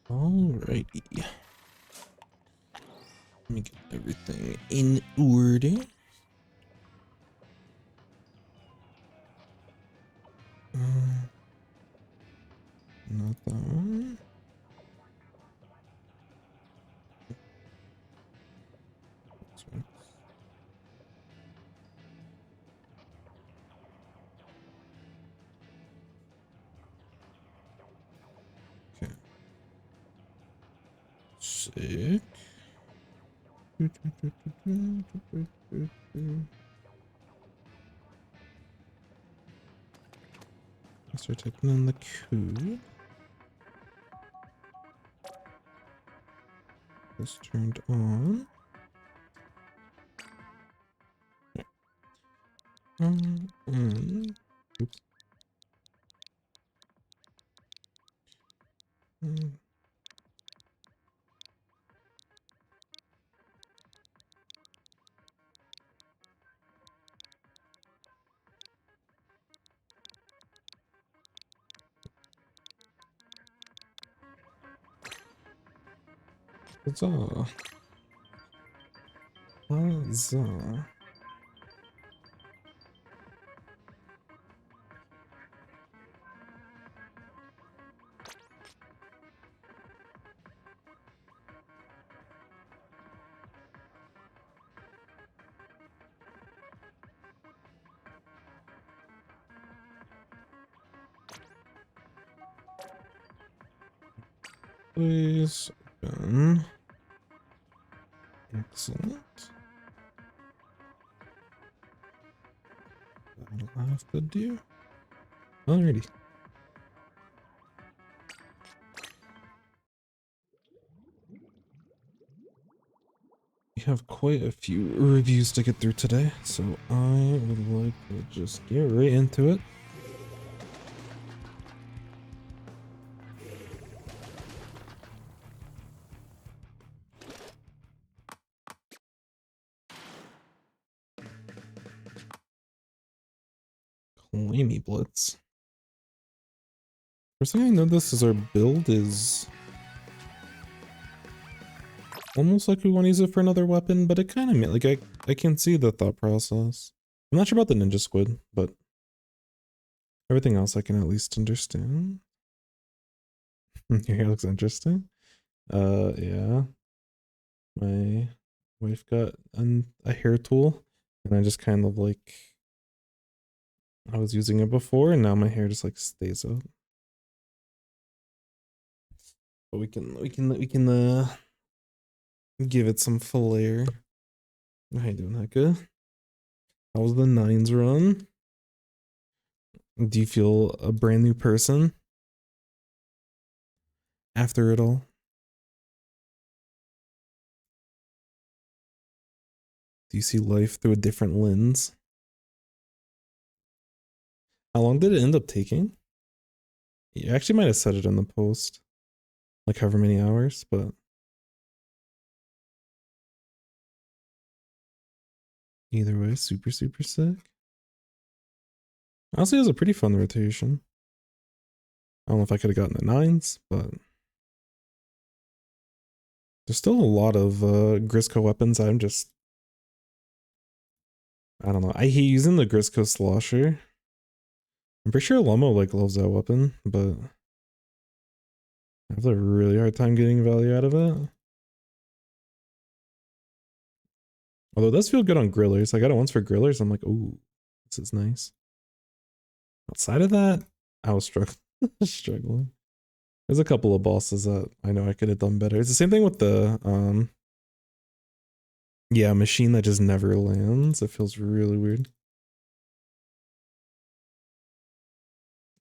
Alrighty. Let me get everything in order. Not that one. This one. Okay. Sick. Start typing in the code. This turned on. Oops. Huzzah. Huzzah. Please open. Excellent. That'll have to do. Alrighty. We have quite a few reviews to get through today, so I would like to just get right into it. Clammy Blitz. First thing I noticed is our build is almost like we want to use it for another weapon, but it kind of like I can see the thought process. I'm not sure about the Ninja Squid, but everything else I can at least understand. Your hair looks interesting. Yeah. My wife got a hair tool, and I just kind of like I was using it before, and now my hair just like stays up. But we can give it some flair. How you doing, Hecka? How was the nines run? Do you feel a brand new person after it all? Do you see life through a different lens? How long did it end up taking? You actually might have said it in the post, like however many hours, but either way, super sick. Honestly, it was a pretty fun rotation. I don't know if I could have gotten the nines, but there's still a lot of Grisco weapons. I don't know. I hate using the Grisco Slosher. I'm pretty sure Lomo like loves that weapon, but I have a really hard time getting value out of it. Although it does feel good on grillers. I got it once for grillers. I'm like, ooh, this is nice. Outside of that, I was struggling. There's a couple of bosses that I know I could have done better. It's the same thing with the yeah, machine that just never lands. It feels really weird.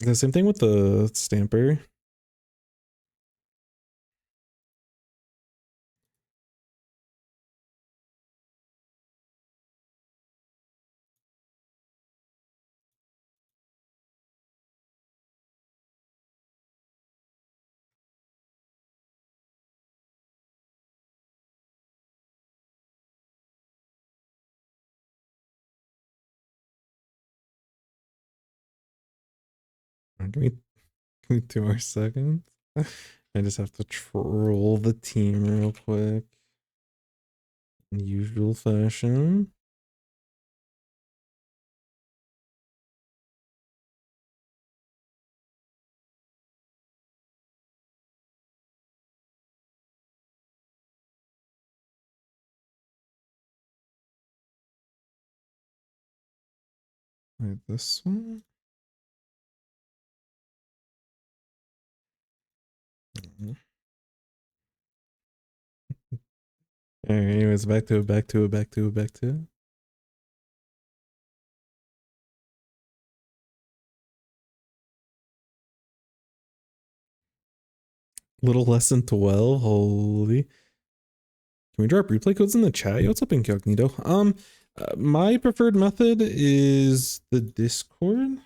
The same thing with the stamper. Give me 2 more seconds. I just have to troll the team real quick. In usual fashion. Right, this one. Alright, anyways, back to it. Little less than 12. Holy. Can we drop replay codes in the chat? Yo, what's up, Incognito? My preferred method is the Discord.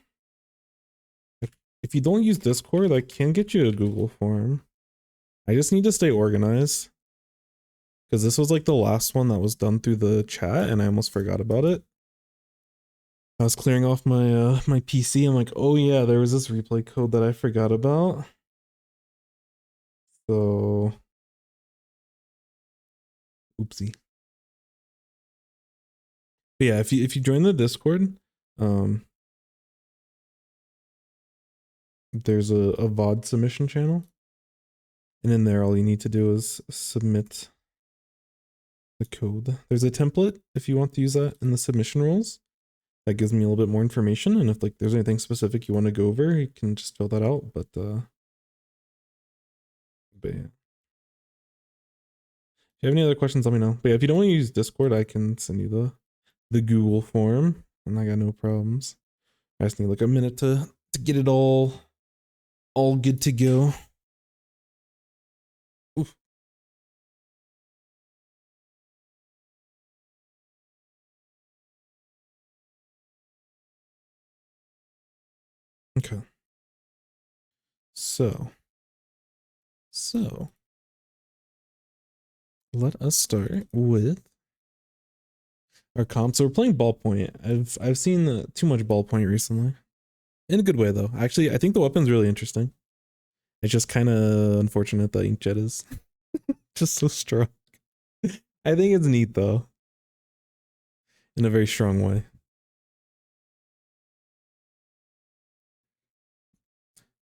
If you don't use Discord, I can get you a Google form. I just need to stay organized. Because this was like the last one that was done through the chat and I almost forgot about it. I was clearing off my my PC. I'm like, oh yeah, there was this replay code that I forgot about. So, oopsie. But yeah, if you join the Discord, there's a VOD submission channel. And in there, all you need to do is submit the code. There's a template if you want to use that in the submission rules. That gives me a little bit more information. And if like there's anything specific you want to go over, you can just fill that out. But yeah. If you have any other questions, let me know. But yeah, if you don't want to use Discord, I can send you the Google form, and I got no problems. I just need like a minute to get it all good to go. Oof. Okay. So let us start with our comp. So we're playing ballpoint. I've seen too much ballpoint recently. In a good way though. Actually, I think the weapon's really interesting. It's just kind of unfortunate that Inkjet is just so strong. I think it's neat though. In a very strong way.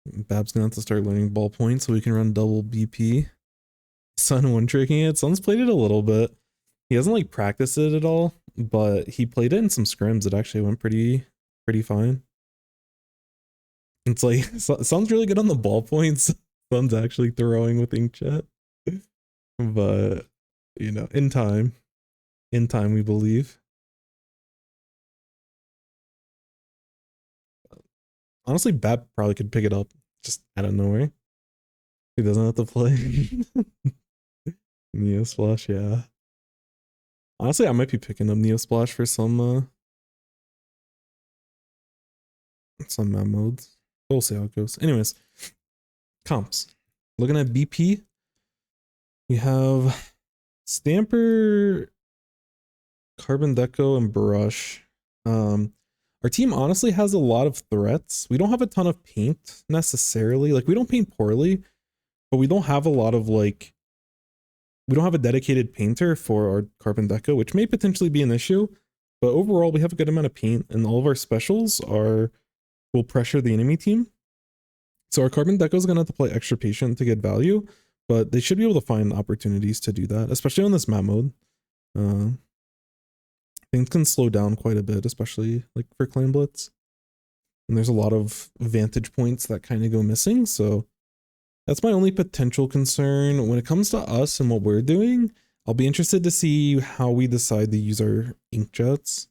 Bab's gonna have to start learning ballpoint so we can run double BP. Sun one tricking it. Sun's played it a little bit. He hasn't like practiced it at all, but he played it in some scrims. It actually went pretty fine. It's like Sun's really good on the ballpoints. Sun's actually throwing with Inkjet. But you know, in time we believe. Honestly, Bab probably could pick it up just out of nowhere. He doesn't have to play. Neo Splash, yeah. Honestly, I might be picking up Neo Splash for some map modes. We'll see how it goes. Anyways, comps. Looking at BP, we have Stamper, Carbon Deco, and Brush. Our team honestly has a lot of threats. We don't have a ton of paint necessarily. Like, we don't paint poorly, but we don't have a lot of like, we don't have a dedicated painter for our Carbon Deco, which may potentially be an issue. But overall, we have a good amount of paint, and all of our specials will pressure the enemy team. So our Carbon Deco is going to have to play extra patient to get value, but they should be able to find opportunities to do that, especially on this map mode. Things can slow down quite a bit, especially like for Clan Blitz. And there's a lot of vantage points that kind of go missing, so that's my only potential concern. When it comes to us and what we're doing, I'll be interested to see how we decide to use our Inkjets.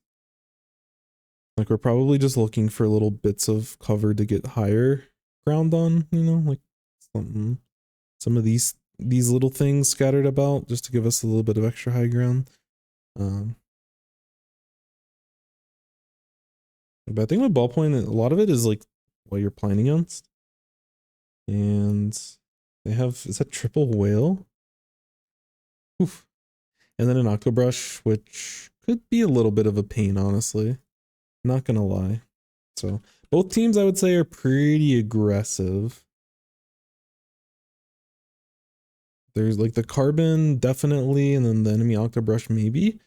Like, we're probably just looking for little bits of cover to get higher ground on, you know, like some of these little things scattered about just to give us a little bit of extra high ground. But I think with ballpoint, a lot of it is like what you're playing against. And they have, is that triple whale? Oof. And then an Octobrush, which could be a little bit of a pain, honestly. Not gonna lie. So both teams, I would say, are pretty aggressive. There's like the carbon definitely, and then the enemy octobrush maybe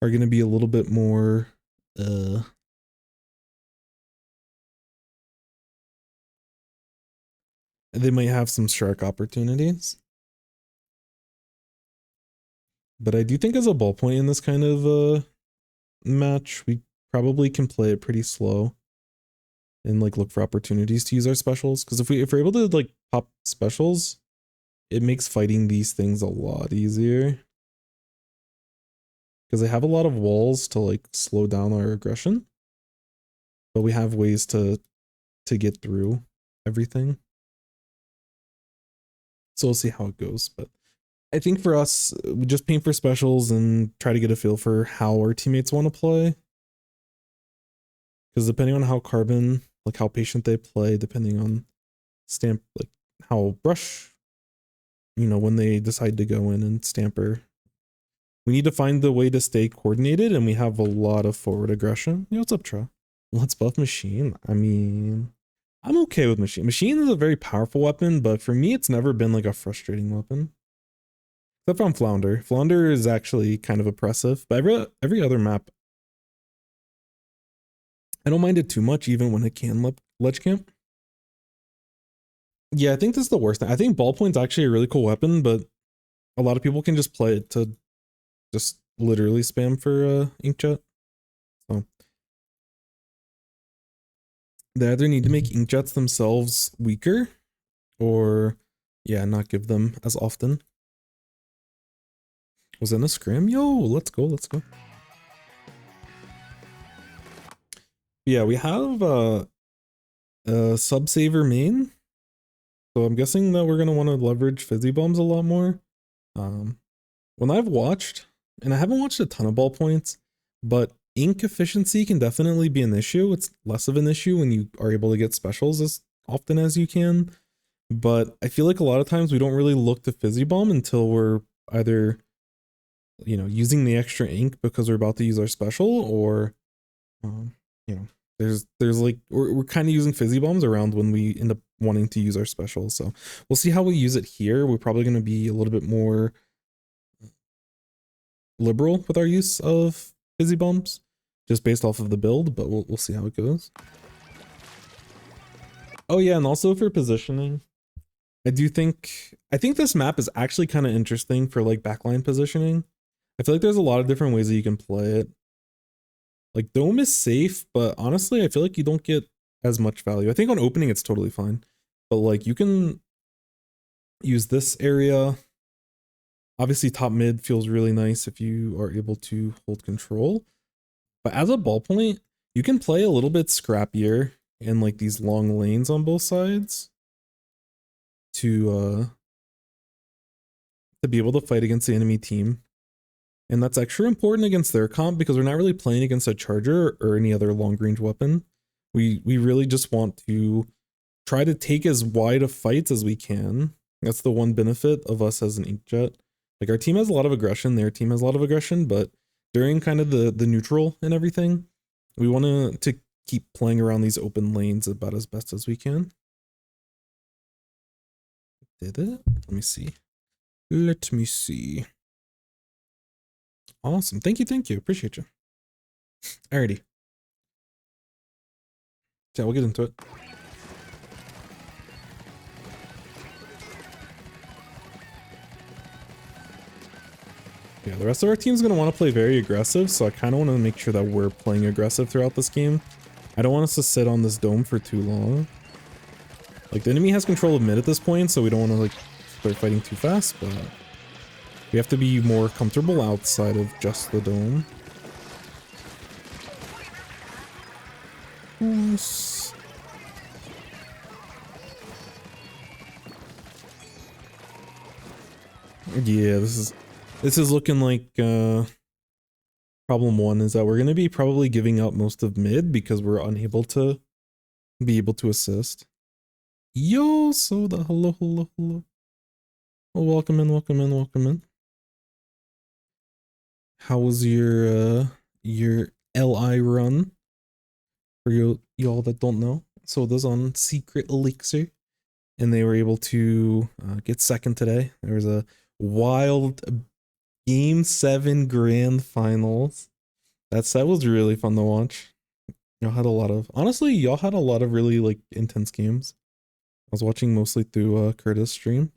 are gonna be a little bit more they might have some shark opportunities. But I do think as a ballpoint in this kind of match, we probably can play it pretty slow and like look for opportunities to use our specials. Because if we're able to like pop specials, it makes fighting these things a lot easier. Because they have a lot of walls to like slow down our aggression. But we have ways to get through everything. So we'll see how it goes. But I think for us, we just paint for specials and try to get a feel for how our teammates want to play. Because depending on how carbon, like how patient they play, depending on stamp, like how brush, you know, when they decide to go in and stamper, we need to find the way to stay coordinated, and we have a lot of forward aggression. Yo, what's up, Tra? Let's buff Machine. I mean, I'm okay with Machine. Machine is a very powerful weapon, but for me, it's never been like a frustrating weapon. Except on Flounder. Flounder is actually kind of oppressive, but every other map, I don't mind it too much, even when it can ledge camp. Yeah, I think this is the worst thing. I think ballpoint's actually a really cool weapon, but a lot of people can just play it to just literally spam for inkjet. So they either need to make inkjets themselves weaker, or yeah, not give them as often. Was in a scrim? Yo, let's go, let's go. Yeah, we have a Subsaver main. So I'm guessing that we're gonna want to leverage fizzy bombs a lot more. When I've watched, and I haven't watched a ton of ballpoints, but ink efficiency can definitely be an issue. It's less of an issue when you are able to get specials as often as you can. But I feel like a lot of times we don't really look to fizzy bomb until we're either, you know, using the extra ink because we're about to use our special, or you know, there's like we're kind of using fizzy bombs around when we end up wanting to use our special. So we'll see how we use it here. We're probably going to be a little bit more liberal with our use of fizzy bombs, just based off of the build, but we'll see how it goes. Oh yeah, and also for positioning, I think this map is actually kind of interesting for like backline positioning. I feel like there's a lot of different ways that you can play it. Like dome is safe, but honestly, I feel like you don't get as much value. I think on opening it's totally fine, but like you can use this area. Obviously top mid feels really nice if you are able to hold control, but as a ballpoint, you can play a little bit scrappier in like these long lanes on both sides to be able to fight against the enemy team. And that's extra important against their comp because we're not really playing against a charger or any other long range weapon. We really just want to try to take as wide of fights as we can. That's the one benefit of us as an inkjet. Like our team has a lot of aggression, their team has a lot of aggression, but during kind of the neutral and everything, we want to keep playing around these open lanes about as best as we can. Did it? Let me see. Let me see. Awesome. Thank you. Appreciate you. Alrighty. Yeah, we'll get into it. Yeah, the rest of our team's going to want to play very aggressive, so I kind of want to make sure that we're playing aggressive throughout this game. I don't want us to sit on this dome for too long. Like, the enemy has control of mid at this point, so we don't want to, like, start fighting too fast, but we have to be more comfortable outside of just the dome. Nice. Yeah, this is looking like problem one is that we're gonna be probably giving up most of mid because we're unable to be able to assist. Yo, Soda, hello. Oh, welcome in. How was your LI run? For y'all that don't know, Soda's on Secret Elixir, and they were able to get second today. There was a wild Game 7 Grand Finals. That set was really fun to watch. Y'all had a lot of, honestly, y'all had a lot of really like intense games. I was watching mostly through Curtis' stream.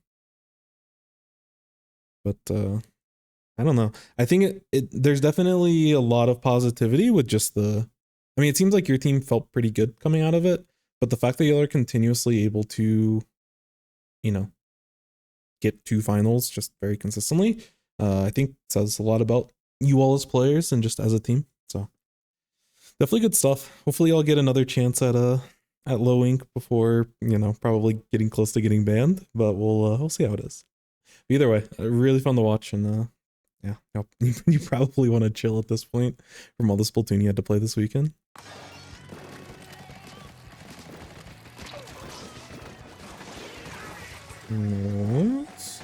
But I don't know. I think there's definitely a lot of positivity with just the, I mean, it seems like your team felt pretty good coming out of it, but the fact that y'all are continuously able to, you know, get to finals just very consistently, I think says a lot about you all as players and just as a team. So definitely good stuff. Hopefully I'll get another chance at Low Ink before, you know, probably getting close to getting banned, but we'll see how it is. But either way, really fun to watch, and yeah, you probably want to chill at this point from all the Splatoon you had to play this weekend. What?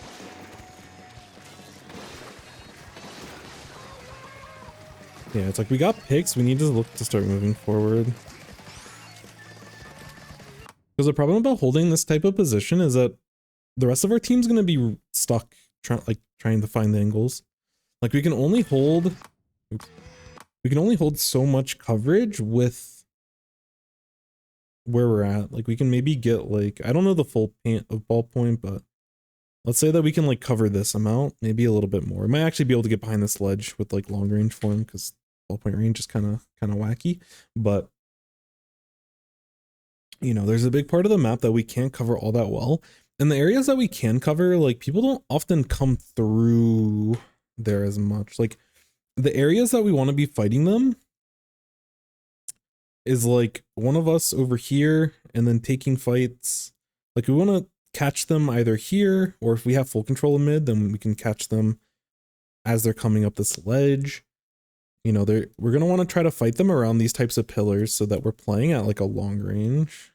Yeah, it's like we got picks, we need to look to start moving forward. Because the problem about holding this type of position is that the rest of our team's going to be stuck trying to find the angles. Like we can only hold so much coverage with where we're at. Like we can maybe get like, I don't know the full paint of ballpoint, but let's say that we can like cover this amount, maybe a little bit more. We might actually be able to get behind this ledge with like long range form because ballpoint range is kind of wacky, but you know, there's a big part of the map that we can't cover all that well. And the areas that we can cover, like people don't often come through there as much. Like the areas that we want to be fighting them is like one of us over here and then taking fights. Like we want to catch them either here, or if we have full control of mid, then we can catch them as they're coming up this ledge. You know, we're going to want to try to fight them around these types of pillars so that we're playing at like a long range.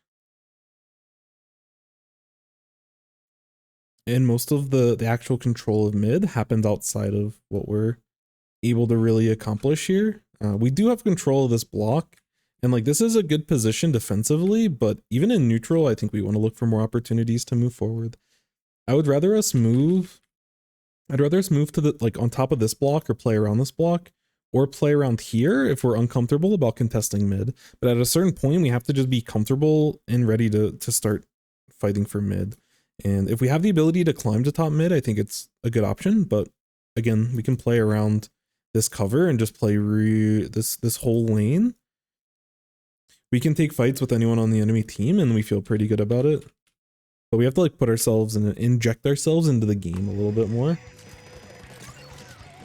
And most of the actual control of mid happens outside of what we're able to really accomplish here. We do have control of this block, and like this is a good position defensively, but even in neutral, I think we want to look for more opportunities to move forward. I'd rather us move to the like on top of this block or play around this block, or play around here if we're uncomfortable about contesting mid. But at a certain point, we have to just be comfortable and ready to start fighting for mid. And if we have the ability to climb to top mid, I think it's a good option. But again, we can play around this cover and just play this whole lane. We can take fights with anyone on the enemy team and we feel pretty good about it. But we have to like put ourselves in, inject ourselves into the game a little bit more.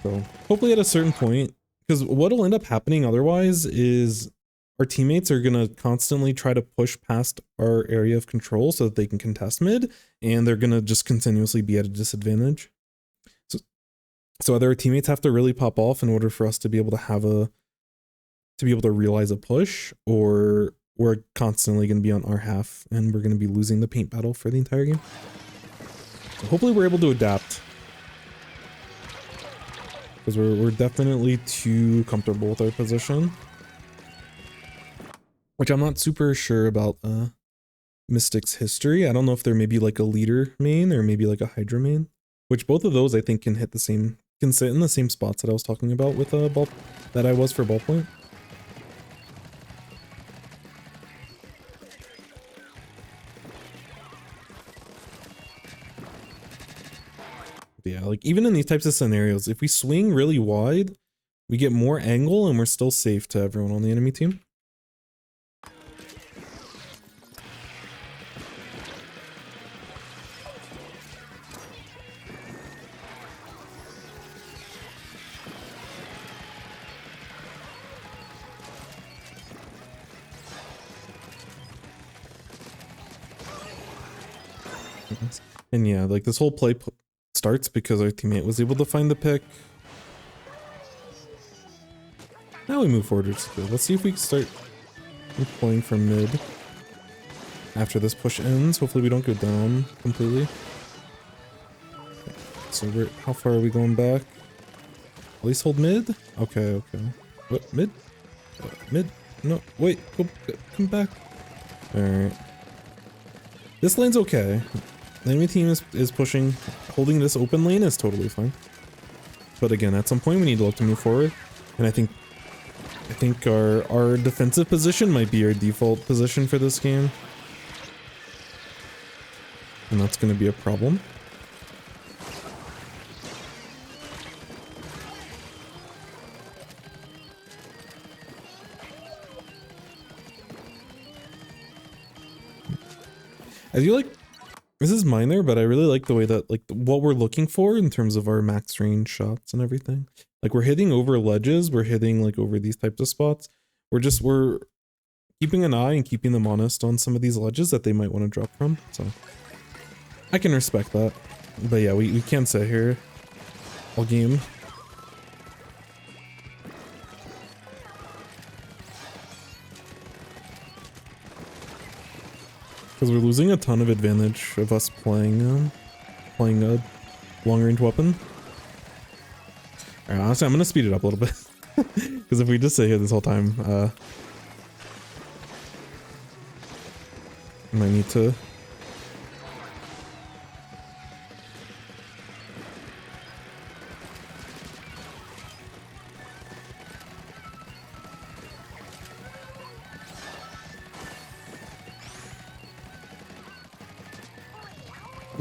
So hopefully at a certain point, because what'll end up happening otherwise is our teammates are going to constantly try to push past our area of control so that they can contest mid, and they're going to just continuously be at a disadvantage. So either our teammates have to really pop off in order for us to be able to realize a push, or we're constantly going to be on our half and we're going to be losing the paint battle for the entire game. So hopefully we're able to adapt, because we're definitely too comfortable with our position. Which I'm not super sure about Mystic's history. I don't know if they're maybe like a leader main or maybe like a Hydra main. Which both of those I think can sit in the same spots that I was talking about with that I was for ballpoint. Yeah, like even in these types of scenarios, if we swing really wide, we get more angle and we're still safe to everyone on the enemy team. And yeah, like this whole play starts because our teammate was able to find the pick. Now we move forward. Let's see if we can start playing from mid after this push ends. Hopefully we don't go down completely. So how far are we going back? At least hold mid? Okay. What, mid? Mid? No, wait, come back. Alright. This lane's okay. The enemy team is pushing holding this open lane is totally fine. But again, at some point we need to look to move forward. And I think our defensive position might be our default position for this game. And that's going to be a problem. I feel like this is minor, but I really like the way that, like, what we're looking for in terms of our max range shots and everything. Like, we're hitting over ledges, we're hitting like over these types of spots. We're keeping an eye and keeping them honest on some of these ledges that they might want to drop from. So I can respect that. But yeah, we can't sit here all game. Because we're losing a ton of advantage of us playing a long-range weapon. Alright, honestly, I'm gonna speed it up a little bit. Because if we just sit here this whole time, I might need to...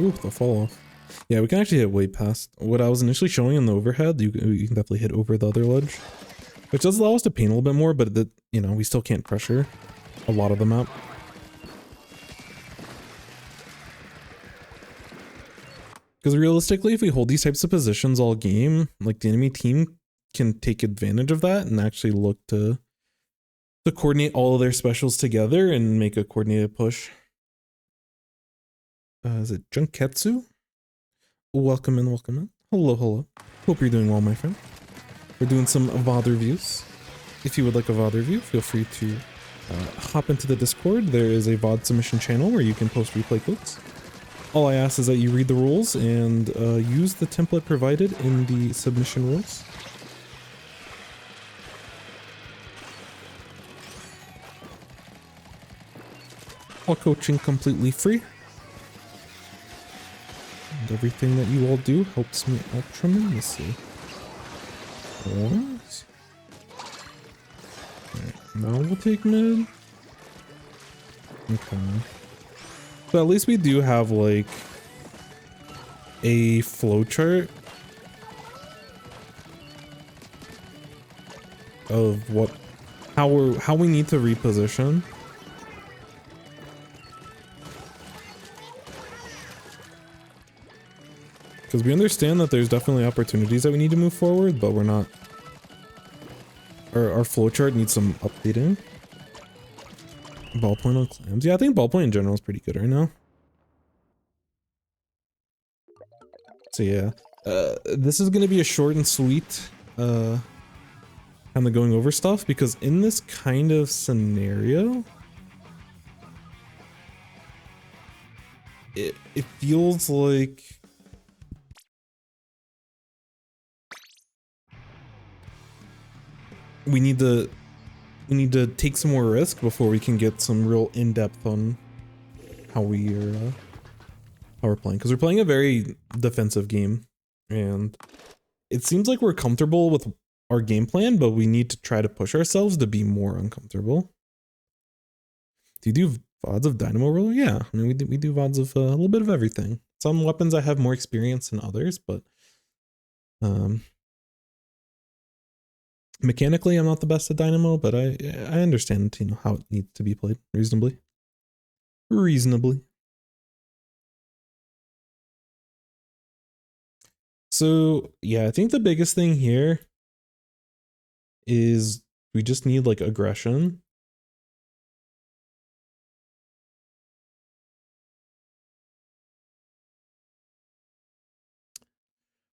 Ooh, the fall off. Yeah, we can actually hit way past what I was initially showing in the overhead. You can definitely hit over the other ledge, which does allow us to paint a little bit more, but you know, we still can't pressure a lot of the map. Because realistically, if we hold these types of positions all game, like the enemy team can take advantage of that and actually look to coordinate all of their specials together and make a coordinated push. Is it Junketsu? Welcome in, welcome in. Hello, hello. Hope you're doing well, my friend. We're doing some VOD reviews. If you would like a VOD review, feel free to hop into the Discord. There is a VOD submission channel where you can post replay clips. All I ask is that you read the rules and use the template provided in the submission rules. All coaching completely free. And everything that you all do helps me out tremendously. What? Right, now we'll take mid. Okay. So at least we do have like a flowchart of how we need to reposition. Because we understand that there's definitely opportunities that we need to move forward, but we're not... Our flowchart needs some updating. Ballpoint on clams. Yeah, I think ballpoint in general is pretty good right now. So yeah, this is going to be a short and sweet kind of going over stuff, because in this kind of scenario, it feels like... We need to take some more risk before we can get some real in-depth on how we're playing, because we're playing a very defensive game, and it seems like we're comfortable with our game plan, but we need to try to push ourselves to be more uncomfortable. Do you do VODs of Dynamo Roller? Yeah, I mean we do VODs of a little bit of everything. Some weapons I have more experience than others, but mechanically, I'm not the best at Dynamo, but I understand, you know, how it needs to be played reasonably. So yeah, I think the biggest thing here is we just need like aggression.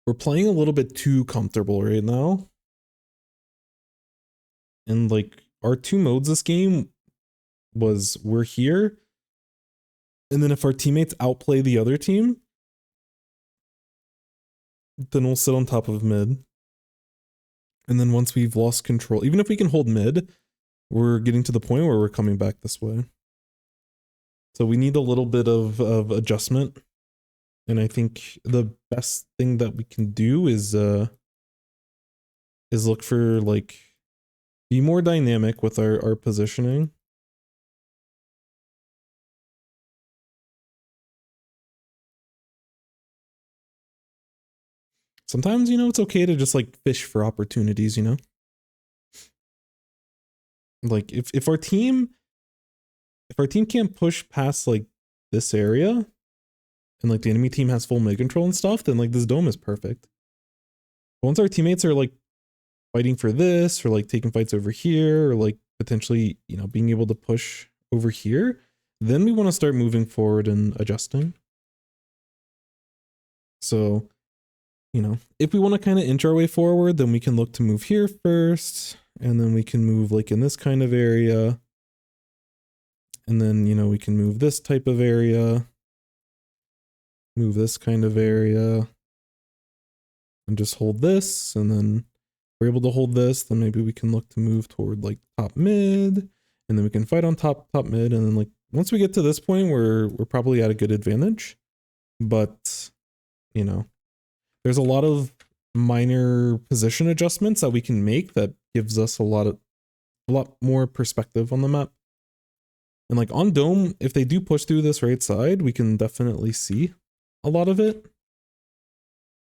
We're playing a little bit too comfortable right now. And like our two modes this game was we're here, and then if our teammates outplay the other team, then we'll sit on top of mid. And then once we've lost control, even if we can hold mid, we're getting to the point where we're coming back this way. So we need a little bit of adjustment And I think the best thing that we can do is look for like be more dynamic with our positioning. Sometimes, you know, it's okay to just like fish for opportunities, you know? Like if our team can't push past like this area and like the enemy team has full mid control and stuff, then like this dome is perfect. But once our teammates are like fighting for this or like taking fights over here or like potentially, you know, being able to push over here, then we want to start moving forward and adjusting. So, you know, if we want to kind of inch our way forward, then we can look to move here first, and then we can move like in this kind of area. And then, you know, we can move this type of area, move this kind of area, and just hold this. And then if we're able to hold this, then maybe we can look to move toward like top mid, and then we can fight on top mid. And then like once we get to this point, we're probably at a good advantage. But, you know, there's a lot of minor position adjustments that we can make that gives us a lot more perspective on the map. And like on dome, if they do push through this right side, we can definitely see a lot of it.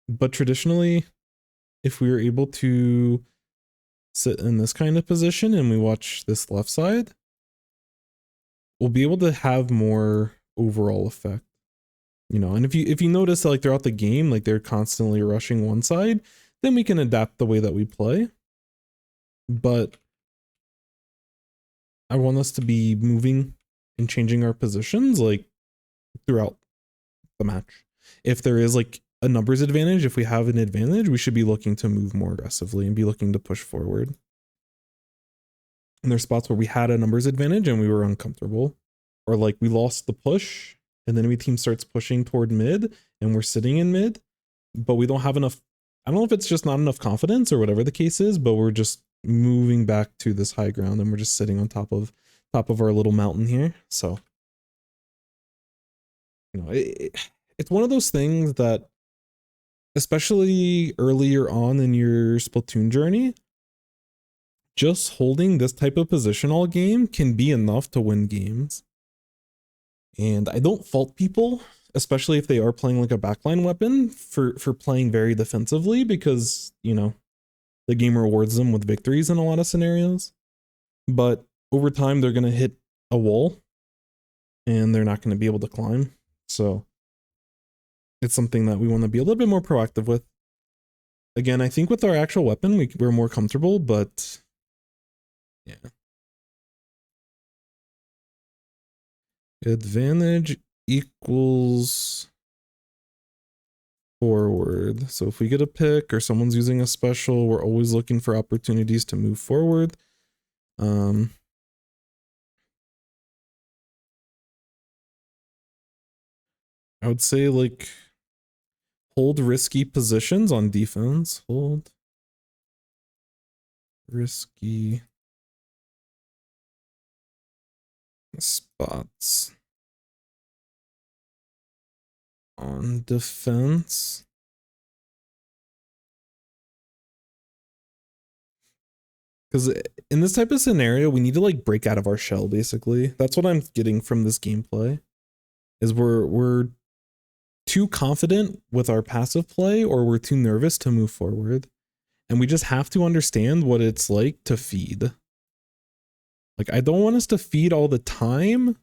But traditionally, if we are able to sit in this kind of position and we watch this left side, we'll be able to have more overall effect. You know, and if you notice like throughout the game, like they're constantly rushing one side, then we can adapt the way that we play. But I want us to be moving and changing our positions like throughout the match. If there is like a numbers advantage, if we have an advantage, we should be looking to move more aggressively and be looking to push forward. And there's spots where we had a numbers advantage and we were uncomfortable, or like we lost the push and the enemy team starts pushing toward mid and we're sitting in mid, but we don't have enough. I don't know if it's just not enough confidence or whatever the case is, but we're just moving back to this high ground and we're just sitting on top of our little mountain here. So, you know, it's one of those things that, especially earlier on in your Splatoon journey, just holding this type of position all game can be enough to win games. And I don't fault people, especially if they are playing like a backline weapon, for playing very defensively, because, you know, the game rewards them with victories in a lot of scenarios. But over time, they're going to hit a wall and they're not going to be able to climb. So it's something that we want to be a little bit more proactive with. Again, I think with our actual weapon, we're more comfortable, but yeah. Advantage equals forward. So if we get a pick or someone's using a special, we're always looking for opportunities to move forward. I would say like hold risky positions on defense. Hold risky spots on defense. Because in this type of scenario, we need to like break out of our shell, basically. That's what I'm getting from this gameplay. Is we're too confident with our passive play, or we're too nervous to move forward. And we just have to understand what it's like to feed. Like, I don't want us to feed all the time,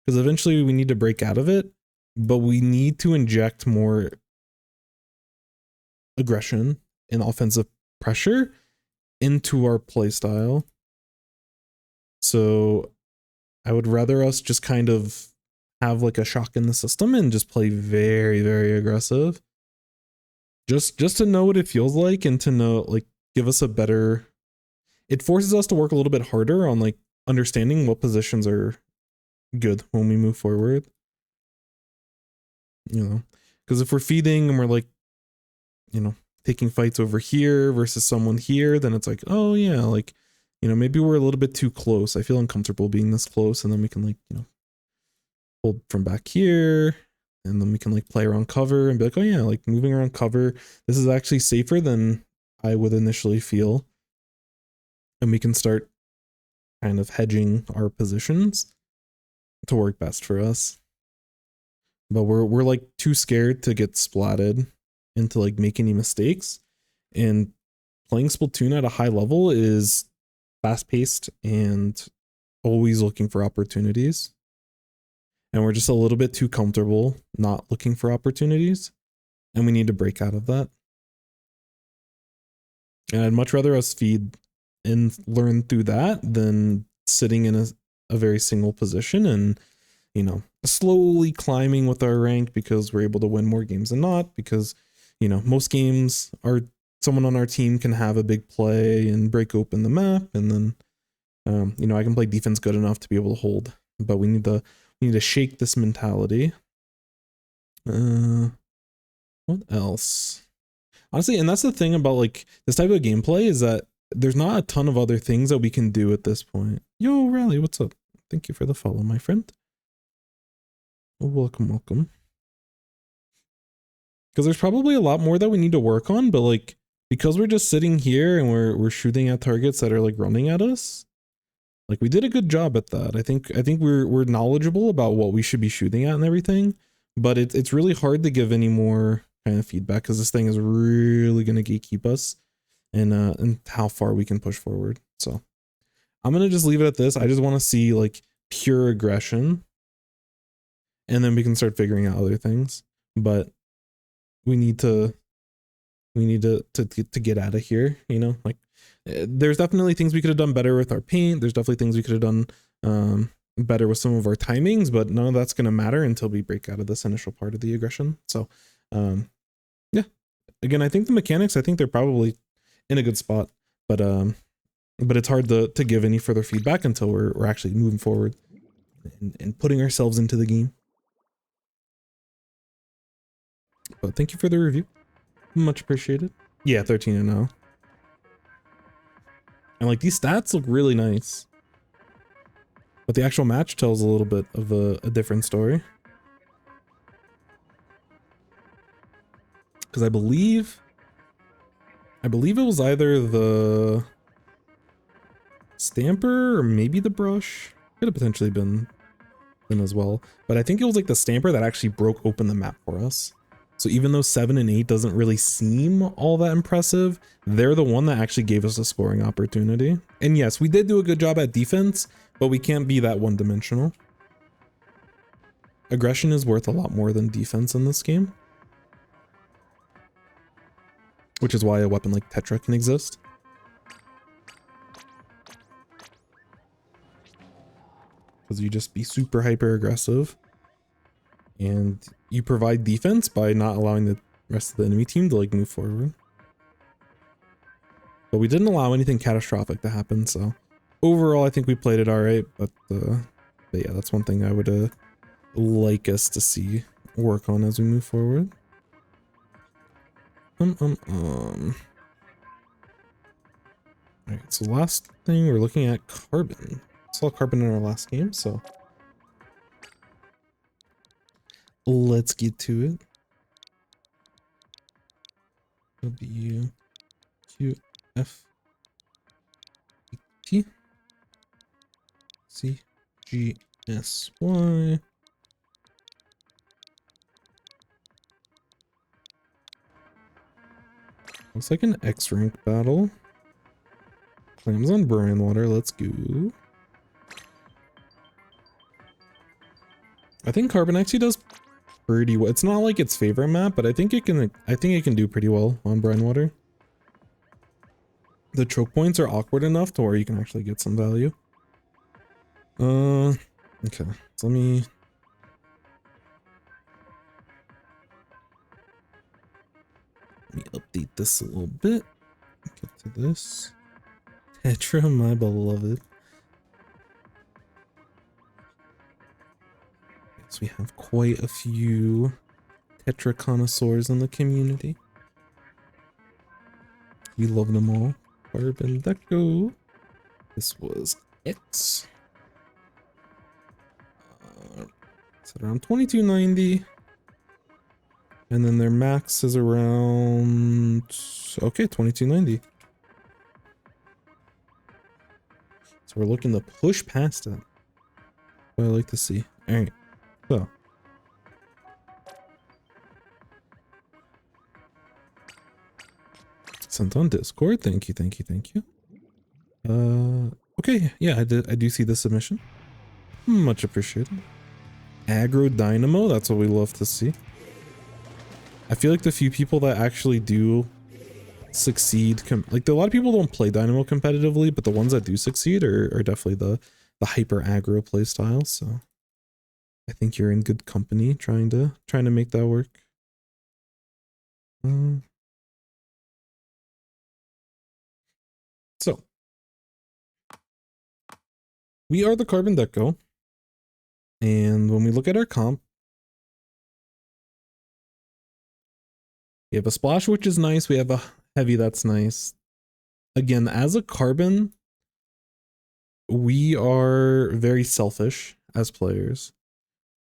because eventually we need to break out of it, but we need to inject more aggression and offensive pressure into our playstyle. So I would rather us just kind of have like a shock in the system and just play very, very aggressive. Just to know what it feels like, and to know, like, give us a better, it forces us to work a little bit harder on like understanding what positions are good when we move forward. You know, because if we're feeding and we're like, you know, taking fights over here versus someone here, then it's like, oh yeah, like, you know, maybe we're a little bit too close. I feel uncomfortable being this close, and then we can like, you know, hold from back here and then we can like play around cover and be like, oh yeah, like moving around cover, this is actually safer than I would initially feel. And we can start kind of hedging our positions to work best for us. But we're like too scared to get splatted and to like make any mistakes. And playing Splatoon at a high level is fast paced and always looking for opportunities. And we're just a little bit too comfortable not looking for opportunities. And we need to break out of that. And I'd much rather us feed and learn through that than sitting in a very single position and, you know, slowly climbing with our rank because we're able to win more games than not. Because, you know, most games are someone on our team can have a big play and break open the map. And then, you know, I can play defense good enough to be able to hold. But we need to shake this mentality. What else? Honestly, and that's the thing about like this type of gameplay is that there's not a ton of other things that we can do at this point. Yo, Rally, what's up? Thank you for the follow, my friend. Welcome, welcome. Because there's probably a lot more that we need to work on, but like because we're just sitting here and we're shooting at targets that are like running at us, like we did a good job at that. I think we're knowledgeable about what we should be shooting at and everything, but it's really hard to give any more kind of feedback because this thing is really gonna gatekeep us and how far we can push forward. So I'm gonna just leave it at this. I just want to see like pure aggression, and then we can start figuring out other things. But we need to get out of here. You know, like there's definitely things we could have done better with our paint. There's definitely things we could have done better with some of our timings, but none of that's gonna matter until we break out of this initial part of the aggression. So yeah, again, I think the mechanics, I think they're probably in a good spot, but it's hard to give any further feedback until we're actually moving forward and putting ourselves into the game. But thank you for the review, much appreciated. Yeah, 13-0, and like these stats look really nice, but the actual match tells a little bit of a different story. Because I believe it was either the Stamper or maybe the Brush. Could have potentially been them as well. But I think it was like the Stamper that actually broke open the map for us. So even though 7 and 8 doesn't really seem all that impressive, they're the one that actually gave us a scoring opportunity. And yes, we did do a good job at defense, but we can't be that one-dimensional. Aggression is worth a lot more than defense in this game, which is why a weapon like Tetra can exist. Because you just be super hyper aggressive and you provide defense by not allowing the rest of the enemy team to like move forward. But we didn't allow anything catastrophic to happen, so overall I think we played it all right. But yeah, that's one thing I would like us to see work on as we move forward. Alright, so last thing we're looking at Carbon. Saw Carbon in our last game, so let's get to it. W Q F T C G S Y. Looks like an X rank battle. Clams on Brine Water, let's go. I think Carbon actually does pretty well. It's not like its favorite map, but I think it can do pretty well on Brine Water. The choke points are awkward enough to where you can actually get some value. Okay, so let me update this a little bit. Get to this. Tetra, my beloved. So we have quite a few Tetra connoisseurs in the community. We love them all. Carbon Deco. This was X. It's around 2290. And then their max is around, okay, 2290. So we're looking to push past it. What I like to see. All right, so. Sent on Discord. Thank you, thank you, thank you. Okay, yeah, I do see the submission. Much appreciated. Aggro Dynamo, that's what we love to see. I feel like the few people that actually do succeed, like a lot of people don't play Dynamo competitively, but the ones that do succeed are definitely the hyper aggro playstyle. So I think you're in good company trying to make that work. So we are the Carbon Deco, and when we look at our comp, we have a splash, which is nice. We have a heavy, that's nice. Again, as a Carbon, we are very selfish as players.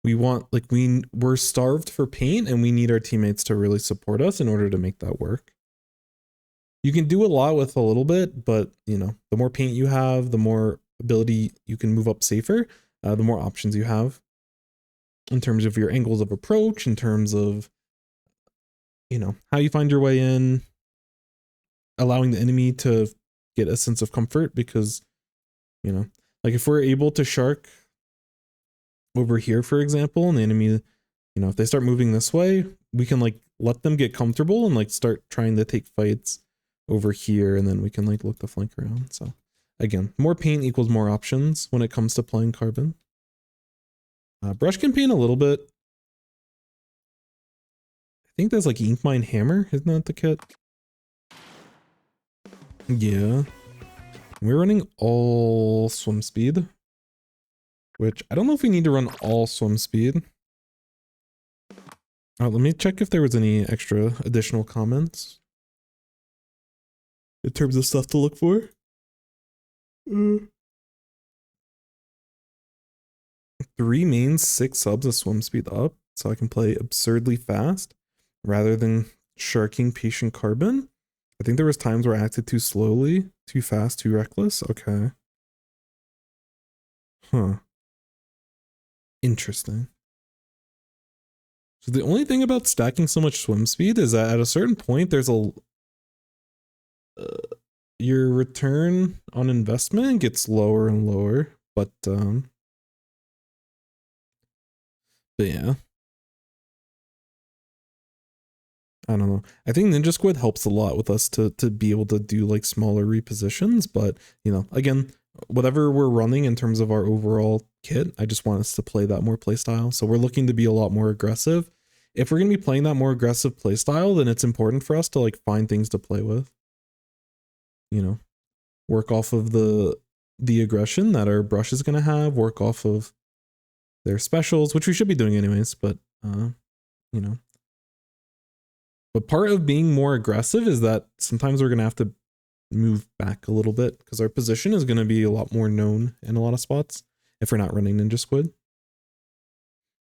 We want, like, we're starved for paint, and we need our teammates to really support us in order to make that work. You can do a lot with a little bit, but you know, the more paint you have, the more ability you can move up safer, the more options you have in terms of your angles of approach, in terms of, you know, how you find your way in, allowing the enemy to get a sense of comfort, because, you know, like if we're able to shark over here, for example, and the enemy, you know, if they start moving this way, we can like let them get comfortable and like start trying to take fights over here, and then we can like look to flank around. So again, more paint equals more options when it comes to playing Carbon. Brush can paint a little bit. I think there's like Ink Mine Hammer, isn't that the kit? Yeah. We're running all swim speed, which I don't know if we need to run all swim speed. Let me check if there was any extra additional comments in terms of stuff to look for. 3 mains, 6 subs of swim speed up, so I can play absurdly fast rather than sharking patient Carbon. I think there was times where I acted too slowly, too fast, too reckless. Okay. Huh. Interesting. So the only thing about stacking so much swim speed is that at a certain point, there's a your return on investment gets lower and lower, but yeah. I don't know. I think Ninja Squid helps a lot with us to be able to do like smaller repositions, but you know, again, whatever we're running in terms of our overall kit, I just want us to play that more playstyle. So we're looking to be a lot more aggressive. If we're going to be playing that more aggressive playstyle, then it's important for us to like find things to play with. You know, work off of the aggression that our brush is going to have, work off of their specials, which we should be doing anyways, but you know. But part of being more aggressive is that sometimes we're going to have to move back a little bit because our position is going to be a lot more known in a lot of spots if we're not running Ninja Squid.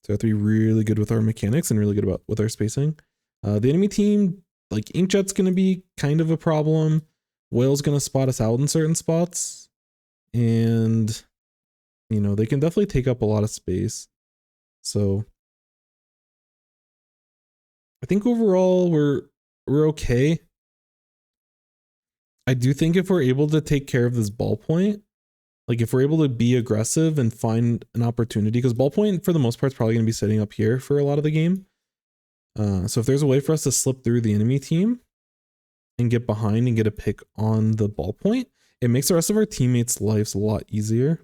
So we have to be really good with our mechanics and really good with our spacing. The enemy team, like Inkjet's going to be kind of a problem. Whale's going to spot us out in certain spots. And, you know, they can definitely take up a lot of space. So I think overall we're okay. I do think if we're able to take care of this ballpoint, like if we're able to be aggressive and find an opportunity, because ballpoint for the most part is probably going to be sitting up here for a lot of the game. So if there's a way for us to slip through the enemy team and get behind and get a pick on the ballpoint, it makes the rest of our teammates' lives a lot easier.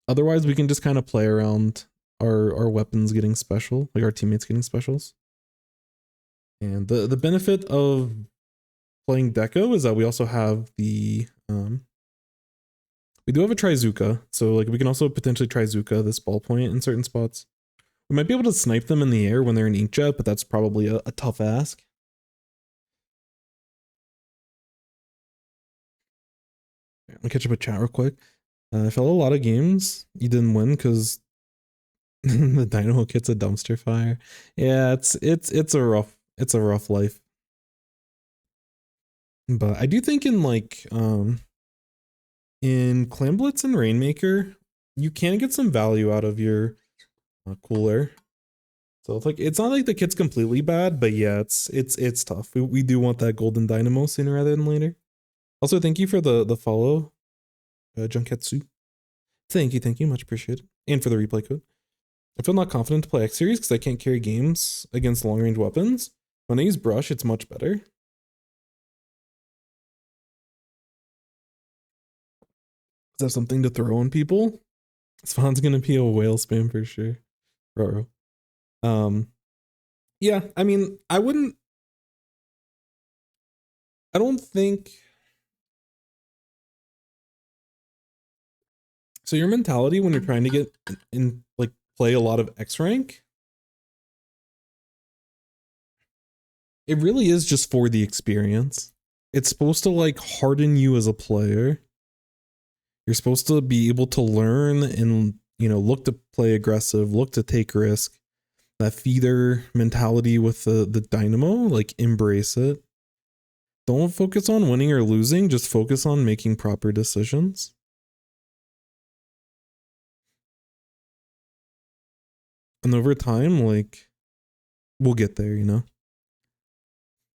Otherwise, we can just kind of play around our weapons getting special, like our teammates getting specials. And the benefit of playing Deco is that we also have the we do have a Trizuka, so like we can also potentially Trizuka this ballpoint in certain spots. We might be able to snipe them in the air when they're in Inkjet, but that's probably a tough ask. Let me catch up with chat real quick. I felt a lot of games you didn't win because The dynamo kit's a dumpster fire. Yeah, it's a rough life. But I do think in like in Clam Blitz and Rainmaker, you can get some value out of your cooler. So it's like it's not like the kit's completely bad, but yeah, it's tough. We do want that golden dynamo sooner rather than later. Also, thank you for the follow, Junketsu. Thank you, much appreciated. And for the replay code. I feel not confident to play X series because I can't carry games against long range weapons. When I use brush, it's much better. Is that something to throw on people? Spawn's gonna be a whale spam for sure. Roro. Yeah, I mean, I don't think so. Your mentality when you're trying to get in like play a lot of X rank, it really is just for the experience. It's supposed to like harden you as a player. You're supposed to be able to learn and, you know, look to play aggressive, look to take risk. That feeder mentality with the dynamo, like embrace it. Don't focus on winning or losing, just focus on making proper decisions. And over time, like, we'll get there, you know?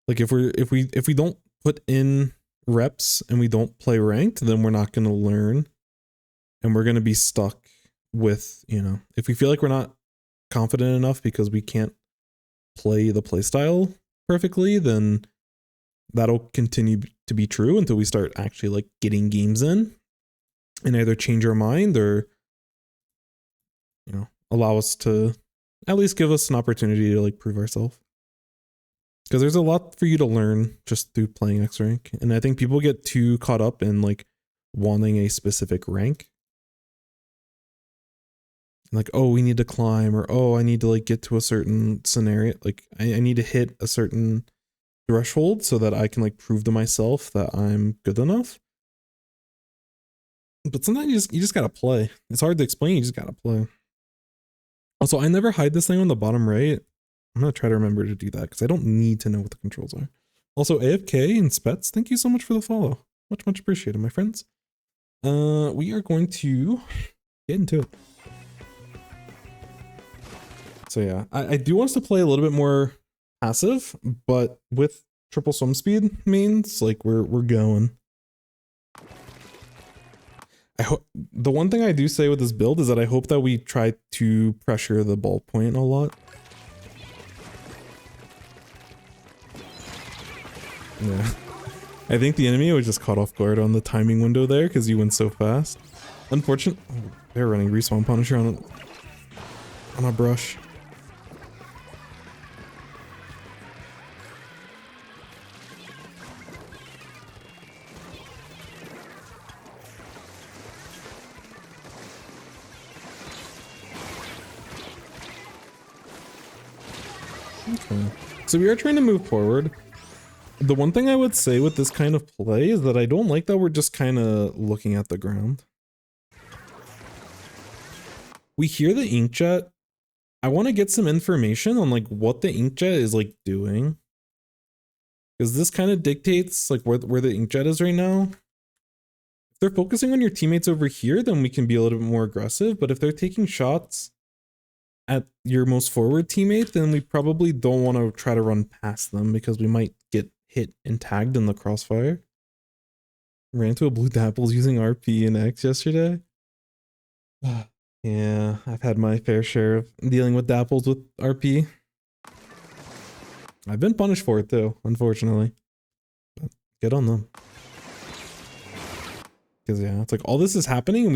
Like if we don't put in reps and we don't play ranked, then we're not gonna learn. And we're gonna be stuck with, you know, if we feel like we're not confident enough because we can't play the playstyle perfectly, then that'll continue to be true until we start actually like getting games in and either change our mind or, you know, allow us to at least give us an opportunity to like prove ourselves. Because there's a lot for you to learn just through playing X rank. And I think people get too caught up in like wanting a specific rank. Like, oh, we need to climb, or oh, I need to like get to a certain scenario. Like I need to hit a certain threshold so that I can like prove to myself that I'm good enough. But sometimes you just gotta play. It's hard to explain, you just gotta play. Also, I never hide this thing on the bottom right. I'm gonna try to remember to do that because I don't need to know what the controls are. Also, AFK and Spets, thank you so much for the follow. Much appreciated, my friends. We are going to get into it. So yeah, I do want us to play a little bit more passive, but with triple swim speed means like we're going. I hope the one thing I do say with this build is that I hope that we try to pressure the ball point a lot. Yeah, I think the enemy was just caught off guard on the timing window there because you went so fast. Unfortunate. Oh, they're running respawn Punisher on a brush. Okay, so we are trying to move forward. The one thing I would say with this kind of play is that I don't like that we're just kind of looking at the ground. We hear the inkjet. I want to get some information on like what the inkjet is like doing. Because this kind of dictates like where the inkjet is right now. If they're focusing on your teammates over here, then we can be a little bit more aggressive. But if they're taking shots at your most forward teammate, then we probably don't want to try to run past them because we might get hit and tagged in the crossfire. Ran into a blue dapples using RP and X yesterday. Yeah, I've had my fair share of dealing with dapples with RP. I've been punished for it too, unfortunately. But get on them. Because yeah, it's like all this is happening and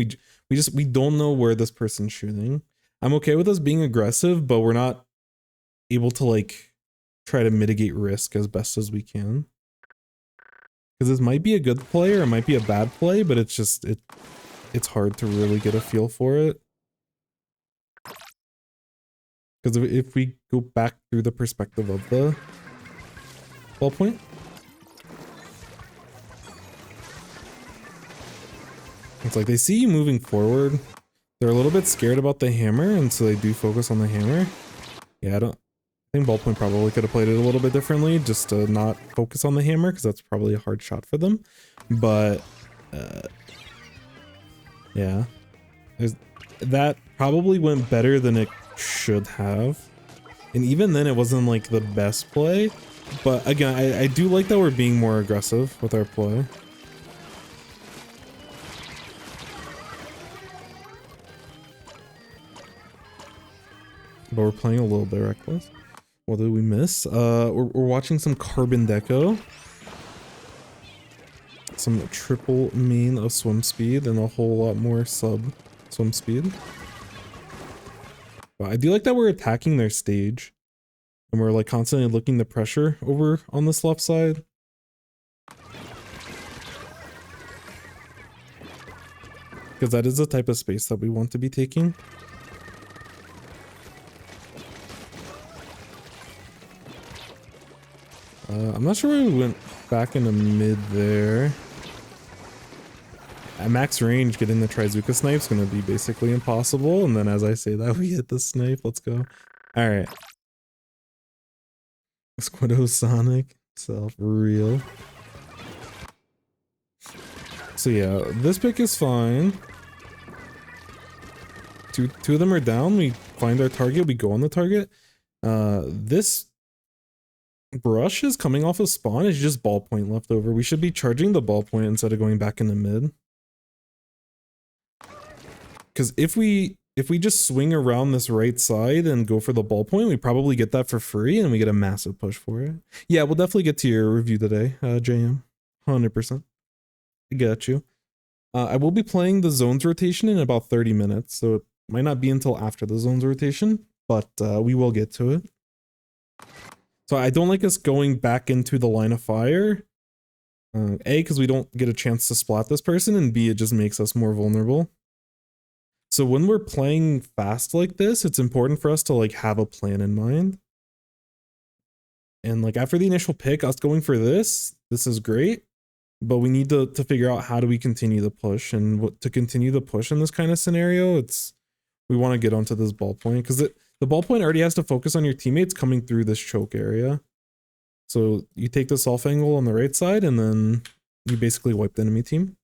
we don't know where this person's shooting. I'm okay with us being aggressive, but we're not able to like try to mitigate risk as best as we can. Because this might be a good play or it might be a bad play, but it's just it's hard to really get a feel for it. Because if we go back through the perspective of the ball point, it's like they see you moving forward. They're a little bit scared about the hammer, and so they do focus on the hammer. Yeah, I think Ballpoint probably could have played it a little bit differently, just to not focus on the hammer, because that's probably a hard shot for them. But, yeah. That probably went better than it should have. And even then, it wasn't like the best play. But again, I do like that we're being more aggressive with our play. But we're playing a little bit reckless. What did we miss? We're watching some Carbon Deco. Some triple main of swim speed and a whole lot more sub swim speed. But I do like that we're attacking their stage. And we're like constantly looking the pressure over on this left side. Because that is the type of space that we want to be taking. I'm not sure why we went back into mid there. At max range, getting the Trizuka snipe is going to be basically impossible. And then as I say that, we hit the snipe. Let's go. All right. Squiddo Sonic, self real. So yeah, this pick is fine. Two of them are down. We find our target. We go on the target. This brush is coming off of spawn. It's just Ballpoint left over. We should be charging the Ballpoint instead of going back into mid. Because if we just swing around this right side and go for the Ballpoint, we probably get that for free and we get a massive push for it. Yeah, we'll definitely get to your review today, JM. 100%. I got you. I will be playing the zones rotation in about 30 minutes, so it might not be until after the zones rotation, but we will get to it. So I don't like us going back into the line of fire. A, because we don't get a chance to splat this person, and B, it just makes us more vulnerable. So when we're playing fast like this, it's important for us to like have a plan in mind. And like after the initial pick, us going for this is great, but we need to figure out how do we continue the push. And what to continue the push in this kind of scenario, we want to get onto this Ballpoint, because the Ballpoint already has to focus on your teammates coming through this choke area. So you take the self angle on the right side, and then you basically wipe the enemy team.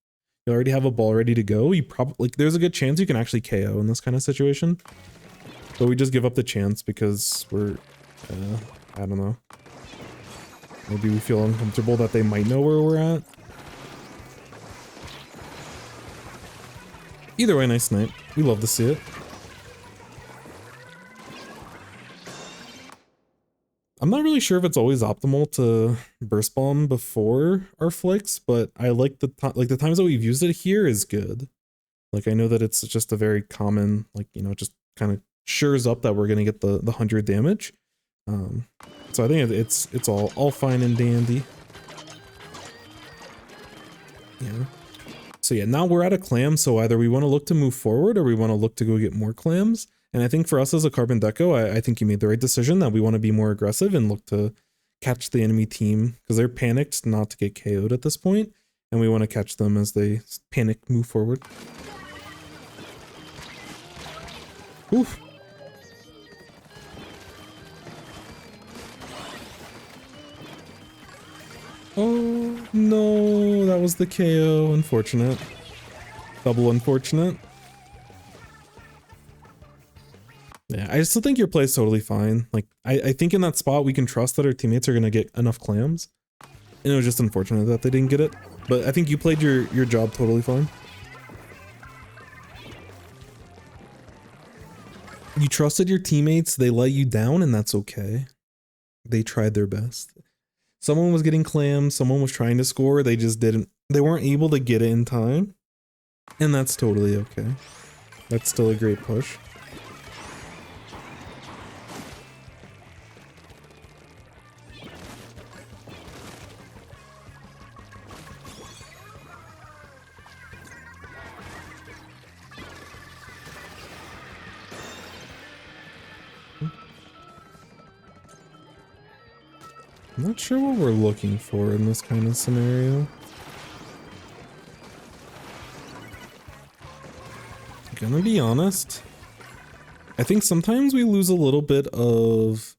You already have a ball ready to go. You probably like there's a good chance you can actually KO in this kind of situation. But we just give up the chance because we're I don't know. Maybe we feel uncomfortable that they might know where we're at. Either way, nice snipe. We love to see it. I'm not really sure if it's always optimal to burst bomb before our flicks, but I like the times that we've used it here is good. Like I know that it's just a very common, like, you know, just kind of sures up that we're gonna get the 100 damage. So I think it's all fine and dandy. Yeah. So yeah, now we're at a clam, so either we want to look to move forward or we want to look to go get more clams. And I think for us as a Carbon Deco, I think you made the right decision that we want to be more aggressive and look to catch the enemy team because they're panicked not to get KO'd at this point, and we want to catch them as they panic move forward. Oof. Oh no, that was the KO. Unfortunate. Double unfortunate. Yeah, I still think your play is totally fine. Like, I think in that spot we can trust that our teammates are gonna get enough clams. And it was just unfortunate that they didn't get it. But I think you played your job totally fine. You trusted your teammates, they let you down, and that's okay. They tried their best. Someone was getting clams, someone was trying to score, they just didn't, they weren't able to get it in time. And that's totally okay. That's still a great push. I'm not sure what we're looking for in this kind of scenario. gonna be honest, I think sometimes we lose a little bit of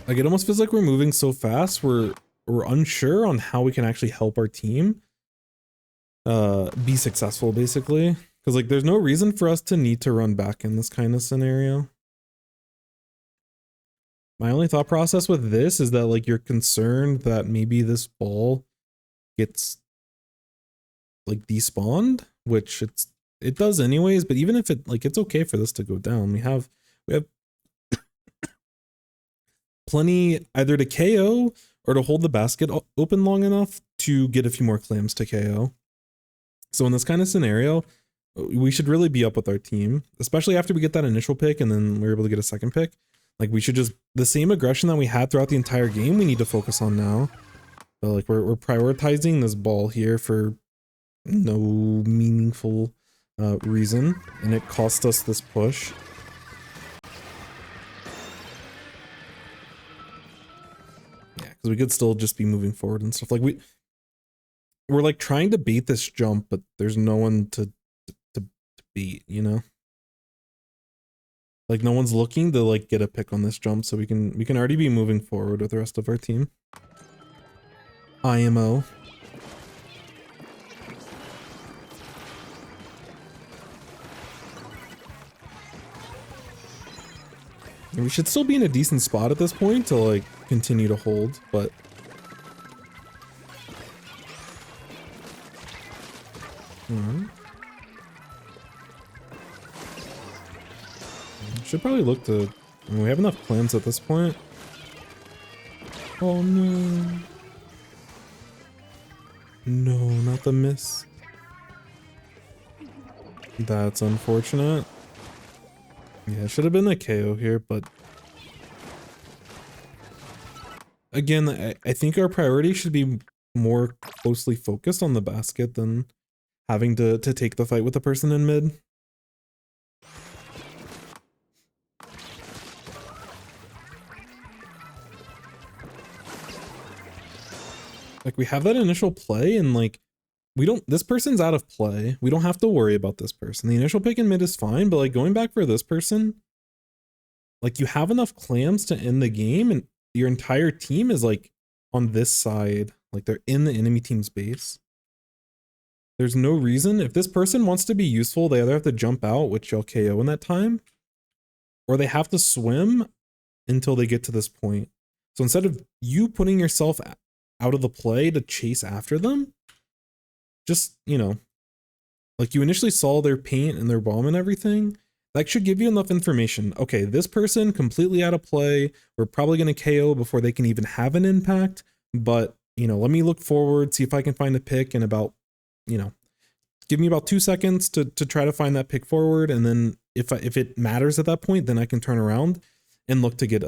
like, it almost feels like we're moving so fast, we're unsure on how we can actually help our team be successful, basically. Because like there's no reason for us to need to run back in this kind of scenario. My only thought process with this is that like you're concerned that maybe this ball gets like despawned, which it does anyways, but even if it like it's okay for this to go down. We have plenty either to KO or to hold the basket open long enough to get a few more clams to KO. So in this kind of scenario, we should really be up with our team, especially after we get that initial pick and then we're able to get a second pick. Like we should just, the same aggression that we had throughout the entire game, we need to focus on now. But like we're prioritizing this ball here for no meaningful reason, and it cost us this push. Yeah, because we could still just be moving forward and stuff. Like we're like trying to bait this jump, but there's no one to beat, you know? Like no one's looking to like get a pick on this jump, so we can already be moving forward with the rest of our team. IMO. And we should still be in a decent spot at this point to like continue to hold, but should probably look to, I mean, we have enough clams at this point. Oh no. No, not the miss. That's unfortunate. Yeah, it should have been a KO here, but again, I think our priority should be more closely focused on the basket than having to take the fight with the person in mid. Like we have that initial play and like this person's out of play. We don't have to worry about this person. The initial pick in mid is fine, but like going back for this person, like you have enough clams to end the game and your entire team is like on this side, like they're in the enemy team's base. There's no reason, if this person wants to be useful, they either have to jump out, which you'll KO in that time, or they have to swim until they get to this point. So instead of you putting yourself out of the play to chase after them, just, you know, like you initially saw their paint and their bomb and everything, that should give you enough information. Okay, this person completely out of play. We're probably going to KO before they can even have an impact, but, you know, let me look forward, see if I can find a pick in about, you know, give me about 2 seconds to try to find that pick forward. And then if it matters at that point, then I can turn around and look to get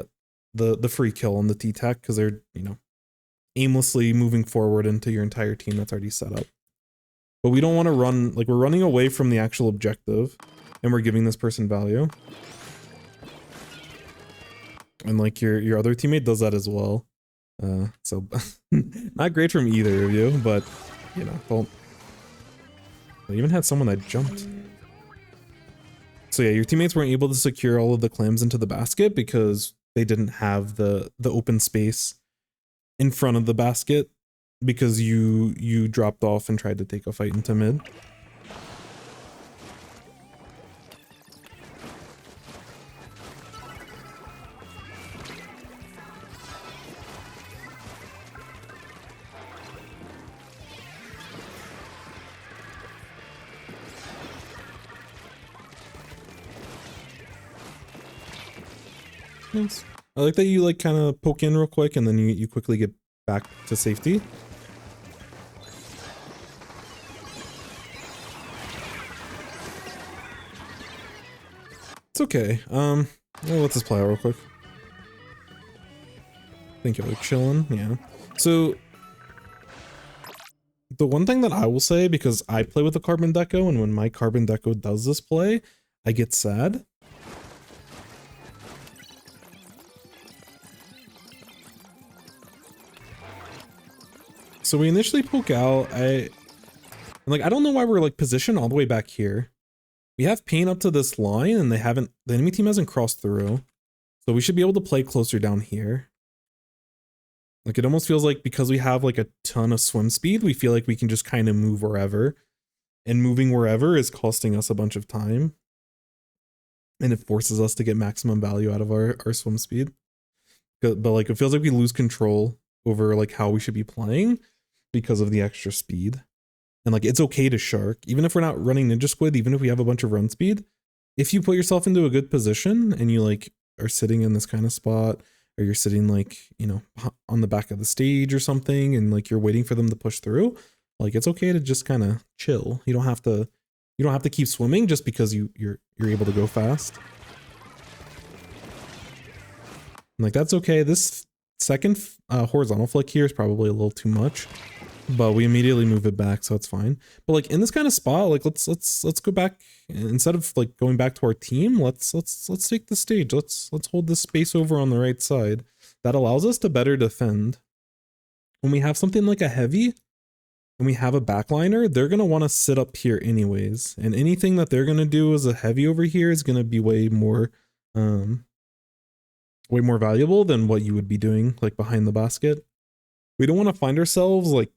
the free kill on the T-Tac, because they're, you know, aimlessly moving forward into your entire team that's already set up. But we don't want to run, like we're running away from the actual objective and we're giving this person value. And like your other teammate does that as well. So not great from either of you, but you know, don't. I even had someone that jumped. So yeah, your teammates weren't able to secure all of the clams into the basket because they didn't have the open space in front of the basket, because you dropped off and tried to take a fight into mid. Nice. I like that you like kind of poke in real quick and then you quickly get back to safety. It's okay. We'll let this play out real quick. I think you're like chilling, yeah. So the one thing that I will say, because I play with a Carbon Deco, and when my Carbon Deco does this play, I get sad. So we initially poke out. And like, I don't know why we're like positioned all the way back here. We have paint up to this line and the enemy team hasn't crossed through. So we should be able to play closer down here. Like it almost feels like because we have like a ton of swim speed, we feel like we can just kind of move wherever. And moving wherever is costing us a bunch of time. And it forces us to get maximum value out of our swim speed. But like it feels like we lose control over like how we should be playing because of the extra speed. And like it's okay to shark, even if we're not running Ninja Squid, even if we have a bunch of run speed. If you put yourself into a good position and you like are sitting in this kind of spot, or you're sitting like, you know, on the back of the stage or something, and like you're waiting for them to push through, like it's okay to just kind of chill. You don't have to keep swimming just because you're able to go fast. And like that's okay. This second horizontal flick here is probably a little too much, but we immediately move it back, so it's fine. But like in this kind of spot, like let's go back. Instead of like going back to our team, let's take the stage. Let's hold this space over on the right side. That allows us to better defend. When we have something like a heavy and we have a backliner, they're gonna want to sit up here anyways. And anything that they're gonna do as a heavy over here is gonna be way more valuable than what you would be doing like behind the basket. We don't want to find ourselves like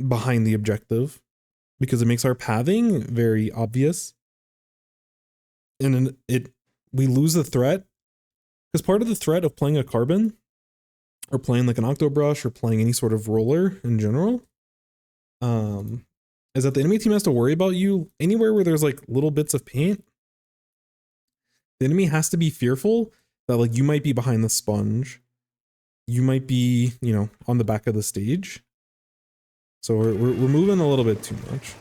behind the objective because it makes our pathing very obvious. And we lose the threat, because part of the threat of playing a carbon or playing like an Octobrush or playing any sort of roller in general is that the enemy team has to worry about you anywhere where there's like little bits of paint. The enemy has to be fearful that like you might be behind the sponge. You might be, you know, on the back of the stage. So we're moving a little bit too much.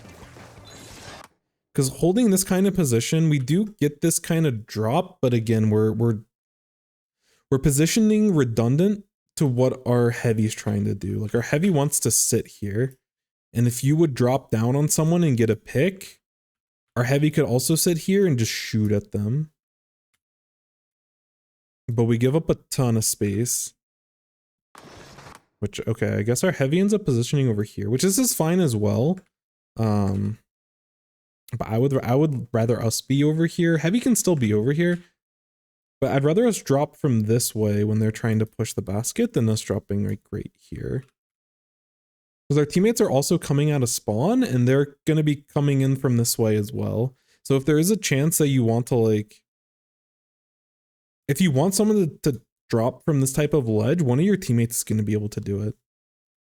Because holding this kind of position, we do get this kind of drop, but again, we're positioning redundant to what our heavy's trying to do. Like our heavy wants to sit here, and if you would drop down on someone and get a pick, our heavy could also sit here and just shoot at them. But we give up a ton of space. Which, okay, I guess our heavy ends up positioning over here, which is fine as well. But I would rather us be over here. Heavy can still be over here, but I'd rather us drop from this way when they're trying to push the basket than us dropping like right here. Because our teammates are also coming out of spawn and they're going to be coming in from this way as well. So if there is a chance that you want to like, if you want someone to drop from this type of ledge, one of your teammates is going to be able to do it.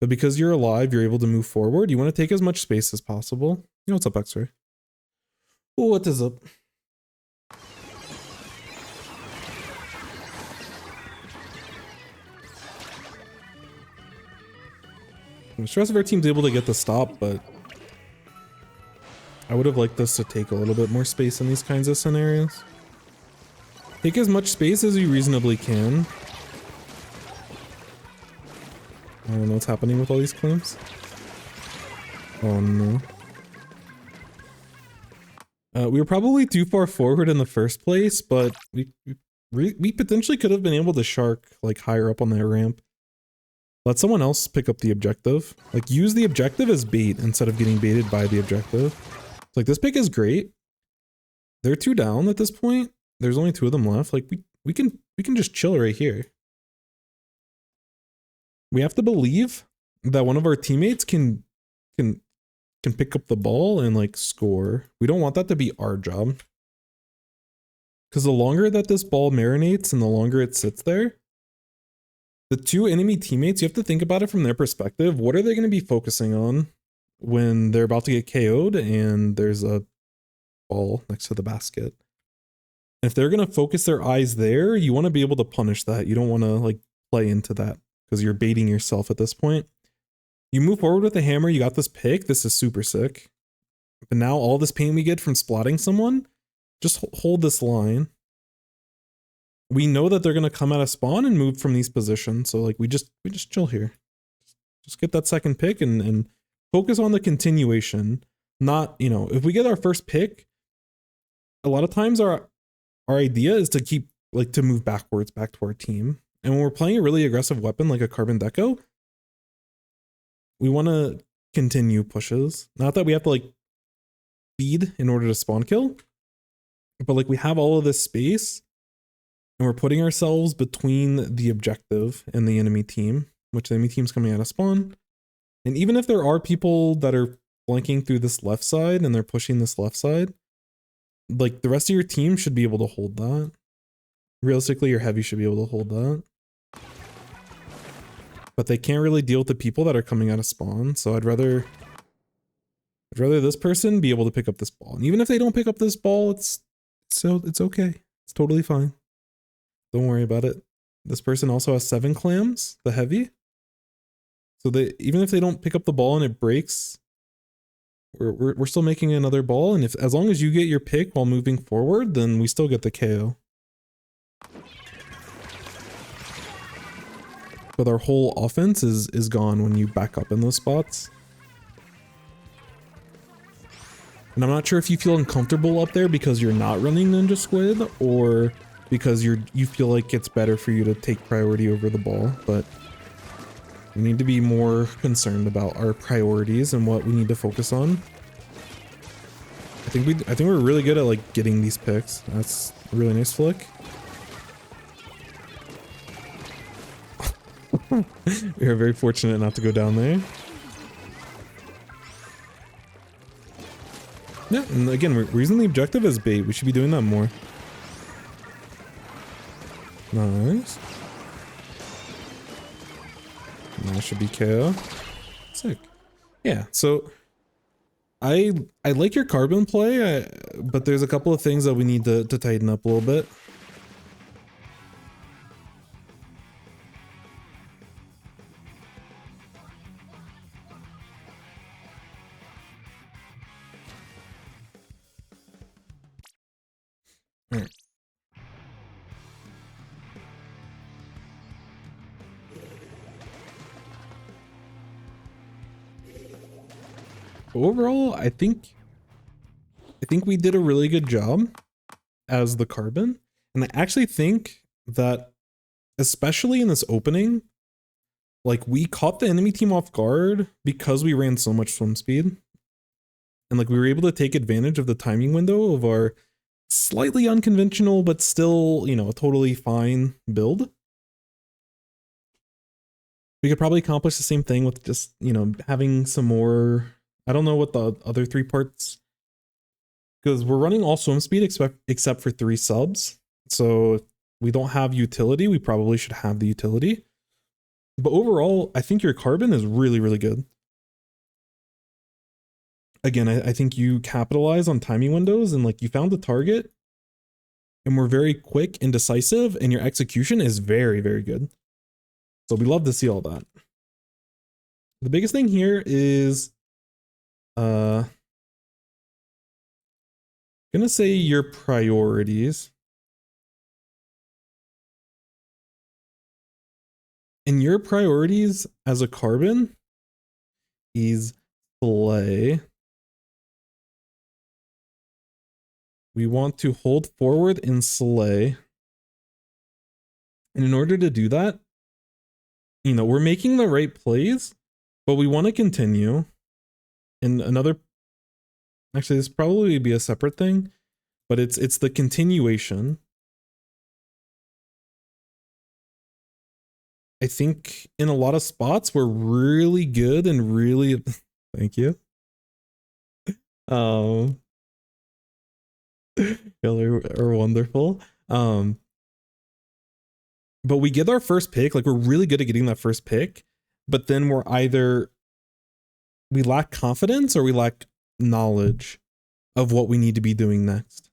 But because you're alive, you're able to move forward. You want to take as much space as possible. You know what's up, X-Ray? Oh, what is up? I'm sure the rest of our team's able to get the stop, but I would have liked us to take a little bit more space in these kinds of scenarios. Take as much space as you reasonably can. I don't know what's happening with all these claims. Oh no. We were probably too far forward in the first place, but we potentially could have been able to shark like higher up on that ramp. Let someone else pick up the objective. Like use the objective as bait instead of getting baited by the objective. Like this pick is great. They're 2 down at this point. There's only 2 of them left. Like we can just chill right here. We have to believe that one of our teammates can pick up the ball and like score. We don't want that to be our job. Because the longer that this ball marinates and the longer it sits there, the 2 enemy teammates, you have to think about it from their perspective. What are they going to be focusing on when they're about to get KO'd and there's a ball next to the basket? If they're going to focus their eyes there, you want to be able to punish that. You don't want to like play into that because you're baiting yourself at this point. You move forward with the hammer, you got this pick, this is super sick. But now all this pain we get from spotting someone, just hold this line. We know that they're going to come out of spawn and move from these positions, so like we just chill here. Just get that second pick and focus on the continuation. Not, you know, if we get our first pick, a lot of times our idea is to keep like to move backwards back to our team. And when we're playing a really aggressive weapon like a Carbon Deco, we want to continue pushes. Not that we have to like feed in order to spawn kill, but like we have all of this space and we're putting ourselves between the objective and the enemy team, which the enemy team's coming out of spawn. And even if there are people that are flanking through this left side and they're pushing this left side, like the rest of your team should be able to hold that. Realistically, your heavy should be able to hold that. But they can't really deal with the people that are coming out of spawn, so I'd rather this person be able to pick up this ball. And even if they don't pick up this ball, it's okay. It's totally fine. Don't worry about it. This person also has 7 clams, the heavy. So even if they don't pick up the ball and it breaks, we're still making another ball. And as long as you get your pick while moving forward, then we still get the KO. But our whole offense is gone when you back up in those spots. And I'm not sure if you feel uncomfortable up there because you're not running Ninja Squid or because you feel like it's better for you to take priority over the ball, but we need to be more concerned about our priorities and what we need to focus on. I think we're really good at like getting these picks. That's a really nice flick. We are very fortunate not to go down there. Yeah, and again, we're using the objective as bait. We should be doing that more. Nice. And that should be KO. Sick. Yeah, so I like your carbon play, but there's a couple of things that we need to tighten up a little bit. Right. Overall, I think we did a really good job as the carbon, and I actually think that especially in this opening, like we caught the enemy team off guard because we ran so much swim speed, and like we were able to take advantage of the timing window of our slightly unconventional but still, you know, a totally fine build. We could probably accomplish the same thing with just, you know, having some more. I don't know what the other 3 parts, because we're running all swim speed except for 3 subs. So we don't have utility. We probably should have the utility. But overall, I think your carbon is really, really good. Again, I think you capitalize on timing windows and like you found the target and we're very quick and decisive and your execution is very, very good. So we love to see all that. The biggest thing here is gonna say your priorities. And your priorities as a carbon is slay. We want to hold forward and slay. And in order to do that, you know, we're making the right plays, but we want to continue. And another, actually, this probably be a separate thing, but it's the continuation. I think in a lot of spots we're really good and really thank you. Y'all are wonderful. But we get our first pick, like we're really good at getting that first pick, but then we're either we lack confidence or we lack knowledge of what we need to be doing next.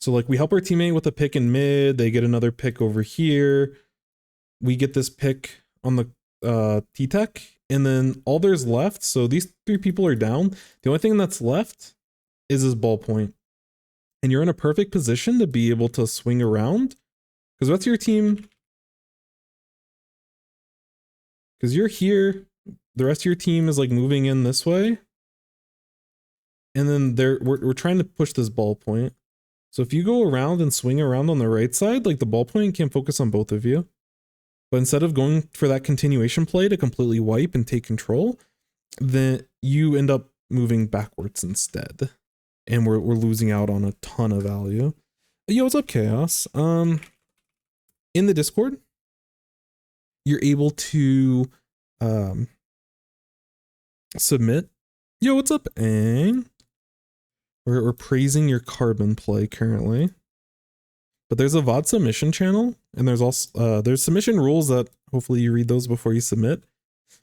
So like we help our teammate with a pick in mid, they get another pick over here. We get this pick on the T-Tech, and then all there's left, so these 3 people are down. The only thing that's left is this ballpoint. And you're in a perfect position to be able to swing around. Because what's your team? Because you're here, the rest of your team is like moving in this way. And then we're trying to push this ballpoint. So if you go around and swing around on the right side, like the ballpoint can focus on both of you. But instead of going for that continuation play to completely wipe and take control, then you end up moving backwards instead. And we're losing out on a ton of value. Yo, what's up, Chaos? In the Discord, you're able to submit. Yo, what's up, Aang? We're praising your carbon play currently. But there's a VOD submission channel, and there's also there's submission rules that hopefully you read those before you submit.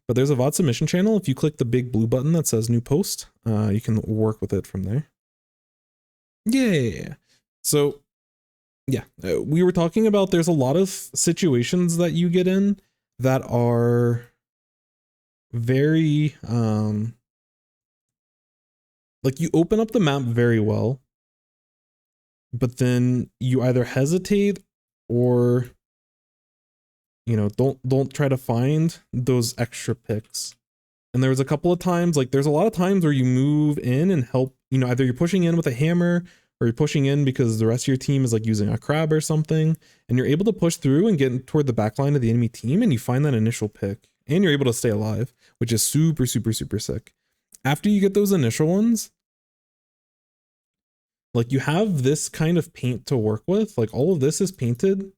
But there's a VOD submission channel. If you click the big blue button that says new post, you can work with it from there. Yeah. So yeah, we were talking about there's a lot of situations that you get in that are very like you open up the map very well, but then you either hesitate or, you know, don't try to find those extra picks. And there was a couple of times, like there's a lot of times where you move in and help, you know, either you're pushing in with a hammer or you're pushing in because the rest of your team is like using a crab or something, and you're able to push through and get toward the back line of the enemy team, and you find that initial pick and you're able to stay alive, which is super, super, super sick. After you get those initial ones, like you have this kind of paint to work with, like all of this is painted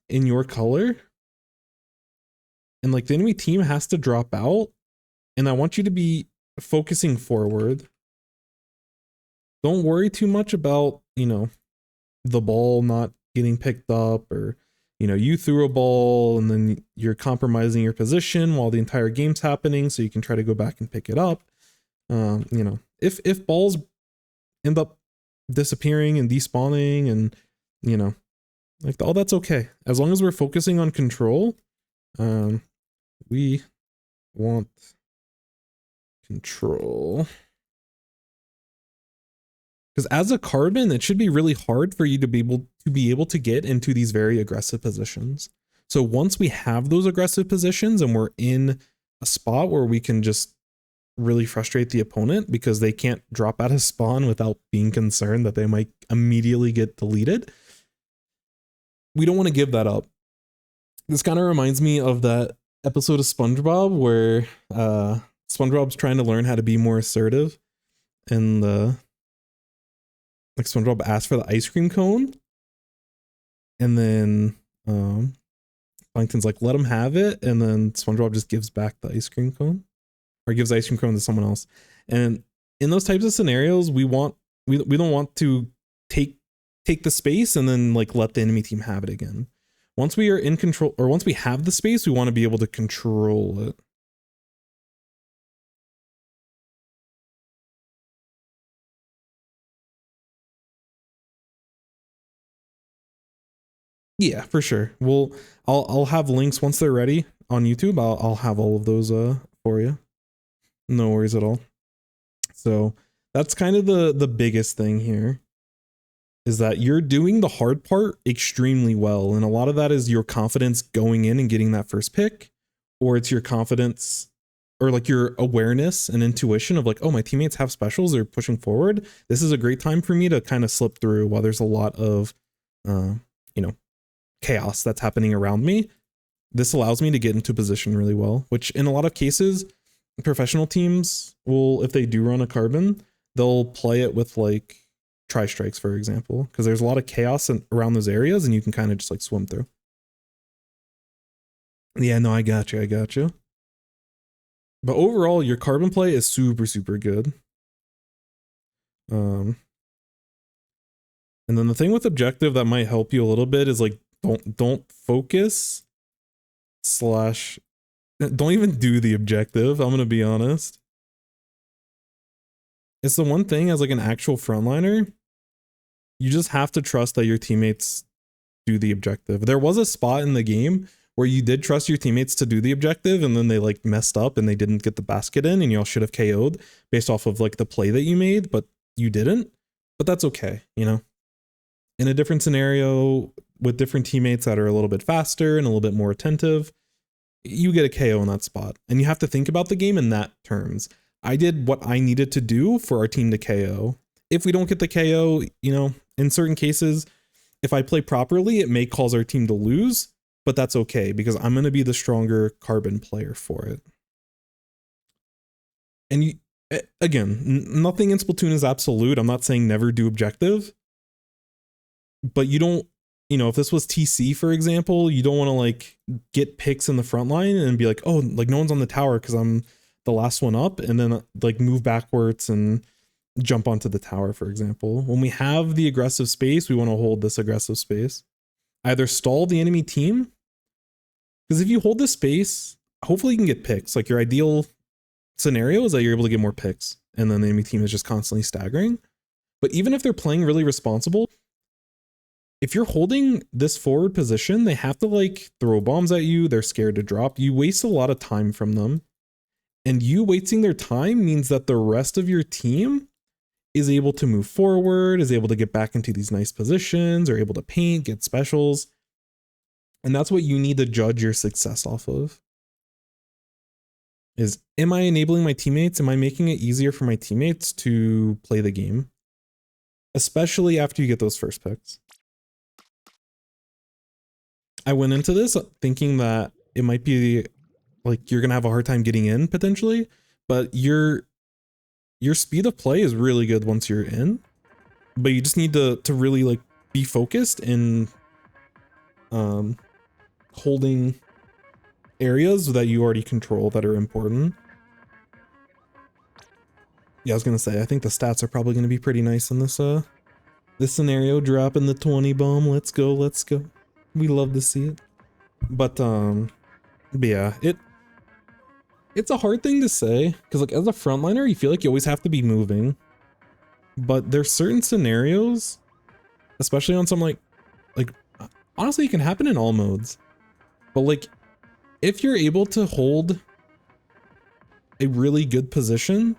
in your color, and like the enemy team has to drop out, and I want you to be focusing forward. Don't worry too much about, you know, the ball not getting picked up, or, you know, you threw a ball and then you're compromising your position while the entire game's happening so you can try to go back and pick it up. You know, if balls end up disappearing and despawning and, you know, like all that's okay. As long as we're focusing on control, we want control. Because as a carbon, it should be really hard for you to be able to get into these very aggressive positions. So once we have those aggressive positions and we're in a spot where we can just really frustrate the opponent because they can't drop out of spawn without being concerned that they might immediately get deleted, we don't want to give that up. This kind of reminds me of that episode of SpongeBob where SpongeBob's trying to learn how to be more assertive, and like SpongeBob asked for the ice cream cone, and then Plankton's like, let him have it, and then SpongeBob just gives back the ice cream cone, or gives the ice cream cone to someone else. And in those types of scenarios, we don't want to take the space and then like let the enemy team have it again. Once we are in control, or once we have the space, we want to be able to control it. Yeah, for sure. I'll have links once they're ready on YouTube. I'll have all of those for you. No worries at all. So that's kind of the biggest thing here, is that you're doing the hard part extremely well, and a lot of that is your confidence going in and getting that first pick, or it's your confidence or like your awareness and intuition of like, oh, my teammates have specials, they're pushing forward. This is a great time for me to kind of slip through while there's a lot of you know, chaos that's happening around me. This allows me to get into position really well, which in a lot of cases, professional teams will, if they do run a carbon, they'll play it with like tri-strikes, for example, because there's a lot of chaos around those areas and you can kind of just like swim through. Yeah, no, I got you. But overall, your carbon play is super, super good. And then the thing with objective that might help you a little bit is like, don't focus / don't even do the objective. I'm gonna be honest. It's the one thing as like an actual frontliner, you just have to trust that your teammates do the objective. There was a spot in the game where you did trust your teammates to do the objective, and then they like messed up and they didn't get the basket in, and y'all should have KO'd based off of like the play that you made, but you didn't. But that's okay, you know? In a different scenario with different teammates that are a little bit faster and a little bit more attentive, you get a KO in that spot. And you have to think about the game in that terms. I did what I needed to do for our team to KO. If we don't get the KO, you know, in certain cases, if I play properly, it may cause our team to lose. but that's okay because I'm going to be the stronger carbon player for it. And you, again, nothing in Splatoon is absolute. I'm not saying never do objective, but you don't, you know, if this was TC, for example, you don't want to like get picks in the front line and be like, oh, like no one's on the tower because I'm the last one up, and then like move backwards and jump onto the tower, for example. When we have the aggressive space, we want to hold this aggressive space. Either stall the enemy team, because if you hold this space, hopefully you can get picks. Like your ideal scenario is that you're able to get more picks, and then the enemy team is just constantly staggering. But even if they're playing really responsible, if you're holding this forward position, they have to like throw bombs at you. They're scared to drop. You waste a lot of time from them. And you wasting their time means that the rest of your team is able to move forward, is able to get back into these nice positions, are able to paint, get specials. And that's what you need to judge your success off of. Is, am I enabling my teammates? Am I making it easier for my teammates to play the game? Especially after you get those first picks. I went into this thinking that it might be like you're going to have a hard time getting in potentially, but your speed of play is really good once you're in, but you just need to really like be focused in holding areas that you already control that are important. Yeah, I was going to say, I think the stats are probably going to be pretty nice in this this scenario, dropping the 20 bomb. Let's go. Let's go. We love to see it. But yeah, it's a hard thing to say because like as a frontliner, you feel like you always have to be moving. But there's certain scenarios, especially on some like honestly, it can happen in all modes. But like if you're able to hold a really good position,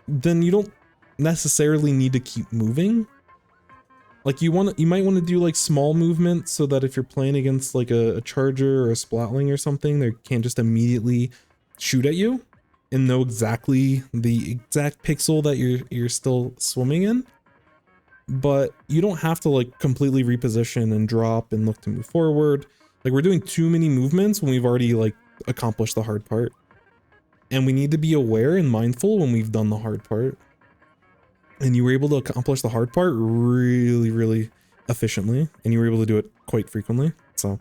then you don't necessarily need to keep moving. Like you might want to do like small movements so that if you're playing against like a charger or a splatling or something, they can't just immediately shoot at you and know exactly the exact pixel that you're still swimming in. But you don't have to like completely reposition and drop and look to move forward. Like we're doing too many movements when we've already like accomplished the hard part. And we need to be aware and mindful when we've done the hard part. And you were able to accomplish the hard part really, really efficiently. And you were able to do it quite frequently. So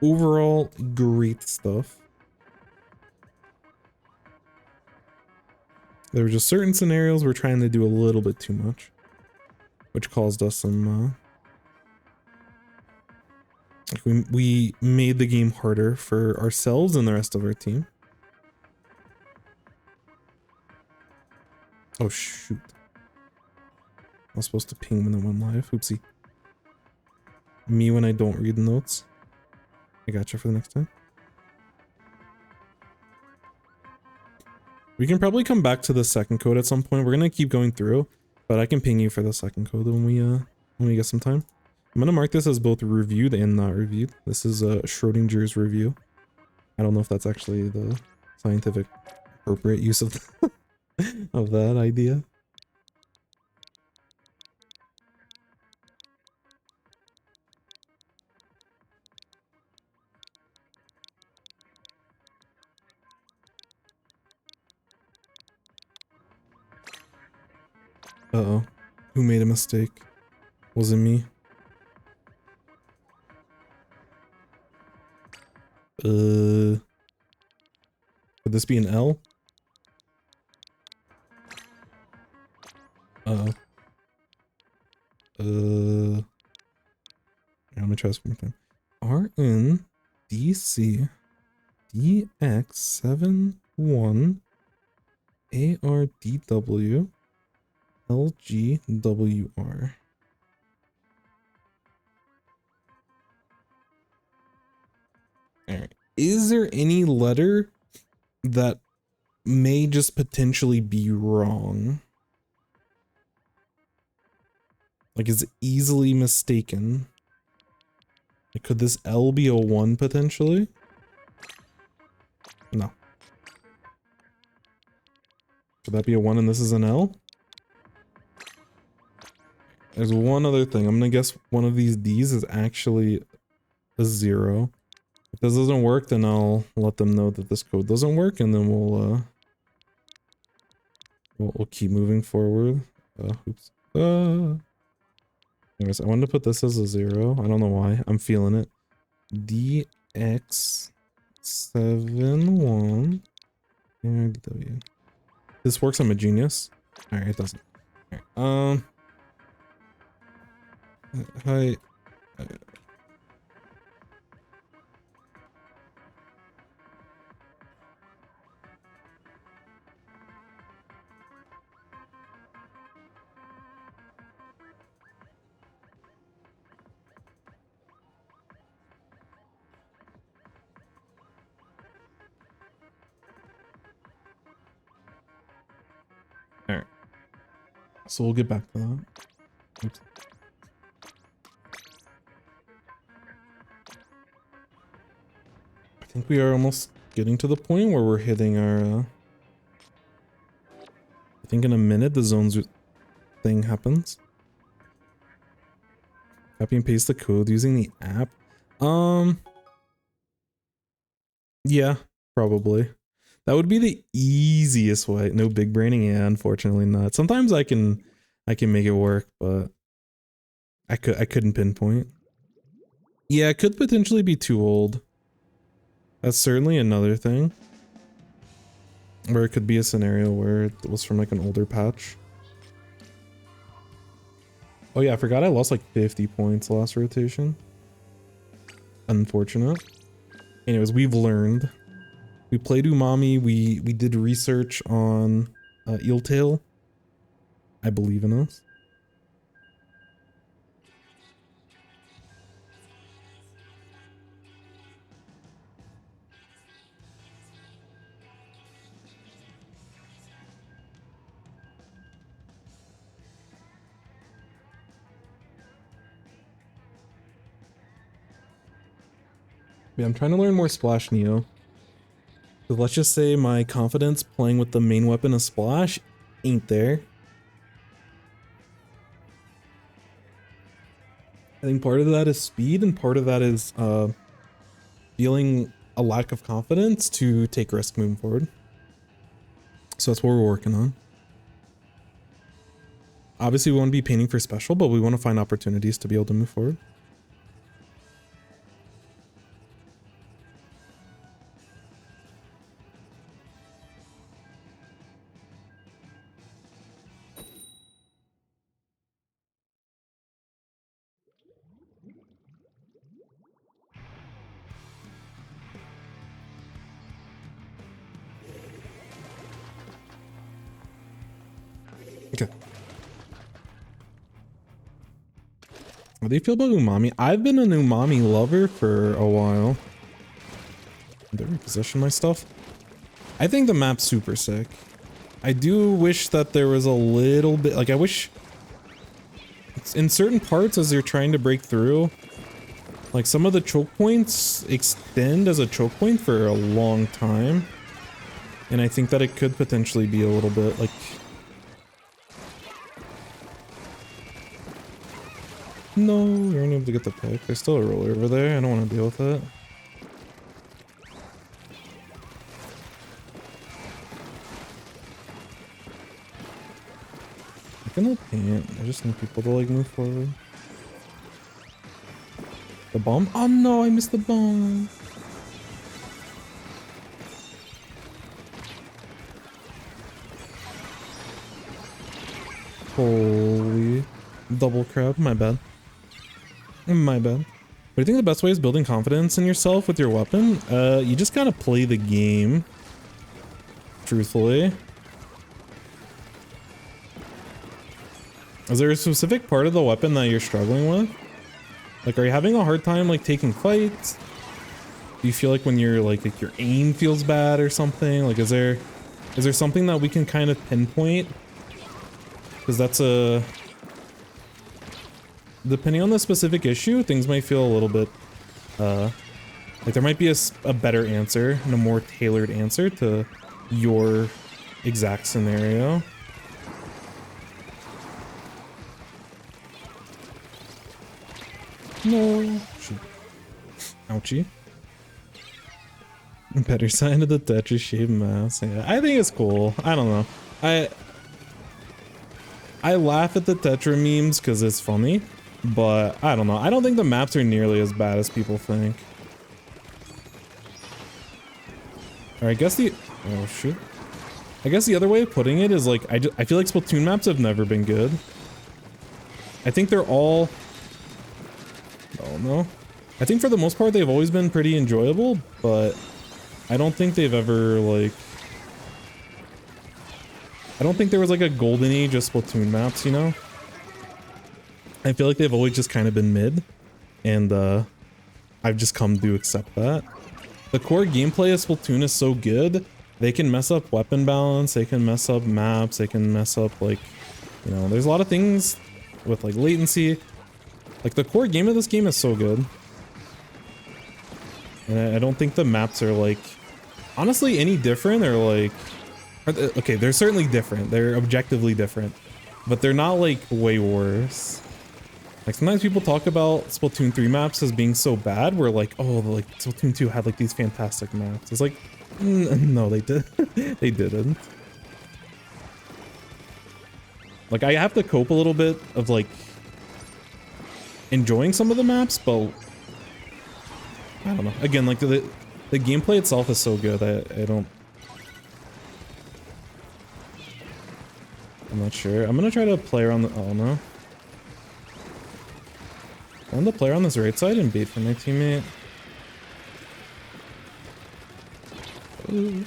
overall, great stuff. There were just certain scenarios we're trying to do a little bit too much, which caused us some like we made the game harder for ourselves and the rest of our team. Oh shoot. I was supposed to ping when it went live. Oopsie. Me when I don't read the notes. I gotcha for the next time. We can probably come back to the second code at some point. We're gonna keep going through, but I can ping you for the second code when we get some time. I'm gonna mark this as both reviewed and not reviewed. This is Schrodinger's review. I don't know if that's actually the scientific appropriate use of of that idea. Uh-oh. Who made a mistake? Was it me? Could this be an L? Uh-oh. I'm gonna try this one more time. RNDC DX71 ARDW LGWR. Alright. Is there any letter that may just potentially be wrong? Like, is it easily mistaken? Like, could this L be a 1 potentially? No. Could that be a 1 and this is an L? There's one other thing. I'm gonna guess one of these D's is actually a 0. If this doesn't work, then I'll let them know that this code doesn't work, and then we'll keep moving forward. Oops. Anyways, I wanted to put this as a 0. I don't know why. I'm feeling it. DX71 RW. This works. I'm a genius. Alright, it doesn't. Alright, hi. Alright. So we'll get back to that. Oops. I think we are almost getting to the point where we're hitting our I think in a minute the zones thing happens. Copy and paste the code using the app. Yeah, probably. That would be the easiest way. No big braining, yeah, unfortunately not. Sometimes I can make it work, but I couldn't pinpoint. Yeah, it could potentially be too old. That's certainly another thing. Where it could be a scenario where it was from like an older patch. Oh yeah, I forgot I lost like 50 points last rotation. Unfortunate. Anyways, we've learned. We played Umami, we did research on Eeltail. I believe in us. Yeah, I'm trying to learn more Splash Neo. But let's just say my confidence playing with the main weapon of Splash ain't there. I think part of that is speed and part of that is feeling a lack of confidence to take risk moving forward. So that's what we're working on. Obviously we want to be painting for special, but we want to find opportunities to be able to move forward. Okay. How do you feel about Umami? I've been an Umami lover for a while. Did I reposition my stuff? I think the map's super sick. I do wish that there was a little bit, like I wish in certain parts as you're trying to break through, like some of the choke points extend as a choke point for a long time. And I think that it could potentially be a little bit like... No, we weren't able to get the pick. There's still a roller over there. I don't want to deal with it. I can hold paint. I just need people to like move forward. The bomb? Oh no, I missed the bomb. Holy double crab, my bad. My bad. But I think the best way is building confidence in yourself with your weapon. You just gotta play the game. Truthfully. Is there a specific part of the weapon that you're struggling with? Like, are you having a hard time, like, taking fights? Do you feel like when you're, like your aim feels bad or something? Like, is there something that we can kind of pinpoint? Because that's a... Depending on the specific issue, things might feel a little bit, like there might be a better answer and a more tailored answer to your exact scenario. No. Shoot. Ouchie. Better side of the Tetris shaped mouse. Yeah, I think it's cool. I don't know. I laugh at the Tetra memes because it's funny, but I don't know. I don't think the maps are nearly as bad as people think. Or I guess the... Oh, shoot. I guess the other way of putting it is like, I feel like Splatoon maps have never been good. I think they're all... Oh, no. I think for the most part, they've always been pretty enjoyable, but I don't think they've ever, like... I don't think there was like a golden age of Splatoon maps, you know? I feel like they've always just kind of been mid, and I've just come to accept that. The core gameplay of Splatoon is so good, they can mess up weapon balance, they can mess up maps, they can mess up like, you know, there's a lot of things with like latency. Like the core game of this game is so good. And I don't think the maps are like, honestly, any different or like, okay, they're certainly different. They're objectively different, but they're not like way worse. Like sometimes people talk about Splatoon 3 maps as being so bad, where like, oh, like Splatoon 2 had like these fantastic maps. It's like, no, they did. They didn't. Like I have to cope a little bit of like enjoying some of the maps, but I don't know. Again, like the gameplay itself is so good. I don't. I'm not sure. I'm gonna try to play around the. Oh no. I'm gonna play around this right side and bait for my teammate. Ooh.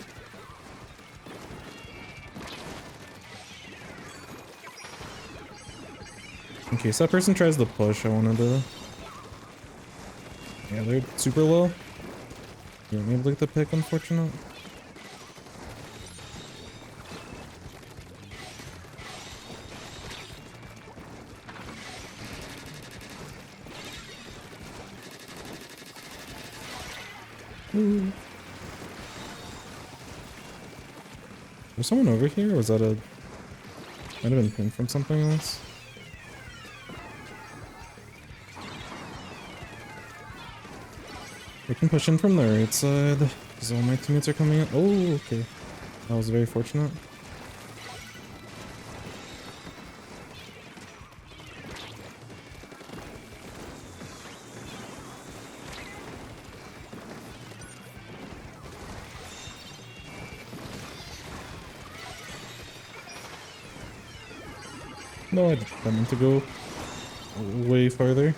In case that person tries to push, I wanted to. Yeah, they're super low. You won't be able to get the pick, unfortunate. Ooh. Was someone over here, or was that a... Might have been pinned from something else. I can push in from the right side, because all my teammates are coming in. Oh, okay. That was very fortunate. No, I meant to go way farther.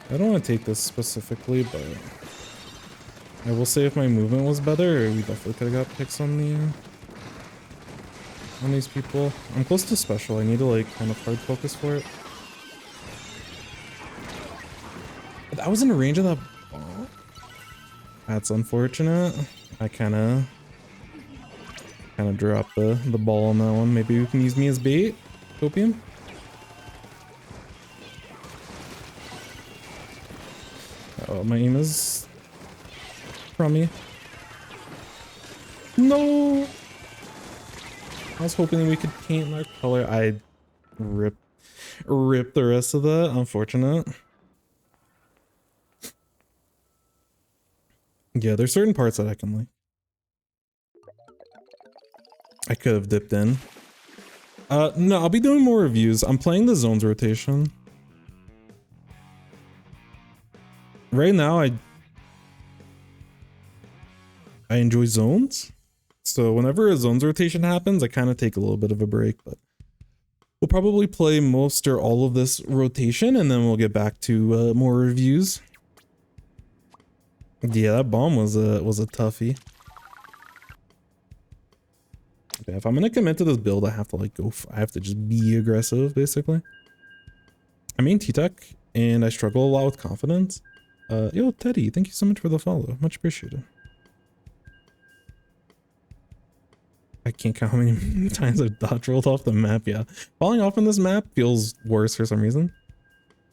I don't want to take this specifically, but I will say if my movement was better, we definitely could have got picks on these people. I'm close to special. I need to like kind of hard focus for it. But I was in range of that ball. That's unfortunate. I kind of dropped the ball on that one. Maybe you can use me as bait, Copium. Oh, my aim is crummy. No! I was hoping we could paint our color. I ripped the rest of that. Unfortunate. Yeah, there's certain parts that I can like. I could have dipped in. No, I'll be doing more reviews. I'm playing the zones rotation. Right now, I enjoy zones. So whenever a zones rotation happens, I kind of take a little bit of a break, but we'll probably play most or all of this rotation, and then we'll get back to more reviews. Yeah, that bomb was a toughie. Yeah, if I'm gonna commit to this build, I have to like I have to just be aggressive, basically. I main T-Tech, and I struggle a lot with confidence. Yo, Teddy, thank you so much for the follow. Much appreciated. I can't count how many times I've dodge rolled off the map. Yeah, falling off on this map feels worse for some reason.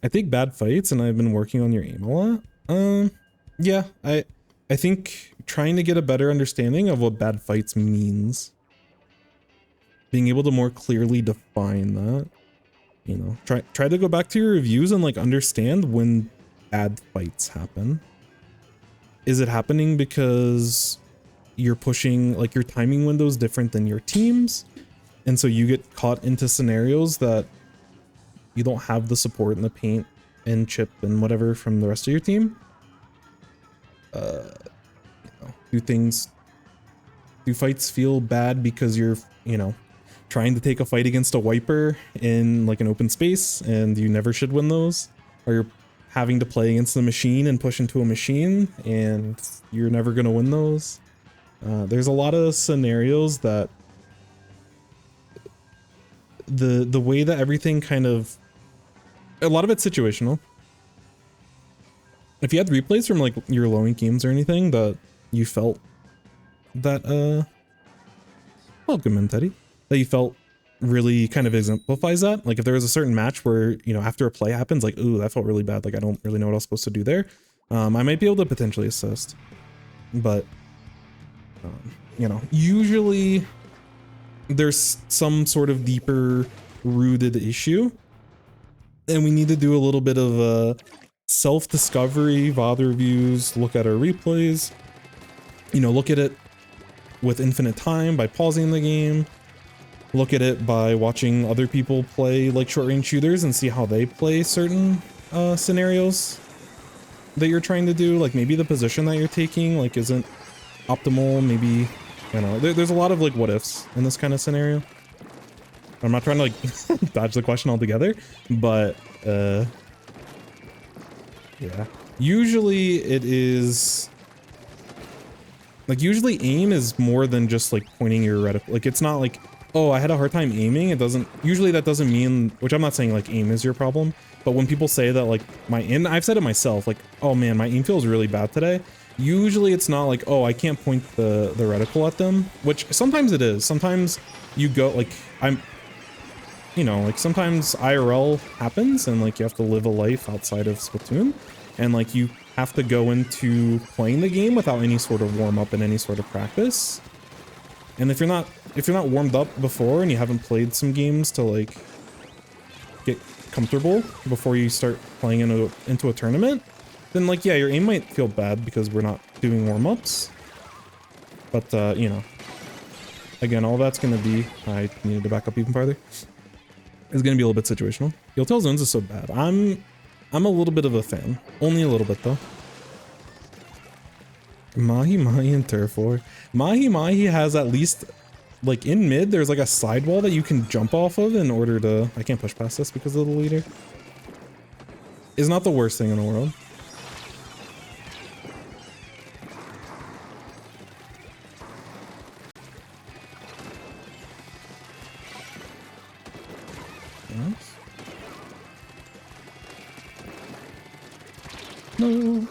I take bad fights, and I've been working on your aim a lot. Yeah, I think trying to get a better understanding of what bad fights means. being able to more clearly define that, you know, try to go back to your reviews and like understand when bad fights happen. Is it happening because you're pushing, like your timing window is different than your team's, and so you get caught into scenarios that you don't have the support and the paint and chip and whatever from the rest of your team? You know, do fights feel bad because you're, you know, trying to take a fight against a wiper in like an open space and you never should win those? Or you're having to play against the machine and push into a machine and you're never gonna win those? There's a lot of scenarios that the way that everything kind of, a lot of it's situational. If you had replays from like your lowing games or anything that you felt that welcome in, Teddy, that you felt really kind of exemplifies that, like if there was a certain match where, you know, after a play happens, like, ooh, that felt really bad, like I don't really know what I was supposed to do there, I might be able to potentially assist. But you know, usually there's some sort of deeper rooted issue, and we need to do a little bit of self-discovery, VOD reviews, look at our replays, you know, look at it with infinite time by pausing the game, look at it by watching other people play like short-range shooters and see how they play certain scenarios that you're trying to do. Like maybe the position that you're taking like isn't optimal, maybe, you know, there's a lot of like what ifs in this kind of scenario. I'm not trying to like dodge the question altogether, but yeah, usually it is like, usually aim is more than just like pointing your reticle. Like it's not like, oh, I had a hard time aiming. It doesn't, usually that doesn't mean, which I'm not saying like aim is your problem, but when people say that like and I've said it myself, like, oh man, my aim feels really bad today. Usually it's not like, oh, I can't point the reticle at them, which sometimes it is. Sometimes you go like, you know, like sometimes IRL happens and like you have to live a life outside of Splatoon, and like you have to go into playing the game without any sort of warm up and any sort of practice. And if you're not warmed up before and you haven't played some games to like get comfortable before you start playing into a tournament, then like, yeah, your aim might feel bad because we're not doing warm-ups. But you know, again, all that's gonna be, I needed to back up even farther. It's gonna be a little bit situational. Yellowtail Zones is so bad. I'm a little bit of a fan. Only a little bit though. Mahi Mahi and Turf War. Mahi Mahi has at least, like in mid, there's like a sidewall that you can jump off of in order to, I can't push past this because of the leader. It's not the worst thing in the world. No.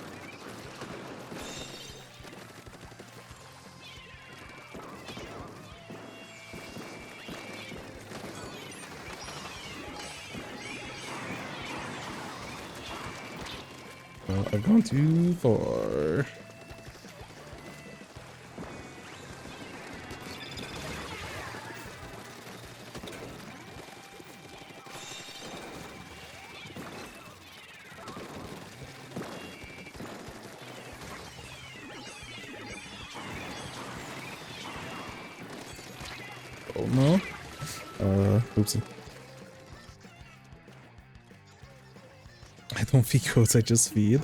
I've gone too far. Oh no. Oopsie. I don't feed goats, I just feed.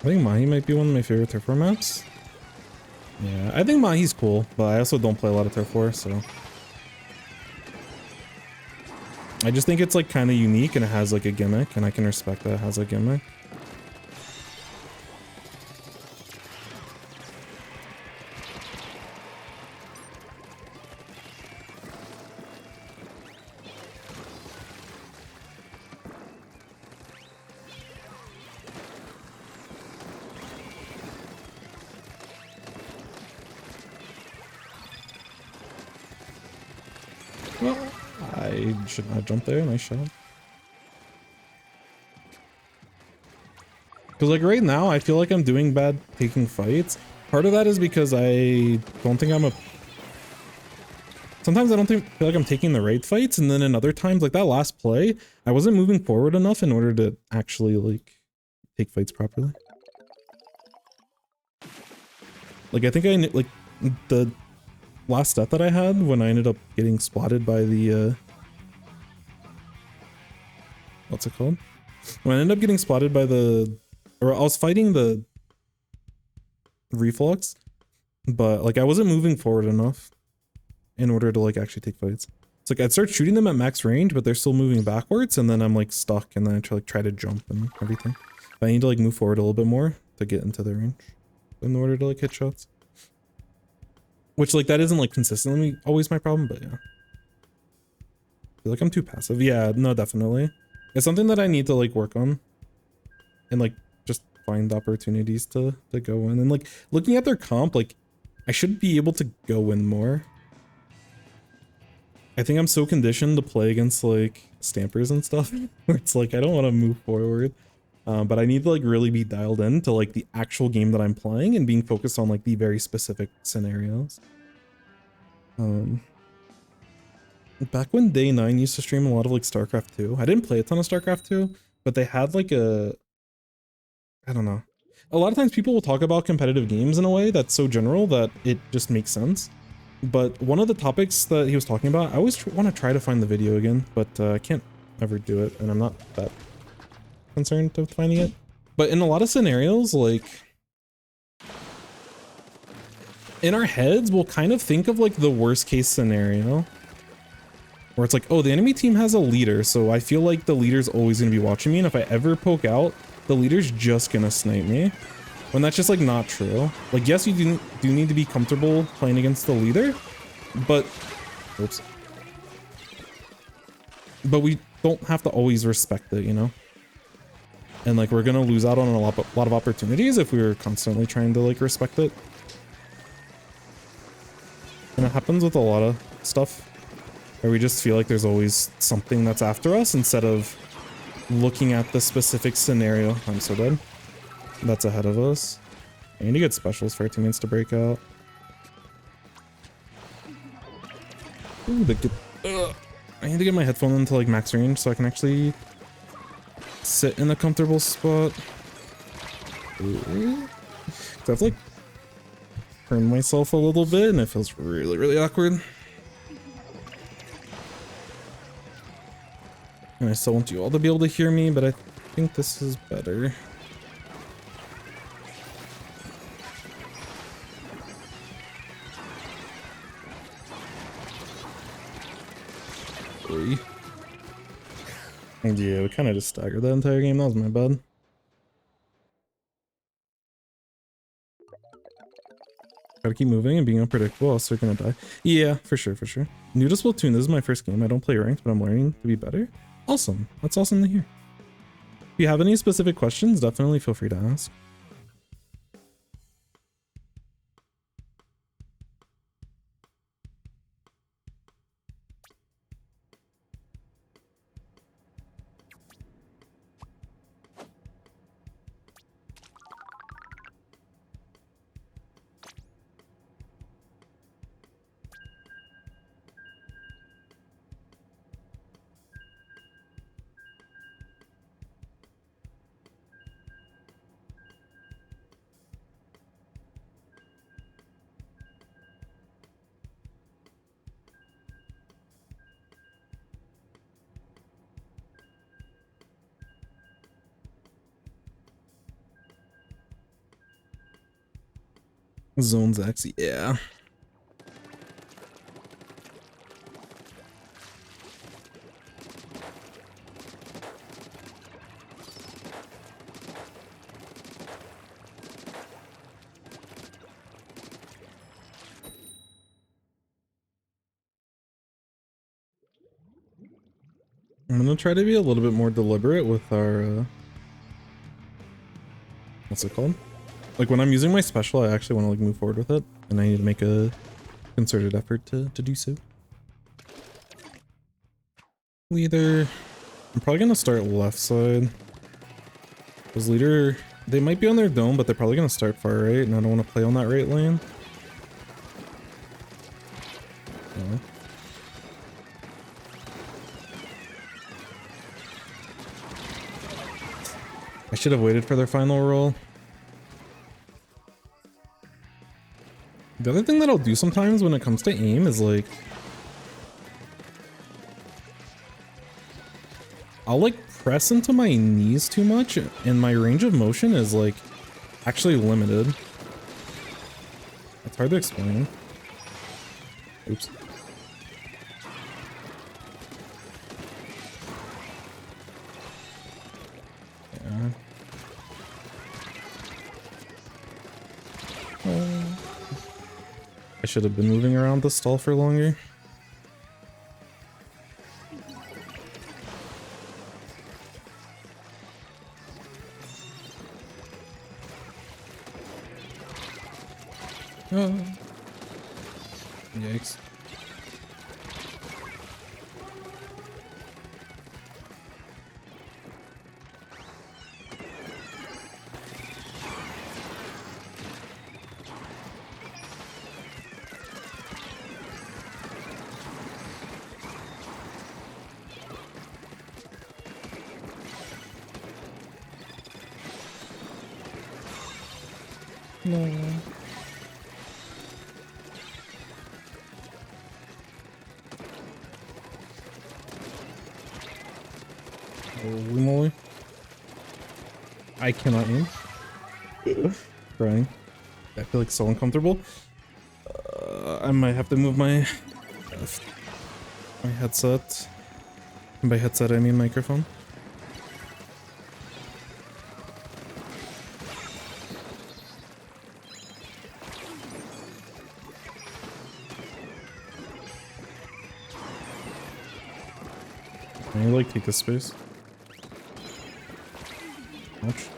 I think Mahi might be one of my favorite Turf War maps. Yeah, I think Mahi's cool, but I also don't play a lot of Turf War, so. I just think it's like kind of unique and it has like a gimmick, and I can respect that it has a gimmick. Well, I should not jump there. Nice shot. Because like right now, I feel like I'm doing bad taking fights. Part of that is because I don't think I'm a... Sometimes I don't feel like I'm taking the right fights, and then in other times, like that last play, I wasn't moving forward enough in order to actually like take fights properly. Like I think like the last death that I had when I ended up getting spotted by the what's it called? When I ended up getting spotted by or I was fighting the reflux, but like I wasn't moving forward enough in order to like actually take fights. It's like I'd start shooting them at max range, but they're still moving backwards, and then I'm like stuck, and then I try to jump and everything. But I need to like move forward a little bit more to get into the range in order to like hit shots. Which like that isn't like consistently always my problem, but yeah. I feel like I'm too passive. Yeah, no, definitely. It's something that I need to like work on and like just find opportunities to go in. And like looking at their comp, like I should be able to go in more. I think I'm so conditioned to play against like stampers and stuff where it's like I don't want to move forward. But I need to like really be dialed in to like the actual game that I'm playing and being focused on like the very specific scenarios. Back when Day 9 used to stream a lot of like StarCraft 2, I didn't play a ton of StarCraft 2, but they had like I don't know. A lot of times people will talk about competitive games in a way that's so general that it just makes sense. But one of the topics that he was talking about, I always want to try to find the video again, but I can't ever do it, and I'm not that concerned with finding it. But in a lot of scenarios, like in our heads, we'll kind of think of like the worst case scenario where it's like, oh, the enemy team has a leader, so I feel like the leader's always going to be watching me, and if I ever poke out, the leader's just going to snipe me. When that's just like not true. Like, yes, you do need to be comfortable playing against the leader, but oops. But we don't have to always respect it, you know? And like we're gonna lose out on a lot of opportunities if we were constantly trying to like respect it. And it happens with a lot of stuff where we just feel like there's always something that's after us instead of looking at the specific scenario. I'm so dead. That's ahead of us. I need to get specials for our teammates to break out. Ooh, I need to get my headphone into like max range so I can actually sit in a comfortable spot. Ooh. So I've like turned myself a little bit and it feels really, really awkward. And I still want you all to be able to hear me, but I think this is better. And yeah, we kind of just staggered that entire game. That was my bad. Gotta keep moving and being unpredictable, else they're gonna die. Yeah, for sure, for sure. New to Splatoon, this is my first game. I don't play ranked, but I'm learning to be better. Awesome. That's awesome to hear. If you have any specific questions, definitely feel free to ask. Zones X, yeah. I'm gonna try to be a little bit more deliberate with our, what's it called? Like when I'm using my special, I actually want to like move forward with it, and I need to make a concerted effort to do so. I'm probably gonna start left side. Because leader They might be on their dome, but they're probably gonna start far right, and I don't want to play on that right lane. Oh. I should have waited for their final roll. The other thing that I'll do sometimes when it comes to aim is like, I'll like press into my knees too much and my range of motion is like actually limited. It's hard to explain. Oops. Yeah. I should have been moving around the stall for longer. Oh. Yikes. No. Holy moly. I cannot aim. Crying. I feel like so uncomfortable. I might have to move my headset. And by headset I mean microphone. Can you like take this space? Ouch.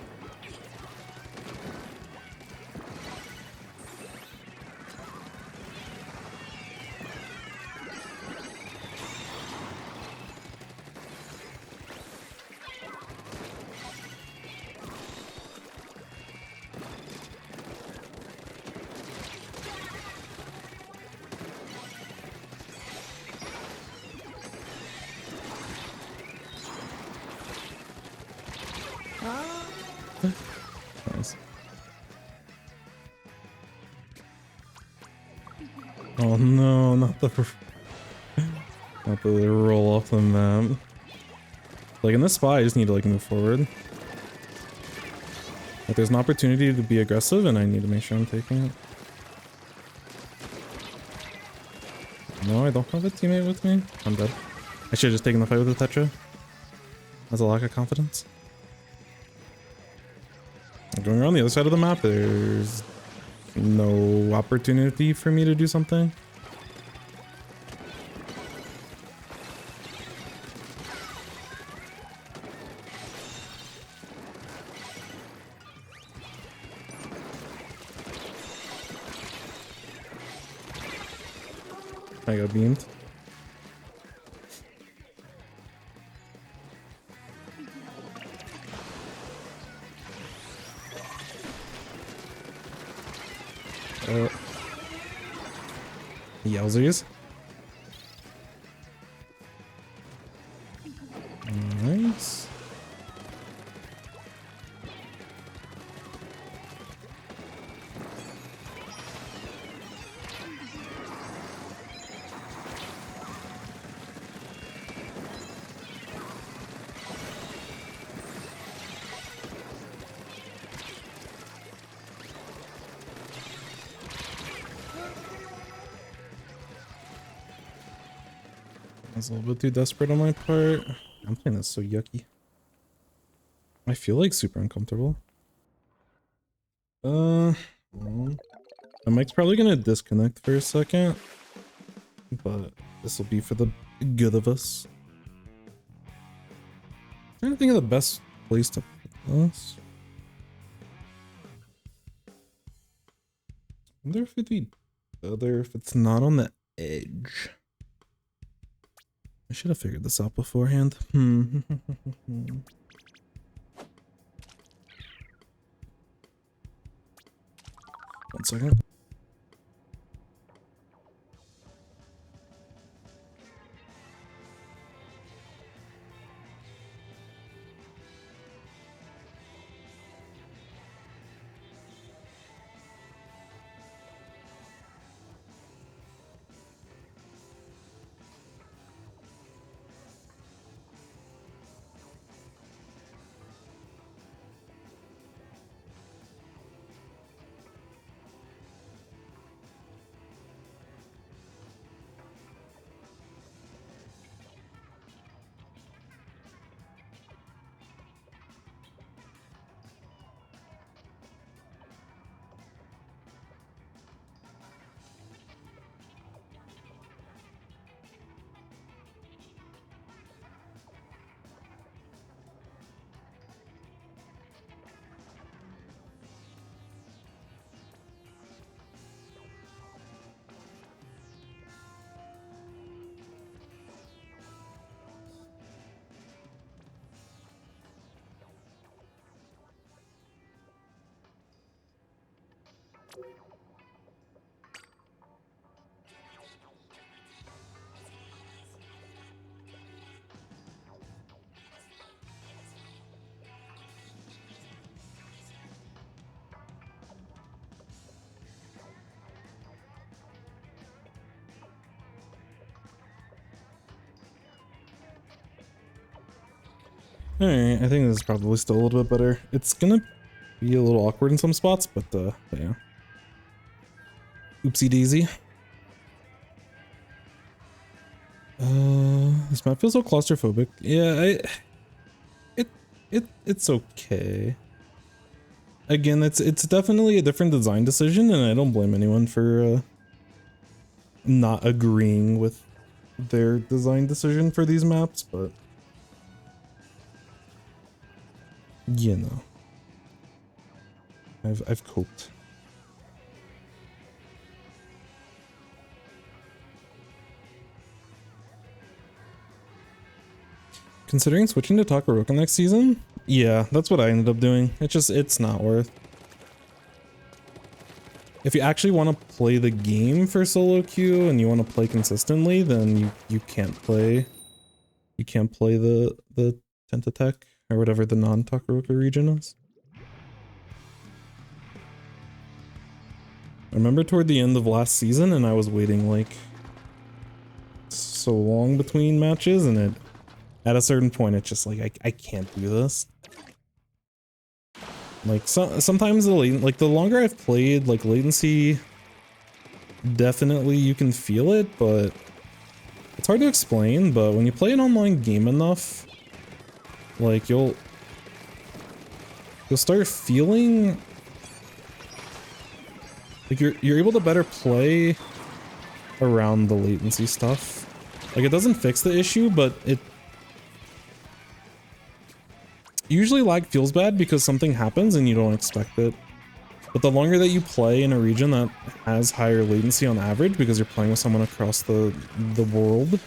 Nice. Oh no, not the roll off the map. Like in this spot, I just need to like move forward. Like there's an opportunity to be aggressive, and I need to make sure I'm taking it. No, I don't have a teammate with me. I'm dead. I should have just taken the fight with the Tetra. That's a lack of confidence. Going around the other side of the map, there's no opportunity for me to do something. I got beamed. Yowzers. Nice. That's a little bit too desperate on my part. I'm playing this so yucky. I feel like super uncomfortable. My mic's probably gonna disconnect for a second, but this will be for the good of us. I'm trying to think of the best place to put this. I wonder if it'd be better if it's not on the edge. I should have figured this out beforehand. 1 second. Alright, I think this is probably still a little bit better. It's gonna be a little awkward in some spots, but yeah. Oopsie daisy. This map feels so claustrophobic. Yeah, it's okay. Again, it's definitely a different design decision, and I don't blame anyone for not agreeing with their design decision for these maps, but you know, I've coped. Considering switching to Takaroka next season? Yeah, that's what I ended up doing. It's not worth. If you actually want to play the game for solo queue and you want to play consistently, then you can't play the Tentatech or whatever the non-Takaroka region is. I remember toward the end of last season and I was waiting like so long between matches, and at a certain point it's just like I can't do this. Like sometimes the longer I've played, like latency, definitely you can feel it, but it's hard to explain. But when you play an online game enough, like you'll start feeling like you're able to better play around the latency stuff. Like it doesn't fix the issue, but it usually lag feels bad because something happens and you don't expect it. But the longer that you play in a region that has higher latency on average because you're playing with someone across the world,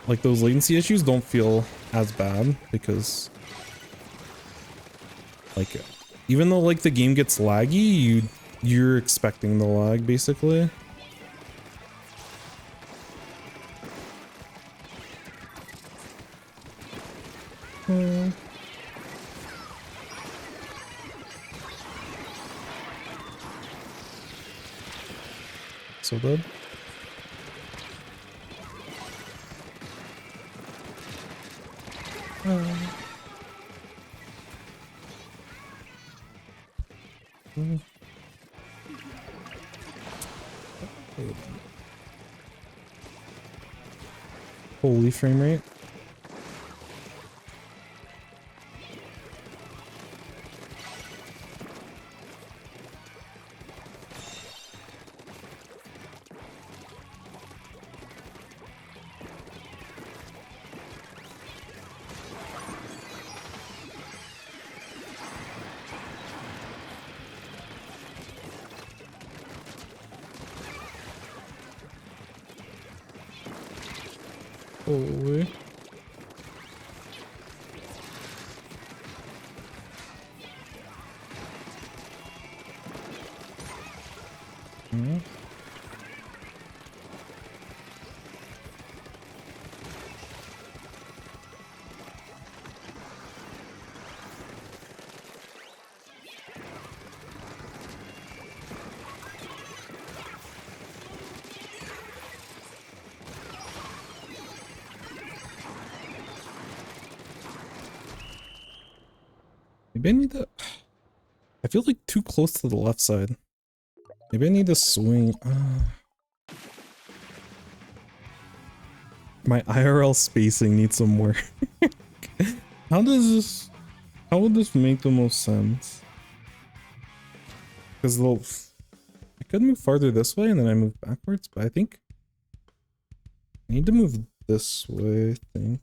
like those latency issues don't feel as bad because like even though like the game gets laggy, you're expecting the lag basically. So bad. Holy frame rate. Holy. Yeah. Maybe I need to... I feel like too close to the left side. Maybe I need to swing... My IRL spacing needs some work. How does this... How would this make the most sense? Because I could move farther this way and then I move backwards, but I think... I need to move this way, I think.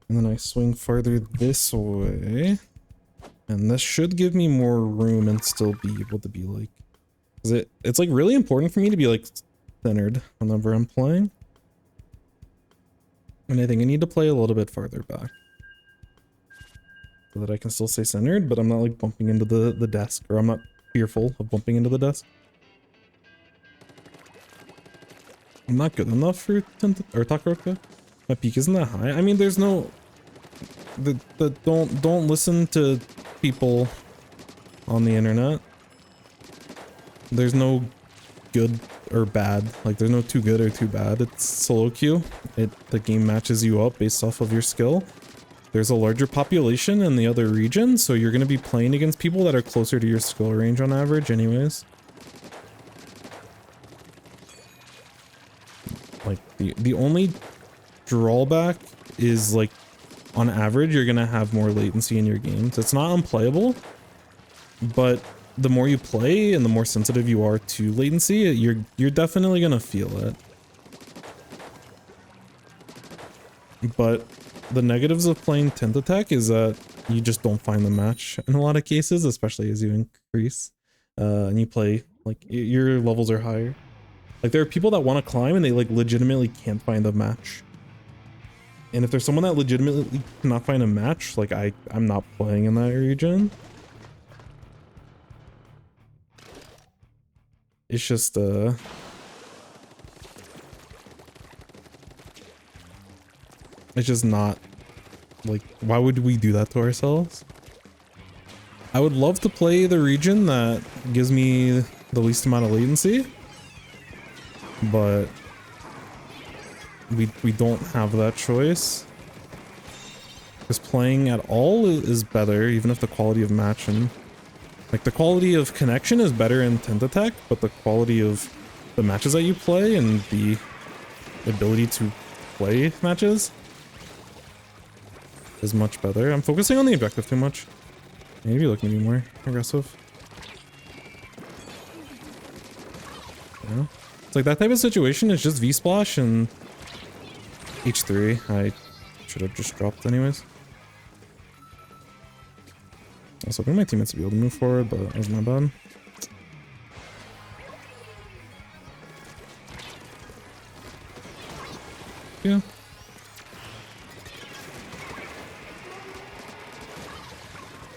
And then I swing farther this way. And this should give me more room and still be able to be like... Cause it's like really important for me to be like centered whenever I'm playing. And I think I need to play a little bit farther back. So that I can still stay centered, but I'm not like bumping into the desk. Or I'm not fearful of bumping into the desk. I'm not good enough for Takaroka. My peak isn't that high. I mean, there's no... Don't listen to people on the internet. There's no good or bad. Like, there's no too good or too bad. It's solo queue. The game matches you up based off of your skill. There's a larger population in the other region, so you're going to be playing against people that are closer to your skill range on average anyways. Like, the only drawback is, like, on average, you're going to have more latency in your games. It's not unplayable, but the more you play and the more sensitive you are to latency, you're definitely going to feel it. But the negatives of playing Tentatek is that you just don't find the match in a lot of cases, especially as you increase and you play, like, your levels are higher. Like, there are people that want to climb and they, like, legitimately can't find a match. And if there's someone that legitimately cannot find a match, like, I'm not playing in that region. It's just, it's just not, like, why would we do that to ourselves? I would love to play the region that gives me the least amount of latency, but we don't have that choice. Because playing at all is better, even if the quality of match and... Like, the quality of connection is better in Tentatek, but the quality of the matches that you play and the ability to play matches is much better. I'm focusing on the objective too much. Maybe looking to be more aggressive. Yeah. It's like that type of situation is just V-Splash and H3. I should have just dropped anyways. I was hoping my teammates would be able to move forward, but that was my bad. Yeah.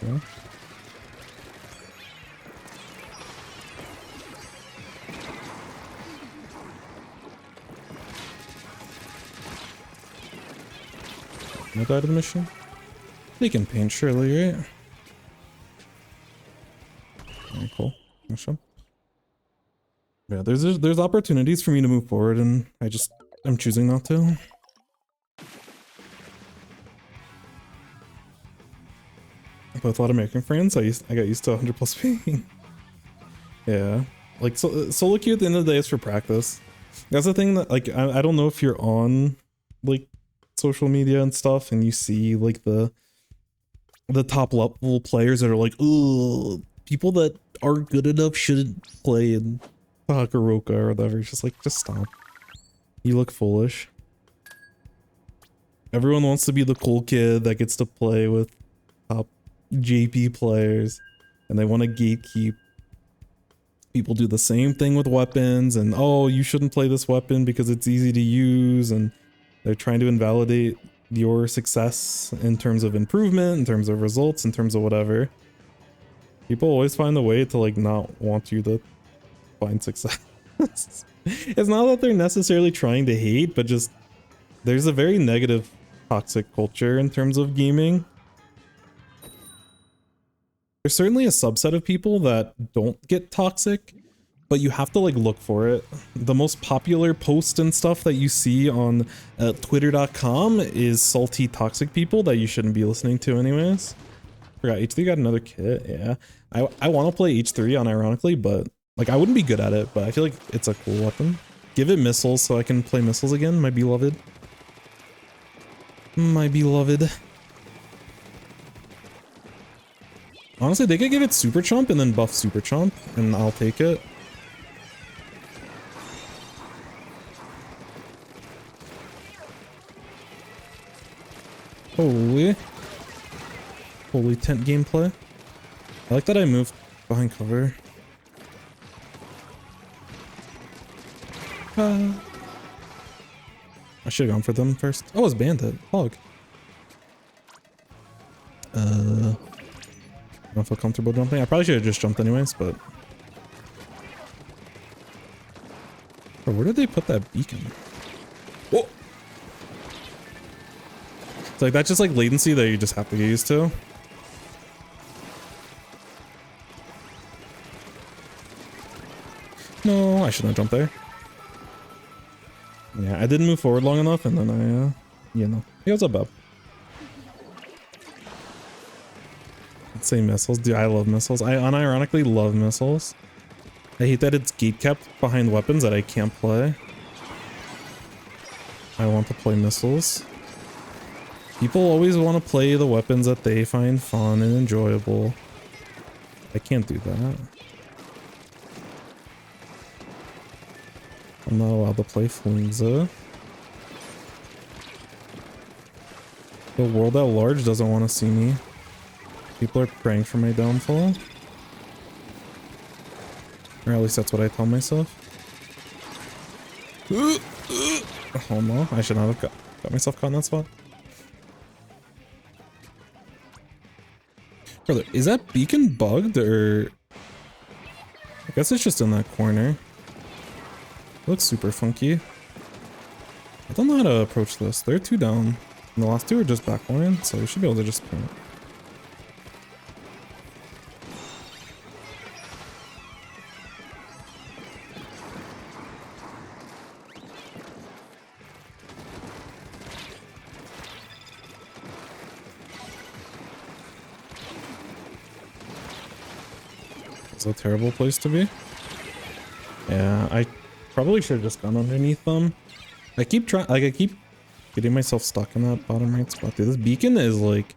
Yeah. No die to the mission? They can paint surely, right? Very cool. Mission. Yeah, there's opportunities for me to move forward, and I'm choosing not to. But with a lot of American friends, I got used to 100 plus ping. Yeah, like solo queue at the end of the day is for practice. That's the thing that, like, I don't know if you're on like social media and stuff, and you see like the top level players that are like, ooh, people that aren't good enough shouldn't play in Takaroka or whatever. It's just like, just stop. You look foolish. Everyone wants to be the cool kid that gets to play with top JP players, and they want to gatekeep. People do the same thing with weapons, and oh, you shouldn't play this weapon because it's easy to use, and they're trying to invalidate your success in terms of improvement, in terms of results, in terms of whatever. People always find a way to like not want you to find success. It's not that they're necessarily trying to hate, but just there's a very negative, toxic culture in terms of gaming. There's certainly a subset of people that don't get toxic, but you have to like look for it. The most popular post and stuff that you see on twitter.com is salty toxic people that you shouldn't be listening to anyways. Forgot H3 got another kit. Yeah, I want to play H3 unironically, but like I wouldn't be good at it, but I feel like it's a cool weapon. Give it missiles so I can play missiles again, my beloved. My beloved. Honestly, they could give it Super Chomp and then buff Super Chomp, and I'll take it. Holy tent gameplay. I like that I moved behind cover. I should have gone for them first. Oh, it's Bandit. Hog. I don't feel comfortable jumping. I probably should have just jumped anyways, but... Bro, where did they put that beacon? Whoa! It's like, that's just like latency that you just have to get used to. No, I shouldn't have jumped there. Yeah, I didn't move forward long enough, and then I, you know. Hey, what's up, Bob? Let's say missiles. Dude, I love missiles. I unironically love missiles. I hate that it's gatekept behind weapons that I can't play. I want to play missiles. People always want to play the weapons that they find fun and enjoyable. I can't do that. I'm not allowed to play Flinza. The world at large doesn't want to see me. People are praying for my downfall. Or at least that's what I tell myself. Oh no, I should not have got myself caught in that spot. Brother, is that beacon bugged or... I guess it's just in that corner. It looks super funky. I don't know how to approach this. They're two down. And the last two are just backline, so we should be able to just paint. It's a terrible place to be. Yeah, I probably should have just gone underneath them. I keep trying, like I keep getting myself stuck in that bottom right spot. Dude, this beacon is like,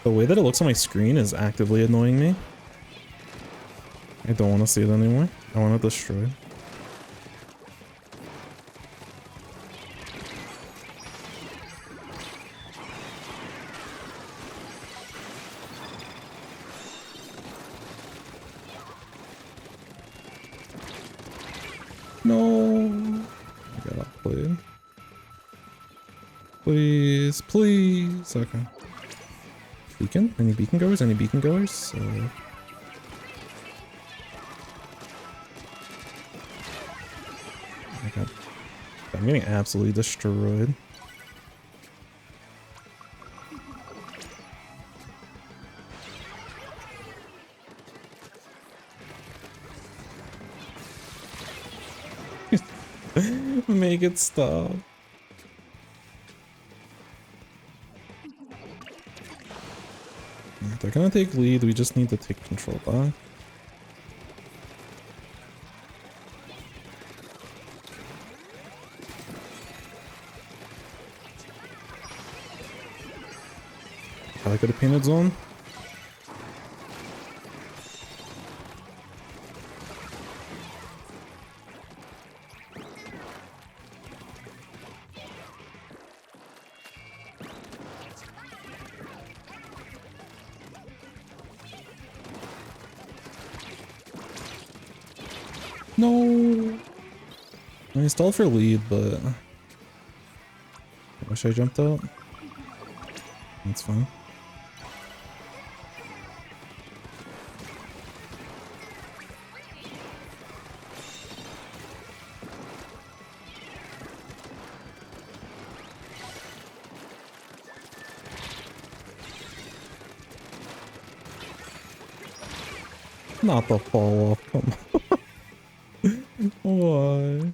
the way that it looks on my screen is actively annoying me. I don't want to see it anymore. I want it destroyed. No, I got outplayed. Please, please. Okay. Beacon? Any beacon goers? Any beacon goers? Okay. I'm getting absolutely destroyed. Make it stop. They're gonna take lead, we just need to take control back. I could have painted zone. No. I stalled for lead, but I wish I jumped out. That's fine. Not the fall off, come on. Why?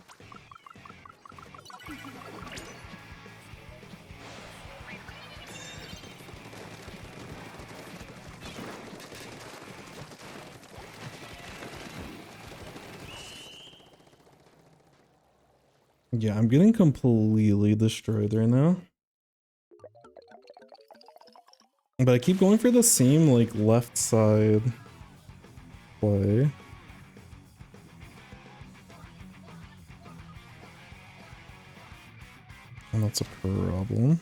Yeah, I'm getting completely destroyed right now. But I keep going for the same, like, left side play. And that's a problem.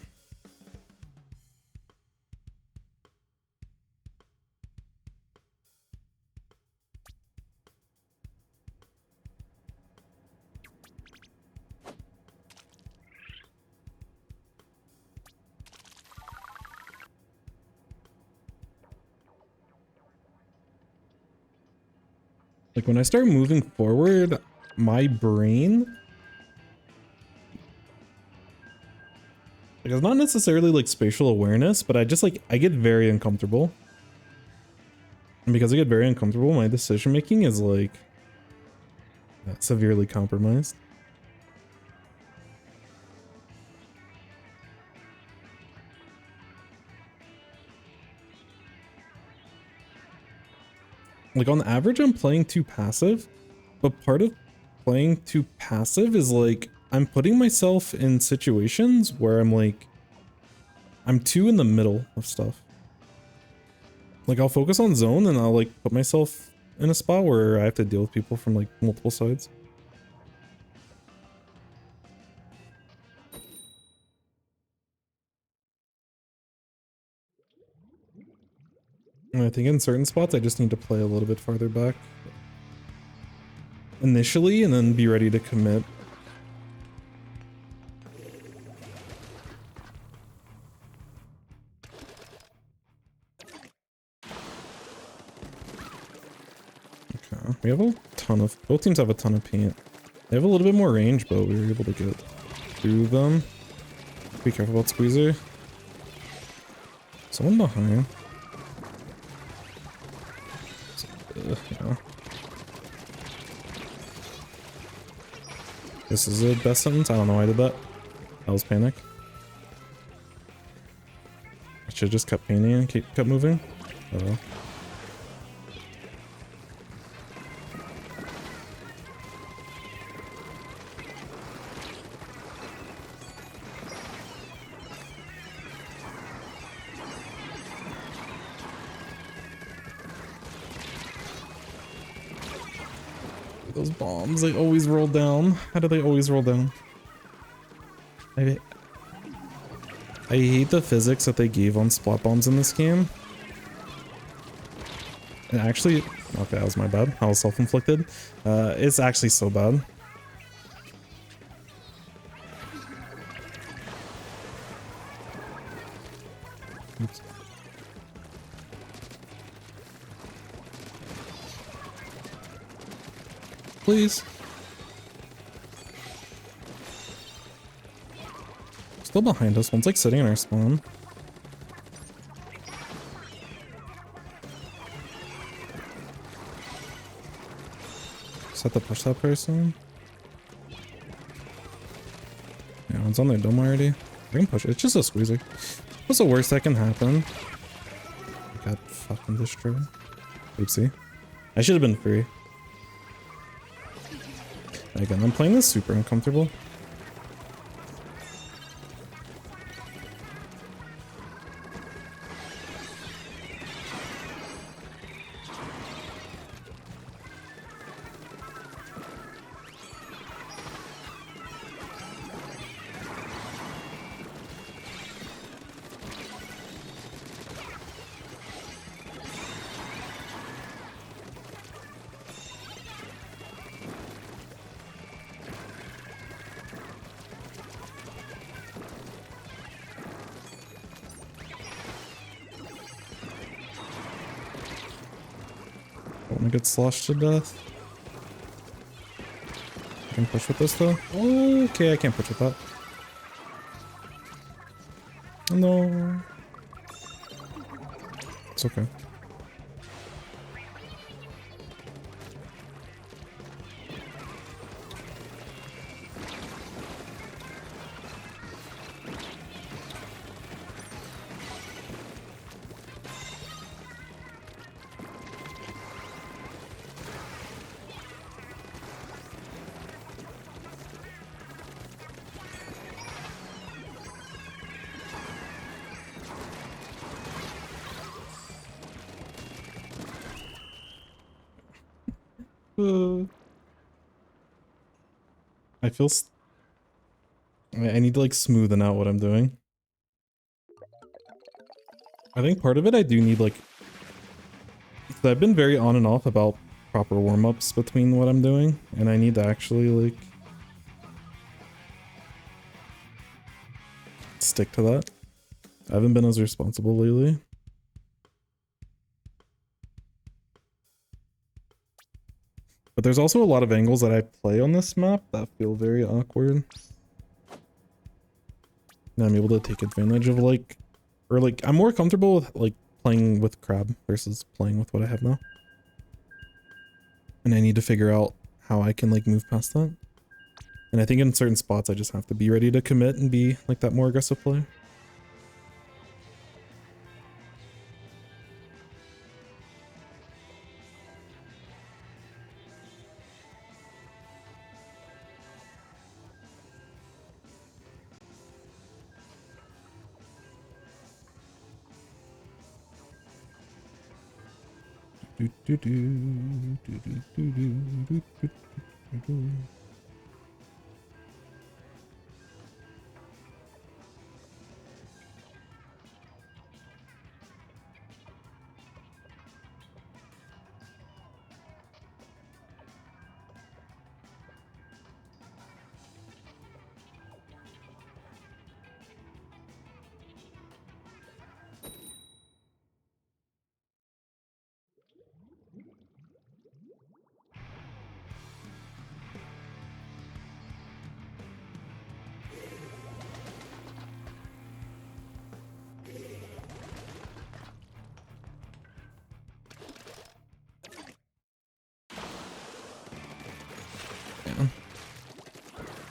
Like, when I start moving forward, my brain... Like, it's not necessarily, like, spatial awareness, but I just, like, I get very uncomfortable. And because I get very uncomfortable, my decision-making is, like, severely compromised. Like, on average, I'm playing too passive, but part of playing too passive is, like, I'm putting myself in situations where I'm, like, I'm too in the middle of stuff. Like, I'll focus on zone and I'll, like, put myself in a spot where I have to deal with people from, like, multiple sides. And I think in certain spots, I just need to play a little bit farther back initially and then be ready to commit. Okay, we have a ton of, both teams have a ton of paint. They have a little bit more range, but we were able to get through them. Be careful about Squeezer. Someone behind. Yeah. This is a best sentence. I don't know why I did that. That was panic. I should have just kept painting and kept moving. Oh well. Those bombs, they always roll down. How do they always roll down? I hate the physics that they gave on splat bombs in this game. And actually, okay, that was my bad. I was self-inflicted. It's actually so bad. Oops. Please. Still behind us. One's like sitting in our spawn. Just have to push that person. Yeah, one's on their dome already. I can push it. It's just a squeezer. What's the worst that can happen? I got fucking destroyed. Oopsie. I should have been free. Again, I'm playing this super uncomfortable. Don't want to get sloshed to death. I can push with this though. Okay, I can't push with that. No. It's okay. I feel I need to like smoothen out what I'm doing. I think part of it I do need like, so I've been very on and off about proper warm-ups between what I'm doing, and I need to actually like stick to that. I haven't been as responsible lately. But there's also a lot of angles that I play on this map that feel very awkward. And I'm able to take advantage of like, or like, I'm more comfortable with like playing with crab versus playing with what I have now. And I need to figure out how I can like move past that. And I think in certain spots I just have to be ready to commit and be like that more aggressive player.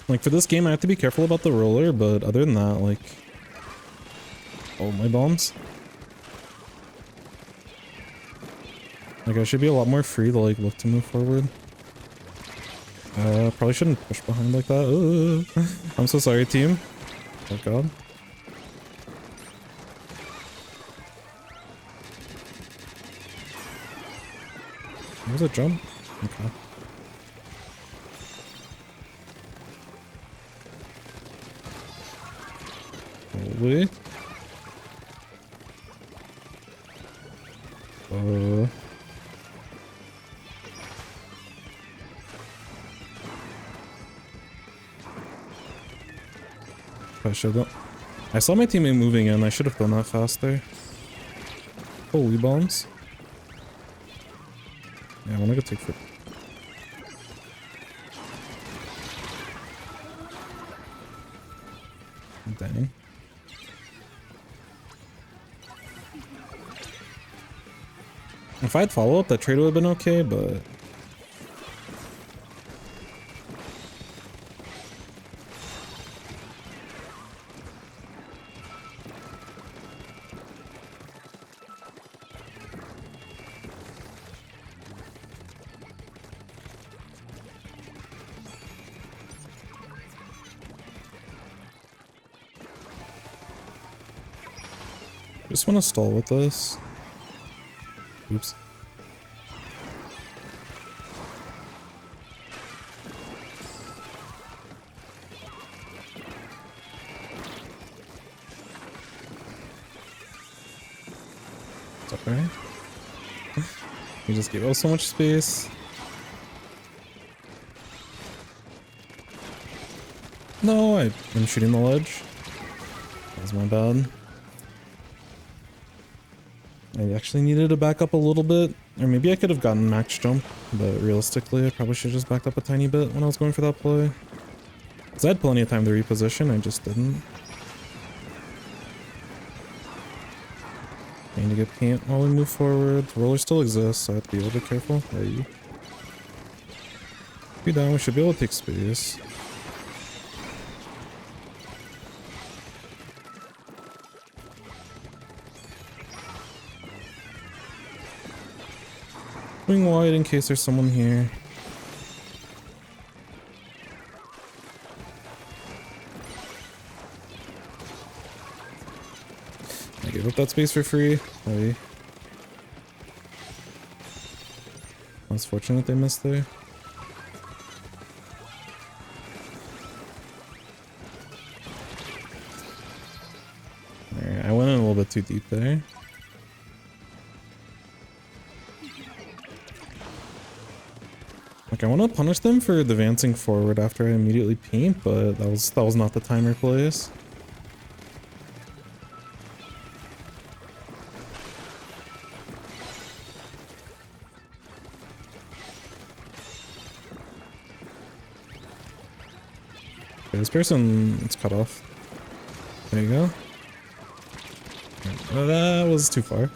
Like for this game I have to be careful about the roller, but other than that, like, oh my bombs. Like I should be a lot more free to like look to move forward. Probably shouldn't push behind like that. I'm so sorry, team. Oh god. There's a jump. Okay. Probably. I should have. I saw my teammate moving in. I should have done that faster. Holy bombs. Yeah, I wanna go take foot. Dang. If I had follow-up, that trade would have been okay, but... just want to stall with this. Oops. It's okay. He just gave us so much space. No, I'm shooting the ledge. That was my bad. I actually needed to back up a little bit, or maybe I could have gotten max jump, but realistically I probably should have just backed up a tiny bit when I was going for that play. Because I had plenty of time to reposition, I just didn't. I need to get paint while we move forward. The roller still exists, so I have to be a little bit careful. Hey. Be down, we should be able to take space. Swing wide in case there's someone here. I gave up that space for free. Hey. I was fortunate they missed there. bit too deep there. Like I want to punish them for advancing forward after I immediately paint, but that was not the time or place. Okay, this person is cut off. There you go. That was too far.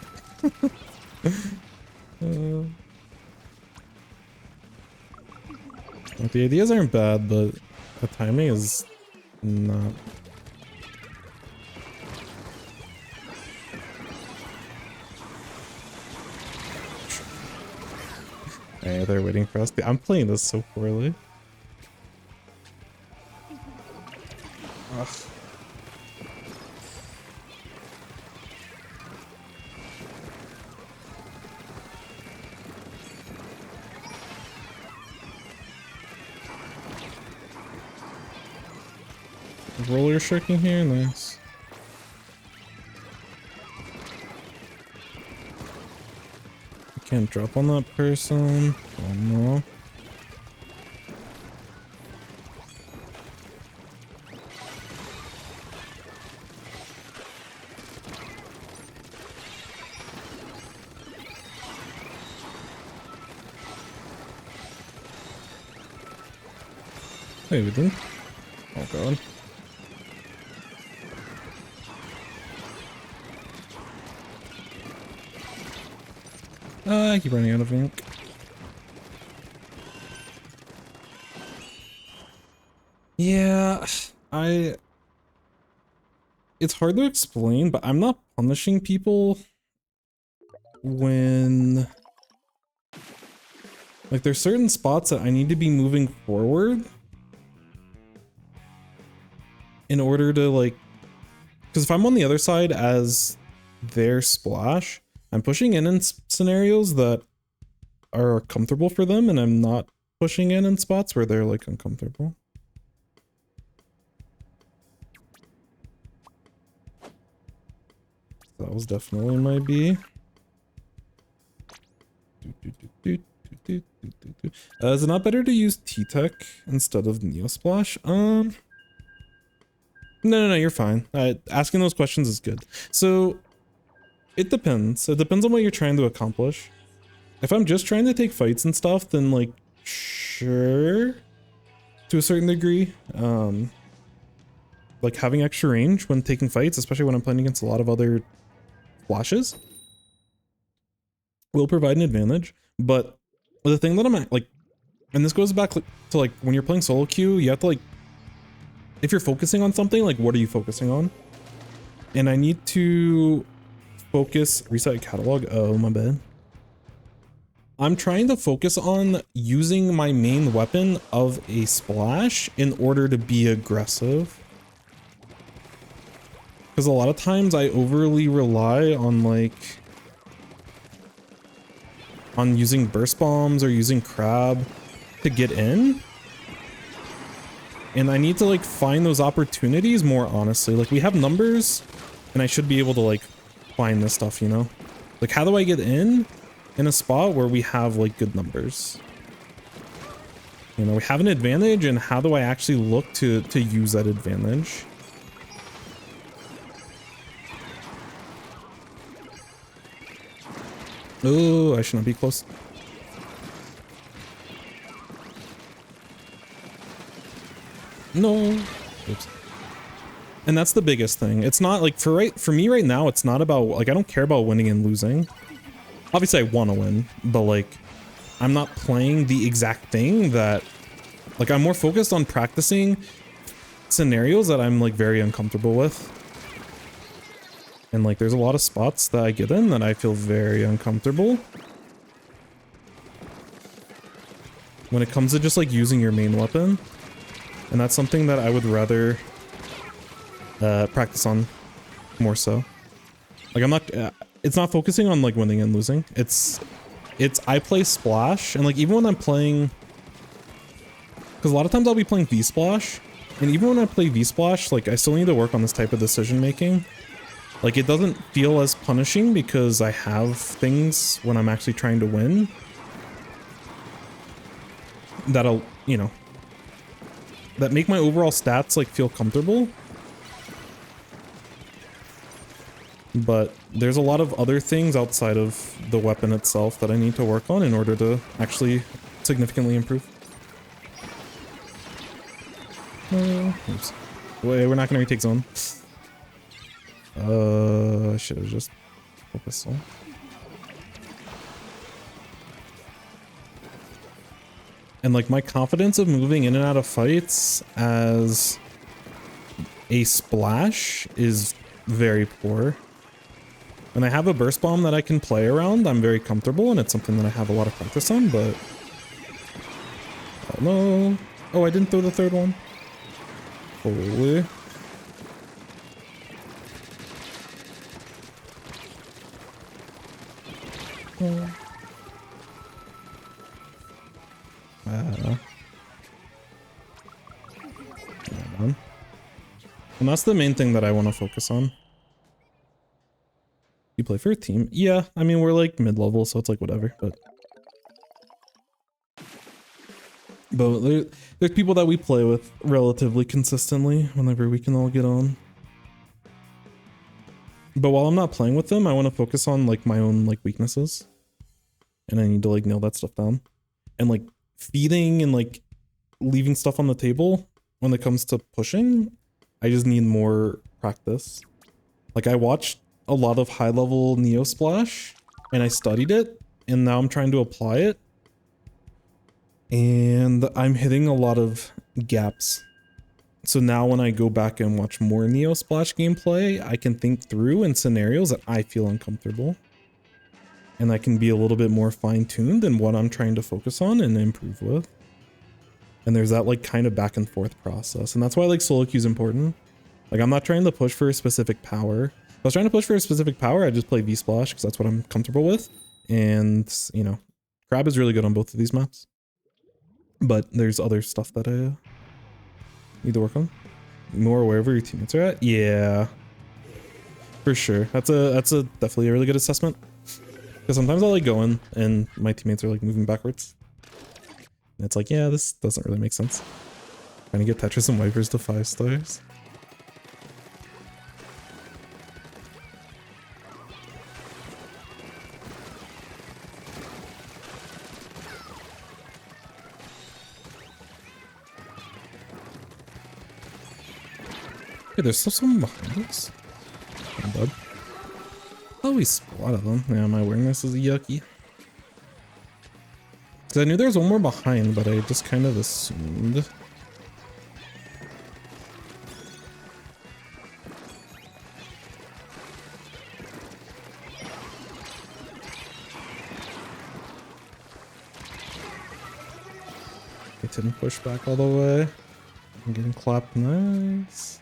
Like the ideas aren't bad, but the timing is not. Hey, they're waiting for us. I'm playing this so poorly. Ugh. Roller shaking here, nice. I can't drop on that person. Oh no. Hey, we didn't. Oh god. I keep running out of ink. Yeah, it's hard to explain, but I'm not punishing people when, like, there's certain spots that I need to be moving forward in order to, like, because if I'm on the other side as their splash, I'm pushing in scenarios that are comfortable for them, and I'm not pushing in spots where they're, like, uncomfortable. That was definitely my B. Is it not better to use T-Tech instead of Neosplash? No, you're fine. Asking those questions is good. So, it depends. It depends on what you're trying to accomplish. If I'm just trying to take fights and stuff, then, like, sure, to a certain degree. Like, having extra range when taking fights, especially when I'm playing against a lot of other flashes, will provide an advantage. But the thing that I'm at, like, and this goes back to, like, when you're playing solo queue, you have to, like, if you're focusing on something, like, what are you focusing on? And I need to focus, reset catalog, oh my bad. I'm trying to focus on using my main weapon of a splash in order to be aggressive. Because a lot of times I overly rely on, like, on using burst bombs or using crab to get in. And I need to, like, find those opportunities more honestly. Like, we have numbers and I should be able to, like, find this stuff, you know? Like, how do I get in a spot where we have, like, good numbers? You know, we have an advantage, and how do I actually look to use that advantage? Oh, I should not be close. No. Oops. And that's the biggest thing. It's not like for me right now, it's not about, like, I don't care about winning and losing. Obviously I want to win, but, like, I'm not playing the exact thing that, like, I'm more focused on practicing scenarios that I'm, like, very uncomfortable with. And, like, there's a lot of spots that I get in that I feel very uncomfortable. When it comes to just, like, using your main weapon. And that's something that I would rather practice on more so. Like, I'm not, it's not focusing on, like, winning and losing. It's I play Splash, and, like, even when I'm playing, because a lot of times I'll be playing V-Splash, and even when I play V-Splash, like, I still need to work on this type of decision making. Like, it doesn't feel as punishing because I have things when I'm actually trying to win that'll, you know, that make my overall stats like feel comfortable. But there's a lot of other things outside of the weapon itself that I need to work on in order to actually significantly improve. Oops. Wait, we're not gonna retake zone. I should have just focused on. And like my confidence of moving in and out of fights as a splash is very poor. When I have a burst bomb that I can play around, I'm very comfortable, and it's something that I have a lot of practice on, but... Oh no. Oh, I didn't throw the third one. Holy. Oh. And that's the main thing that I want to focus on. You play for a team? Yeah, I mean, we're like mid-level, so it's like whatever, but... there's people that we play with relatively consistently whenever we can all get on. But while I'm not playing with them, I want to focus on like my own like weaknesses. And I need to like nail that stuff down. And like feeding and like leaving stuff on the table when it comes to pushing, I just need more practice. Like I watched a lot of high level Neo Splash and I studied it and now I'm trying to apply it. And I'm hitting a lot of gaps. So now when I go back and watch more Neo Splash gameplay, I can think through in scenarios that I feel uncomfortable. And I can be a little bit more fine-tuned in what I'm trying to focus on and improve with. And there's that like kind of back and forth process. And that's why like solo queue is important. Like I'm not trying to push for a specific power. If I was trying to push for a specific power, I just play V-Splash because that's what I'm comfortable with. And, you know, Crab is really good on both of these maps. But there's other stuff that I need to work on. More wherever your teammates are at. Yeah, for sure. That's a definitely a really good assessment. Because sometimes I'll like go in and my teammates are like moving backwards. And it's like, yeah, this doesn't really make sense. Trying to get Tetris and Wipers to 5 stars. Hey, there's still someone behind us. Oh, bud. Oh, we spotted them. Yeah, my awareness is yucky. Because I knew there was one more behind, but I just kind of assumed. It didn't push back all the way. I'm getting clapped nice.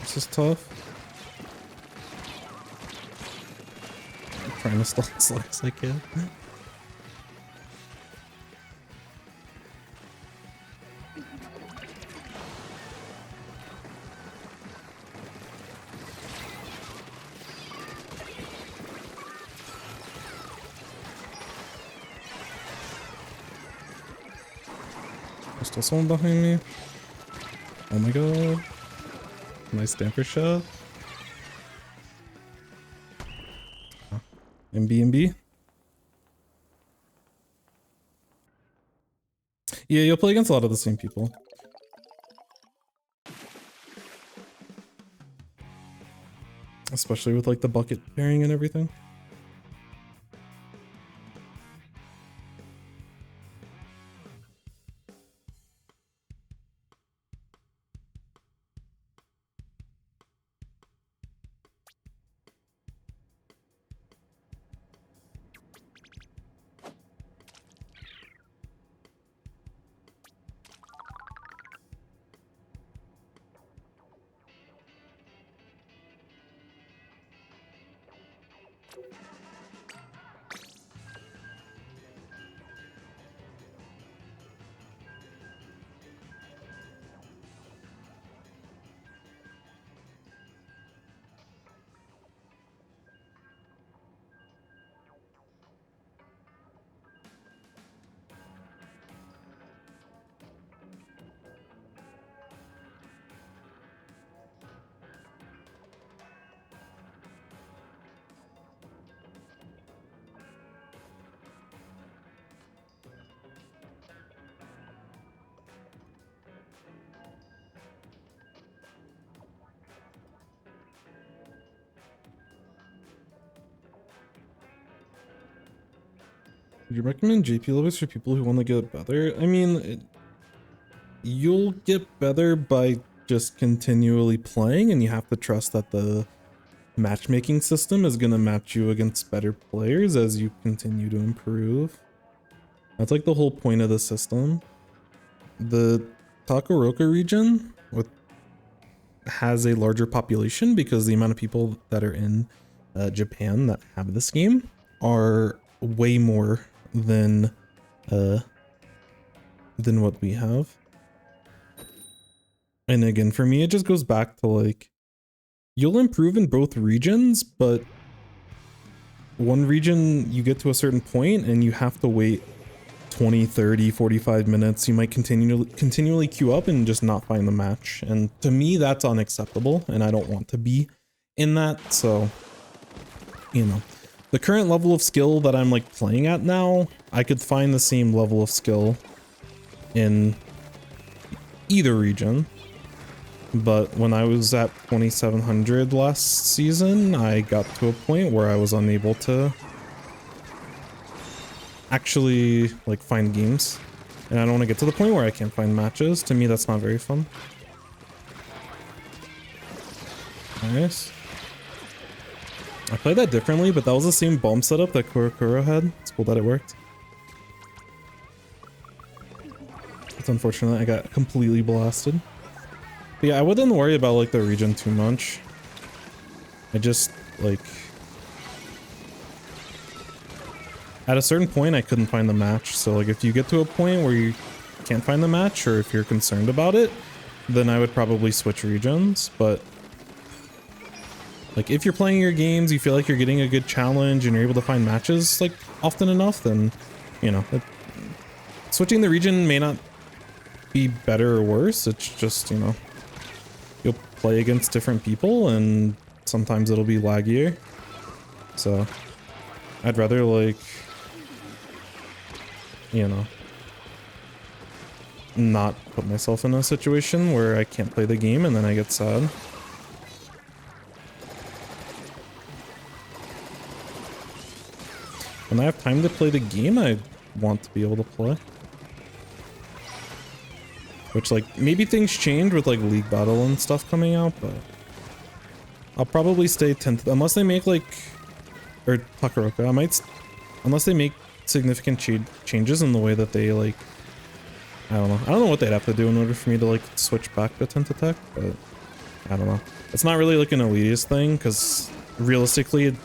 This is tough. I'm trying to stall as long as I can. There's still someone behind me. Oh my god. Nice damper shot. MB. Yeah, you'll play against a lot of the same people. Especially with like the bucket pairing and everything. Would you recommend JP levels for people who want to get better? I mean, you'll get better by just continually playing, and you have to trust that the matchmaking system is going to match you against better players as you continue to improve. That's like the whole point of the system. The Takoroka region has a larger population because the amount of people that are in Japan that have this game are way more than what we have. And again, for me, it just goes back to like, you'll improve in both regions, but one region you get to a certain point and you have to wait 20, 30, 45 minutes. You might continually queue up and just not find the match. And to me, that's unacceptable, and I don't want to be in that. So, you know, the current level of skill that I'm like playing at now, I could find the same level of skill in either region. But when I was at 2700 last season, I got to a point where I was unable to actually like find games, and I don't want to get to the point where I can't find matches. To me, that's not very fun. Nice. I played that differently, but that was the same bomb setup that Kurokuro had. It's cool that it worked. It's unfortunate I got completely blasted. But yeah, I wouldn't worry about like the region too much. I just like, at a certain point I couldn't find the match. So like if you get to a point where you can't find the match, or if you're concerned about it, then I would probably switch regions. But like if you're playing your games, you feel like you're getting a good challenge and you're able to find matches like often enough, then, you know, switching the region may not be better or worse. It's just, you know, you'll play against different people and sometimes it'll be laggier. So I'd rather like, you know, not put myself in a situation where I can't play the game and then I get sad. When I have time to play the game, I want to be able to play. Which, like, maybe things change with, like, League Battle and stuff coming out, but I'll probably stay 10th, unless they make, like, or Takoroka, I might, unless they make significant changes in the way that they, like, I don't know what they'd have to do in order for me to, like, switch back to 10th attack, but I don't know. It's not really, like, an elitist thing, because realistically,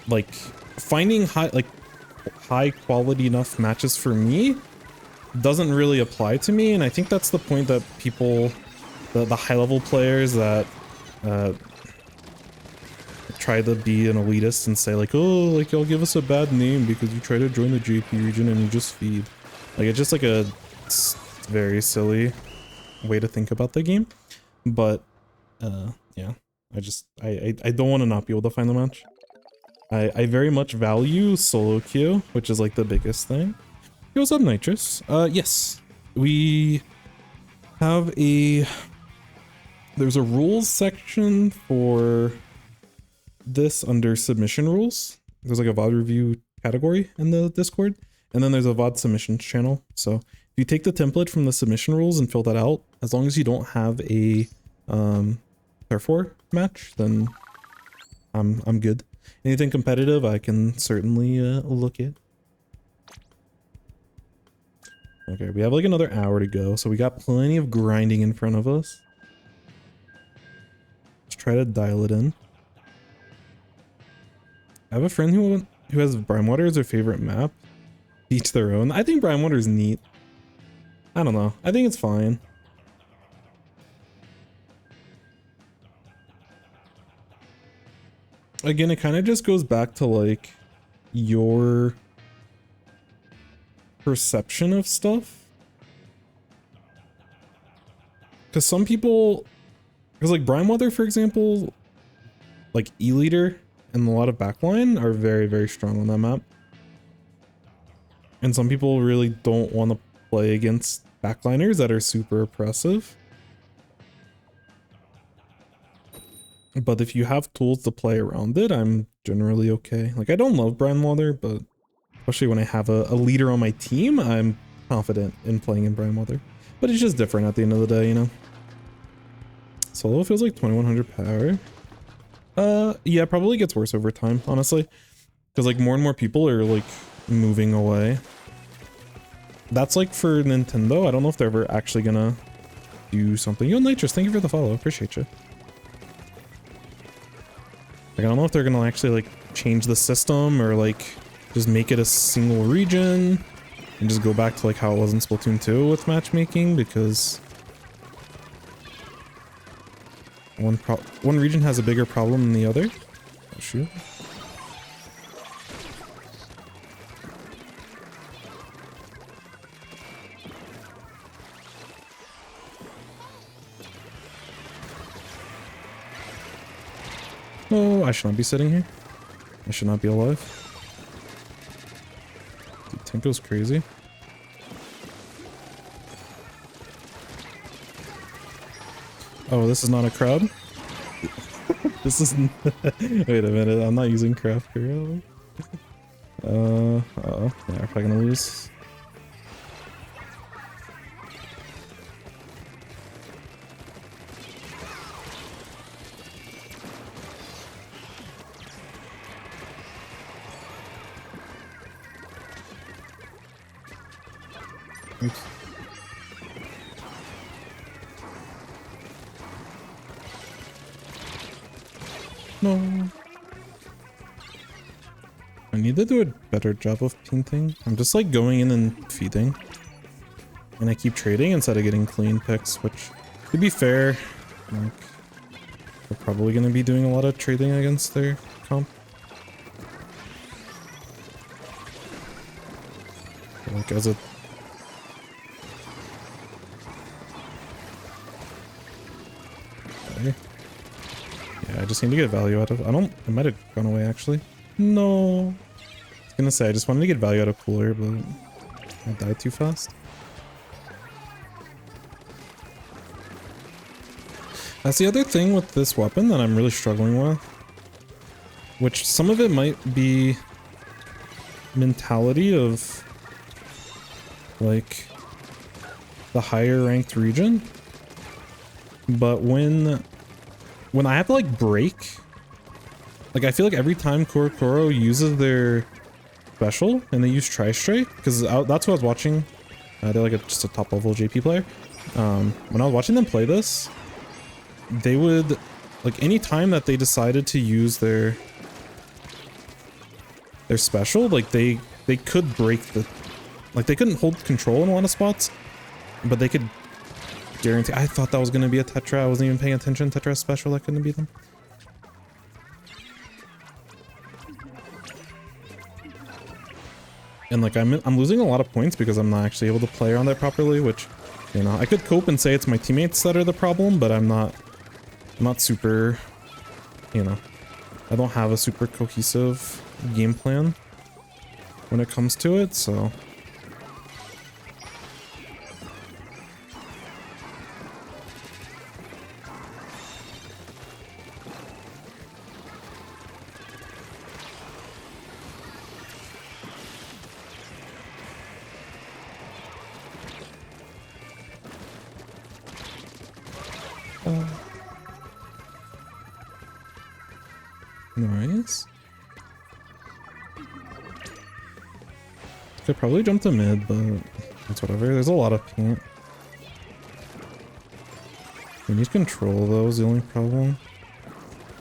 like, finding high quality enough matches for me doesn't really apply to me, and I think that's the point that people, the high level players that try to be an elitist and say like, oh, like you'll give us a bad name because you try to join the JP region and you just feed. Like it's just like a very silly way to think about the game. But yeah, I don't want to not be able to find the match. I very much value solo queue, which is like the biggest thing. Hey, what's up, Nitrous? Yes, we have there's a rules section for this under submission rules. There's like a VOD review category in the Discord, and then there's a VOD submissions channel. So if you take the template from the submission rules and fill that out, as long as you don't have a turf war match, then I'm good. Anything competitive, I can certainly look at. Okay, we have like another hour to go, so we got plenty of grinding in front of us. Let's try to dial it in. I have a friend who has Brimewater as their favorite map. Each their own. I think Brimewater is neat. I don't know. I think it's fine. Again, it kind of just goes back to like your perception of stuff. Because some people, because like Brimewater, for example, like E-Leader and a lot of backline are very, very strong on that map. And some people really don't want to play against backliners that are super oppressive. But if you have tools to play around it, I'm generally okay. Like, I don't love Brimewater, but especially when I have a leader on my team, I'm confident in playing in Brimewater. But it's just different at the end of the day, you know? Solo feels like 2100 power. Yeah, probably gets worse over time, honestly. Because, like, more and more people are, like, moving away. That's, like, for Nintendo. I don't know if they're ever actually gonna do something. Yo, Nitrous, thank you for the follow. Appreciate you. Like, I don't know if they're gonna actually, like, change the system or, like, just make it a single region and just go back to, like, how it was in Splatoon 2 with matchmaking, because one region has a bigger problem than the other. Oh, shoot. Oh, I should not be sitting here. I should not be alive. Dude, Tenko's crazy. Oh, this is not a crowd? This isn't... Wait a minute, I'm not using craft hero. Uh-oh. Yeah, we're probably gonna lose. Oops. No. I need to do a better job of painting. I'm just like going in and feeding. And I keep trading instead of getting clean picks, which, to be fair, like, they're probably going to be doing a lot of trading against their comp. Like, as a... Okay. Yeah, I just need to get value out of... I might have gone away, actually. No. I was gonna say, I just wanted to get value out of Cooler, but I died too fast. That's the other thing with this weapon that I'm really struggling with. Which, some of it might be mentality of, like, the higher ranked region. But when I have to, like, break... Like, I feel like every time Korokoro uses their special, and they use Tri-Strike, because that's what I was watching. They're like just a top-level JP player. When I was watching them play this, they would, like, any time that they decided to use their special, like, they could break the... Like, they couldn't hold control in a lot of spots, but they could guarantee... I thought that was going to be a Tetra. I wasn't even paying attention. Tetra special, that couldn't be them. And, like, I'm losing a lot of points because I'm not actually able to play around that properly, which, you know, I could cope and say it's my teammates that are the problem, but I'm not super, you know, I don't have a super cohesive game plan when it comes to it, so... Nice. Could probably jump to mid, but it's whatever. There's a lot of paint. We need control though, is the only problem.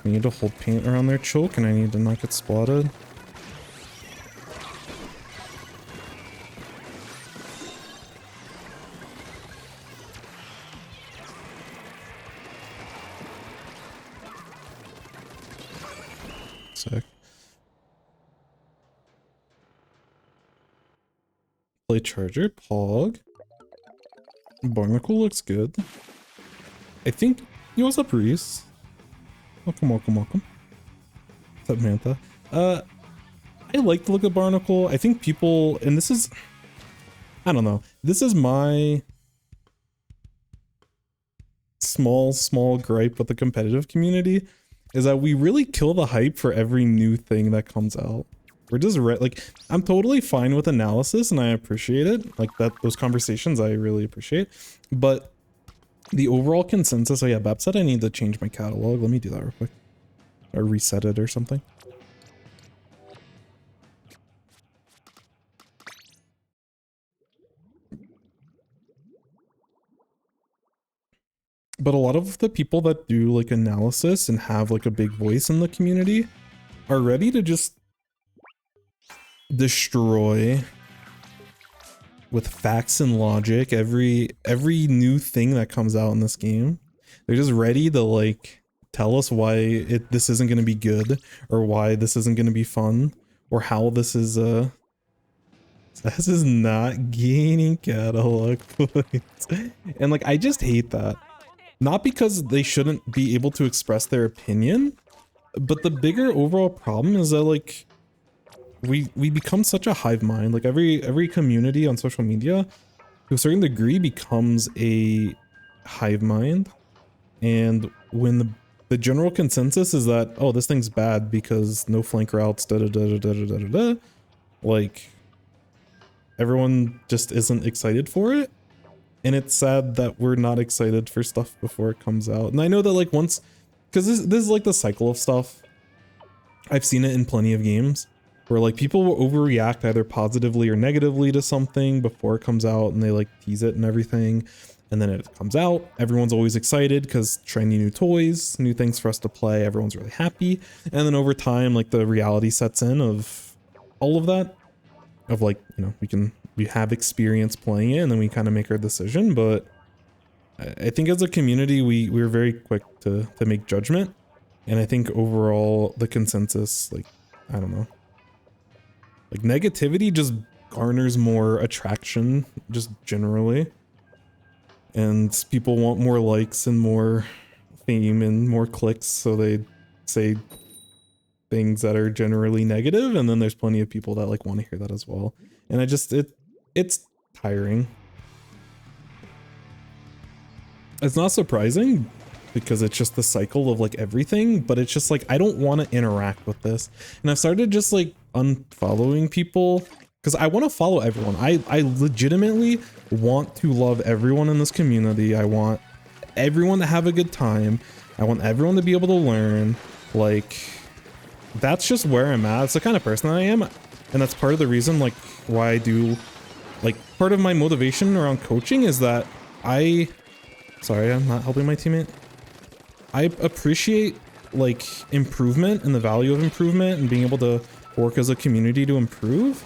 I need to hold paint around their choke and I need to not get spotted. Sick. Play charger, Pog. Barnacle looks good. I think. Yo, what's up, Reese? Welcome, welcome, welcome. What's up, Mantha? I like the look of Barnacle. I think people, and this is, I don't know. This is my small gripe with the competitive community, is that we really kill the hype for every new thing that comes out. We're just like, I'm totally fine with analysis and I appreciate it. Like those conversations I really appreciate. But the overall consensus, oh yeah, Bab said I need to change my catalog. Let me do that real quick. Or reset it or something. But a lot of the people that do like analysis and have like a big voice in the community are ready to just destroy with facts and logic every new thing that comes out in this game. They're just ready to like tell us why this isn't going to be good, or why this isn't going to be fun, or how this is not gaining catalog points. And like I just hate that. Not because they shouldn't be able to express their opinion, but the bigger overall problem is that like we become such a hive mind. Like every community on social media to a certain degree becomes a hive mind, and when the general consensus is that, oh, this thing's bad because no flank routes, like everyone just isn't excited for it. And it's sad that we're not excited for stuff before it comes out. And I know that like once, because this is like the cycle of stuff. I've seen it in plenty of games where like people will overreact either positively or negatively to something before it comes out, and they like tease it and everything. And then it comes out, everyone's always excited because trendy new toys, new things for us to play, everyone's really happy. And then over time, like the reality sets in of all of that, of like, you know, we have experience playing it and then we kind of make our decision. But I think as a community, we're very quick to make judgment. And I think overall the consensus, like, I don't know, like negativity just garners more attraction just generally. And people want more likes and more fame and more clicks, so they say things that are generally negative, and then there's plenty of people that like want to hear that as well. And it's tiring. It's not surprising because it's just the cycle of like everything, but it's just like I don't want to interact with this. And I've started just like unfollowing people because I want to follow everyone. I legitimately want to love everyone in this community. I want everyone to have a good time. I want everyone to be able to learn. Like, that's just where I'm at. It's the kind of person I am. And that's part of the reason, like, why I do, like, part of my motivation around coaching is that sorry, I'm not helping my teammate. I appreciate, like, improvement and the value of improvement and being able to work as a community to improve.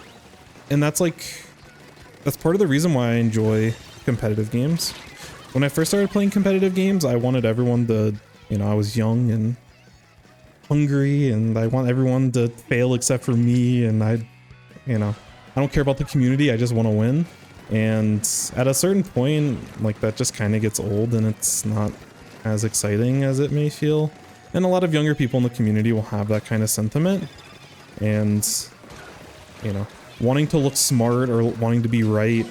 And that's part of the reason why I enjoy competitive games. When I first started playing competitive games, I wanted everyone to, you know, I was young and hungry and I want everyone to fail except for me, and I don't care about the community, I just want to win. And at a certain point, like, that just kind of gets old and it's not as exciting as it may feel. And a lot of younger people in the community will have that kind of sentiment, and, you know, wanting to look smart or wanting to be right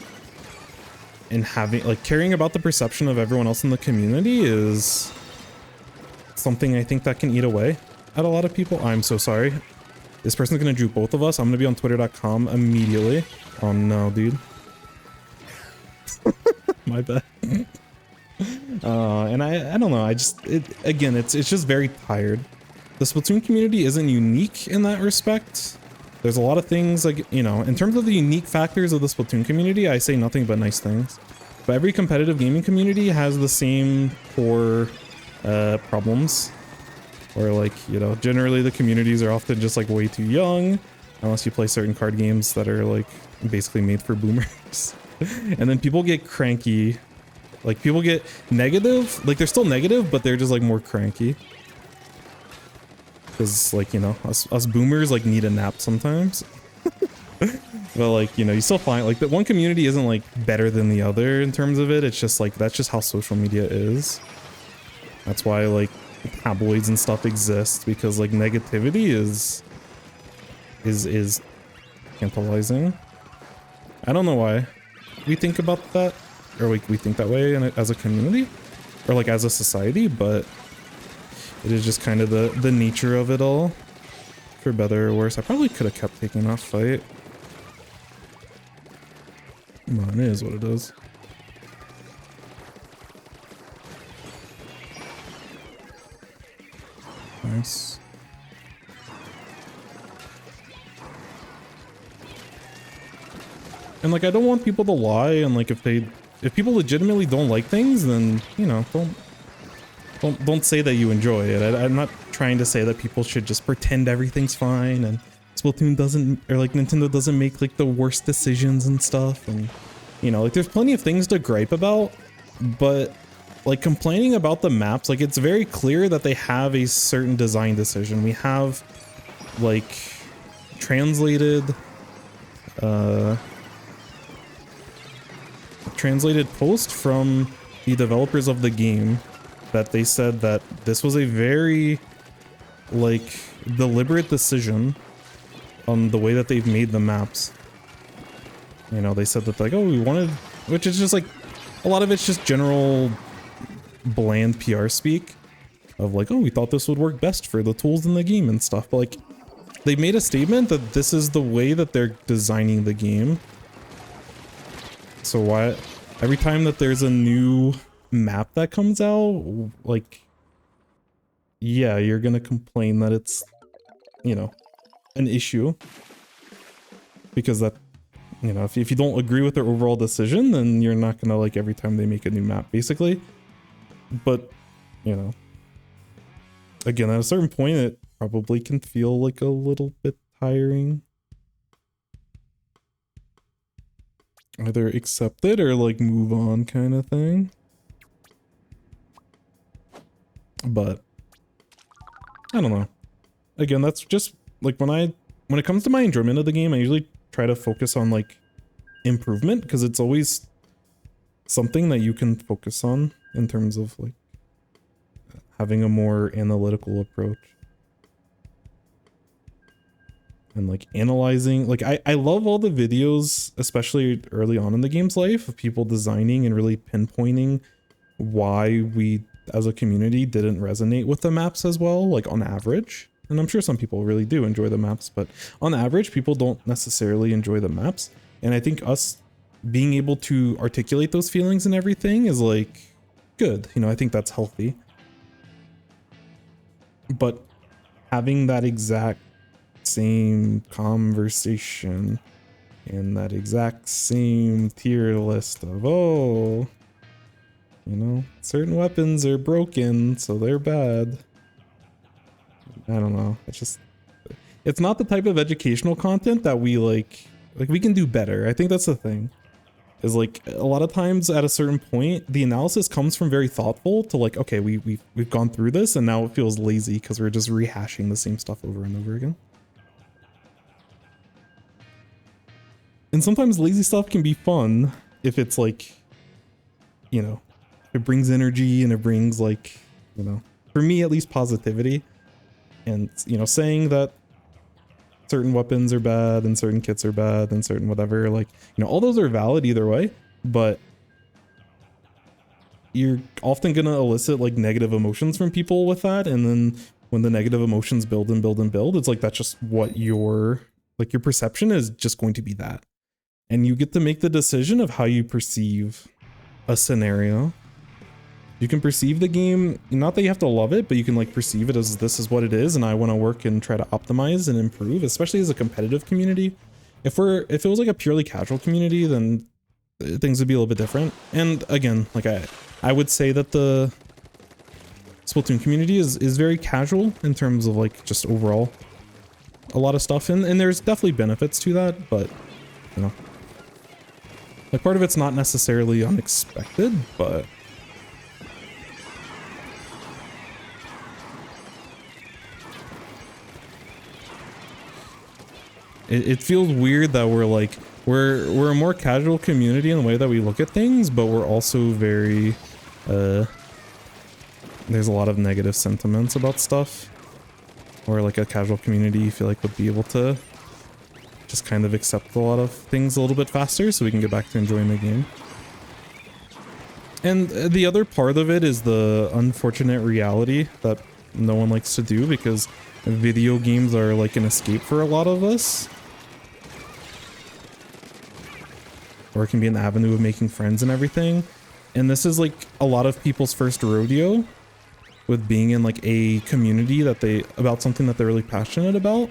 and having, like, caring about the perception of everyone else in the community is something I think that can eat away at a lot of people. I'm so sorry. This person's gonna juke both of us. I'm gonna be on twitter.com immediately. Oh no, dude. My bad. And I don't know, again, it's just very tired. The Splatoon community isn't unique in that respect. There's a lot of things, like, you know, in terms of the unique factors of the Splatoon community, I say nothing but nice things. But every competitive gaming community has the same core problems. Or like, you know, generally the communities are often just like way too young, unless you play certain card games that are like basically made for boomers. And then people get cranky. Like people get negative, like they're still negative, but they're just like more cranky. Because like, you know, us boomers like need a nap sometimes. But like, you know, you still find like that one community isn't like better than the other in terms of it. It's just like, that's just how social media is. That's why like tabloids and stuff exist, because like negativity is tantalizing. I don't know why we think about that, or like we think that way as a community or like as a society, but it is just kind of the nature of it all, for better or worse. I probably could have kept taking off fight. Come on, it is what it is. Nice. And like, I don't want people to lie, and like if people legitimately don't like things, then, you know, don't say that you enjoy it. I'm not trying to say that people should just pretend everything's fine and Splatoon doesn't, or like Nintendo doesn't make like the worst decisions and stuff, and you know, like there's plenty of things to gripe about, but like complaining about the maps, like it's very clear that they have a certain design decision. We have like translated post from the developers of the game that they said that this was a very like deliberate decision on the way that they've made the maps. You know, they said that like, oh, we wanted, which is just like a lot of it's just general bland PR speak of like, oh, we thought this would work best for the tools in the game and stuff, but like they made a statement that this is the way that they're designing the game. So why every time that there's a new map that comes out, like, yeah, you're gonna complain that it's, you know, an issue, because that, you know, if you don't agree with their overall decision, then you're not gonna like every time they make a new map, basically. But, you know, again, at a certain point, it probably can feel like a little bit tiring. Either accept it or like move on kind of thing. But I don't know. Again, that's just like when it comes to my enjoyment of the game, I usually try to focus on like improvement, because it's always something that you can focus on in terms of like having a more analytical approach. And like analyzing, like I love all the videos, especially early on in the game's life, of people designing and really pinpointing why we as a community didn't resonate with the maps as well, like on average. And I'm sure some people really do enjoy the maps, but on average, people don't necessarily enjoy the maps. And I think us being able to articulate those feelings and everything is like good. You know, I think that's healthy. But having that exact same conversation and that exact same tier list of, oh, you know, certain weapons are broken, so they're bad. I don't know. It's not the type of educational content that we like we can do better. I think that's the thing. Is like a lot of times at a certain point, the analysis comes from very thoughtful to like, okay, we've gone through this and now it feels lazy because we're just rehashing the same stuff over and over again. And sometimes lazy stuff can be fun if it's like, you know, it brings energy and it brings like, you know, for me at least, positivity. And, you know, saying that certain weapons are bad and certain kits are bad and certain whatever, like, you know, all those are valid either way, but you're often going to elicit like negative emotions from people with that. And then when the negative emotions build and build and build, it's like, that's just what your perception is just going to be that. And you get to make the decision of how you perceive a scenario. You can perceive the game, not that you have to love it, but you can like perceive it as this is what it is and I want to work and try to optimize and improve, especially as a competitive community. If it was like a purely casual community, then things would be a little bit different. And again, like I would say that the Splatoon community is very casual in terms of like just overall a lot of stuff, and there's definitely benefits to that, but you know, like part of it's not necessarily unexpected, but it feels weird that we're like we're a more casual community in the way that we look at things, but we're also very there's a lot of negative sentiments about stuff, or like a casual community you feel like would be able to just kind of accept a lot of things a little bit faster so we can get back to enjoying the game. And the other part of it is the unfortunate reality that no one likes to do, because video games are like an escape for a lot of us, or it can be an avenue of making friends and everything. And this is like a lot of people's first rodeo with being in like a community that about something that they're really passionate about.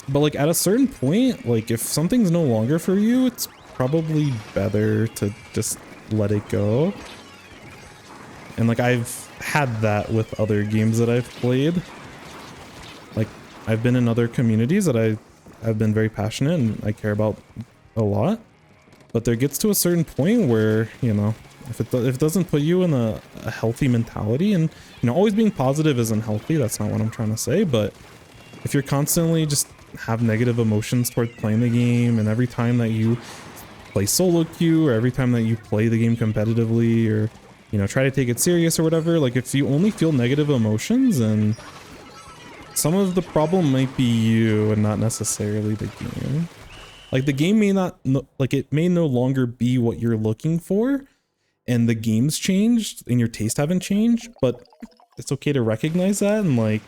But like at a certain point, like if something's no longer for you, it's probably better to just let it go. And like I've had that with other games that I've played. Like I've been in other communities that I've been very passionate and I care about a lot. But there gets to a certain point where, you know, if it doesn't put you in a healthy mentality, and you know, always being positive isn't healthy, that's not what I'm trying to say, but if you're constantly just have negative emotions towards playing the game, and every time that you play solo queue, or every time that you play the game competitively, or you know, try to take it serious or whatever, like if you only feel negative emotions, then some of the problem might be you and not necessarily the game. Like the game may not, like it may no longer be what you're looking for, and the game's changed and your taste haven't changed, but it's okay to recognize that and like,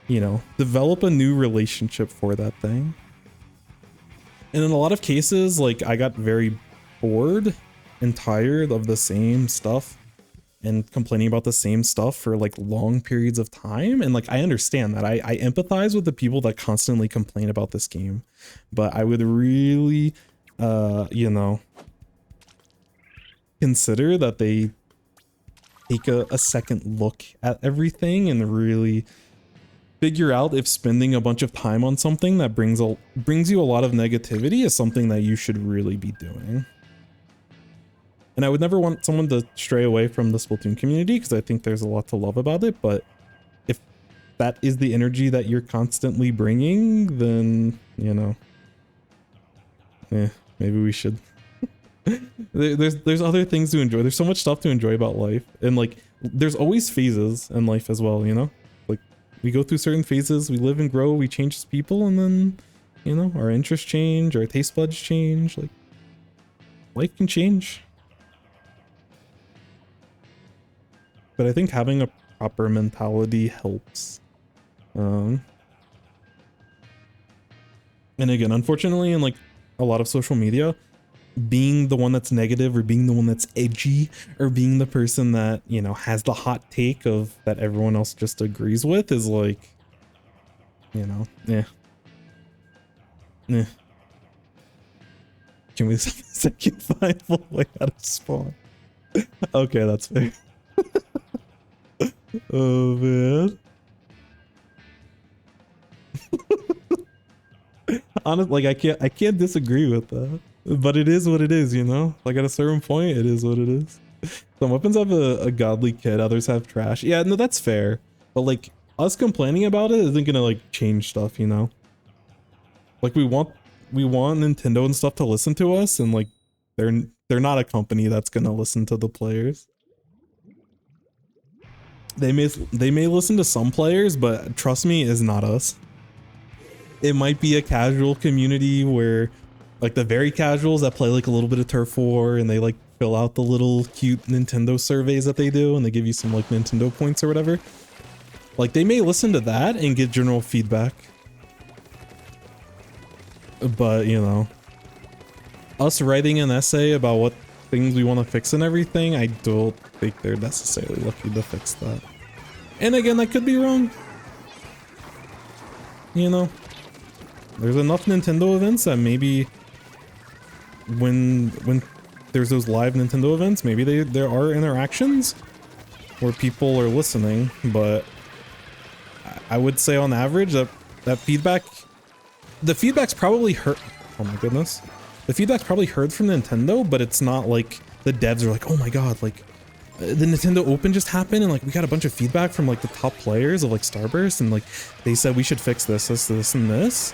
you know, develop a new relationship for that thing. And in a lot of cases, like I got very bored and tired of the same stuff and complaining about the same stuff for like long periods of time. And like I understand that. I empathize with the people that constantly complain about this game, but I would really you know, consider that they take a second look at everything and really figure out if spending a bunch of time on something that brings you a lot of negativity is something that you should really be doing. And I would never want someone to stray away from the Splatoon community, because I think there's a lot to love about it, but if that is the energy that you're constantly bringing, then, you know, maybe we should. There's other things to enjoy. There's so much stuff to enjoy about life, and like there's always phases in life as well, you know, like we go through certain phases, we live and grow, we change as people, and then, you know, our interests change, our taste buds change, like life can change. But I think having a proper mentality helps. And again, unfortunately, in like a lot of social media, being the one that's negative, or being the one that's edgy, or being the person that, you know, has the hot take of that everyone else just agrees with is like, you know, Can we second find full way out of spawn? Okay, that's fair. Oh man. Honestly, like I can't disagree with that. But it is what it is, you know? Like at a certain point, it is what it is. Some weapons have a godly kit, others have trash. Yeah, no, that's fair. But like us complaining about it isn't gonna like change stuff, you know? Like we want Nintendo and stuff to listen to us, and like they're not a company that's gonna listen to the players. They may listen to some players, but trust me, it's not us. It might be a casual community where like the very casuals that play like a little bit of Turf War, and they like fill out the little cute Nintendo surveys that they do, and they give you some like Nintendo points or whatever. Like they may listen to that and get general feedback. But you know, us writing an essay about what things we want to fix and everything, I don't think they're necessarily lucky to fix that. And again, I could be wrong. You know, there's enough Nintendo events that maybe when there's those live Nintendo events, maybe there are interactions. where people are listening, but I would say on average that the feedback's probably heard. Oh my goodness. The feedback's probably heard from Nintendo, but it's not like the devs are like, oh my god, like the Nintendo Open just happened and like we got a bunch of feedback from like the top players of like Starburst and like they said we should fix this, and this.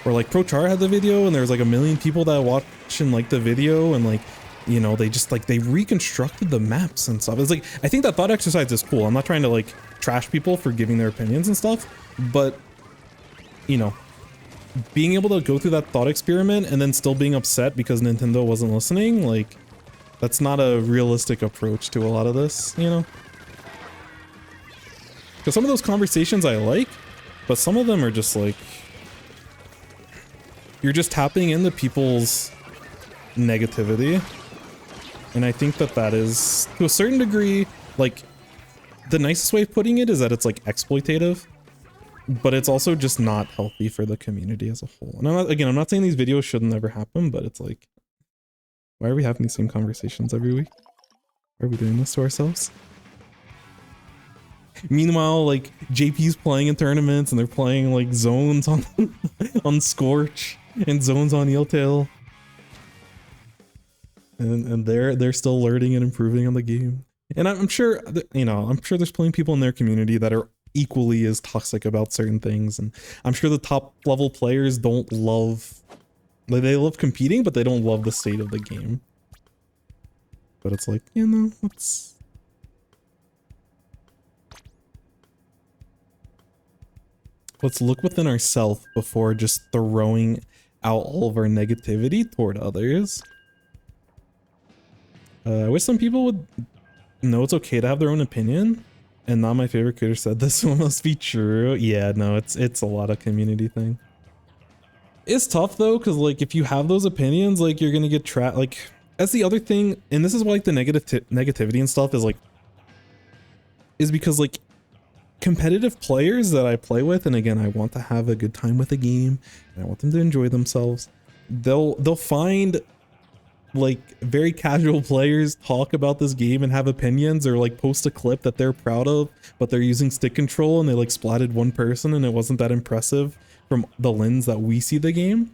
Or like ProChar had the video and there was like 1 million people that watched and like the video and like, you know, they just like they reconstructed the maps and stuff. It's like, I think that thought exercise is cool. I'm not trying to like trash people for giving their opinions and stuff, but you know, being able to go through that thought experiment and then still being upset because Nintendo wasn't listening, like that's not a realistic approach to a lot of this, you know? Because some of those conversations I like, but some of them are just like, you're just tapping into people's negativity. And I think that that is, to a certain degree, like, the nicest way of putting it is that it's like exploitative, but it's also just not healthy for the community as a whole. And I'm not saying these videos shouldn't ever happen, but it's like, why are we having the same conversations every week? Why are we doing this to ourselves? Meanwhile, like, JP's playing in tournaments and they're playing like zones on on Scorch and zones on Eeltail. And they're still learning and improving on the game. And I'm sure, you know, I'm sure there's plenty of people in their community that are equally as toxic about certain things. And I'm sure the top level players don't love, like, they love competing, but they don't love the state of the game. But it's like, you know, let's look within ourselves before just throwing out all of our negativity toward others. I wish some people would know it's okay to have their own opinion. And not my favorite creator said this one must be true. Yeah, no, it's a lot of community thing. It's tough though, because like if you have those opinions, like you're gonna get trapped. Like that's the other thing, and this is why like the negativity and stuff is because like competitive players that I play with, and again I want to have a good time with the game and I want them to enjoy themselves, they'll find like very casual players talk about this game and have opinions, or like post a clip that they're proud of but they're using stick control and they like splatted one person and it wasn't that impressive from the lens that we see the game,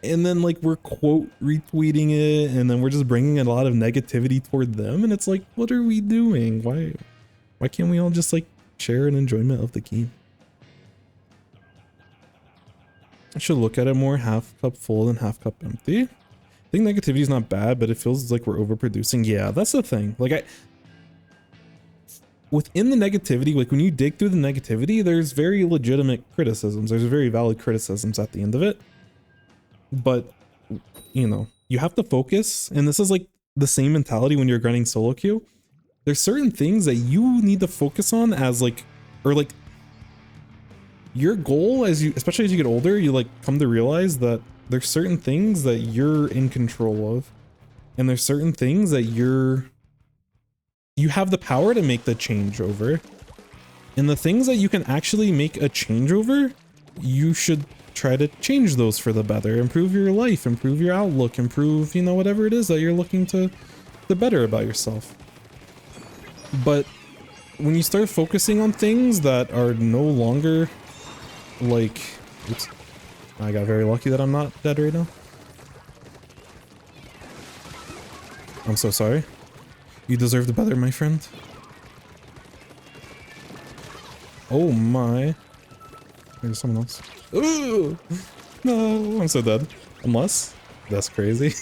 and then like we're quote retweeting it and then we're just bringing a lot of negativity toward them, and it's like, what are we doing? Why can't we all just like share an enjoyment of the game? I should look at it more half cup full than half cup empty. I think negativity is not bad, but it feels like we're overproducing. Yeah, that's the thing. Like within the negativity, like when you dig through the negativity, there's very legitimate criticisms. There's very valid criticisms at the end of it. But, you know, you have to focus, and this is like the same mentality when you're grinding solo queue. There's certain things that you need to focus on as like, or like your goal as you, especially as you get older, you like come to realize that there's certain things that you're in control of, and there's certain things that you have the power to make the change over. And the things that you can actually make a change over, you should try to change those for the better, improve your life, improve your outlook, improve, you know, whatever it is that you're looking to better about yourself. But when you start focusing on things that are no longer like, oops, I got very lucky that I'm not dead right now. I'm so sorry. You deserve the better, my friend. Oh my. There's someone else. Ooh! No, I'm so dead. Unless, that's crazy.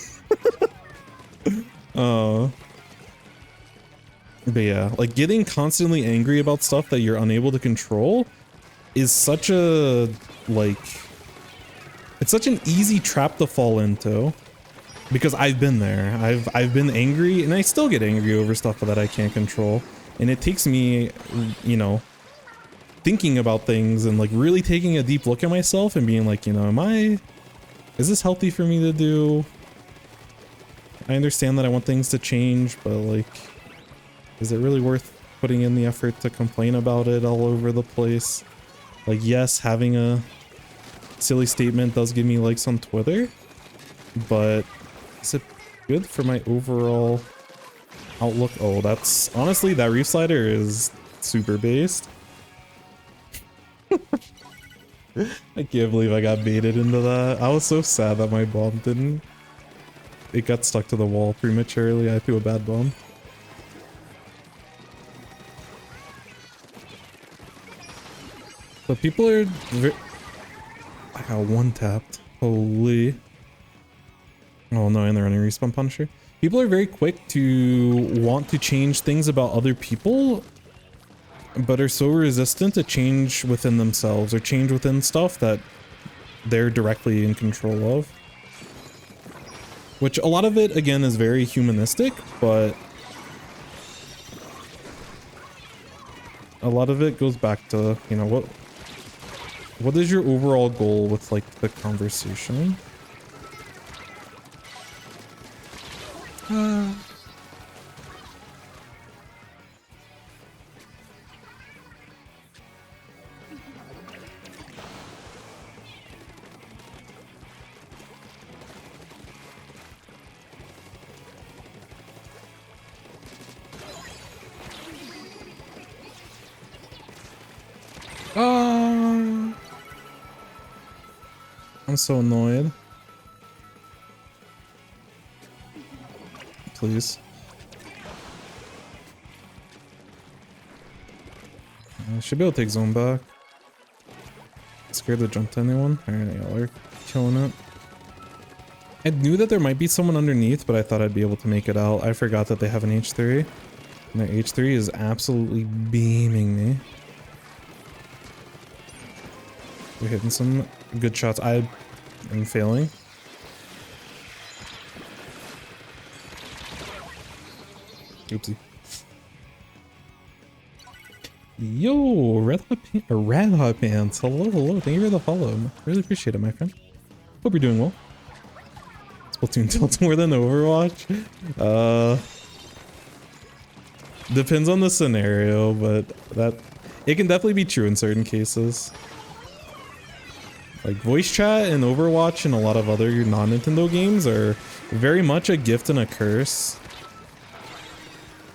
But yeah, like getting constantly angry about stuff that you're unable to control is such a, like, it's such an easy trap to fall into, because I've been there. I've been angry, and I still get angry over stuff that I can't control, and it takes me, you know, thinking about things and like really taking a deep look at myself and being like, you know, is this healthy for me to do? I understand that I want things to change, but like, is it really worth putting in the effort to complain about it all over the place? Like, yes, having a silly statement does give me likes on Twitter, but is it good for my overall outlook. Oh, that's honestly, that reef slider is super based. I can't believe I got baited into that. I was so sad that my bomb didn't. It got stuck to the wall prematurely. I threw a bad bomb. But people are I got one tapped. Holy. Oh no, and they're running respawn punisher. People are very quick to want to change things about other people, but are so resistant to change within themselves or change within stuff that they're directly in control of. Which a lot of it, again, is very humanistic, but a lot of it goes back to, you know, what is your overall goal with, like, the conversation? I'm so annoyed. Please. I should be able to take zone back. Scared to jump to anyone? Alright, y'all are killing it. I knew that there might be someone underneath, but I thought I'd be able to make it out. I forgot that they have an H3. And their H3 is absolutely beaming me. We're hitting some good shots. I am failing. Oopsie. Yo, Red Hot Pants. Hello, hello. Thank you for the follow. Really appreciate it, my friend. Hope you're doing well. Splatoon tilts more than Overwatch. Depends on the scenario, but it can definitely be true in certain cases. Like voice chat and Overwatch and a lot of other non-Nintendo games are very much a gift and a curse.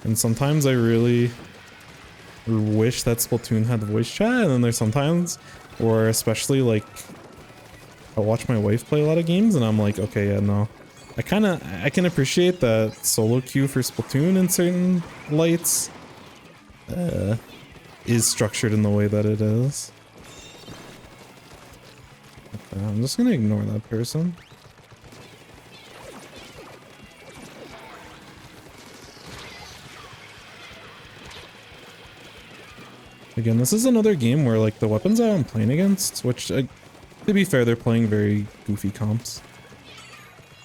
And sometimes I really wish that Splatoon had voice chat, and then there's sometimes, or especially like, I watch my wife play a lot of games and I'm like, okay, yeah, no. I can appreciate that solo queue for Splatoon in certain lights is structured in the way that it is. Okay, I'm just gonna ignore that person. Again, this is another game where like the weapons I'm playing against, which to be fair, they're playing very goofy comps.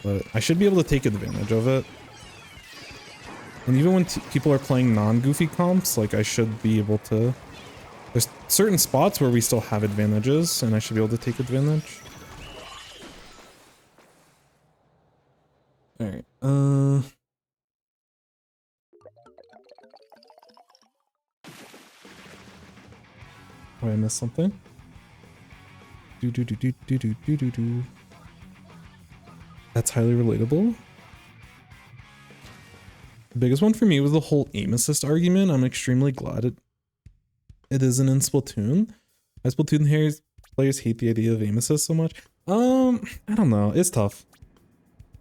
But I should be able to take advantage of it. And even when people are playing non-goofy comps, like I should be able to... There's certain spots where we still have advantages, and I should be able to take advantage. Alright, oh, I missed something. That's highly relatable. The biggest one for me was the whole aim assist argument. I'm extremely glad it isn't in Splatoon. As Splatoon players hate the idea of aim assist so much. I don't know. It's tough.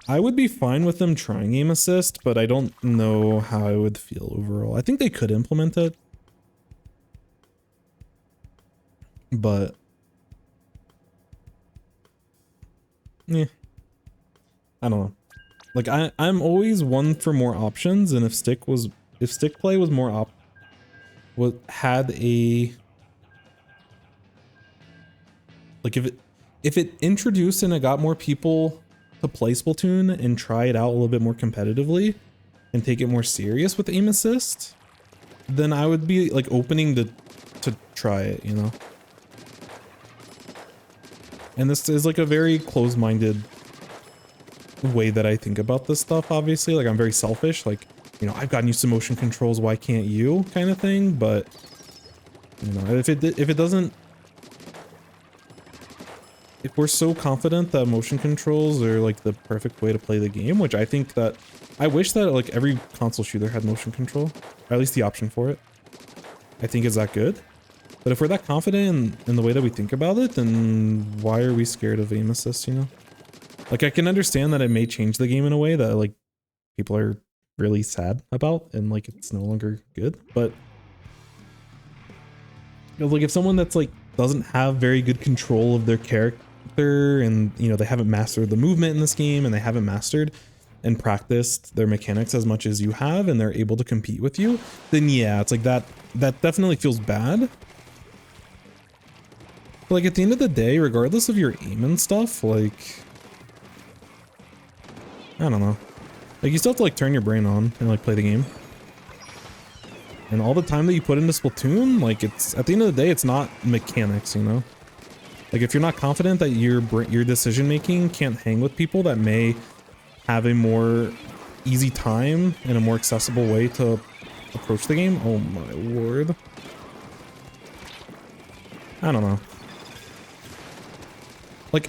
I would be fine with them trying aim assist, but I don't know how I would feel overall. I think they could implement it. But yeah, I don't know. Like I'm always one for more options, and if stick play was more had a like if it introduced and it got more people to play Splatoon and try it out a little bit more competitively and take it more serious with aim assist, then I would be like opening to try it, you know. And this is like a very closed-minded way that I think about this stuff, obviously. Like, I'm very selfish, like, you know, I've gotten used to motion controls, why can't you, kind of thing. But, you know, if it doesn't... If we're so confident that motion controls are like the perfect way to play the game, which I think that I wish that like every console shooter had motion control, or at least the option for it. I think is that good. But if we're that confident in the way that we think about it, then why are we scared of aim assist, you know? Like I can understand that it may change the game in a way that like people are really sad about and like it's no longer good, but you know, like if someone that's like doesn't have very good control of their character and you know they haven't mastered the movement in this game and they haven't mastered and practiced their mechanics as much as you have and they're able to compete with you, then yeah, it's like that definitely feels bad. But like at the end of the day, regardless of your aim and stuff, like I don't know. Like you still have to like turn your brain on and like play the game. And all the time that you put into Splatoon, like it's at the end of the day, it's not mechanics, you know? Like if you're not confident that your decision making can't hang with people that may have a more easy time and a more accessible way to approach the game. Oh my lord. I don't know. Like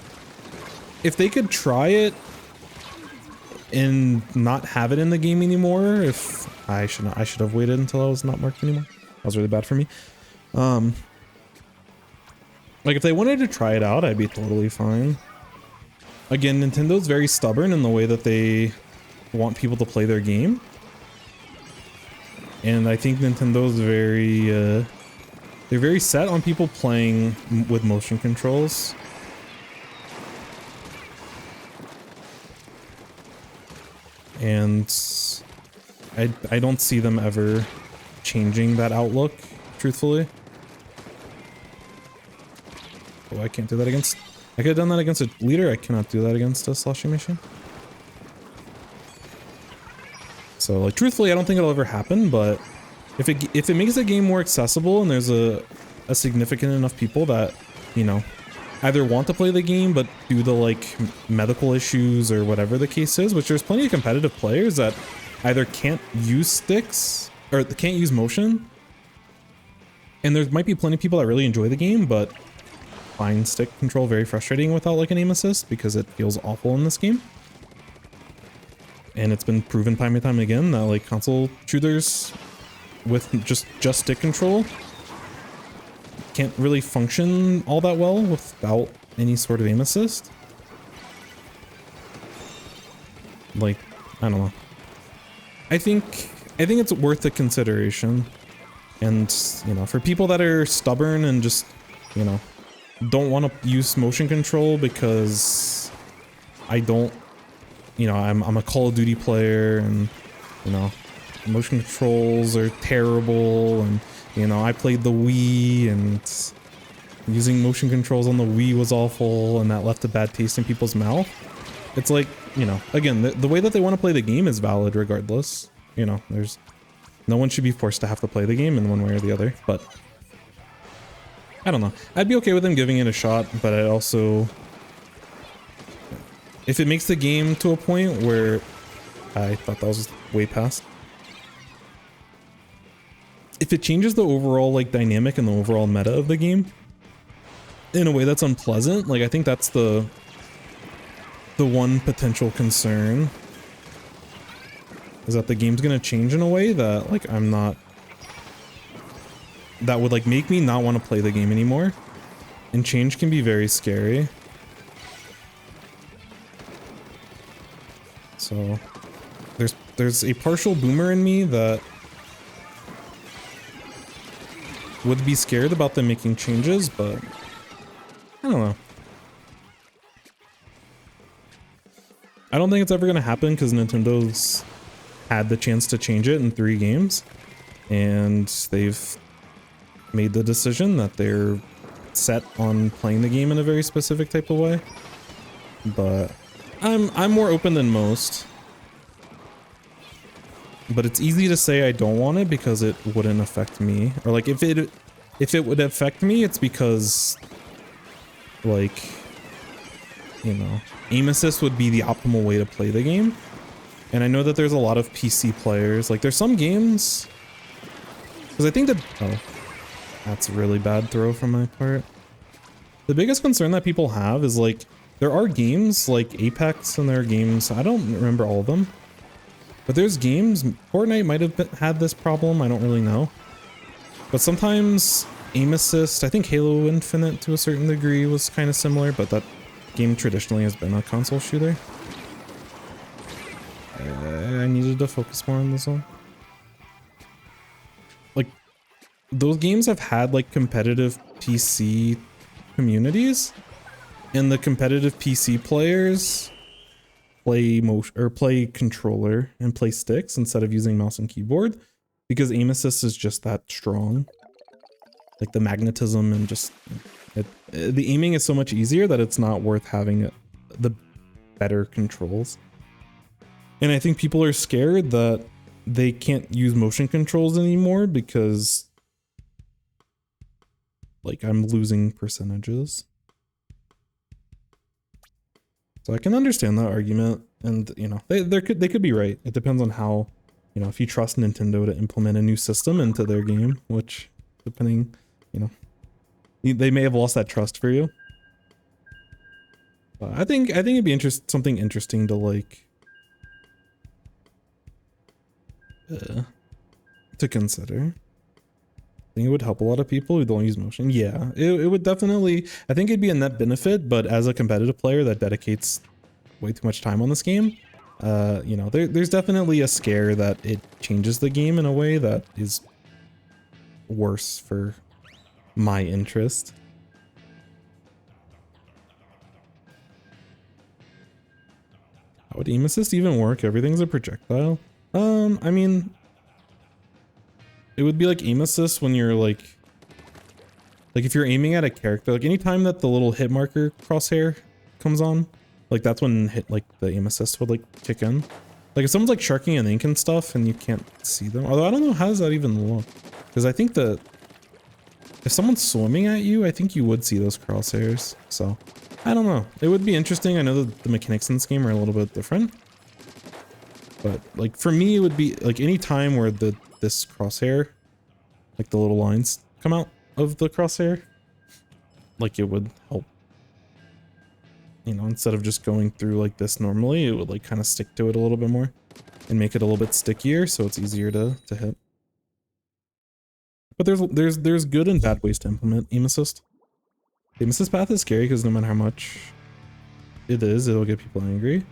if they could try it and not have it in the game anymore, if I should have waited until I was not marked anymore. That was really bad for me. Like if they wanted to try it out, I'd be totally fine. Again, Nintendo's very stubborn in the way that they want people to play their game. And I think Nintendo's very, they're very set on people playing with motion controls. And I don't see them ever changing that outlook, truthfully. Oh, I can't do that against... I could have done that against a leader. I cannot do that against a sloshing machine. So, like, truthfully, I don't think it'll ever happen, but if it makes the game more accessible and there's a significant enough people that, you know, either want to play the game but due to like medical issues or whatever the case is, which there's plenty of competitive players that either can't use sticks or can't use motion, and there might be plenty of people that really enjoy the game but find stick control very frustrating without like an aim assist because it feels awful in this game. And it's been proven time and time again that like console shooters with just stick control can't really function all that well without any sort of aim assist. Like, I don't know. I think it's worth the consideration. And, you know, for people that are stubborn and just, you know, don't want to use motion control because I don't, you know, I'm a Call of Duty player and, you know, motion controls are terrible and, you know, I played the Wii and using motion controls on the Wii was awful and that left a bad taste in people's mouth. It's like, you know, again, the way that they want to play the game is valid regardless. You know, there's no one should be forced to have to play the game in one way or the other, but I don't know. I'd be okay with them giving it a shot, but I also, if it makes the game to a point where I thought that was way past. If it changes the overall like dynamic and the overall meta of the game in a way that's unpleasant, like I think that's the one potential concern, is that the game's gonna change in a way that like I'm not, that would like make me not want to play the game anymore. And change can be very scary. So there's a partial boomer in me that would be scared about them making changes, but I don't know. I don't think it's ever going to happen because Nintendo's had the chance to change it in 3 games, and they've made the decision that they're set on playing the game in a very specific type of way. But I'm more open than most. But it's easy to say I don't want it because it wouldn't affect me. Or like if it would affect me, it's because like, you know, aim assist would be the optimal way to play the game. And I know that there's a lot of PC players. Like there's some games, because I think that, oh, that's a really bad throw from my part. The biggest concern that people have is like, there are games like Apex and there are games, I don't remember all of them, But there's games, Fortnite might have had this problem, I don't really know. But sometimes aim assist, I think Halo Infinite to a certain degree was kind of similar, but that game traditionally has been a console shooter. I needed to focus more on this one. Like, those games have had like competitive PC communities, and the competitive PC players play motion or play controller and play sticks instead of using mouse and keyboard, because aim assist is just that strong. Like the magnetism and just the aiming is so much easier that it's not worth having the better controls. And I think people are scared that they can't use motion controls anymore because like I'm losing percentages. So I can understand that argument, and you know, they could be right. It depends on how, you know, if you trust Nintendo to implement a new system into their game, which depending, you know, they may have lost that trust for you. But I think it'd be something interesting to like to consider. I think it would help a lot of people who don't use motion. Yeah, it would definitely, I think it'd be a net benefit, but as a competitive player that dedicates way too much time on this game, you know, there's definitely a scare that it changes the game in a way that is worse for my interest. How would aim assist even work? Everything's a projectile. I mean, it would be like aim assist when you're like if you're aiming at a character, like anytime that the little hit marker crosshair comes on, like that's when like the aim assist would like kick in. Like if someone's like sharking an ink and stuff and you can't see them, although I don't know, how does that even look? Because I think that if someone's swimming at you, I think you would see those crosshairs. So I don't know. It would be interesting. I know that the mechanics in this game are a little bit different, but like for me, it would be like any time where this crosshair, like the little lines come out of the crosshair, like it would help. You know, instead of just going through like this normally, it would like kind of stick to it a little bit more and make it a little bit stickier, so it's easier to hit. But there's good and bad ways to implement aim assist. The aim assist path is scary because no matter how much it is, it'll get people angry.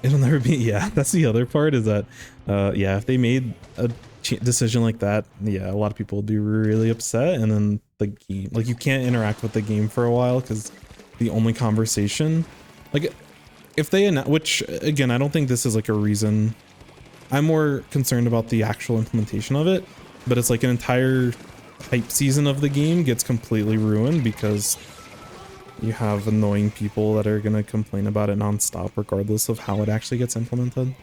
It'll never be, yeah, that's the other part, is that yeah, if they made a decision like that, yeah, a lot of people would be really upset, and then the game, like you can't interact with the game for a while because the only conversation, like if they, which again, I don't think this is like a reason. I'm more concerned about the actual implementation of it, but it's like an entire hype season of the game gets completely ruined because you have annoying people that are gonna complain about it nonstop regardless of how it actually gets implemented.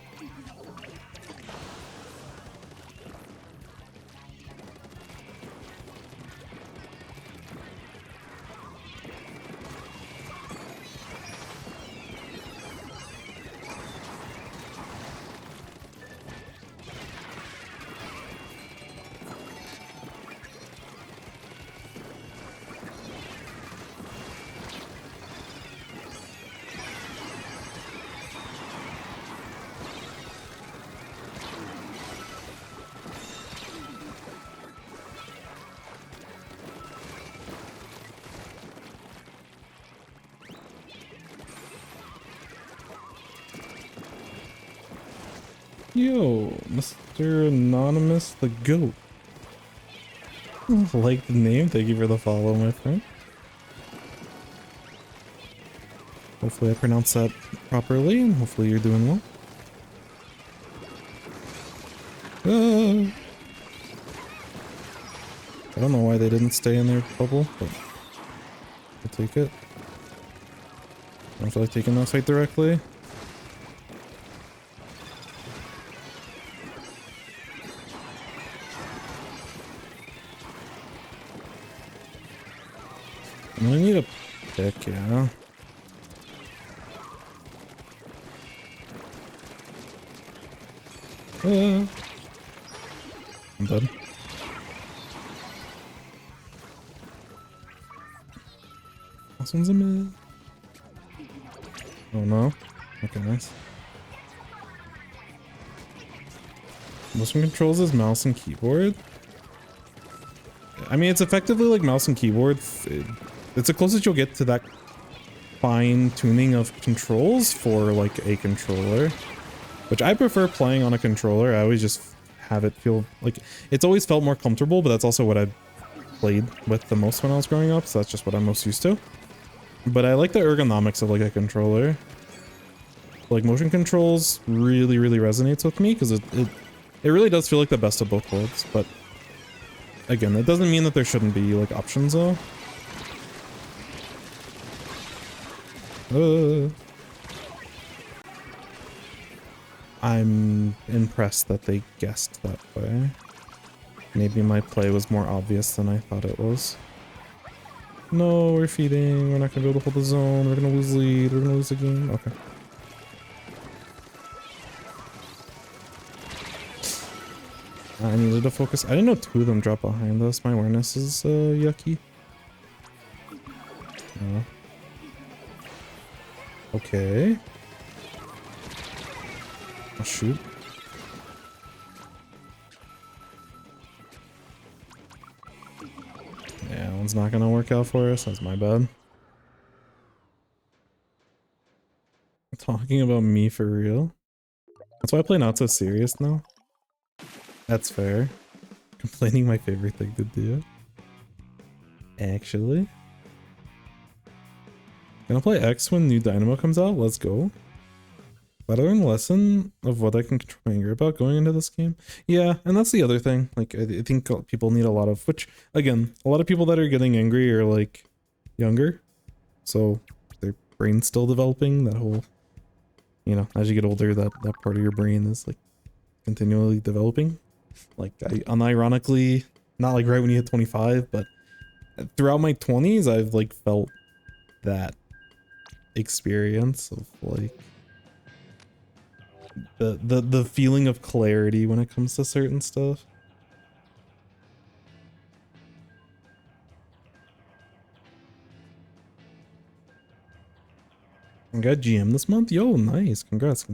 Yo, Mr. Anonymous the Goat. Like the name, thank you for the follow, my friend. Hopefully I pronounced that properly, and hopefully you're doing well. I don't know why they didn't stay in their bubble, but I'll take it. I don't feel like taking that fight directly. I'm gonna need a pick, yeah. I'm dead. This one's a mid. Oh no. Okay, nice. Motion controls is mouse and keyboard. I mean, it's effectively like mouse and keyboard. It's the closest you'll get to that fine tuning of controls for like a controller, which I prefer playing on a controller. I always just have it feel like it's always felt more comfortable, but that's also what I played with the most when I was growing up, so that's just what I'm most used to. But I like the ergonomics of like a controller. Like motion controls really resonates with me because it really does feel like the best of both worlds. But again, that doesn't mean that there shouldn't be like options though. I'm impressed that they guessed that way. Maybe my play was more obvious than I thought it was. No, we're feeding. We're not gonna be able to hold the zone. We're gonna lose lead. We're gonna lose the game. Okay. I needed to focus. I didn't know two of them dropped behind us. My awareness is yucky. Okay. Oh, shoot. Yeah, that one's not gonna work out for us. That's my bad. Talking about me for real? That's why I play not so serious now. That's fair. Complaining my favorite thing to do. Actually. Gonna play X when new Dynamo comes out. Let's go. But I learned a lesson of what I can control my anger about going into this game. Yeah, and that's the other thing. Like, I think people need a lot of, which, again, a lot of people that are getting angry are, like, younger. So, their brain's still developing. That whole, you know, as you get older, that part of your brain is, like, continually developing. Like, unironically, not, like, right when you hit 25, but throughout my 20s, I've, like, felt that experience of, like, the feeling of clarity when it comes to certain stuff. I got GM this month? Yo, nice. Congrats.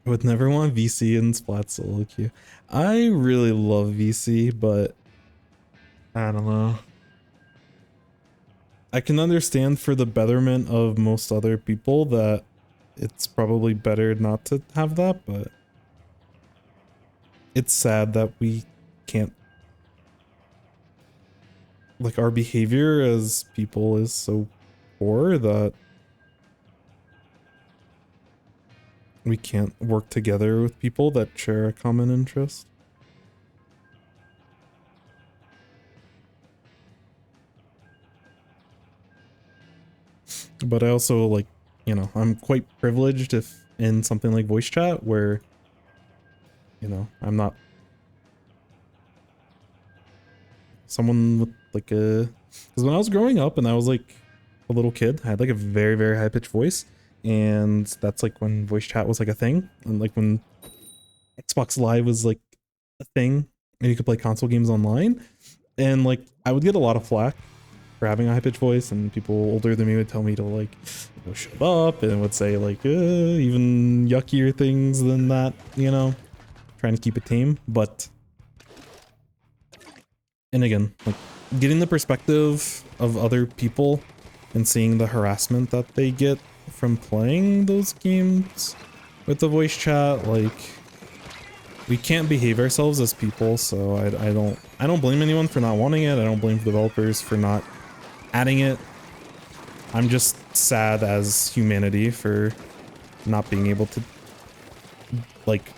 I would never want VC in Splat solo queue. I really love VC, but I don't know. I can understand for the betterment of most other people that it's probably better not to have that, but it's sad that we can't, like, our behavior as people is so poor that we can't work together with people that share a common interest. But I also, like, you know, I'm quite privileged if in something like voice chat where, you know, I'm not someone with like a, because when I was growing up and I was like a little kid, I had like a very high pitched voice, and that's like when voice chat was like a thing, and like when Xbox Live was like a thing and you could play console games online, and like I would get a lot of flack for having a high-pitched voice, and people older than me would tell me to, like, you know, shut up, and would say, like, even yuckier things than that, you know, trying to keep it tame. But, and again, like, getting the perspective of other people and seeing the harassment that they get from playing those games with the voice chat, like, we can't behave ourselves as people, so I don't blame anyone for not wanting it. I don't blame developers for not adding it. I'm just sad as humanity for not being able to, like,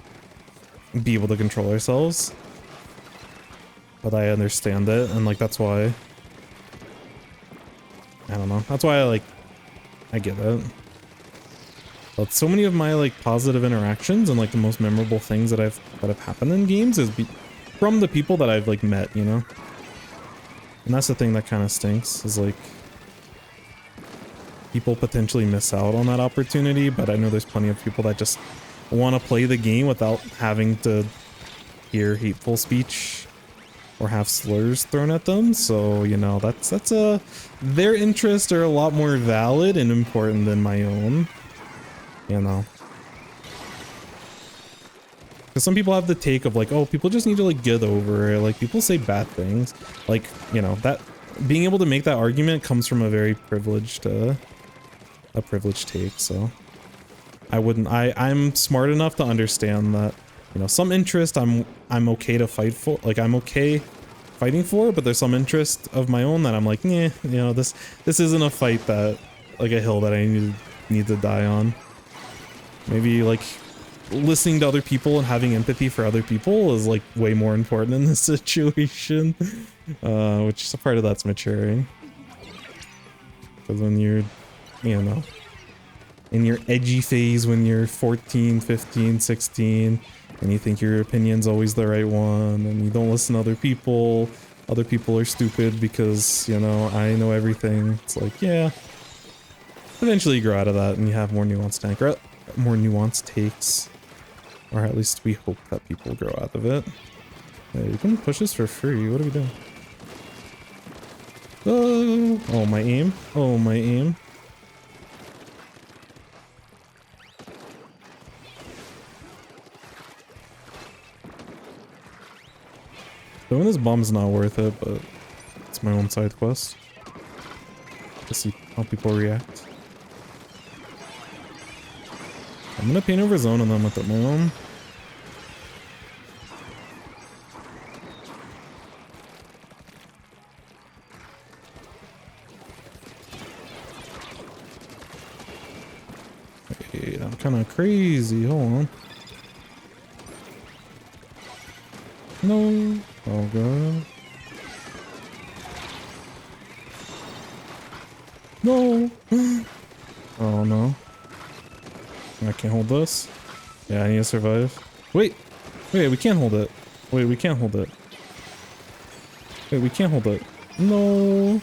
be able to control ourselves. But I understand it, and like that's why, I don't know, that's why I get it. But so many of my like positive interactions and like the most memorable things that have happened in games is from the people that I've like met, you know? And that's the thing that kind of stinks, is like people potentially miss out on that opportunity, but I know there's plenty of people that just want to play the game without having to hear hateful speech or have slurs thrown at them. So, you know, that's their interests are a lot more valid and important than my own, you know. Because some people have the take of like, oh, people just need to like get over it. Like people say bad things. Like, you know, that being able to make that argument comes from a very privileged take. So I'm smart enough to understand that, you know, some interest I'm okay to fight for. Like I'm okay fighting for, but there's some interest of my own that I'm like, yeah, you know, this isn't a fight that, like a hill that I need to die on. Maybe like listening to other people and having empathy for other people is like way more important in this situation, which is a part of that's maturing. Because when you're, you know, in your edgy phase when you're 14, 15, 16, and you think your opinion's always the right one, and you don't listen to other people are stupid because, you know, I know everything. It's like, yeah. Eventually you grow out of that and you have more nuanced takes. Or at least we hope that people grow out of it. Hey, you can push this for free. What are we doing? Oh, my aim. Oh, my aim. Throwing this bomb's not worth it, but it's my own side quest. To see how people react. I'm gonna paint over zone on them with my own. Hey, I'm kind of crazy. Hold on. No. Oh god. No. Oh no. I can't hold this. Yeah, I need to survive. Wait, we can't hold it. Wait, we can't hold it. Wait, we can't hold it. No.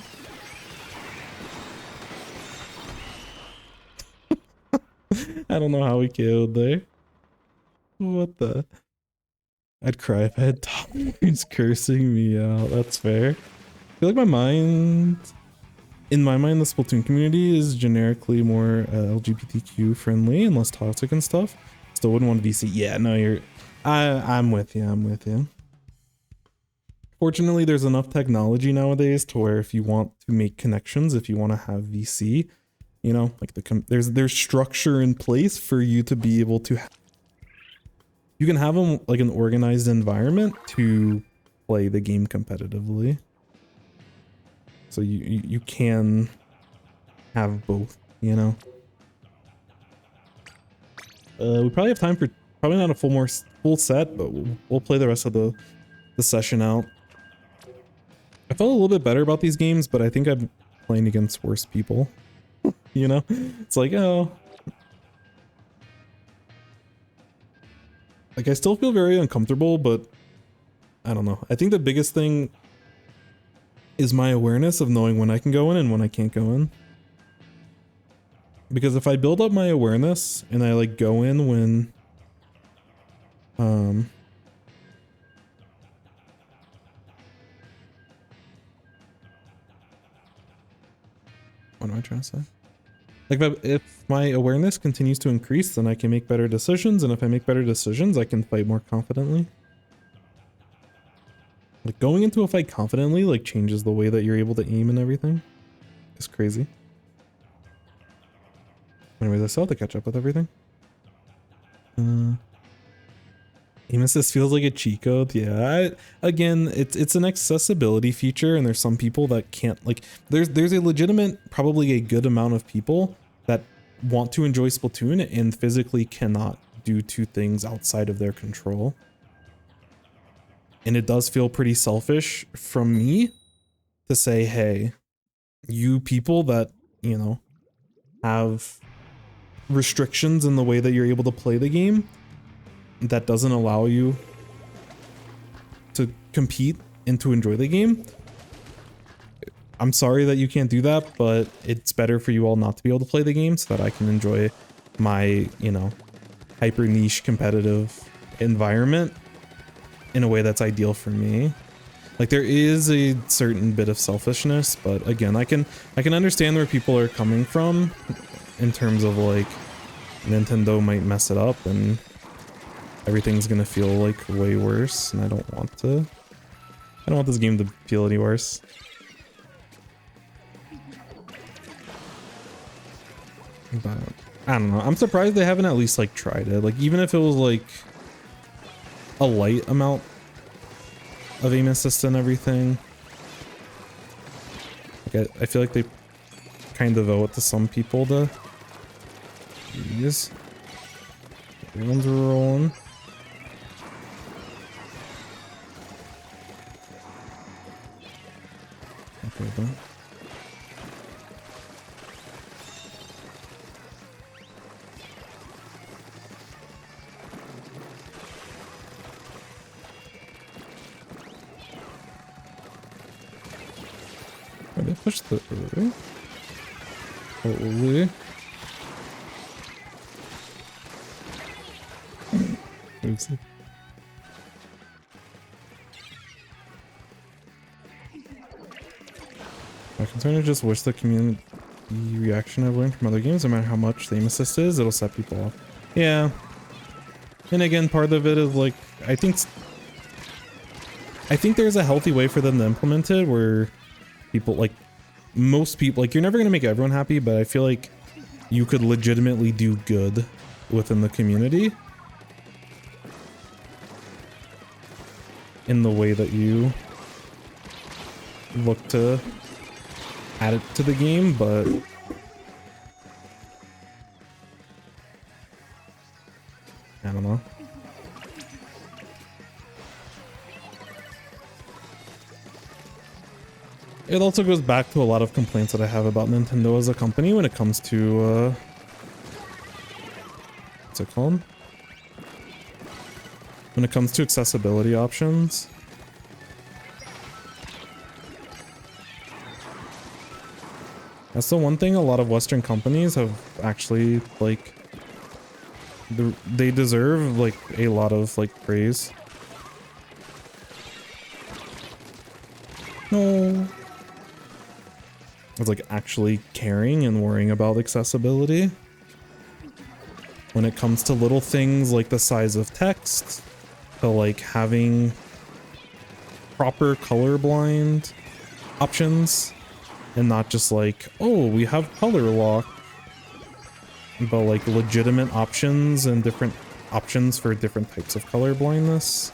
I don't know how we killed there. What the? I'd cry if I had Tommy's cursing me out. That's fair. I feel like in my mind, the Splatoon community is generically more LGBTQ friendly and less toxic and stuff. Still wouldn't want to VC. Yeah, no, I'm with you. Fortunately, there's enough technology nowadays to where if you want to make connections, if you want to have VC, you know, like there's structure in place for you to be able to. You can have like an organized environment to play the game competitively. So you can have both, you know. We probably have time for probably not a full set, but we'll play the rest of the session out. I felt a little bit better about these games, but I think I'm playing against worse people. You know, it's like, oh, like I still feel very uncomfortable, but I don't know. I think the biggest thing is my awareness of knowing when I can go in and when I can't go in. Because if I build up my awareness and I like go in when what am I trying to say? Like if my awareness continues to increase, then I can make better decisions, and if I make better decisions, I can fight more confidently. Like going into a fight confidently like changes the way that you're able to aim and everything. It's crazy. Anyways, I still have to catch up with everything. Aim assist feels like a cheat code. Yeah, again, it's an accessibility feature, and there's some people that can't, like, there's a legitimate, probably a good amount of people that want to enjoy Splatoon and physically cannot due to things outside of their control. And it does feel pretty selfish from me to say, hey, you people that, you know, have restrictions in the way that you're able to play the game that doesn't allow you to compete and to enjoy the game. I'm sorry that you can't do that, but it's better for you all not to be able to play the game so that I can enjoy my, you know, hyper niche competitive environment in a way that's ideal for me. Like there is a certain bit of selfishness, but again, I can understand where people are coming from in terms of like Nintendo might mess it up and everything's gonna feel like way worse, and I don't want this game to feel any worse. But I don't know. I'm surprised they haven't at least like tried it. Like even if it was like a light amount of aim assist and everything. Like I feel like they kind of owe it to some people to use. Everyone's rolling. Okay, then. Where did I push the early? Holy. Oopsie. My concern is just wish the community reaction I've learned from other games, no matter how much the aim assist is, it'll set people off. Yeah. And again, part of it is like, I think there's a healthy way for them to implement it where people, like, most people, like, you're never going to make everyone happy, but I feel like you could legitimately do good within the community in the way that you look to add it to the game, but I don't know. It also goes back to a lot of complaints that I have about Nintendo as a company when it comes to what's it called? When it comes to accessibility options. That's the one thing a lot of Western companies have actually, like, they deserve, like, a lot of, like, praise. No. It's like actually caring and worrying about accessibility. When it comes to little things like the size of text, to like having proper colorblind options, and not just like, oh, we have color lock, but like legitimate options and different options for different types of color blindness.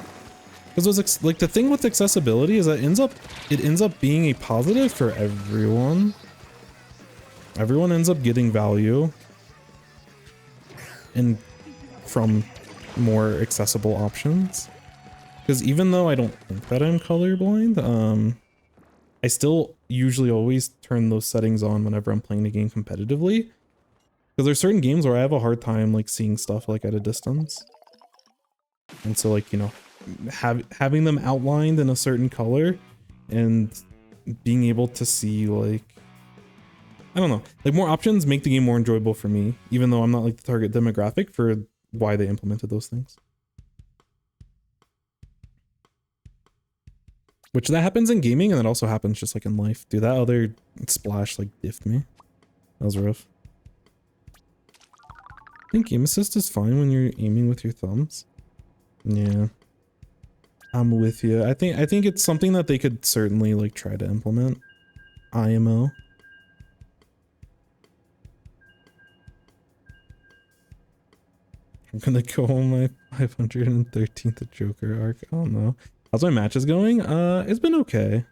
Because like the thing with accessibility is that it ends up being a positive for everyone. Everyone ends up getting value and from more accessible options. Because even though I don't think that I'm colorblind, I still usually always turn those settings on whenever I'm playing the game competitively. Because there's certain games where I have a hard time like seeing stuff like at a distance. And so like, you know, having them outlined in a certain color and being able to see like, I don't know, like more options make the game more enjoyable for me, even though I'm not like the target demographic for why they implemented those things. Which that happens in gaming and it also happens just like in life. Dude, that other splash like diffed me. That was rough. I think aim assist is fine when you're aiming with your thumbs. Yeah. I'm with you. I think it's something that they could certainly like try to implement. IMO. I'm gonna go on my 513th Joker arc. I don't know. How's my matches going? It's been okay.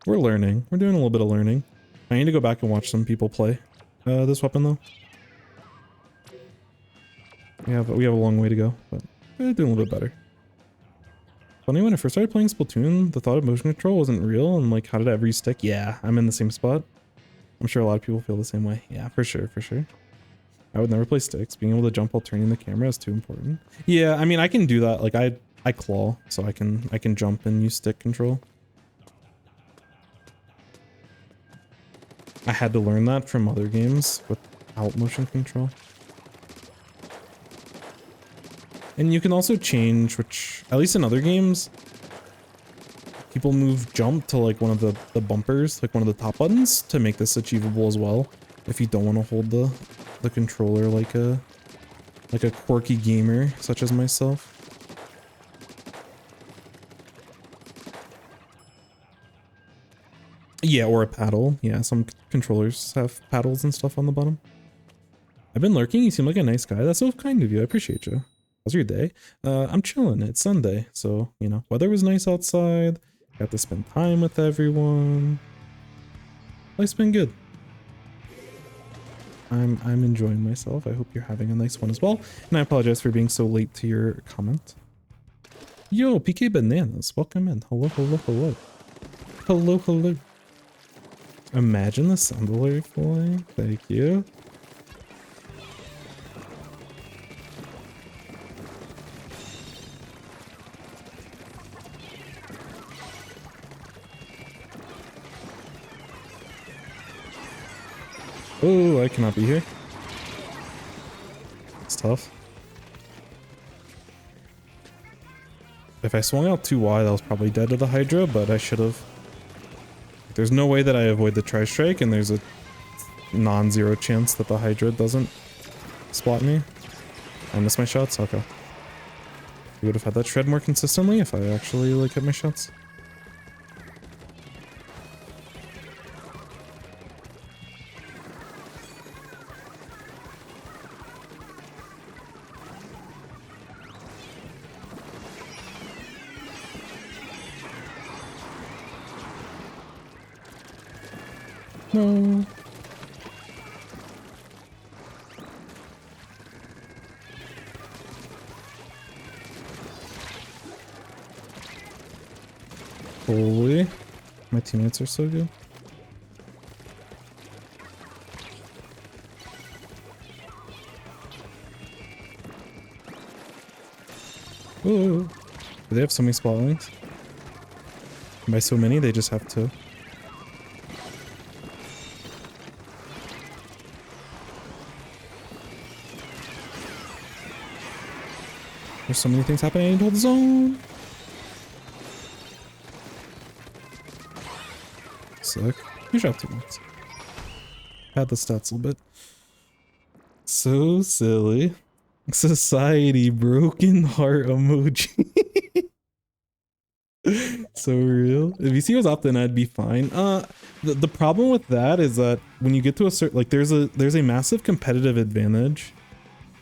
We're learning. We're doing a little bit of learning. I need to go back and watch some people play this weapon though. We have a long way to go, but we're doing a little bit better. Funny, when I first started playing Splatoon, the thought of motion control wasn't real, and like, how did every stick? Yeah, I'm in the same spot. I'm sure a lot of people feel the same way. Yeah, for sure, for sure. I would never play sticks. Being able to jump while turning the camera is too important. Yeah, I mean, I can do that. Like, I claw, so I can jump and use stick control. I had to learn that from other games without motion control. And you can also change, which, at least in other games, people move jump to like one of the bumpers, like one of the top buttons, to make this achievable as well. If you don't want to hold the controller like a quirky gamer such as myself. Yeah, or a paddle. Yeah, some controllers have paddles and stuff on the bottom. I've been lurking. You seem like a nice guy. That's so kind of you. I appreciate you. How's your day? I'm chilling. It's Sunday, so, you know, weather was nice outside. Got to spend time with everyone. Life's been good. I'm enjoying myself. I hope you're having a nice one as well. And I apologize for being so late to your comment. Yo, PK Bananas, welcome in. Hello, hello, hello. Hello, hello. Imagine the Sunderland flying. Thank you. Oh, I cannot be here. It's tough. If I swung out too wide, I was probably dead to the Hydra, but I should have. There's no way that I avoid the Tri-Strike, and there's a non-zero chance that the Hydra doesn't spot me. I missed my shots? Okay. You would have had that shred more consistently if I actually, like, hit my shots. No. Holy. My teammates are so good. Ooh. Do they have so many spawnings? By so many, they just have to. There's so many things happening in the zone. Sick. You shot 2 months. Had the stats a little bit. So silly. Society broken heart emoji. So real. If VC was opt-in, I'd be fine. The problem with that is that when you get to a certain, like, there's a massive competitive advantage.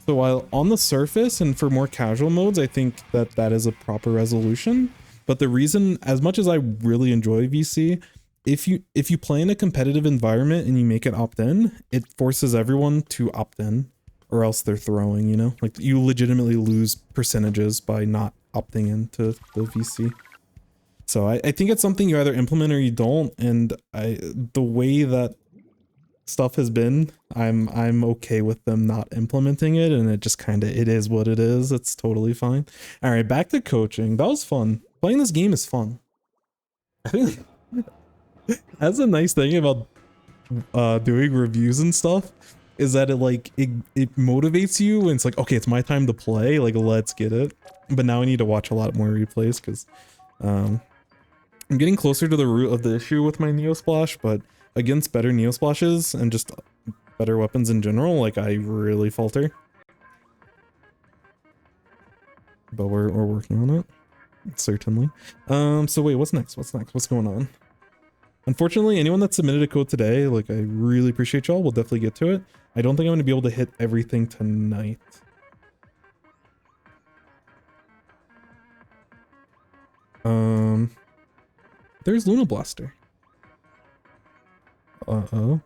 So while on the surface and for more casual modes, I think that is a proper resolution. But the reason, as much as I really enjoy VC, if you play in a competitive environment and you make it opt-in, it forces everyone to opt-in, or else they're throwing, you know? Like, you legitimately lose percentages by not opting into the VC. So I think it's something you either implement or you don't, and the way that stuff has been, I'm okay with them not implementing it, and it just kind of, it is what it is. It's totally fine. All right, back to coaching. That was fun. Playing this game is fun. I think that's a nice thing about doing reviews and stuff, is that it motivates you, and it's like, okay, it's my time to play, like, let's get it. But now I need to watch a lot more replays because I'm getting closer to the root of the issue with my Neosplash, but against better Neosplashes and just better weapons in general, like, I really falter. But we're working on it, certainly. So wait, what's next? What's next? What's going on? Unfortunately, anyone that submitted a code today, like, I really appreciate y'all. We'll definitely get to it. I don't think I'm going to be able to hit everything tonight. There's Luna Blaster. Uh-oh.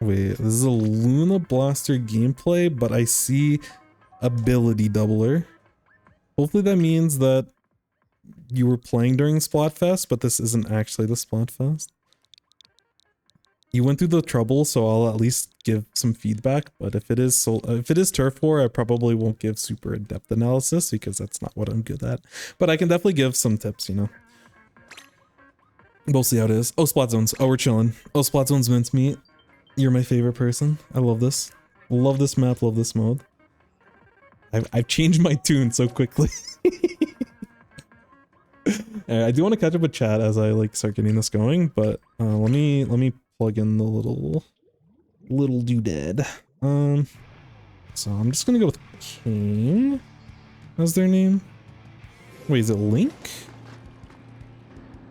Wait, this is a Luna Blaster gameplay, but I see ability doubler. Hopefully that means that you were playing during Splatfest, but this isn't actually the Splatfest. You went through the trouble, so I'll at least give some feedback, but if it is Turf War, I probably won't give super in-depth analysis because that's not what I'm good at. But I can definitely give some tips, you know. We'll see how it is. Oh, Splat Zones. Oh, we're chilling. Oh, Splat Zones mincemeat. You're my favorite person. I love this. Love this map, love this mode. I've changed my tune so quickly. I do want to catch up with chat as I like start getting this going, but let me plug in the little doodad. So I'm just gonna go with King as their name. Wait, is it Link?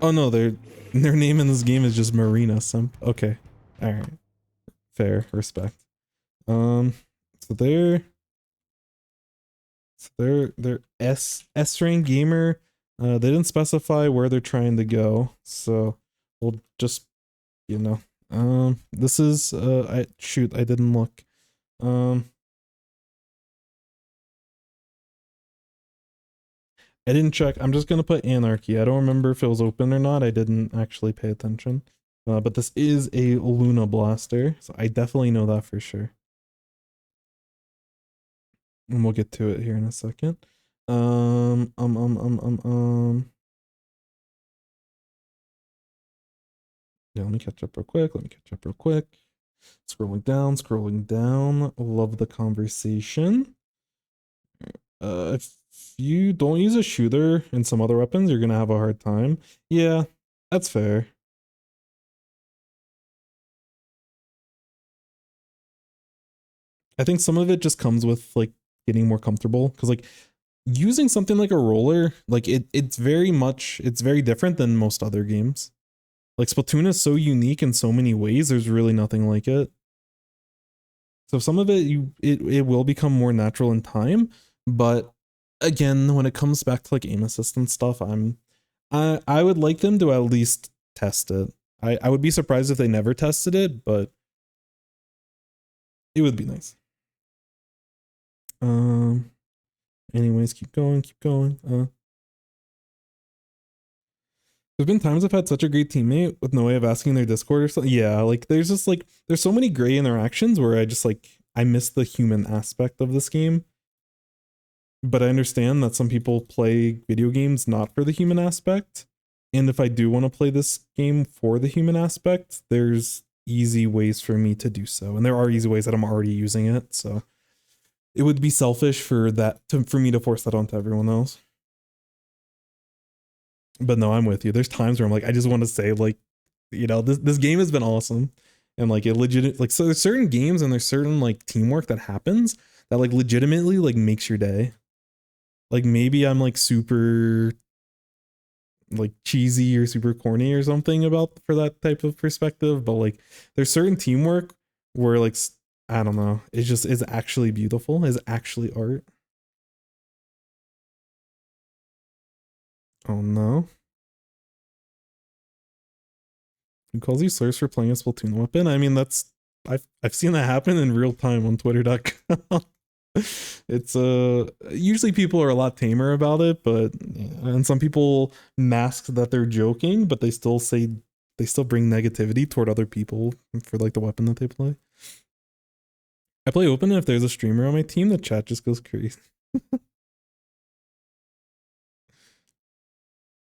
Oh no, they're Their name in this game is just Marina Simp. Okay. Alright. Fair. Respect. So they're S rank gamer. They didn't specify where they're trying to go, so we'll just, you know, this is I didn't look. I didn't check. I'm just gonna put Anarchy. I don't remember if it was open or not. I didn't actually pay attention. But this is a Luna Blaster, so I definitely know that for sure. And we'll get to it here in a second. Yeah, let me catch up real quick. Scrolling down. Love the conversation. If you don't use a shooter and some other weapons, you're gonna have a hard time. Yeah, that's fair. I think some of it just comes with like getting more comfortable, because like using something like a roller, like it's very different than most other games. Like Splatoon is so unique in so many ways, there's really nothing like it. So some of it it will become more natural in time, but again, when it comes back to like aim assist and stuff, I would like them to at least test it. I would be surprised if they never tested it, but it would be nice. Anyways, keep going. There's been times I've had such a great teammate with no way of asking their Discord or something. Yeah, like there's just like there's so many gray interactions where I miss the human aspect of this game. But I understand that some people play video games not for the human aspect. And if I do want to play this game for the human aspect, there's easy ways for me to do so. And there are easy ways that I'm already using it. So it would be selfish for me to force that onto everyone else. But no, I'm with you. There's times where I'm like, I just want to say, like, you know, this game has been awesome. And like it legit, like, so there's certain games and there's certain like teamwork that happens that like legitimately like makes your day. Like maybe I'm like super like cheesy or super corny or something about for that type of perspective, but like there's certain teamwork where like I don't know, it's just is actually beautiful, is actually art. Oh no. Who calls you slurs for playing a Splatoon weapon? I mean, that's I've seen that happen in real time on twitter.com. It's usually people are a lot tamer about it, but and some people mask that they're joking, but they still bring negativity toward other people for like the weapon that they play. I play open, and if there's a streamer on my team, the chat just goes crazy.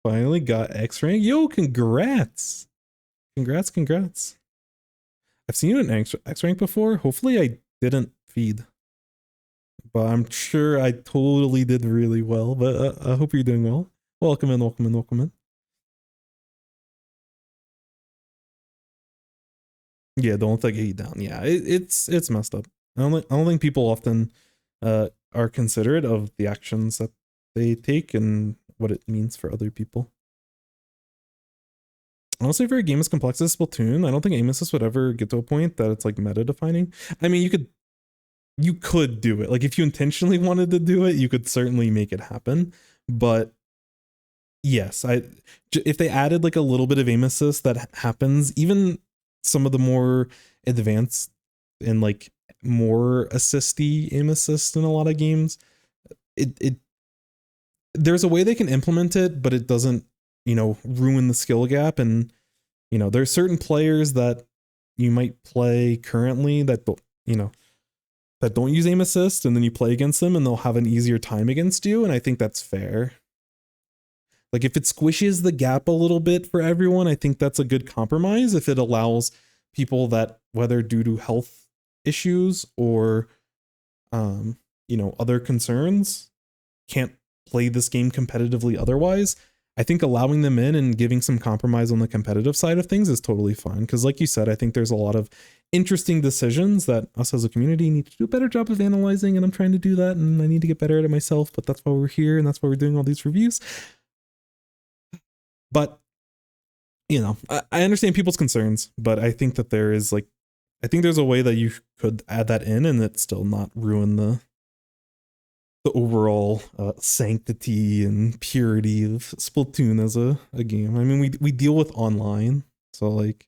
Finally got X rank. Yo, congrats. Congrats. I've seen you in X rank before. Hopefully I didn't feed, but I'm sure I totally did really well. But I hope you're doing well. Welcome in. Yeah, don't let that get you down. Yeah, it's messed up. I don't think people often are considerate of the actions that they take and what it means for other people. Honestly, for a game as complex as Splatoon, I don't think aim assist would ever get to a point that it's like meta defining. I mean, you could do it. Like if you intentionally wanted to do it, you could certainly make it happen. But yes, if they added like a little bit of aim assist that happens, even some of the more advanced and like more assisty aim assist in a lot of games, it there's a way they can implement it, but it doesn't, you know, ruin the skill gap. And you know, there's certain players that you might play currently that don't, you know, that don't use aim assist, and then you play against them and they'll have an easier time against you, and I think that's fair. Like if it squishes the gap a little bit for everyone, I think that's a good compromise. If it allows people that, whether due to health issues or you know, other concerns, can't play this game competitively otherwise, I think allowing them in and giving some compromise on the competitive side of things is totally fine. Because like you said, I think there's a lot of interesting decisions that us as a community need to do a better job of analyzing, and I'm trying to do that, and I need to get better at it myself, but that's why we're here and that's why we're doing all these reviews. But you know, I understand people's concerns, but I think that there is like, I think there's a way that you could add that in and it still not ruin the overall sanctity and purity of Splatoon as a game. I mean, we deal with online, so like,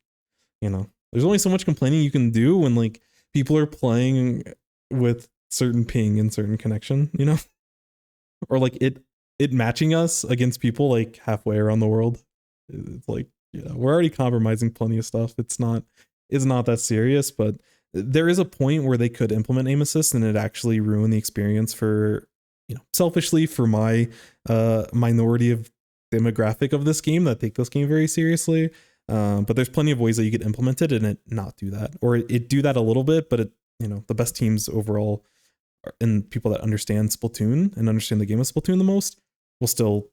you know, there's only so much complaining you can do when like people are playing with certain ping and certain connection, you know, or like it matching us against people like halfway around the world. It's like, yeah, we're already compromising plenty of stuff. It's not that serious, but there is a point where they could implement aim assist and it actually ruin the experience for, you know, selfishly for my minority of demographic of this game that take this game very seriously. But there's plenty of ways that you could implement it and it not do that, or it do that a little bit, but it, you know, the best teams overall and people that understand Splatoon and understand the game of Splatoon the most will still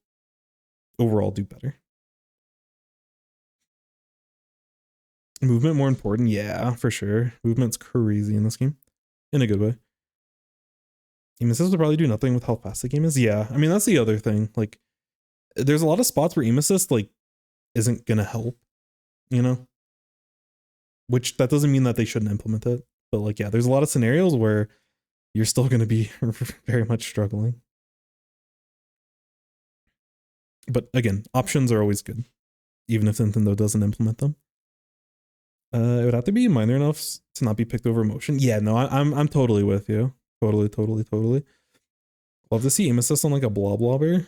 overall do better. Movement more important? Yeah, for sure. Movement's crazy in this game. In a good way. Aim assist will probably do nothing with how fast the game is. Yeah, I mean, that's the other thing. Like, there's a lot of spots where aim assist, like, isn't gonna help, you know? Which, that doesn't mean that they shouldn't implement it. But, like, yeah, there's a lot of scenarios where you're still gonna be very much struggling. But, again, options are always good. Even if Nintendo doesn't implement them. It would have to be minor enough to not be picked over motion. Yeah, no, I'm totally with you. Totally. Love to see aim assist on like a Bloblobber.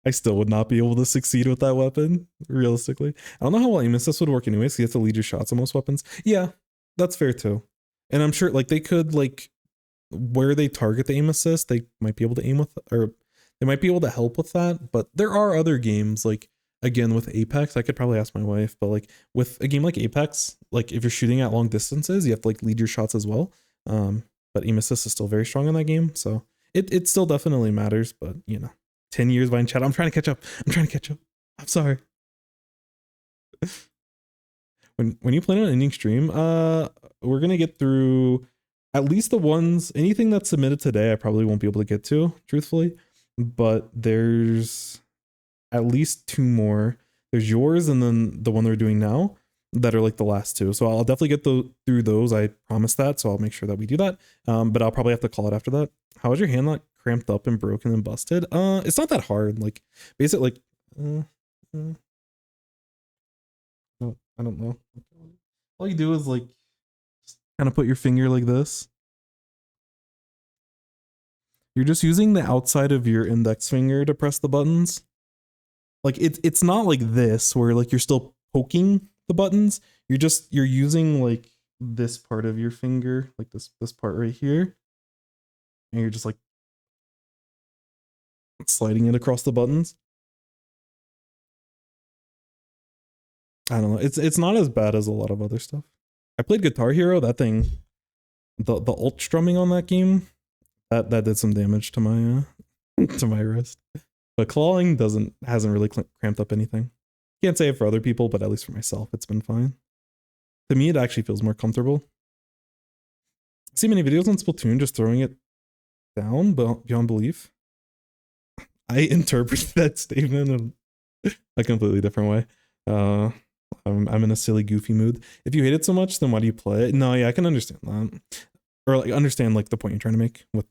I still would not be able to succeed with that weapon, realistically. I don't know how well aim assist would work anyways, so you have to lead your shots on most weapons. Yeah, that's fair too. And I'm sure like they could like where they target the aim assist, they might be able to aim with, or they might be able to help with that. But there are other games like, again, with Apex, I could probably ask my wife, but like with a game like Apex, like if you're shooting at long distances, you have to like lead your shots as well. But aim assist is still very strong in that game, so it still definitely matters. But you know, 10 years Vine chat. I'm trying to catch up. I'm sorry. When you plan on ending stream, we're gonna get through at least the ones, anything that's submitted today I probably won't be able to get to, truthfully. But there's at least 2 more. There's yours and then the one they're doing now that are like the last 2. So I'll definitely get through those. I promise that. So I'll make sure that we do that. But I'll probably have to call it after that. How is your hand not cramped up and broken and busted? It's not that hard. Like basically like, I don't know. All you do is like kind of put your finger like this. You're just using the outside of your index finger to press the buttons. Like it's not like this where like you're still poking the buttons. You're using like this part of your finger, like this part right here, and you're just like sliding it across the buttons. I don't know. It's not as bad as a lot of other stuff. I played Guitar Hero. That thing, the alt strumming on that game, that did some damage to my to my wrist. But clawing hasn't really cramped up anything. Can't say it for other people, but at least for myself, it's been fine. To me, it actually feels more comfortable. I see many videos on Splatoon just throwing it down beyond belief. I interpret that statement in a completely different way. I'm in a silly, goofy mood. If you hate it so much, then why do you play it? No, yeah, I can understand that, or like understand like the point you're trying to make with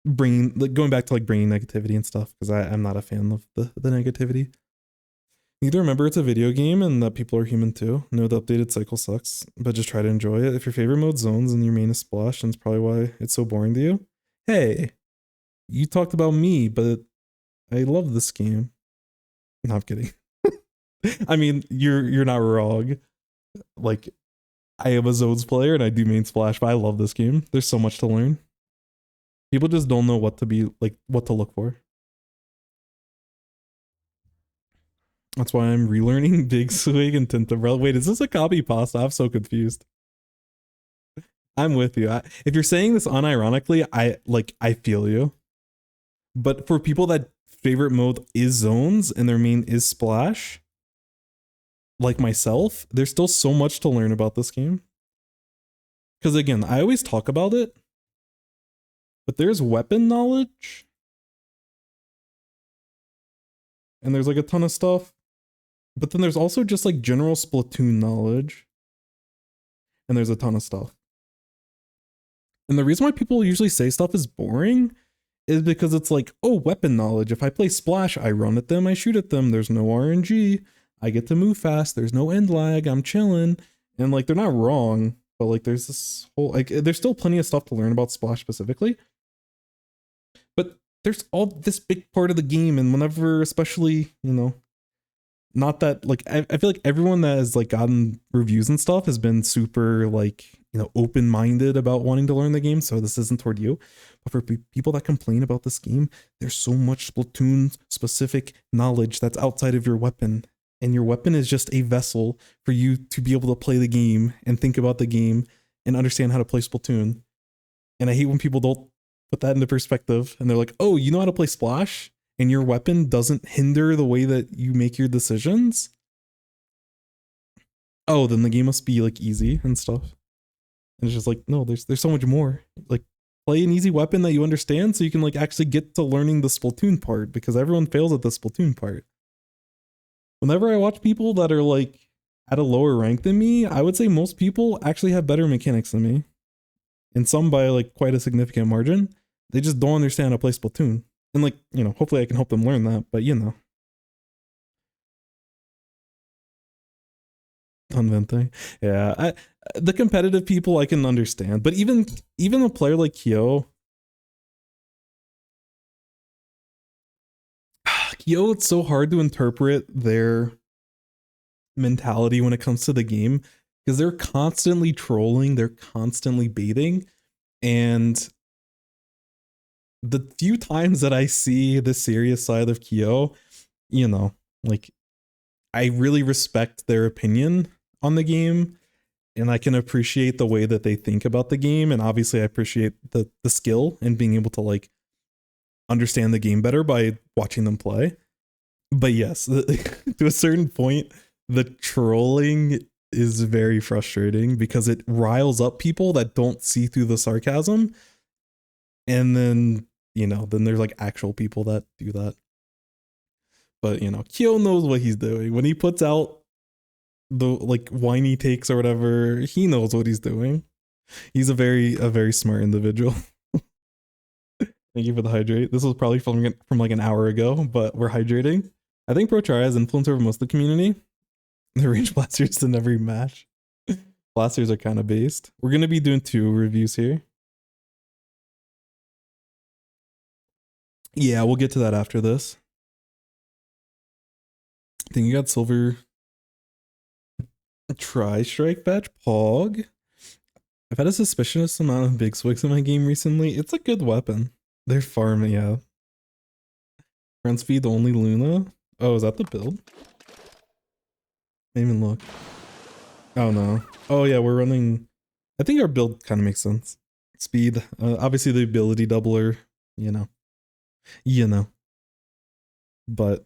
bringing, like going back to like bringing negativity and stuff. Because I'm not a fan of the negativity. Either remember it's a video game and that people are human too. Know the updated cycle sucks, but just try to enjoy it. If your favorite mode's zones and your main is splash, then it's probably why it's so boring to you. Hey, you talked about me, but I love this game. No, I'm kidding. I mean, you're not wrong. Like, I am a zones player and I do main splash, but I love this game. There's so much to learn. People just don't know what to be like, what to look for. That's why I'm relearning Big Swing and Tintambrella. Wait, is this a copy pasta? I'm so confused. I'm with you. If you're saying this unironically, I feel you. But for people that favorite mode is zones and their main is splash, like myself, there's still so much to learn about this game. Because again, I always talk about it, but there's weapon knowledge and there's like a ton of stuff. But then there's also just like general Splatoon knowledge, and there's a ton of stuff. And the reason why people usually say stuff is boring is because it's like, oh, weapon knowledge. If I play Splash, I run at them, I shoot at them. There's no RNG. I get to move fast. There's no end lag. I'm chilling. And like, they're not wrong, but like, there's this whole, like, there's still plenty of stuff to learn about Splash specifically. But there's all this big part of the game. And whenever, especially, you know, not that like, I feel like everyone that has like gotten reviews and stuff has been super like, you know, open-minded about wanting to learn the game. So this isn't toward you, but for people that complain about this game, there's so much Splatoon specific knowledge that's outside of your weapon. And your weapon is just a vessel for you to be able to play the game and think about the game and understand how to play Splatoon. And I hate when people don't put that into perspective and they're like, oh, you know how to play Splash and your weapon doesn't hinder the way that you make your decisions? Oh, then the game must be like easy and stuff. And it's just like, no, there's so much more. Like, play an easy weapon that you understand so you can like actually get to learning the Splatoon part, because everyone fails at the Splatoon part. Whenever I watch people that are like at a lower rank than me, I would say most people actually have better mechanics than me. And some by like quite a significant margin. They just don't understand how to play Splatoon. And like, you know, hopefully I can help them learn that, but you know. Unventing. Yeah, the competitive people I can understand, but even a player like Kyo, it's so hard to interpret their mentality when it comes to the game because they're constantly trolling, they're constantly baiting, and the few times that I see the serious side of Kyo, you know, like I really respect their opinion on the game. And I can appreciate the way that they think about the game. And obviously I appreciate the skill and being able to like understand the game better by watching them play. But yes, to a certain point, the trolling is very frustrating because it riles up people that don't see through the sarcasm. And then, you know, then there's like actual people that do that. But, you know, Kyo knows what he's doing. When he puts out the like whiny takes or whatever, he knows what he's doing. He's a very smart individual. Thank you for the hydrate. This was probably from like an hour ago, but we're hydrating. I think ProChar has influence over most of the community. The range blasters in every match. Blasters are kind of based. We're gonna be doing 2 reviews here. Yeah, we'll get to that after this. I think you got silver. Tri-strike badge, Pog. I've had a suspicious amount of big swigs in my game recently. It's a good weapon. They're farming, yeah. Front speed only Luna. Oh, is that the build? Didn't even look. Oh no. Oh yeah, we're running. I think our build kind of makes sense. Speed, obviously the ability doubler, you know. But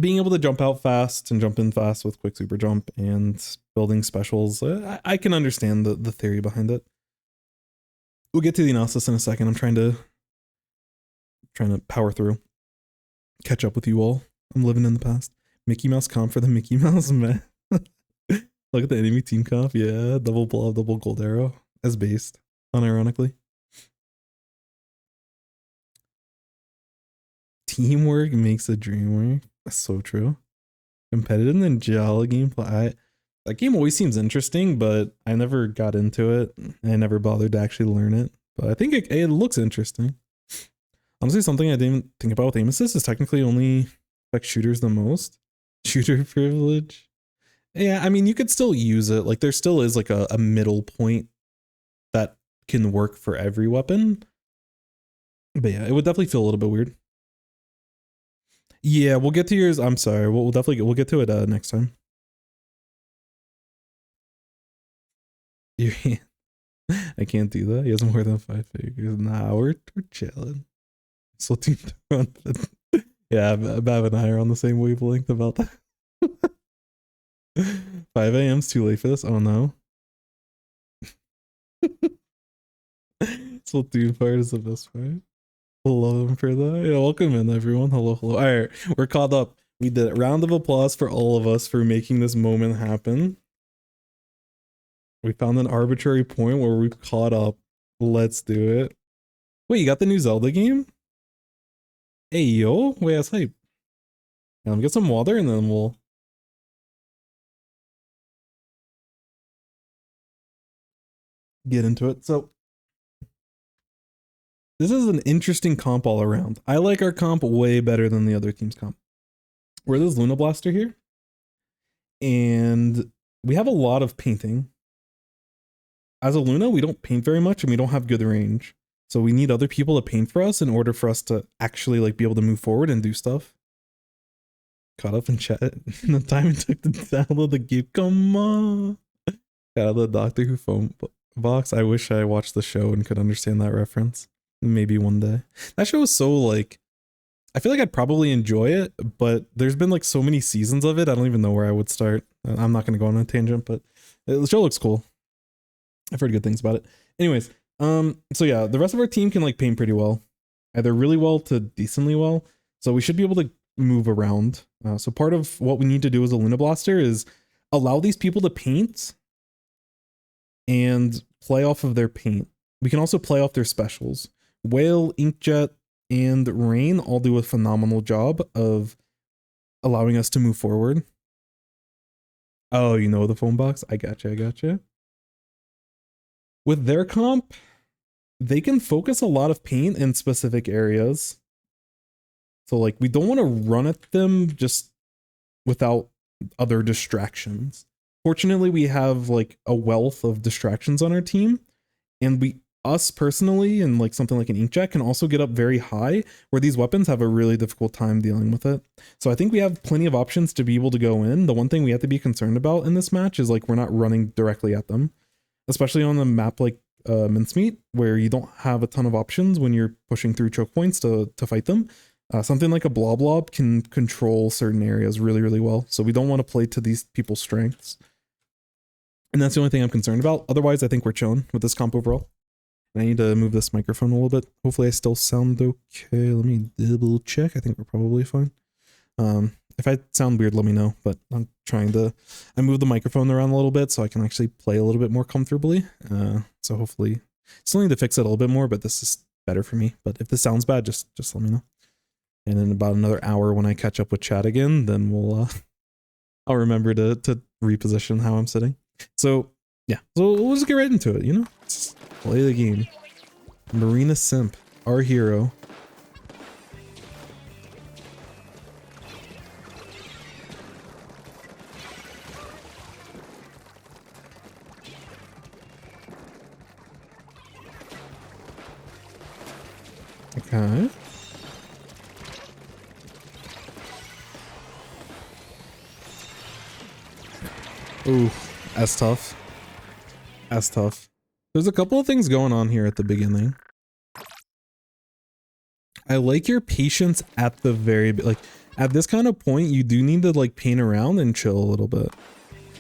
being able to jump out fast and jump in fast with quick super jump and building specials, I can understand the theory behind it. We'll get to the analysis in a second. I'm trying to power through, catch up with you all. I'm living in the past. Mickey Mouse comp for the Mickey Mouse man. Look at the enemy team comp. Yeah, double blob, double gold arrow as based, unironically. Teamwork makes a dream work. That's so true. Competitive Ninjala gameplay. That game always seems interesting, but I never got into it. I never bothered to actually learn it. But I think it looks interesting. Honestly, something I didn't think about with aim assist is technically only affect shooters the most. Shooter privilege. Yeah, I mean, you could still use it. Like, there still is like a middle point that can work for every weapon. But yeah, it would definitely feel a little bit weird. Yeah, we'll get to yours. I'm sorry. We'll definitely we'll get to it next time. I can't do that. He has more than 5 figures. Nah, we're chilling. So yeah, Bav and I are on the same wavelength about that. 5 a.m.'s too late for this. Oh no. Splatoon part is the best part. Love him for that. Yeah, welcome in everyone. Hello, hello. All right, we're caught up. We did it. Round of applause for all of us for making this moment happen. We found an arbitrary point where we've caught up. Let's do it. Wait, you got the new Zelda game? Hey, yo. Wait, that's hype. Yeah, let me get some water and then we'll... get into it. So, this is an interesting comp all around. I like our comp way better than the other team's comp. We're this Luna Blaster here. And we have a lot of painting. As a Luna, we don't paint very much and we don't have good range. So we need other people to paint for us in order for us to actually like be able to move forward and do stuff. Caught up in chat. The time it took to download the game. Come on. Shout out the Doctor Who phone box. I wish I watched the show and could understand that reference. Maybe one day. That show was so like, I feel like I'd probably enjoy it, but there's been like so many seasons of it. I don't even know where I would start. I'm not going to go on a tangent, but the show looks cool. I've heard good things about it. Anyways, so yeah, the rest of our team can like paint pretty well, either really well to decently well. So we should be able to move around. So part of what we need to do as a Luna Blaster is allow these people to paint and play off of their paint. We can also play off their specials. Whale, Inkjet, and Rain all do a phenomenal job of allowing us to move forward. Oh, you know the phone box? I gotcha. With their comp, they can focus a lot of paint in specific areas. So like we don't want to run at them just without other distractions. Fortunately, we have like a wealth of distractions on our team, and us personally and like something like an Inkjet can also get up very high where these weapons have a really difficult time dealing with it. So I think we have plenty of options to be able to go in. The one thing we have to be concerned about in this match is like we're not running directly at them, especially on a map like Mincemeat where you don't have a ton of options when you're pushing through choke points to fight them. Something like a Blob can control certain areas really, really well. So we don't want to play to these people's strengths. And that's the only thing I'm concerned about. Otherwise, I think we're chilling with this comp overall. And I need to move this microphone a little bit. Hopefully I still sound okay. Let me double check. I think we're probably fine. If I sound weird, let me know. But I moved the microphone around a little bit so I can actually play a little bit more comfortably. So hopefully, still need to fix it a little bit more, but this is better for me. But if this sounds bad, just let me know. And in about another hour when I catch up with chat again, then I'll remember to reposition how I'm sitting. So yeah, so we'll just get right into it, you know? Just play the game. Marina Simp, our hero. Okay. Ooh, that's tough. That's tough. There's a couple of things going on here at the beginning. I like your patience at the very like at this kind of point you do need to like paint around and chill a little bit.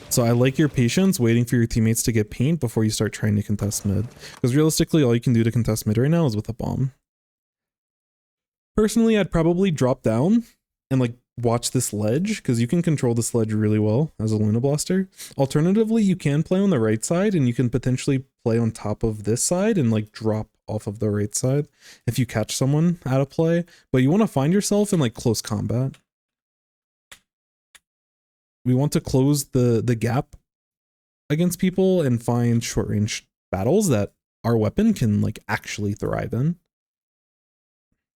So I like your patience waiting for your teammates to get paint before you start trying to contest mid. Because realistically all you can do to contest mid right now is with a bomb. Personally, I'd probably drop down and like watch this ledge because you can control this ledge really well as a Luna Blaster. Alternatively, you can play on the right side and you can potentially play on top of this side and like drop off of the right side if you catch someone out of play. But you want to find yourself in like close combat. We want to close the gap against people and find short range battles that our weapon can like actually thrive in.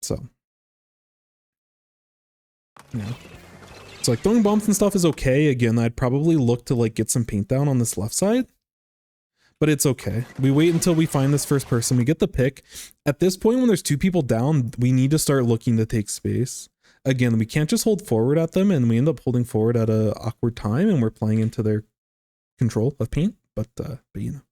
So yeah. So like throwing bombs and stuff is okay. Again, I'd probably look to like get some paint down on this left side, but it's okay. We wait until we find this first person. We get the pick. At this point, when there's two people down, we need to start looking to take space. Again, we can't just hold forward at them and we end up holding forward at a awkward time and we're playing into their control of paint. But you know,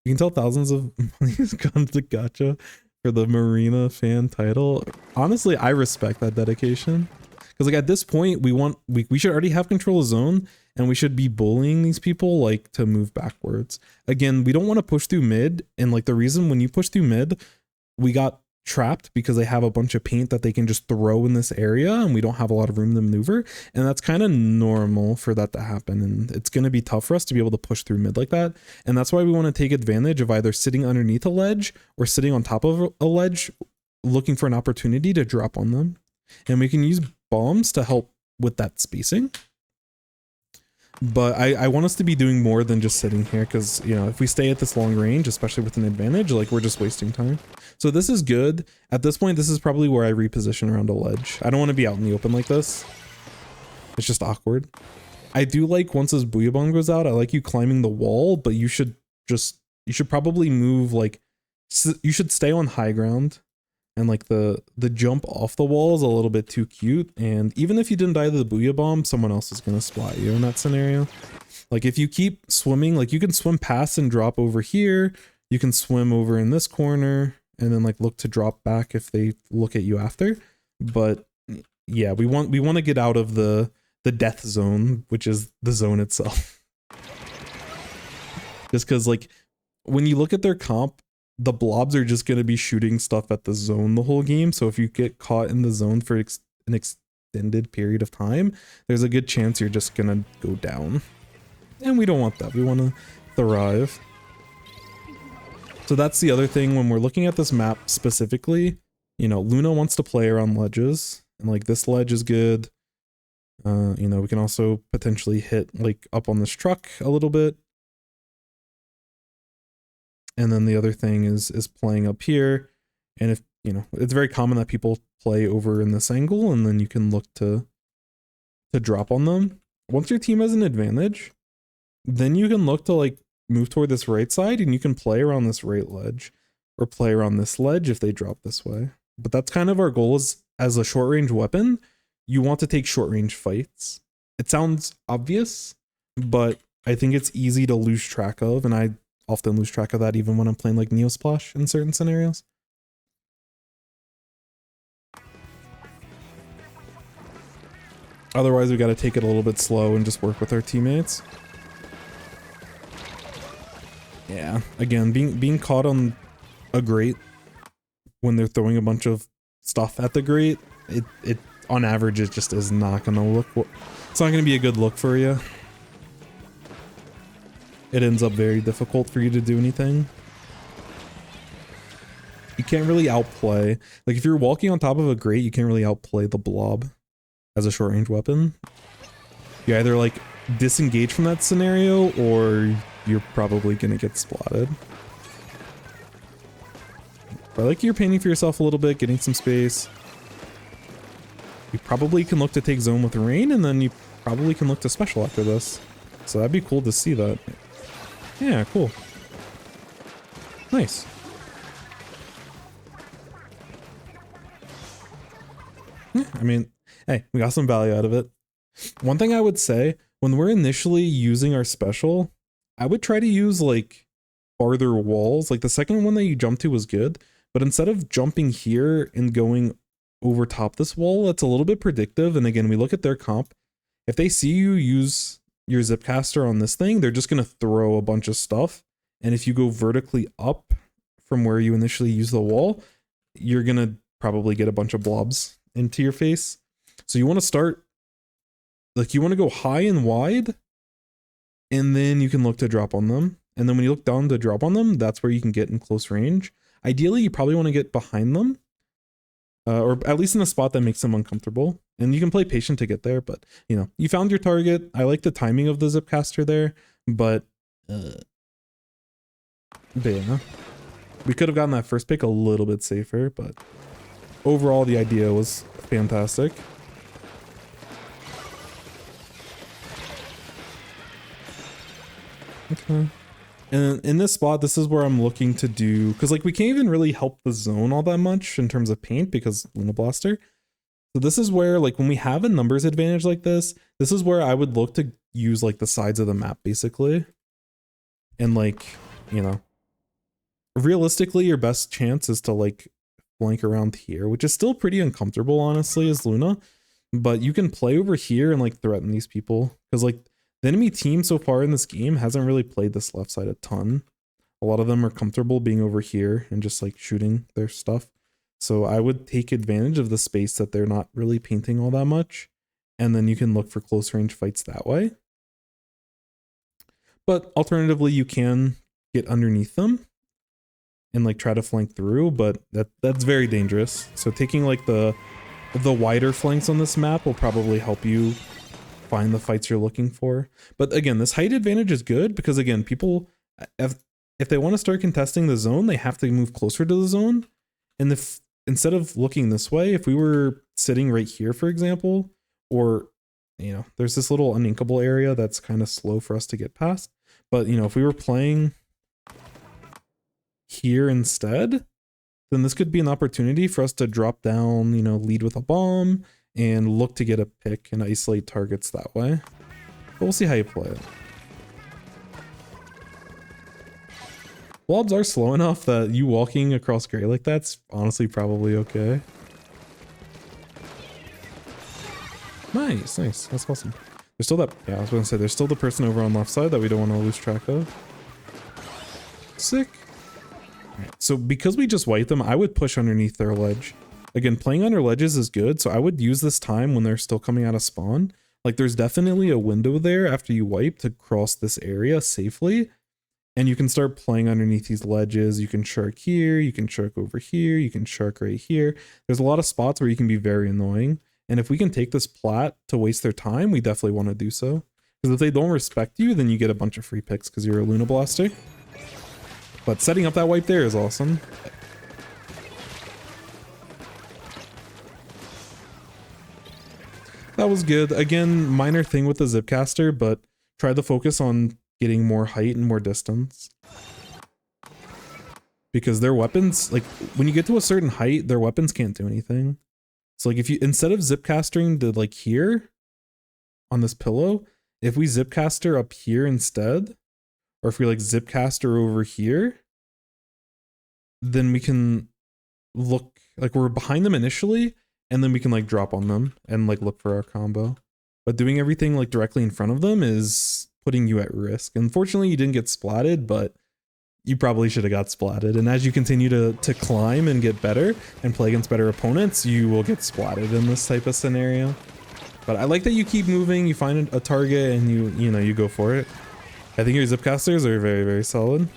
you can tell thousands of money has gone to Gacha for the Marina fan title. Honestly, I respect that dedication. Because like at this point, we should already have control of zone and we should be bullying these people like to move backwards. Again, we don't want to push through mid. And like the reason when you push through mid, we got trapped because they have a bunch of paint that they can just throw in this area and we don't have a lot of room to maneuver. And that's kind of normal for that to happen. And it's going to be tough for us to be able to push through mid like that. And that's why we want to take advantage of either sitting underneath a ledge or sitting on top of a ledge, looking for an opportunity to drop on them. And we can use bombs to help with that spacing. But I want us to be doing more than just sitting here because, you know, if we stay at this long range, especially with an advantage, like we're just wasting time. So this is good. At this point, this is probably where I reposition around a ledge. I don't want to be out in the open like this. It's just awkward. I do like once this Booyah Bomb goes out, I like you climbing the wall, but you should probably move like, you should stay on high ground. And like the jump off the wall is a little bit too cute. And even if you didn't die to the Booyah Bomb, someone else is going to splat you in that scenario. Like if you keep swimming, like you can swim past and drop over here. You can swim over in this corner and then like look to drop back if they look at you after. But yeah, we want to get out of the death zone, which is the zone itself. Just because like when you look at their comp, the blobs are just going to be shooting stuff at the zone the whole game. So if you get caught in the zone for an extended period of time, there's a good chance you're just going to go down. And we don't want that. We want to thrive. So that's the other thing when we're looking at this map specifically, you know, Luna wants to play around ledges and like this ledge is good. You know, we can also potentially hit like up on this truck a little bit. And then the other thing is playing up here. And if, you know, it's very common that people play over in this angle and then you can look to drop on them. Once your team has an advantage, then you can look to like move toward this right side and you can play around this right ledge or play around this ledge if they drop this way. But that's kind of our goal is as a short range weapon, you want to take short range fights. It sounds obvious, but I think it's easy to lose track of. And I often lose track of that even when I'm playing like Neosplash in certain scenarios. Otherwise, we got to take it a little bit slow and just work with our teammates. Yeah, again, being caught on a grate when they're throwing a bunch of stuff at the grate, it on average it just is not gonna look. It's not gonna be a good look for you. It ends up very difficult for you to do anything. You can't really outplay. Like if you're walking on top of a grate, you can't really outplay the blob as a short range weapon. You either like disengage from that scenario or you're probably gonna get splatted. But like you're painting for yourself a little bit, getting some space. You probably can look to take zone with rain and then you probably can look to special after this. So that'd be cool to see that. Yeah, cool. Nice. Yeah, I mean, hey, we got some value out of it. One thing I would say, when we're initially using our special, I would try to use like farther walls. Like the second one that you jumped to was good, but instead of jumping here and going over top this wall, that's a little bit predictive. And again, we look at their comp. If they see you use your Zipcaster on this thing, they're just going to throw a bunch of stuff. And if you go vertically up from where you initially use the wall, you're going to probably get a bunch of blobs into your face. So you want to start, like you want to go high and wide, and then you can look to drop on them. And then when you look down to drop on them, that's where you can get in close range. Ideally, you probably want to get behind them, or at least in a spot that makes them uncomfortable. And you can play patient to get there, but you know, you found your target. I like the timing of the Zipcaster there, but yeah, we could have gotten that first pick a little bit safer, but overall the idea was fantastic. Okay. And in this spot, this is where I'm looking to do, because like we can't even really help the zone all that much in terms of paint because Luna Blaster. So this is where like when we have a numbers advantage like this is where I would look to use like the sides of the map basically. And like, you know, realistically your best chance is to like flank around here, which is still pretty uncomfortable honestly as Luna, but you can play over here and like threaten these people because like the enemy team so far in this game hasn't really played this left side a ton. A lot of them are comfortable being over here and just like shooting their stuff. So I would take advantage of the space that they're not really painting all that much, and then you can look for close range fights that way. But alternatively, you can get underneath them and like try to flank through, but that's very dangerous. So taking like the wider flanks on this map will probably help you find the fights you're looking for. But again, this height advantage is good because again, people, if they want to start contesting the zone, they have to move closer to the zone. And if instead of looking this way, if we were sitting right here, for example, or, you know, there's this little uninkable area that's kind of slow for us to get past. But, you know, if we were playing here instead, then this could be an opportunity for us to drop down, you know, lead with a bomb and look to get a pick and isolate targets that way. But we'll see how you play it. Blobs are slow enough that you walking across gray like that's honestly probably okay. Nice, nice. That's awesome. There's still that, yeah, I was gonna say, there's still the person over on left side that we don't want to lose track of. Sick. Right, so because we just wiped them, I would push underneath their ledge. Again, playing under ledges is good, so I would use this time when they're still coming out of spawn. Like there's definitely a window there after you wipe to cross this area safely. And you can start playing underneath these ledges. You can shark here, you can shark over here, you can shark right here. There's a lot of spots where you can be very annoying. And if we can take this plat to waste their time, we definitely want to do so. Because if they don't respect you, then you get a bunch of free picks because you're a Luna Blaster. But setting up that wipe there is awesome. That was good. Again, minor thing with the Zipcaster, but try to focus on getting more height and more distance. Because their weapons, like when you get to a certain height, their weapons can't do anything. So like if you, instead of Zipcastering to like here on this pillow, if we Zipcaster up here instead, or if we like Zipcaster over here, then we can look like we're behind them initially, and then we can like drop on them and like look for our combo. But doing everything like directly in front of them is putting you at risk. Unfortunately, you didn't get splatted, but you probably should have got splatted. And as you continue to climb and get better and play against better opponents, you will get splatted in this type of scenario. But I like that you keep moving, you find a target, and you know, you go for it. I think your Zipcasters are very, very solid.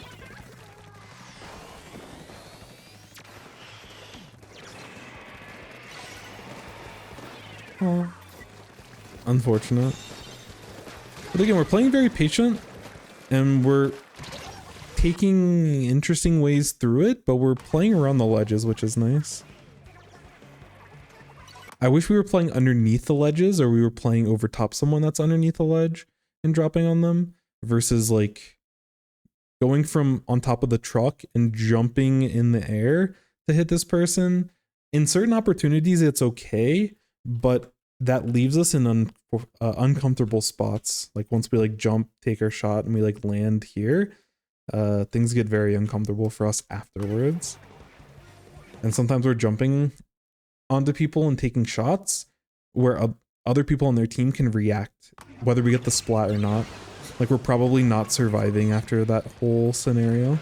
Oh. Unfortunate. But again, we're playing very patient, and we're taking interesting ways through it, but we're playing around the ledges, which is nice. I wish we were playing underneath the ledges, or we were playing over top someone that's underneath the ledge and dropping on them, versus like going from on top of the truck and jumping in the air to hit this person. In certain opportunities, it's okay, but that leaves us in uncomfortable spots. Like once we like jump, take our shot, and we like land here, things get very uncomfortable for us afterwards. And sometimes we're jumping onto people and taking shots where other people on their team can react, whether we get the splat or not. Like we're probably not surviving after that whole scenario.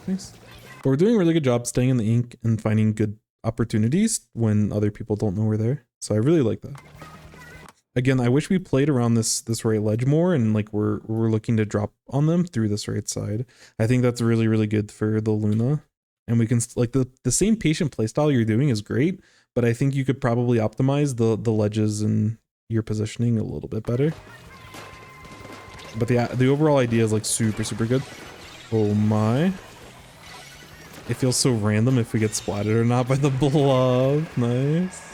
Nice. But we're doing a really good job staying in the ink and finding good opportunities when other people don't know we're there. So I really like that. Again, I wish we played around this right ledge more, and like we're looking to drop on them through this right side. I think that's really, really good for the Luna. And we can like the same patient playstyle you're doing is great, but I think you could probably optimize the ledges and your positioning a little bit better. But the overall idea is like super, super good. Oh my. It feels so random if we get splatted or not by the blob. Nice.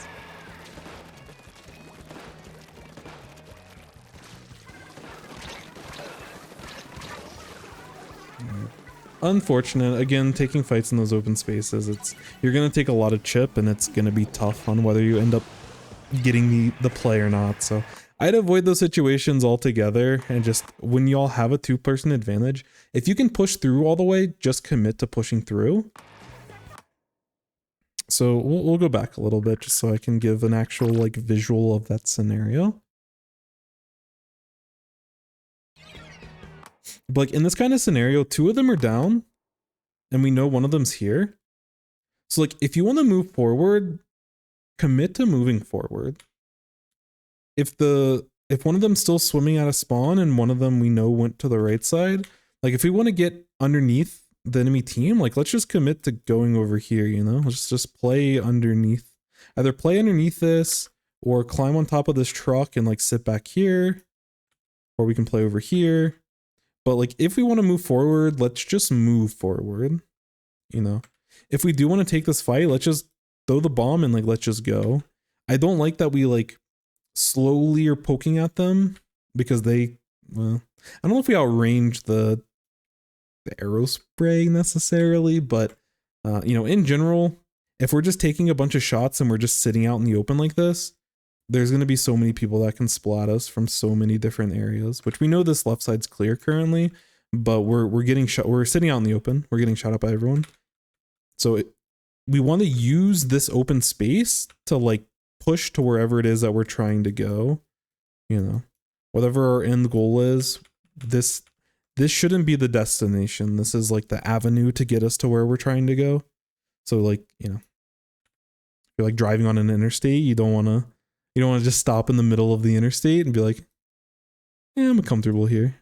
Unfortunate. Again, taking fights in those open spaces, you're gonna take a lot of chip, and it's gonna be tough on whether you end up getting the play or not. So I'd avoid those situations altogether, and just when y'all have a two-person advantage, if you can push through all the way, just commit to pushing through. So we'll go back a little bit just so I can give an actual like visual of that scenario. But like in this kind of scenario, 2 of them are down and we know one of them's here. So like if you want to move forward, commit to moving forward. If one of them's still swimming out of spawn and one of them we know went to the right side, like if we want to get underneath the enemy team, like let's just commit to going over here, you know? Let's just play underneath. Either play underneath this or climb on top of this truck and like sit back here, or we can play over here. But like if we want to move forward, let's just move forward, you know? If we do want to take this fight, let's just throw the bomb and like let's just go. I don't like that we like slowly are poking at them because they, well, I don't know if we outrange the arrow spray necessarily, but you know, in general, if we're just taking a bunch of shots and we're just sitting out in the open like this, there's going to be so many people that can splat us from so many different areas, which we know this left side's clear currently, but we're getting shot. We're sitting out in the open. We're getting shot at by everyone. So we want to use this open space to like push to wherever it is that we're trying to go, you know, whatever our end goal is. This shouldn't be the destination. This is like the avenue to get us to where we're trying to go. So like, you know, if you're like driving on an interstate, you don't want to just stop in the middle of the interstate and be like, yeah, I'm comfortable here.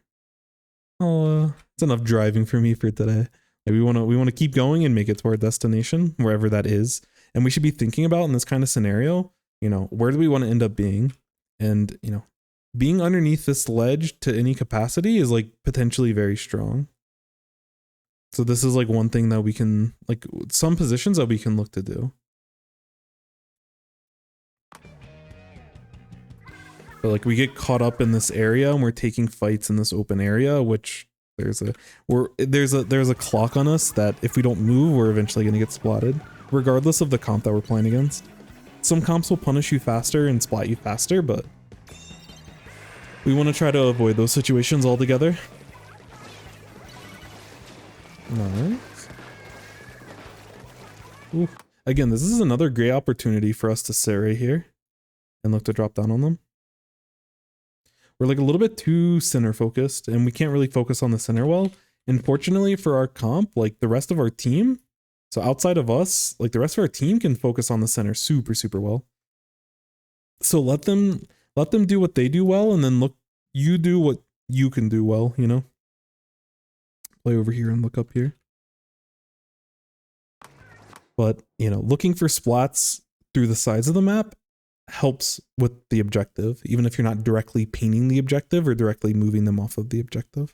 It's enough driving for me for today. Like we want to keep going and make it to our destination, wherever that is. And we should be thinking about in this kind of scenario, you know, where do we want to end up being? And, you know, being underneath this ledge to any capacity is like potentially very strong. So this is like one thing that we can, like some positions that we can look to do. But like we get caught up in this area and we're taking fights in this open area, which there's a clock on us that if we don't move, we're eventually going to get splatted, regardless of the comp that we're playing against. Some comps will punish you faster and splat you faster, but we want to try to avoid those situations altogether. Nice. Ooh. Again, this is another great opportunity for us to sit right here and look to drop down on them. We're like a little bit too center focused and we can't really focus on the center well. And fortunately for our comp, like the rest of our team, so outside of us, like the rest of our team can focus on the center super, super well. So let them do what they do well, and then look, you do what you can do well, you know? Play over here and look up here. But, you know, looking for splats through the sides of the map helps with the objective, even if you're not directly painting the objective or directly moving them off of the objective.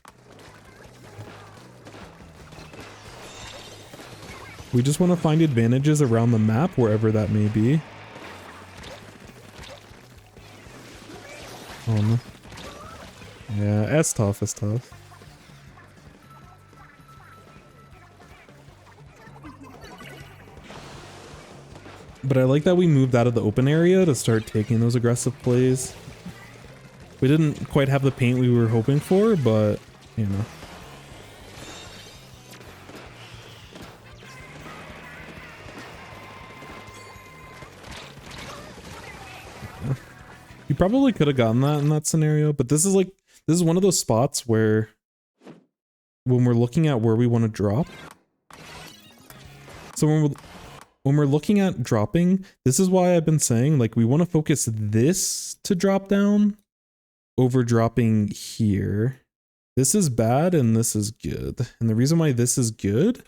We just want to find advantages around the map, wherever that may be. Oh no. Yeah, it's tough, it's tough. But I like that we moved out of the open area to start taking those aggressive plays. We didn't quite have the paint we were hoping for, but, you know. You probably could have gotten that in that scenario, but this is one of those spots where when we're looking at where we want to drop. So when we're looking at dropping, this is why I've been saying like we want to focus this to drop down over dropping here. This is bad and this is good. And the reason why this is good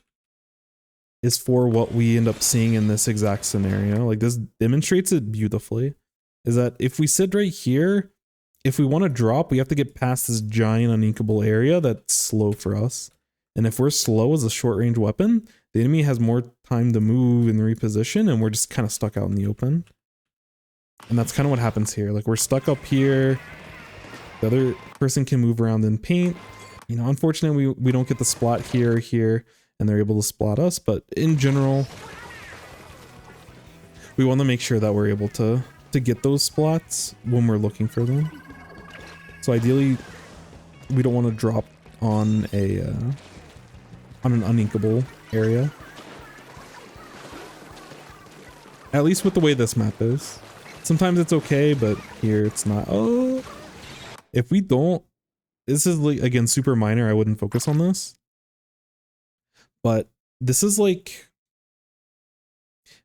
is for what we end up seeing in this exact scenario. Like this demonstrates it beautifully. Is that if we sit right here, if we want to drop, we have to get past this giant uninkable area that's slow for us. And if we're slow as a short range weapon, the enemy has more time to move and reposition, and we're just kind of stuck out in the open. And that's kind of what happens here. Like we're stuck up here. The other person can move around and paint. You know, unfortunately, we don't get the splat here or here, and they're able to splat us. But in general, we want to make sure that we're able to get those splats when we're looking for them. So ideally, we don't want to drop on an uninkable area. At least with the way this map is. Sometimes it's okay, but here it's not. Oh, if we don't, this is like, again, super minor. I wouldn't focus on this. But this is like,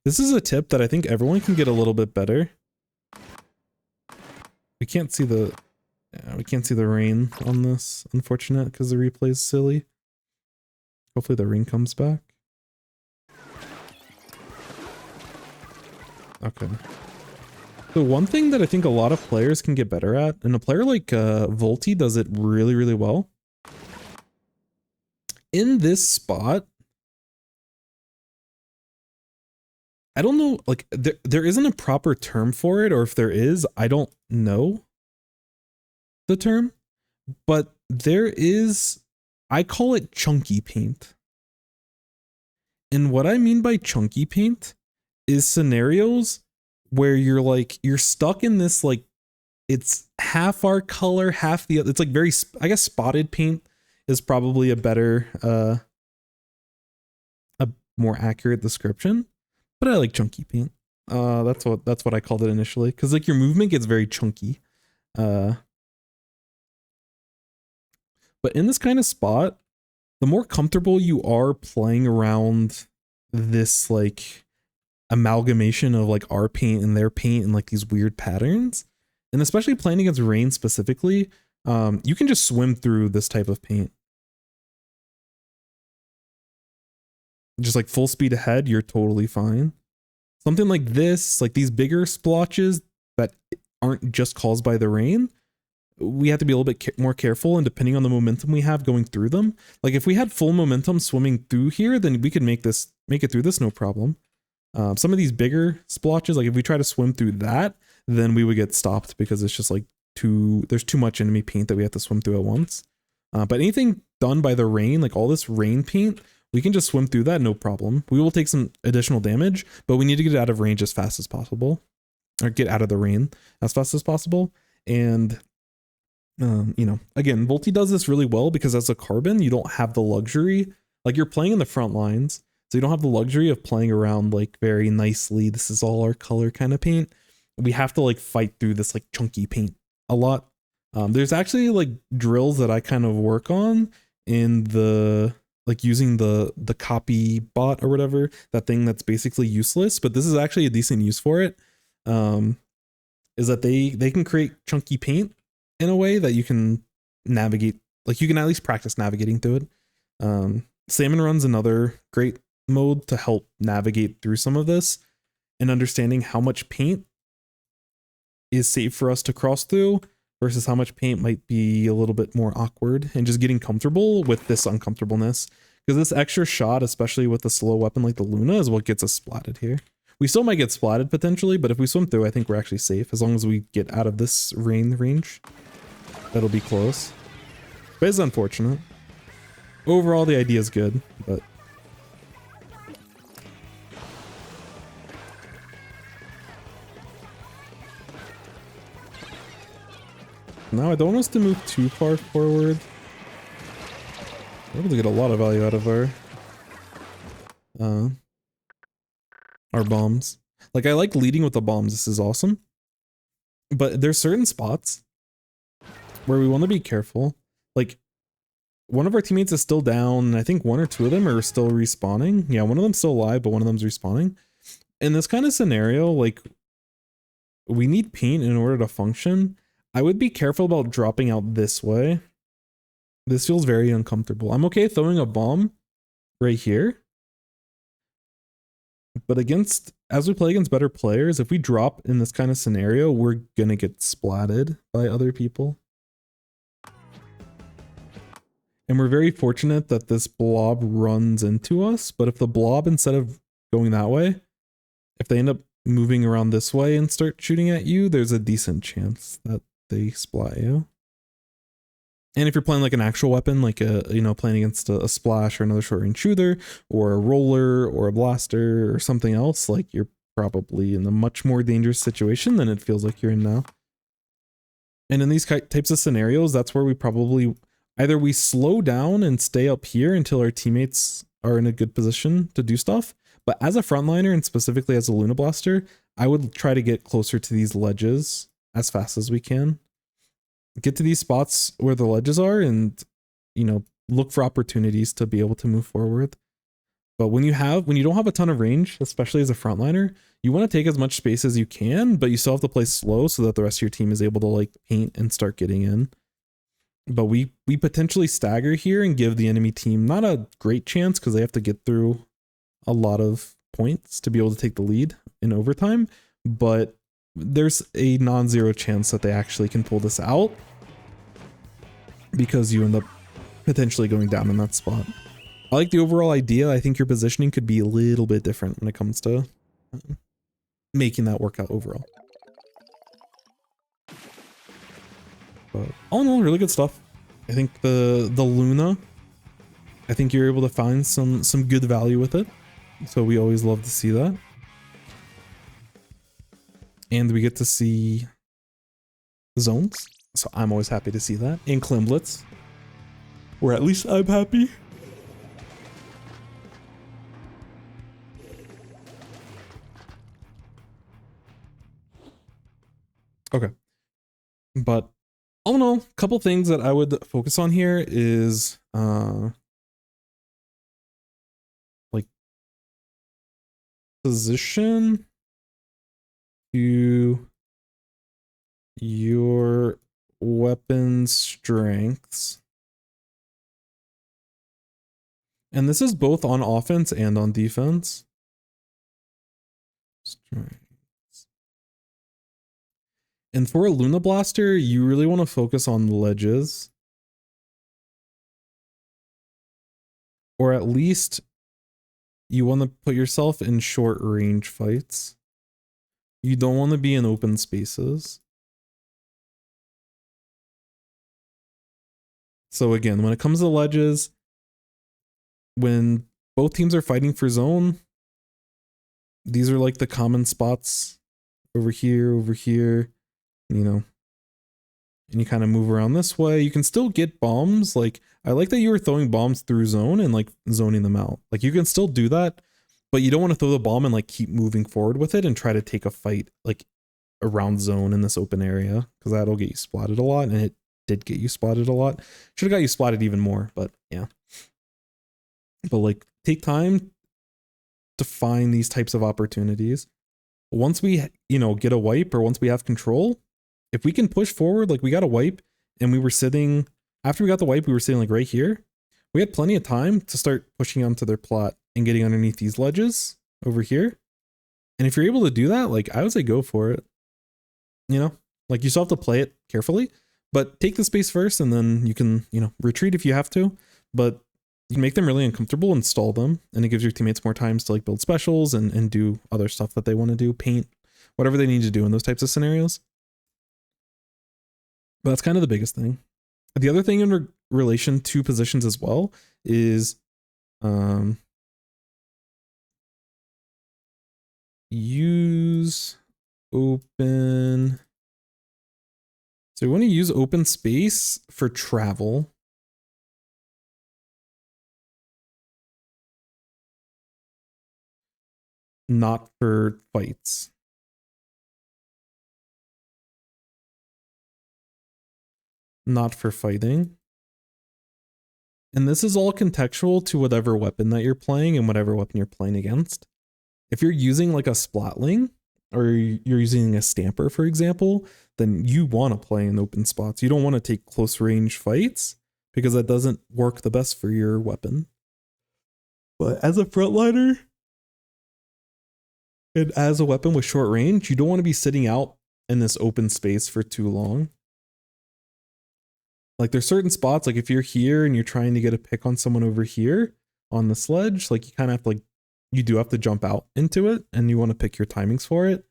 this is a tip that I think everyone can get a little bit better. We can't see the, we can't see the rain on this, unfortunate, because the replay is silly. Hopefully the rain comes back. Okay. The one thing that I think a lot of players can get better at, and a player like Volty does it really, really well. In this spot, I don't know, like there isn't a proper term for it, or if there is, I don't know the term, but there is, I call it chunky paint. And what I mean by chunky paint is scenarios where you're like, you're stuck in this, like, it's half our color, half the other. It's like very, I guess spotted paint is probably a better, a more accurate description, but I like chunky paint. That's what I called it initially. Cause like your movement gets very chunky. But in this kind of spot, the more comfortable you are playing around this like amalgamation of like our paint and their paint and like these weird patterns, and especially playing against rain specifically, you can just swim through this type of paint. Just like full speed ahead, you're totally fine. Something like this, like these bigger splotches that aren't just caused by the rain, we have to be a little bit more careful, and depending on the momentum we have going through them. Like if we had full momentum swimming through here, then we could make it through this no problem. Some of these bigger splotches, like if we try to swim through that, then we would get stopped because it's just like there's too much enemy paint that we have to swim through at once. But anything done by the rain, like all this rain paint, we can just swim through that no problem. We will take some additional damage, but we need to get out of range as fast as possible, or get out of the rain as fast as possible. And you know, again, Volty does this really well because as a carbon, you don't have the luxury, like you're playing in the front lines, so you don't have the luxury of playing around like very nicely, this is all our color kind of paint. We have to like fight through this like chunky paint a lot. There's actually like drills that I kind of work on in the, like using the copy bot or whatever, that thing that's basically useless, but this is actually a decent use for it. Is that they can create chunky paint in a way that you can navigate, like you can at least practice navigating through it. Salmon Run's another great mode to help navigate through some of this, and understanding how much paint is safe for us to cross through versus how much paint might be a little bit more awkward, and just getting comfortable with this uncomfortableness. Because this extra shot, especially with a slow weapon like the Luna, is what gets us splatted here. We still might get splatted potentially, but if we swim through, I think we're actually safe as long as we get out of this rain range. That'll be close. But it's unfortunate. Overall, the idea is good, but now I don't want us to move too far forward. We're able to get a lot of value out of our bombs. Like I like leading with the bombs. This is awesome. But there's certain spots where we want to be careful. Like one of our teammates is still down, and I think one or two of them are still respawning. Yeah, one of them's still alive, but one of them's respawning. In this kind of scenario, like we need paint in order to function. I would be careful about dropping out this way. This feels very uncomfortable. I'm okay throwing a bomb right here. But as we play against better players, if we drop in this kind of scenario, we're gonna get splatted by other people. And we're very fortunate that this blob runs into us, but if the blob, instead of going that way, if they end up moving around this way and start shooting at you, there's a decent chance that they splat you. And if you're playing like an actual weapon, like playing against a splash or another short range shooter or a roller or a blaster or something else, like you're probably in a much more dangerous situation than it feels like you're in now. And in these types of scenarios, that's where we probably either we slow down and stay up here until our teammates are in a good position to do stuff. But as a frontliner, and specifically as a Luna Blaster, I would try to get closer to these ledges as fast as we can. get to these spots where the ledges are and, you know, look for opportunities to be able to move forward. But when you don't have a ton of range, especially as a frontliner, you want to take as much space as you can, but you still have to play slow so that the rest of your team is able to like paint and start getting in. But we potentially stagger here and give the enemy team not a great chance because they have to get through a lot of points to be able to take the lead in overtime, but there's a non-zero chance that they actually can pull this out because you end up potentially going down in that spot. I like the overall idea. I think your positioning could be a little bit different when it comes to making that work out overall. But all in all, really good stuff. I think the Luna, I think you're able to find some good value with it. So we always love to see that. And we get to see zones. So I'm always happy to see that. And Klimblets. Or at least I'm happy. Okay. But all in all, a couple things that I would focus on here is like position to your weapon strengths. And this is both on offense and on defense. Strengths. And for a Luna Blaster, you really want to focus on ledges. Or at least you want to put yourself in short range fights. You don't want to be in open spaces. So again, when it comes to ledges, when both teams are fighting for zone, these are like the common spots over here, you know, and you kind of move around this way. You can still get bombs. Like, I like that you were throwing bombs through zone and like zoning them out. Like, you can still do that, but you don't want to throw the bomb and like keep moving forward with it and try to take a fight like around zone in this open area, because that'll get you splatted a lot, and it did get you splatted a lot. Should have got you splatted even more, but yeah. But like, take time to find these types of opportunities. Once we, you know, get a wipe, or once we have control, if we can push forward, like we got a wipe and we were sitting, after we got the wipe, we were sitting like right here. We had plenty of time to start pushing onto their plot and getting underneath these ledges over here. And if you're able to do that, like I would say go for it. You know, like you still have to play it carefully, but take the space first and then you can, you know, retreat if you have to, but you can make them really uncomfortable and stall them. And it gives your teammates more times to like build specials and do other stuff that they want to do, paint, whatever they need to do in those types of scenarios. But that's kind of the biggest thing. The other thing in relation to positions as well is use open. So we want to use open space for travel. Not for fights. Not for fighting. And this is all contextual to whatever weapon that you're playing and whatever weapon you're playing against. If you're using like a Splatling, or you're using a Stamper, for example, then you want to play in open spots. You don't want to take close range fights because that doesn't work the best for your weapon. But as a frontliner, and as a weapon with short range, you don't want to be sitting out in this open space for too long. Like there's certain spots, like if you're here and you're trying to get a pick on someone over here on the sledge, like you kind of have to like, you do have to jump out into it and you want to pick your timings for it.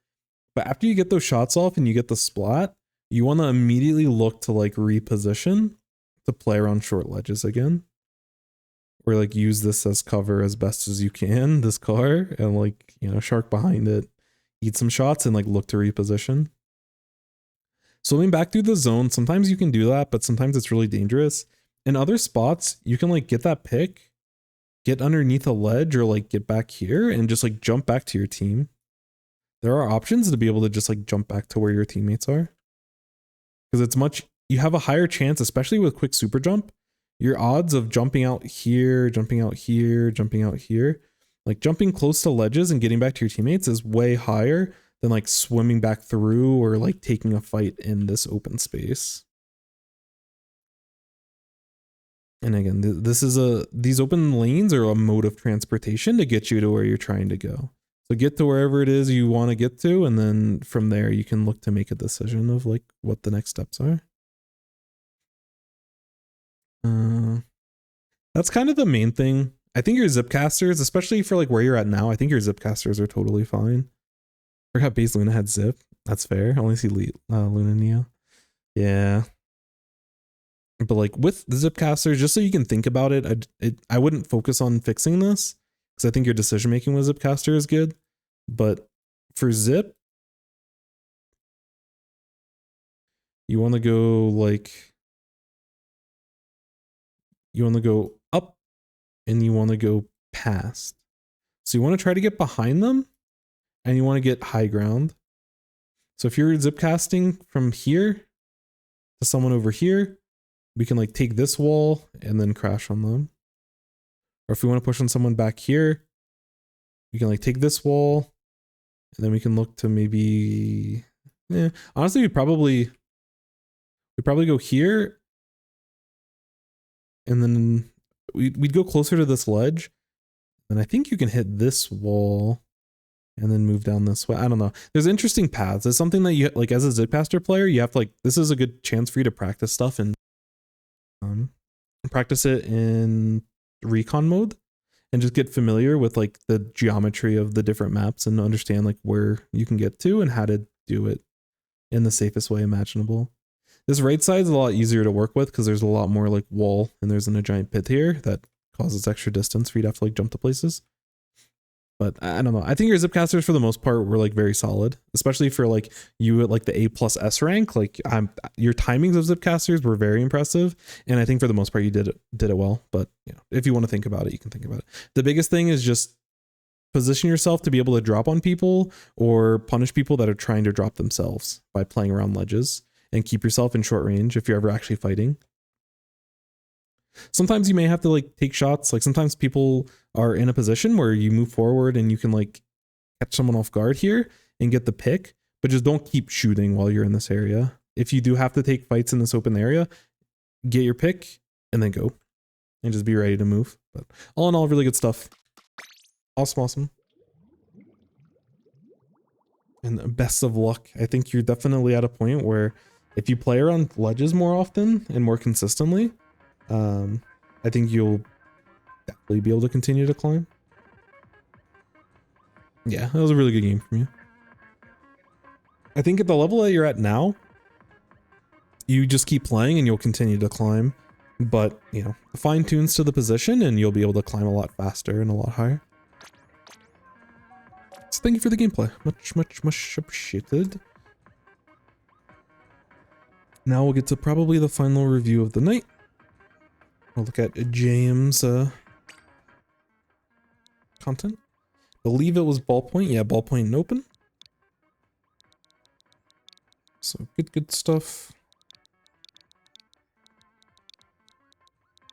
But after you get those shots off and you get the splat, you want to immediately look to like reposition to play around short ledges again. Or like use this as cover as best as you can, this car, and like, you know, shark behind it, eat some shots and like look to reposition. Swimming back through the zone, sometimes you can do that, but sometimes it's really dangerous. In other spots, you can like get that pick, get underneath a ledge, or like get back here and just like jump back to your team. There are options to be able to just like jump back to where your teammates are. Because it's much you have a higher chance, especially with quick super jump. Your odds of jumping out here, jumping out here, jumping out here, like jumping close to ledges and getting back to your teammates is way higher than like swimming back through or like taking a fight in this open space. And again, these open lanes are a mode of transportation to get you to where you're trying to go. So get to wherever it is you want to get to, and then from there you can look to make a decision of like what the next steps are. That's kind of the main thing. I think your zipcasters, especially for like where you're at now, I think your zipcasters are totally fine. I forgot base Luna had zip. That's fair. I only see Luna Neo. Yeah. But like with the zipcasters, just so you can think about it, I wouldn't focus on fixing this because I think your decision making with zipcaster is good. But for zip, you want to go like, you want to go up and you want to go past. So you want to try to get behind them and you want to get high ground. So if you're zip casting from here to someone over here, we can like take this wall and then crash on them. Or if we want to push on someone back here, we can like take this wall and then we can look to maybe, honestly, we'd probably go here and then we'd go closer to this ledge. And I think you can hit this wall and then move down this way. I don't know. There's interesting paths. It's something that you like as a zipcaster player, you have to like, this is a good chance for you to practice stuff and practice it in recon mode and just get familiar with like the geometry of the different maps and understand like where you can get to and how to do it in the safest way imaginable. This right side is a lot easier to work with because there's a lot more like wall and there's a giant pit here that causes extra distance for you to have to like jump to places. But I don't know. I think your zipcasters for the most part were like very solid, especially for like you at like the A+S rank. Like your timings of zipcasters were very impressive, and I think for the most part you did it well. But you know, if you want to think about it, you can think about it. The biggest thing is just position yourself to be able to drop on people or punish people that are trying to drop themselves by playing around ledges, and keep yourself in short range if you're ever actually fighting. Sometimes you may have to like take shots. Like sometimes people are in a position where you move forward and you can like catch someone off guard here and get the pick, but just don't keep shooting while you're in this area. If you do have to take fights in this open area, get your pick and then go and just be ready to move. But all in all, really good stuff. Awesome. And best of luck. I think you're definitely at a point where if you play around ledges more often and more consistently, I think you'll definitely be able to continue to climb. Yeah, that was a really good game from you. I think at the level that you're at now, you just keep playing and you'll continue to climb. But, you know, fine tunes to the position and you'll be able to climb a lot faster and a lot higher. So thank you for the gameplay. Much appreciated. Now we'll get to probably the final review of the night. I'll look at James' content. Believe it was ballpoint. Yeah, ballpoint and open. So good stuff.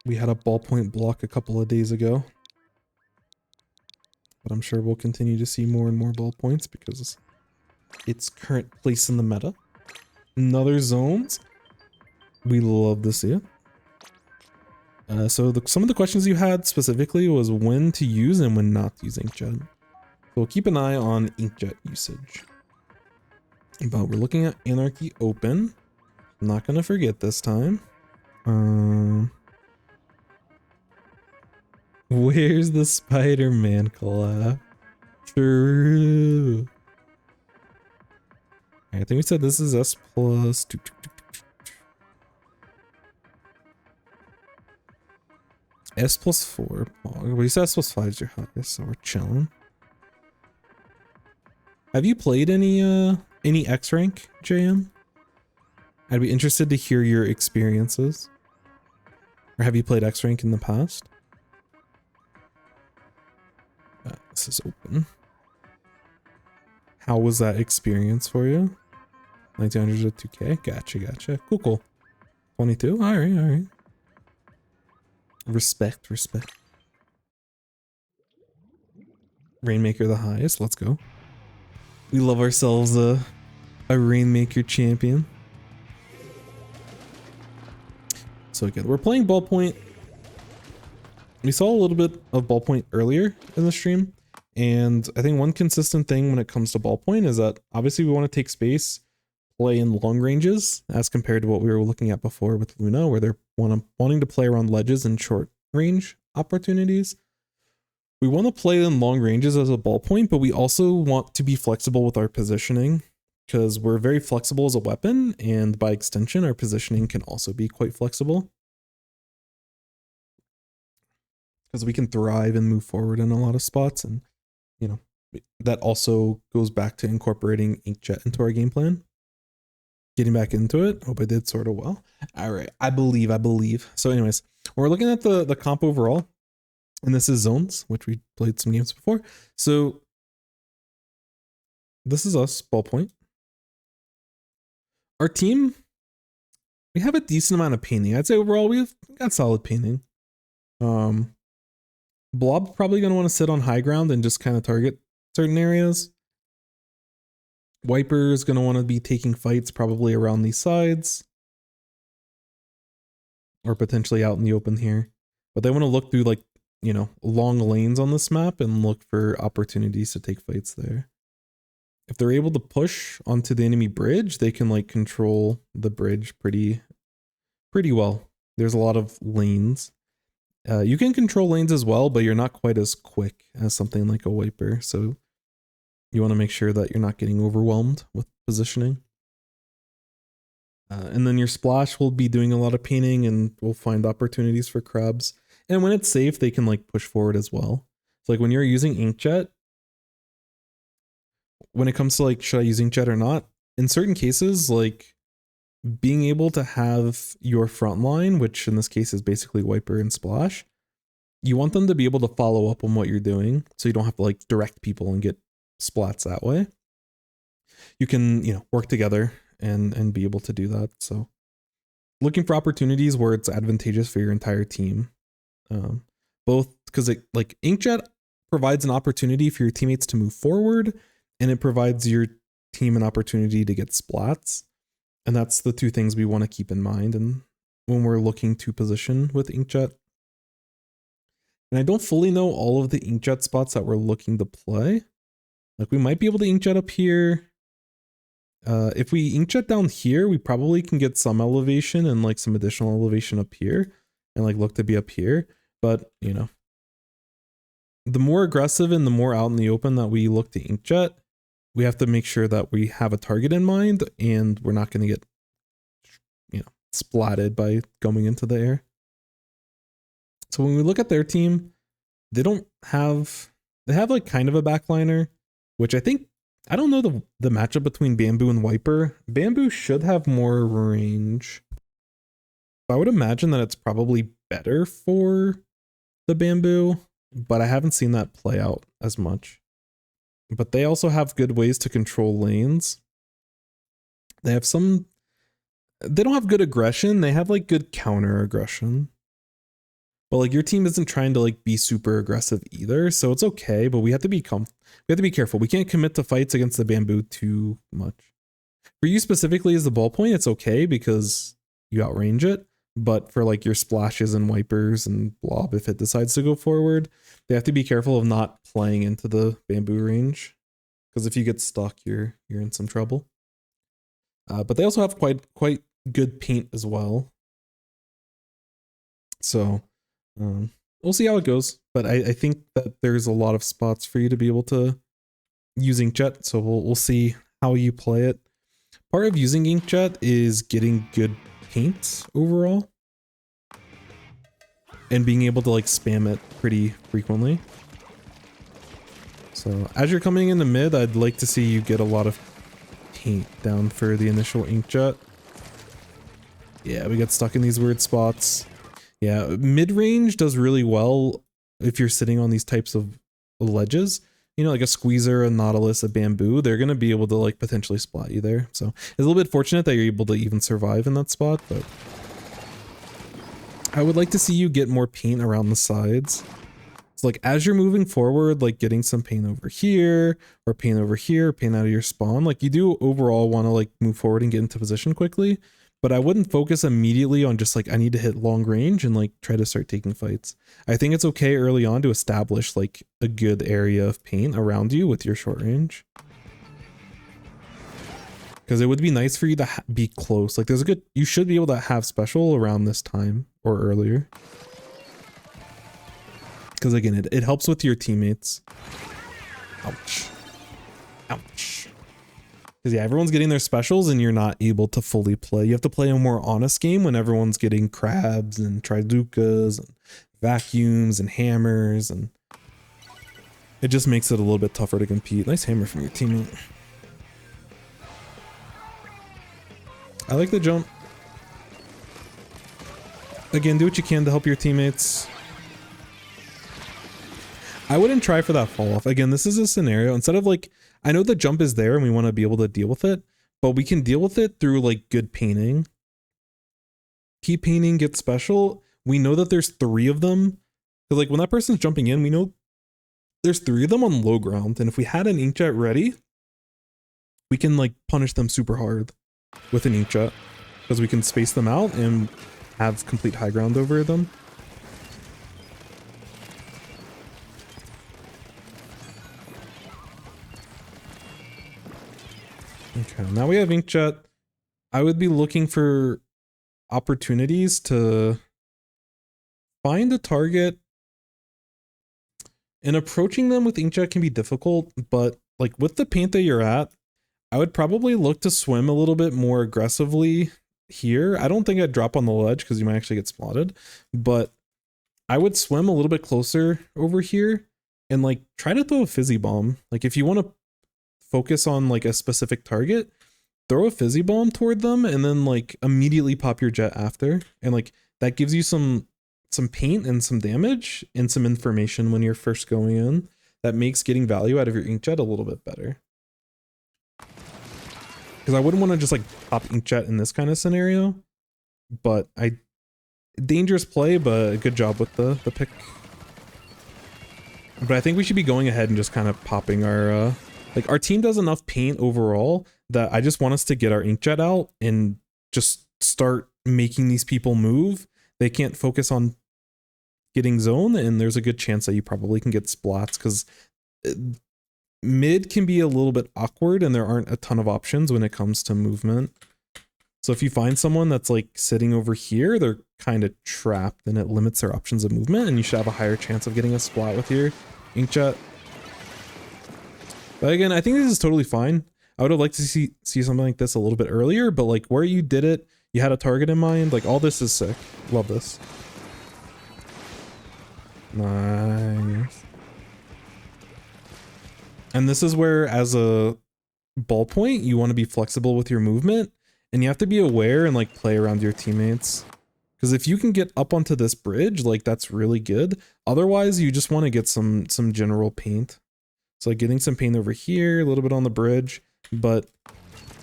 We had a ballpoint block a couple of days ago. But I'm sure we'll continue to see more and more ballpoints because its current place in the meta. Another zones. We love to see it. So some of the questions you had specifically was when to use and when not to use inkjet. So we'll keep an eye on inkjet usage. But we're looking at Anarchy open. I'm not going to forget this time. Where's the Spider-Man collab? True. I think we said this is S+. S+4. We said S+5 is your highest, so we're chilling. Have you played any X rank, JM? I'd be interested to hear your experiences. Or have you played X rank in the past? This is open. How was that experience for you? 1900 to 2K? Gotcha. Cool. 22. All right, all right. Respect, respect. Rainmaker the highest. Let's go. We love ourselves a Rainmaker champion. So good. We're playing Ballpoint. We saw a little bit of Ballpoint earlier in the stream, and I think one consistent thing when it comes to Ballpoint is that obviously we want to take space, play in long ranges as compared to what we were looking at before with Luna, where they're wanting to play around ledges and short range opportunities. We want to play in long ranges as a Ballpoint, but we also want to be flexible with our positioning because we're very flexible as a weapon, and by extension, our positioning can also be quite flexible. Because we can thrive and move forward in a lot of spots, and you know, that also goes back to incorporating Inkjet into our game plan. Getting back into it. Hope I did sort of well. All right, I believe. So anyways, we're looking at the comp overall, and this is zones, which we played some games before. So this is us, Ballpoint. Our team, we have a decent amount of painting. I'd say overall we've got solid painting. Blob probably going to want to sit on high ground and just kind of target certain areas. Wiper is going to want to be taking fights probably around these sides. Or potentially out in the open here. But they want to look through like, you know, long lanes on this map and look for opportunities to take fights there. If they're able to push onto the enemy bridge, they can like control the bridge pretty well. There's a lot of lanes. You can control lanes as well, but you're not quite as quick as something like a Wiper. So you want to make sure that you're not getting overwhelmed with positioning. And then your splash will be doing a lot of painting and will find opportunities for crabs. And when it's safe, they can like push forward as well. So like when you're using Inkjet, when it comes to like, should I use Inkjet or not? In certain cases, like being able to have your front line, which in this case is basically Wiper and Splash, you want them to be able to follow up on what you're doing. So you don't have to like direct people and get splats that way. You can, you know, work together and be able to do that. So looking for opportunities where it's advantageous for your entire team. Both because it like Inkjet provides an opportunity for your teammates to move forward, and it provides your team an opportunity to get splats. And that's the two things we want to keep in mind and when we're looking to position with Inkjet. And I don't fully know all of the Inkjet spots that we're looking to play. Like we might be able to Inkjet up here. If we Inkjet down here, we probably can get some elevation and like some additional elevation up here and like look to be up here. But, you know, the more aggressive and the more out in the open that we look to Inkjet, we have to make sure that we have a target in mind and we're not going to get, you know, splatted by going into the air. So when we look at their team, they have like kind of a backliner, which I think, I don't know the matchup between Bamboo and Wiper. Bamboo should have more range. I would imagine that it's probably better for the Bamboo, but I haven't seen that play out as much. But they also have good ways to control lanes. They don't have good aggression. They have like good counter aggression. But like your team isn't trying to like be super aggressive either. So it's okay, but we have to be careful. We can't commit to fights against the Bamboo too much. For you specifically as the Ballpoint, it's okay because you outrange it. But for like your splashes and Wipers and Blob, if it decides to go forward, they have to be careful of not playing into the Bamboo range. Because if you get stuck, you're in some trouble. But they also have quite good paint as well. So we'll see how it goes. But I think that there's a lot of spots for you to be able to use Inkjet. So we'll see how you play it. Part of using Inkjet is getting good paint overall and being able to like spam it pretty frequently. So as you're coming into mid, I'd like to see you get a lot of paint down for the initial Inkjet. Yeah, we got stuck in these weird spots. Yeah, mid-range does really well if you're sitting on these types of ledges. You know, like a Squeezer, a Nautilus, a Bamboo, they're going to be able to like potentially splat you there. So it's a little bit fortunate that you're able to even survive in that spot, but I would like to see you get more paint around the sides. So like as you're moving forward, like getting some paint over here or paint over here, paint out of your spawn. Like you do overall want to like move forward and get into position quickly, but I wouldn't focus immediately on just like, I need to hit long range and like try to start taking fights. I think it's okay early on to establish like a good area of paint around you with your short range. Because it would be nice for you to be close. Like there's a good, you should be able to have special around this time or earlier. Because again, it helps with your teammates. Ouch. Ouch. Because yeah, everyone's getting their specials and you're not able to fully play. You have to play a more honest game when everyone's getting crabs and tridukas and vacuums and hammers, and it just makes it a little bit tougher to compete. Nice hammer from your teammate. I like the jump. Again, do what you can to help your teammates. I wouldn't try for that fall off. Again, this is a scenario. Instead of like, I know the jump is there and we want to be able to deal with it, but we can deal with it through like good painting. Keep painting, get special. We know that there's 3 of them. Because like when that person's jumping in, we know there's 3 of them on low ground. And if we had an inkjet ready, we can like punish them super hard with an inkjet. Because we can space them out and have complete high ground over them. Okay, now we have inkjet. I would be looking for opportunities to find a target, and approaching them with inkjet can be difficult, but like with the paint that you're at, I would probably look to swim a little bit more aggressively here. I don't think I'd drop on the ledge because you might actually get spotted, but I would swim a little bit closer over here and like try to throw a fizzy bomb. Like if you want to focus on like a specific target, throw a fizzy bomb toward them and then like immediately pop your jet after, and like that gives you some paint and some damage and some information when you're first going in. That makes getting value out of your inkjet a little bit better. Because I wouldn't want to just like pop inkjet in this kind of scenario, but dangerous play, but a good job with the pick. But I think we should be going ahead and just kind of popping our like our team does enough paint overall that I just want us to get our inkjet out and just start making these people move. They can't focus on getting zone, and there's a good chance that you probably can get splats because mid can be a little bit awkward and there aren't a ton of options when it comes to movement. So if you find someone that's like sitting over here, they're kind of trapped and it limits their options of movement, and you should have a higher chance of getting a splat with your inkjet. But again, I think this is totally fine. I would have liked to see something like this a little bit earlier, but like where you did it, you had a target in mind. Like all this is sick. Love this. Nice. And this is where, as a ballpoint, you want to be flexible with your movement, and you have to be aware and like play around your teammates. Because if you can get up onto this bridge, like that's really good. Otherwise, you just want to get some general paint. So like getting some paint over here, a little bit on the bridge, but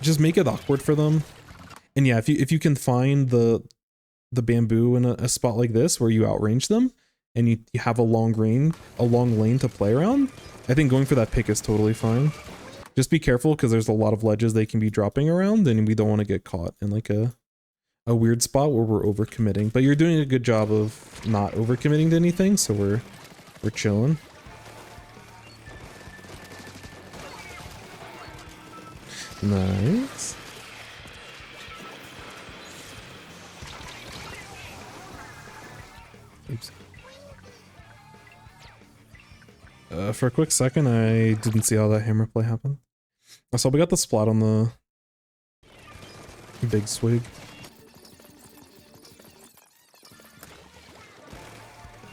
just make it awkward for them. And yeah, if you can find the bamboo in a spot like this where you outrange them and you have a long lane to play around, I think going for that pick is totally fine. Just be careful because there's a lot of ledges they can be dropping around, and we don't want to get caught in like a weird spot where we're overcommitting. But you're doing a good job of not overcommitting to anything, so we're chilling. Nice. Oops. For a quick second, I didn't see how that hammer play happened. So we got the splat on the big swig.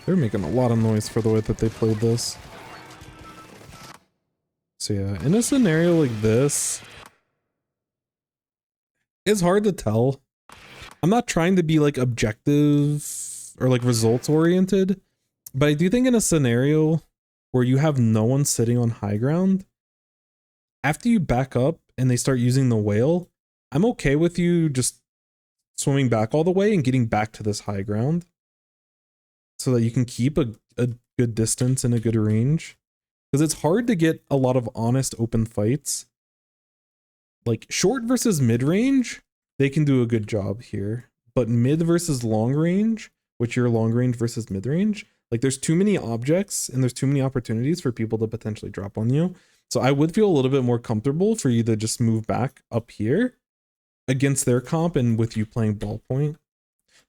They're making a lot of noise for the way that they played this. So yeah, in a scenario like this, it's hard to tell. I'm not trying to be like objective or like results oriented, but I do think in a scenario where you have no one sitting on high ground, after you back up and they start using the whale, I'm okay with you just swimming back all the way and getting back to this high ground. so that you can keep a good distance and a good range. Because it's hard to get a lot of honest open fights. Like short versus mid range, they can do a good job here. But mid versus long range, which you're long range versus mid range, like there's too many objects and there's too many opportunities for people to potentially drop on you. So I would feel a little bit more comfortable for you to just move back up here against their comp and with you playing ballpoint.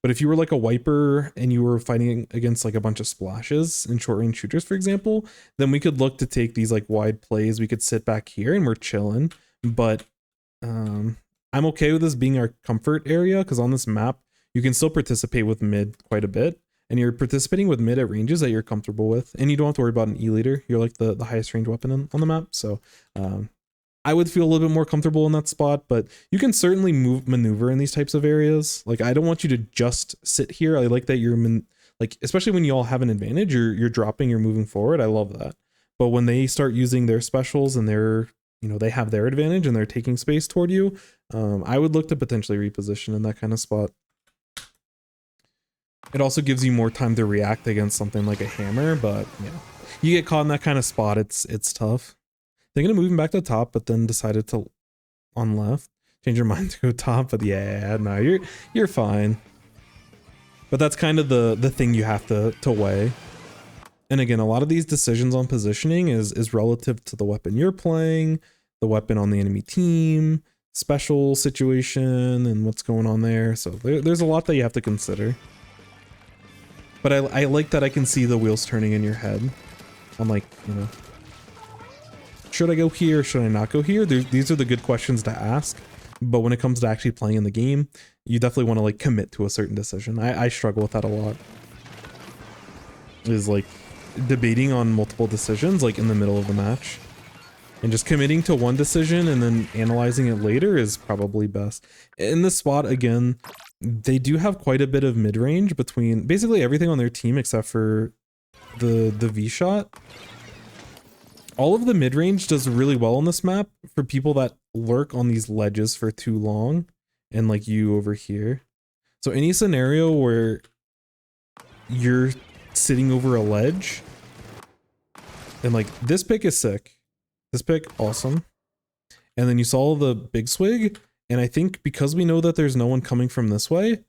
But if you were like a wiper and you were fighting against like a bunch of splashes and short range shooters, for example, then we could look to take these like wide plays. We could sit back here and we're chilling. But I'm okay with this being our comfort area because on this map, you can still participate with mid quite a bit. And you're participating with mid at ranges that you're comfortable with. And you don't have to worry about an E-leader. You're like the highest range weapon on the map. So I would feel a little bit more comfortable in that spot, but you can certainly maneuver in these types of areas. Like I don't want you to just sit here. I like that you're like, especially when you all have an advantage, you're dropping, you're moving forward. I love that. But when they start using their specials and they're, you know, they have their advantage and they're taking space toward you, I would look to potentially reposition in that kind of spot. It also gives you more time to react against something like a hammer, but yeah, you get caught in that kind of spot. It's tough. Thinking of moving back to top, but then decided to on left, change your mind to go top. But yeah, no, you're fine. But that's kind of the thing you have to weigh. And again, a lot of these decisions on positioning is relative to the weapon you're playing, the weapon on the enemy team, special situation, and what's going on there. So there's a lot that you have to consider. But I like that I can see the wheels turning in your head. I'm like, you know, should I go here? Should I not go here? These are the good questions to ask. But when it comes to actually playing in the game, you definitely want to like commit to a certain decision. I struggle with that a lot. Is like debating on multiple decisions like in the middle of the match. And just committing to one decision and then analyzing it later is probably best. In this spot, again, they do have quite a bit of mid-range between basically everything on their team except for the V-shot. All of the mid-range does really well on this map for people that lurk on these ledges for too long, and like you over here. So any scenario where you're sitting over a ledge, and like this pick is sick. This pick, awesome. And then you saw the big swig, and I think because we know that there's no one coming from this way,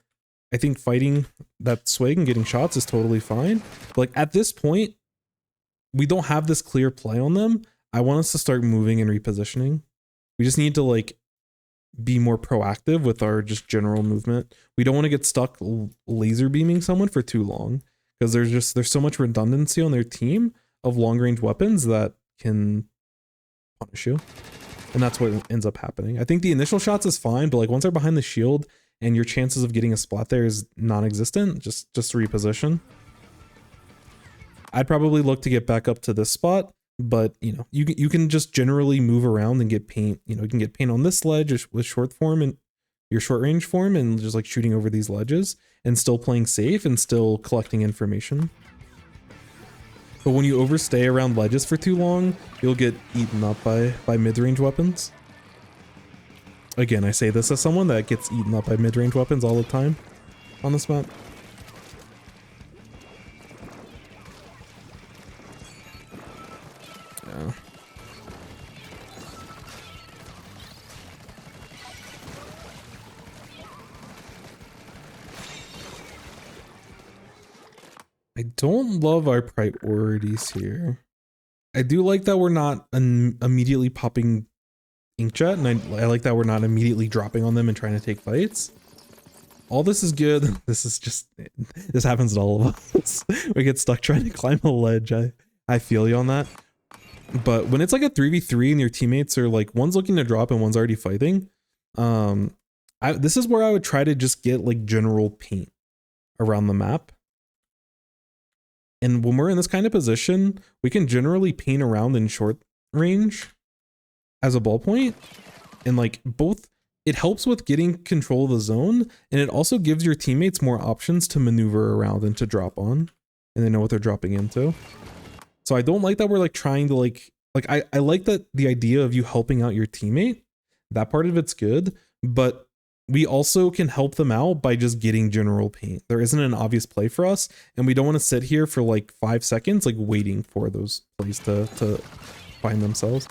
I think fighting that swig and getting shots is totally fine. But like at this point, we don't have this clear play on them. I want us to start moving and repositioning. We just need to like be more proactive with our just general movement. We don't want to get stuck laser beaming someone for too long because there's so much redundancy on their team of long range weapons that can punish you. And that's what ends up happening. I think the initial shots is fine, but like once they're behind the shield and your chances of getting a splat there is non-existent, just reposition. I'd probably look to get back up to this spot, but you know, you can just generally move around and get paint. You know, you can get paint on this ledge with short form and your short range form and just like shooting over these ledges and still playing safe and still collecting information. But when you overstay around ledges for too long, you'll get eaten up by mid-range weapons. Again, I say this as someone that gets eaten up by mid-range weapons all the time on this map. Yeah. I don't love our priorities here. I do like that we're not immediately popping inkjet, and I like that we're not immediately dropping on them and trying to take fights. All this is good. This happens to all of us. We get stuck trying to climb a ledge. I feel you on that. But when it's like a 3v3 and your teammates are like, one's looking to drop and one's already fighting, this is where I would try to just get like general paint around the map. And when we're in this kind of position, we can generally paint around in short range as a ballpoint. And like both, it helps with getting control of the zone, and it also gives your teammates more options to maneuver around and to drop on, and they know what they're dropping into. So I don't like that we're like trying to like I like that the idea of you helping out your teammate, that part of it's good, but we also can help them out by just getting general paint. There isn't an obvious play for us, and we don't want to sit here for like 5 seconds like waiting for those plays to find themselves.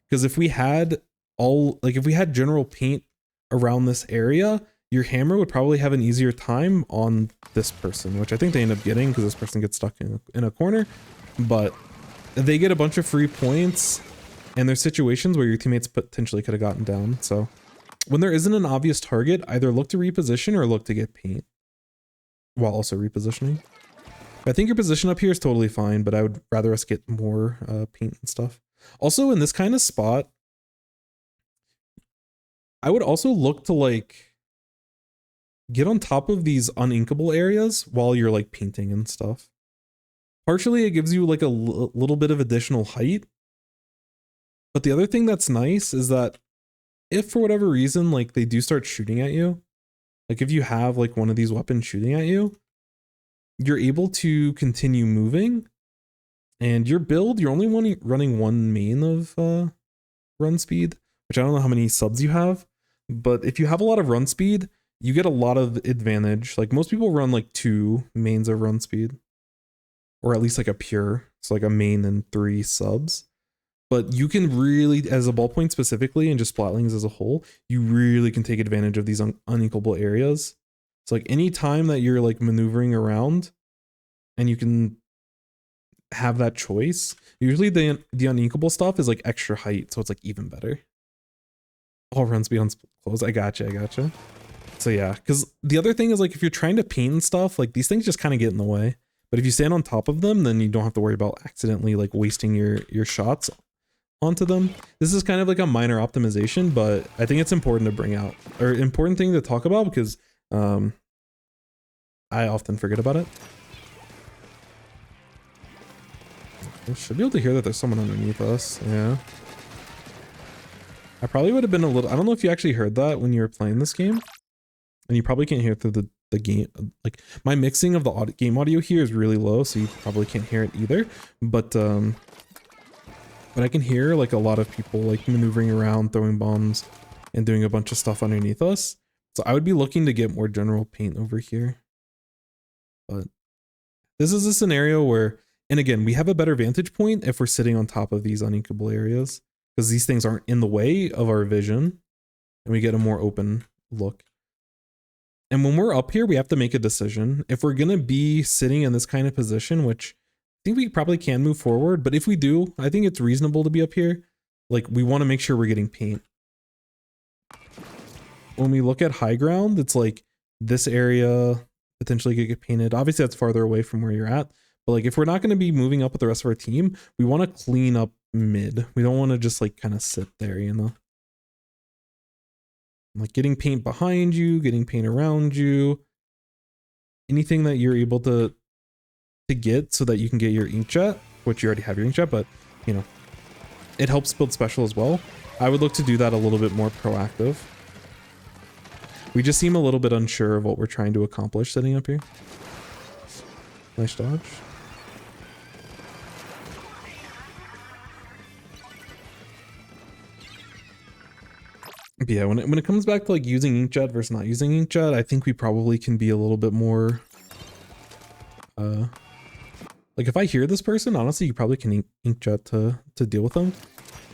Because if we had general paint around this area, your hammer would probably have an easier time on this person, which I think they end up getting because this person gets stuck in a corner. But they get a bunch of free points, and there's situations where your teammates potentially could have gotten down. So when there isn't an obvious target, either look to reposition or look to get paint while also repositioning. I think your position up here is totally fine, but I would rather us get more paint and stuff. Also, in this kind of spot, I would also look to like get on top of these uninkable areas while you're like painting and stuff. Partially, it gives you like a little bit of additional height. But the other thing that's nice is that if for whatever reason, like they do start shooting at you, like if you have like one of these weapons shooting at you, you're able to continue moving, and your build, you're only running one main of run speed, which I don't know how many subs you have, but if you have a lot of run speed, you get a lot of advantage. Like most people run like 2 mains of run speed, or at least like a pure, so like a main and 3 subs. But you can really, as a ballpoint specifically, and just Splatling as a whole, you really can take advantage of these unequal areas. So like any time that you're like maneuvering around and you can have that choice, usually the unequal stuff is like extra height, so it's like even better. All run speed on close. I gotcha. So yeah, because the other thing is like if you're trying to paint and stuff, like these things just kind of get in the way. But if you stand on top of them, then you don't have to worry about accidentally like wasting your shots onto them. This is kind of like a minor optimization, but I think it's important to bring out, or important thing to talk about, because I often forget about it. I should be able to hear that there's someone underneath us. Yeah. I probably would have been a little, I don't know if you actually heard that when you were playing this game, and you probably can't hear it through the game. Like my mixing of the game audio here is really low, so you probably can't hear it either. But I can hear like a lot of people like maneuvering around, throwing bombs, and doing a bunch of stuff underneath us. So I would be looking to get more general paint over here. But this is a scenario where, and again, we have a better vantage point if we're sitting on top of these unequal areas, because these things aren't in the way of our vision, and we get a more open look. And when we're up here, we have to make a decision. If we're going to be sitting in this kind of position, which I think we probably can move forward, but if we do, I think it's reasonable to be up here. Like, we want to make sure we're getting paint. When we look at high ground, it's like this area potentially could get painted. Obviously, that's farther away from where you're at. But like, if we're not going to be moving up with the rest of our team, we want to clean up mid. We don't want to just like kind of sit there, you know? Like getting paint behind you, getting paint around you, anything that you're able to get so that you can get your inkjet, which you already have your inkjet, but you know, it helps build special as well. I would look to do that a little bit more proactive. We just seem a little bit unsure of what we're trying to accomplish sitting up here. Nice dodge. But yeah, when it comes back to like using inkjet versus not using inkjet, I think we probably can be a little bit more like if I hear this person, honestly, you probably can inkjet to deal with them.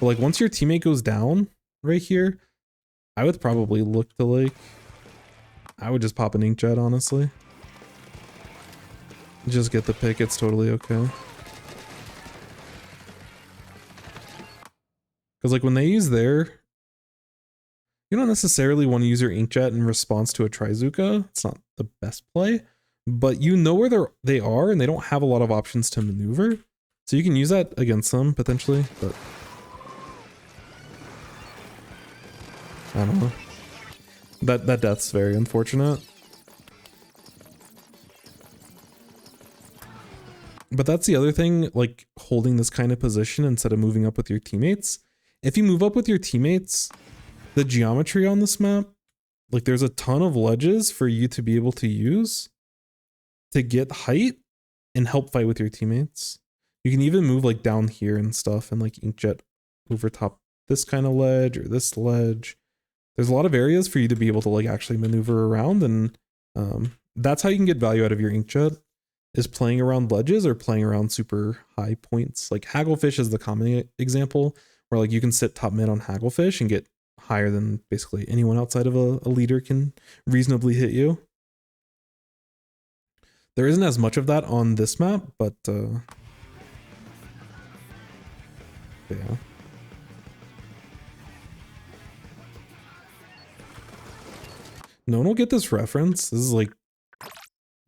But like once your teammate goes down right here, I would probably look to like, I would just pop an inkjet, honestly. Just get the pick, it's totally okay. Because like when they use their, you don't necessarily want to use your inkjet in response to a Trizooka. It's not the best play, but you know where they are and they don't have a lot of options to maneuver. So you can use that against them potentially, but I don't know. That death's very unfortunate. But that's the other thing, like holding this kind of position instead of moving up with your teammates. If you move up with your teammates, the geometry on this map, like there's a ton of ledges for you to be able to use to get height and help fight with your teammates. You can even move like down here and stuff and like inkjet over top this kind of ledge or this ledge there's a lot of areas for you to be able to like actually maneuver around, and that's how you can get value out of your inkjet, is playing around ledges or playing around super high points. Like Hagglefish is the common example, where like you can sit top mid on Hagglefish and get higher than basically anyone outside of a leader can reasonably hit you. There isn't as much of that on this map, but yeah. No one will get this reference. This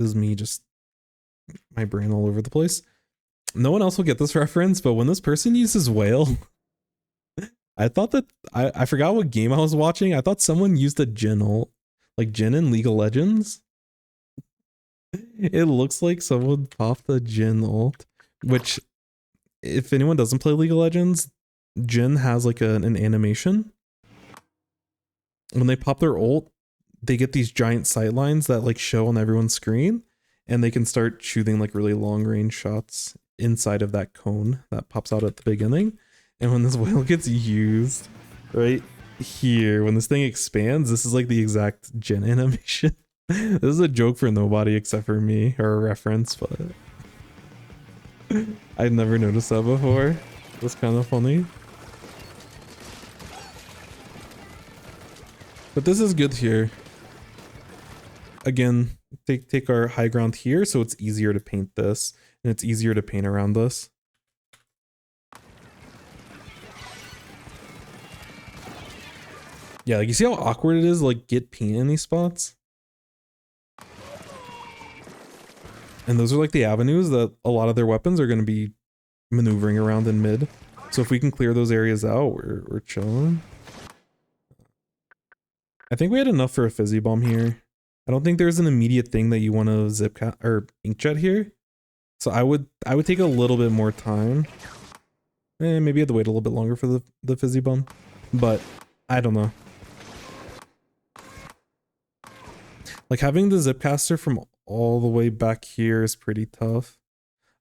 is me just my brain all over the place. No one else will get this reference, but when this person uses whale, I thought that I forgot what game I was watching. I thought someone used a Jhin ult, like Jhin in League of Legends. It looks like someone popped a Jhin ult, which if anyone doesn't play League of Legends, Jhin has like an animation. When they pop their ult, they get these giant sight lines that like show on everyone's screen, and they can start shooting like really long range shots inside of that cone that pops out at the beginning. And when this whale gets used right here, when this thing expands, this is like the exact Jhin animation. This is a joke for nobody except for me, or a reference, but I'd never noticed that before. It's kind of funny. But this is good here. Again, take our high ground here, so it's easier to paint this, and it's easier to paint around this. Yeah, like you see how awkward it is to like get paint in these spots? And those are like the avenues that a lot of their weapons are going to be maneuvering around in mid. So if we can clear those areas out, we're chilling. I think we had enough for a fizzy bomb here. I don't think there's an immediate thing that you want to zip or inkjet here. So I would take a little bit more time. Maybe I had to wait a little bit longer for the fizzy bomb. But I don't know. Like having the zipcaster from all the way back here is pretty tough.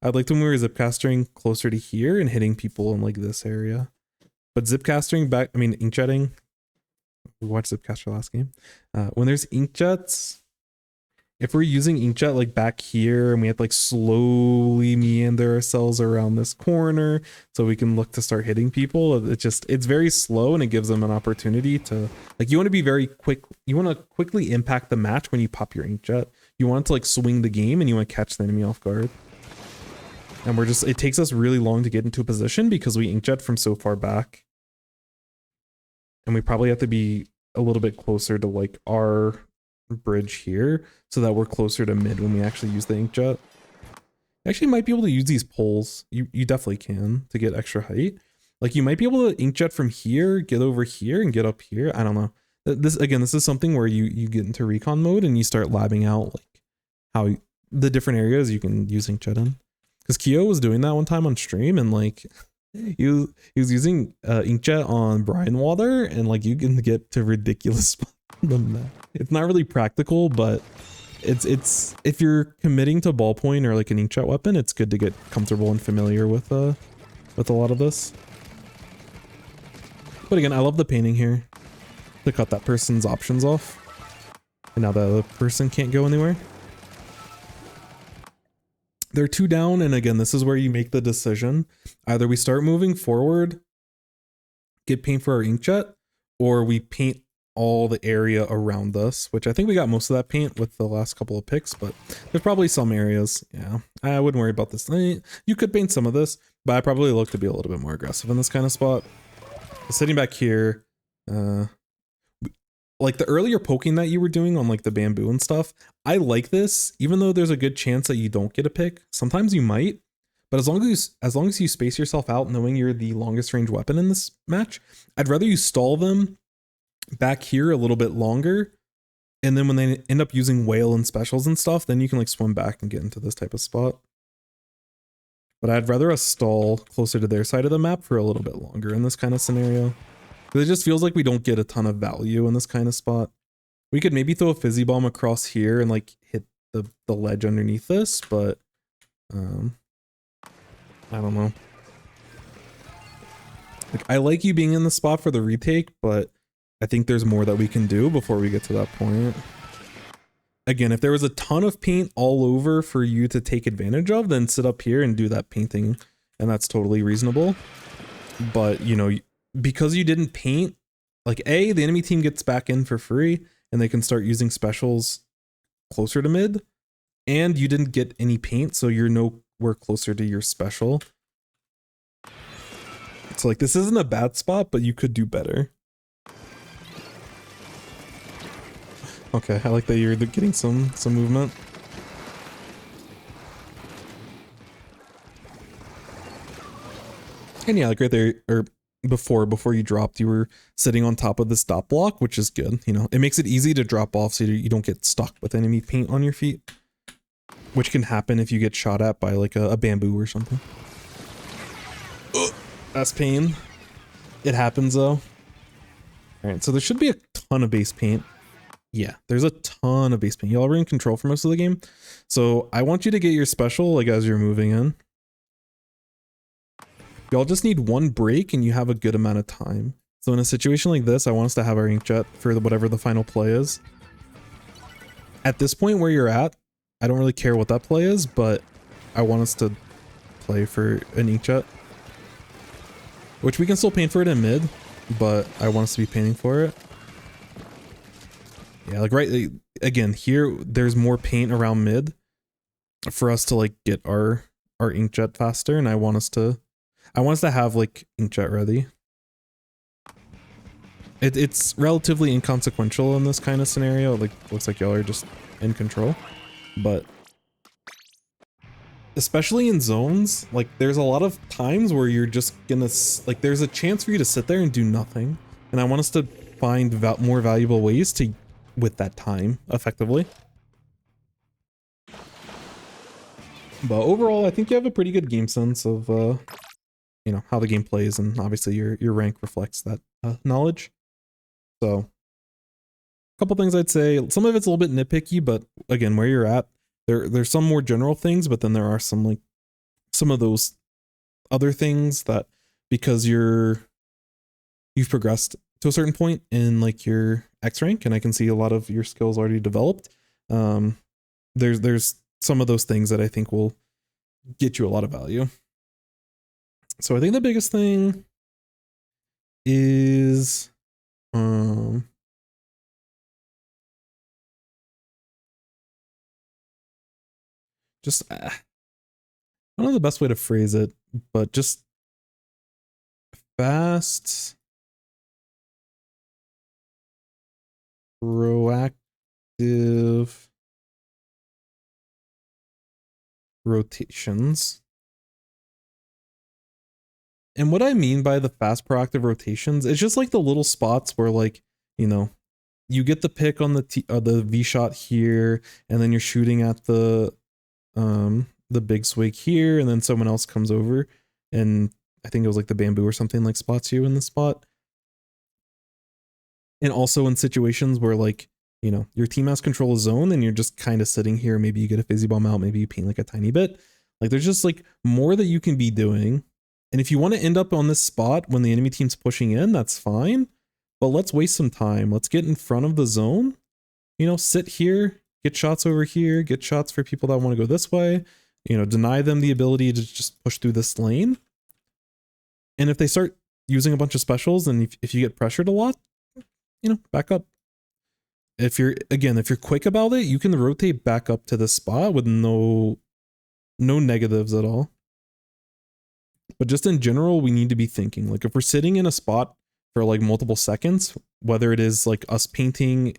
I'd like to when we were zipcastering closer to here and hitting people in like this area. But zipcastering back, I mean inkjetting. We watched Zipcaster last game. When there's inkjets, if we're using inkjet like back here and we have to like slowly meander ourselves around this corner so we can look to start hitting people, it's very slow, and it gives them an opportunity to like, you want to be very quick. You want to quickly impact the match when you pop your inkjet. You want it to like swing the game, and you want to catch the enemy off guard. And it takes us really long to get into a position because we inkjet from so far back. And we probably have to be a little bit closer to like our bridge here so that we're closer to mid when we actually use the inkjet. You actually might be able to use these poles. You definitely can to get extra height. Like you might be able to inkjet from here, get over here, and get up here. I don't know. This is something where you get into recon mode and you start labbing out like how the different areas you can use inkjet in. Because Kyo was doing that one time on stream, and like he was using inkjet on Brian Water, and like you can get to ridiculous spots on the map. It's not really practical, but it's if you're committing to ballpoint or like an inkjet weapon, it's good to get comfortable and familiar with a lot of this. But again, I love the painting here to cut that person's options off, and now the other person can't go anywhere. They're 2 down, and again, this is where you make the decision. Either we start moving forward, get paint for our inkjet, or we paint all the area around us, which I think we got most of that paint with the last couple of picks, but there's probably some areas. Yeah, I wouldn't worry about this. You could paint some of this, but I probably look to be a little bit more aggressive in this kind of spot. Sitting back here, like the earlier poking that you were doing on like the bamboo and stuff, I like this, even though there's a good chance that you don't get a pick. Sometimes you might, but as long as you space yourself out knowing you're the longest range weapon in this match, I'd rather you stall them back here a little bit longer, and then when they end up using whale and specials and stuff, then you can like swim back and get into this type of spot. But I'd rather us stall closer to their side of the map for a little bit longer in this kind of scenario. It just feels like we don't get a ton of value in this kind of spot. We could maybe throw a fizzy bomb across here and like hit the ledge underneath this, but I don't know. Like I like you being in the spot for the retake, but I think there's more that we can do before we get to that point. Again, if there was a ton of paint all over for you to take advantage of, then sit up here and do that painting, and that's totally reasonable. But, you know, because you didn't paint, like, A, the enemy team gets back in for free, and they can start using specials closer to mid, and you didn't get any paint, so you're nowhere closer to your special. So, like, this isn't a bad spot, but you could do better. Okay, I like that you're getting some movement. And yeah, like right there, or before you dropped, you were sitting on top of the stop block, which is good. You know, it makes it easy to drop off so you don't get stuck with enemy paint on your feet, which can happen if you get shot at by like a bamboo or something. Ugh, that's pain. It happens though. All right, so there should be a ton of base paint. Yeah, there's a ton of base paint. Y'all are in control for most of the game. So I want you to get your special like as you're moving in. Y'all just need one break and you have a good amount of time. So in a situation like this, I want us to have our inkjet for whatever the final play is. At this point where you're at, I don't really care what that play is, but I want us to play for an inkjet. Which we can still paint for it in mid, but I want us to be painting for it. Yeah, like right, again, here, there's more paint around mid for us to like get our inkjet faster, and I want us to have like inkjet ready. It's relatively inconsequential in this kind of scenario. Like, looks like y'all are just in control, but especially in zones, like there's a lot of times where you're just gonna, like there's a chance for you to sit there and do nothing. And I want us to find more valuable ways to, with that time effectively. But overall, I think you have a pretty good game sense of, you know, how the game plays, and obviously your rank reflects that knowledge. So, a couple things I'd say. Some of it's a little bit nitpicky, but again, where you're at, there's some more general things, but then there are some of those other things that because you've progressed to a certain point in like your X rank, and I can see a lot of your skills already developed. There's some of those things that I think will get you a lot of value. So I think the biggest thing is just I don't know the best way to phrase it, but just fast, proactive rotations. And what I mean by the fast proactive rotations, it's just like the little spots where, like, you know, you get the pick on the V shot here, and then you're shooting at the big swig here, and then someone else comes over, and I think it was like the bamboo or something like spots you in the spot. And also in situations where, like, you know, your team has control of zone and you're just kind of sitting here, maybe you get a fizzy bomb out, maybe you paint like a tiny bit. Like, there's just like more that you can be doing. And if you want to end up on this spot when the enemy team's pushing in, that's fine. But let's waste some time. Let's get in front of the zone. You know, sit here, get shots over here, get shots for people that want to go this way. You know, deny them the ability to just push through this lane. And if they start using a bunch of specials, and if you get pressured a lot, you know, back up. If you're quick about it, you can rotate back up to the spot with no negatives at all. But just in general, we need to be thinking, like, if we're sitting in a spot for like multiple seconds, whether it is like us painting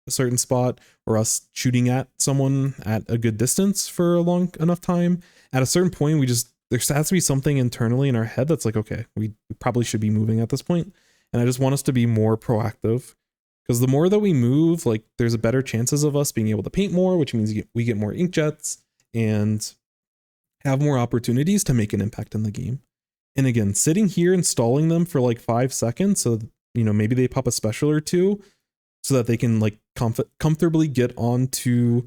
a certain spot or us shooting at someone at a good distance for a long enough time, at a certain point, there has to be something internally in our head that's like, okay, we probably should be moving at this point. And I just want us to be more proactive, because the more that we move, like, there's a better chances of us being able to paint more, which means we get more inkjets and have more opportunities to make an impact in the game. And again, sitting here and stalling them for like 5 seconds, so, you know, maybe they pop a special or two so that they can like comfortably get onto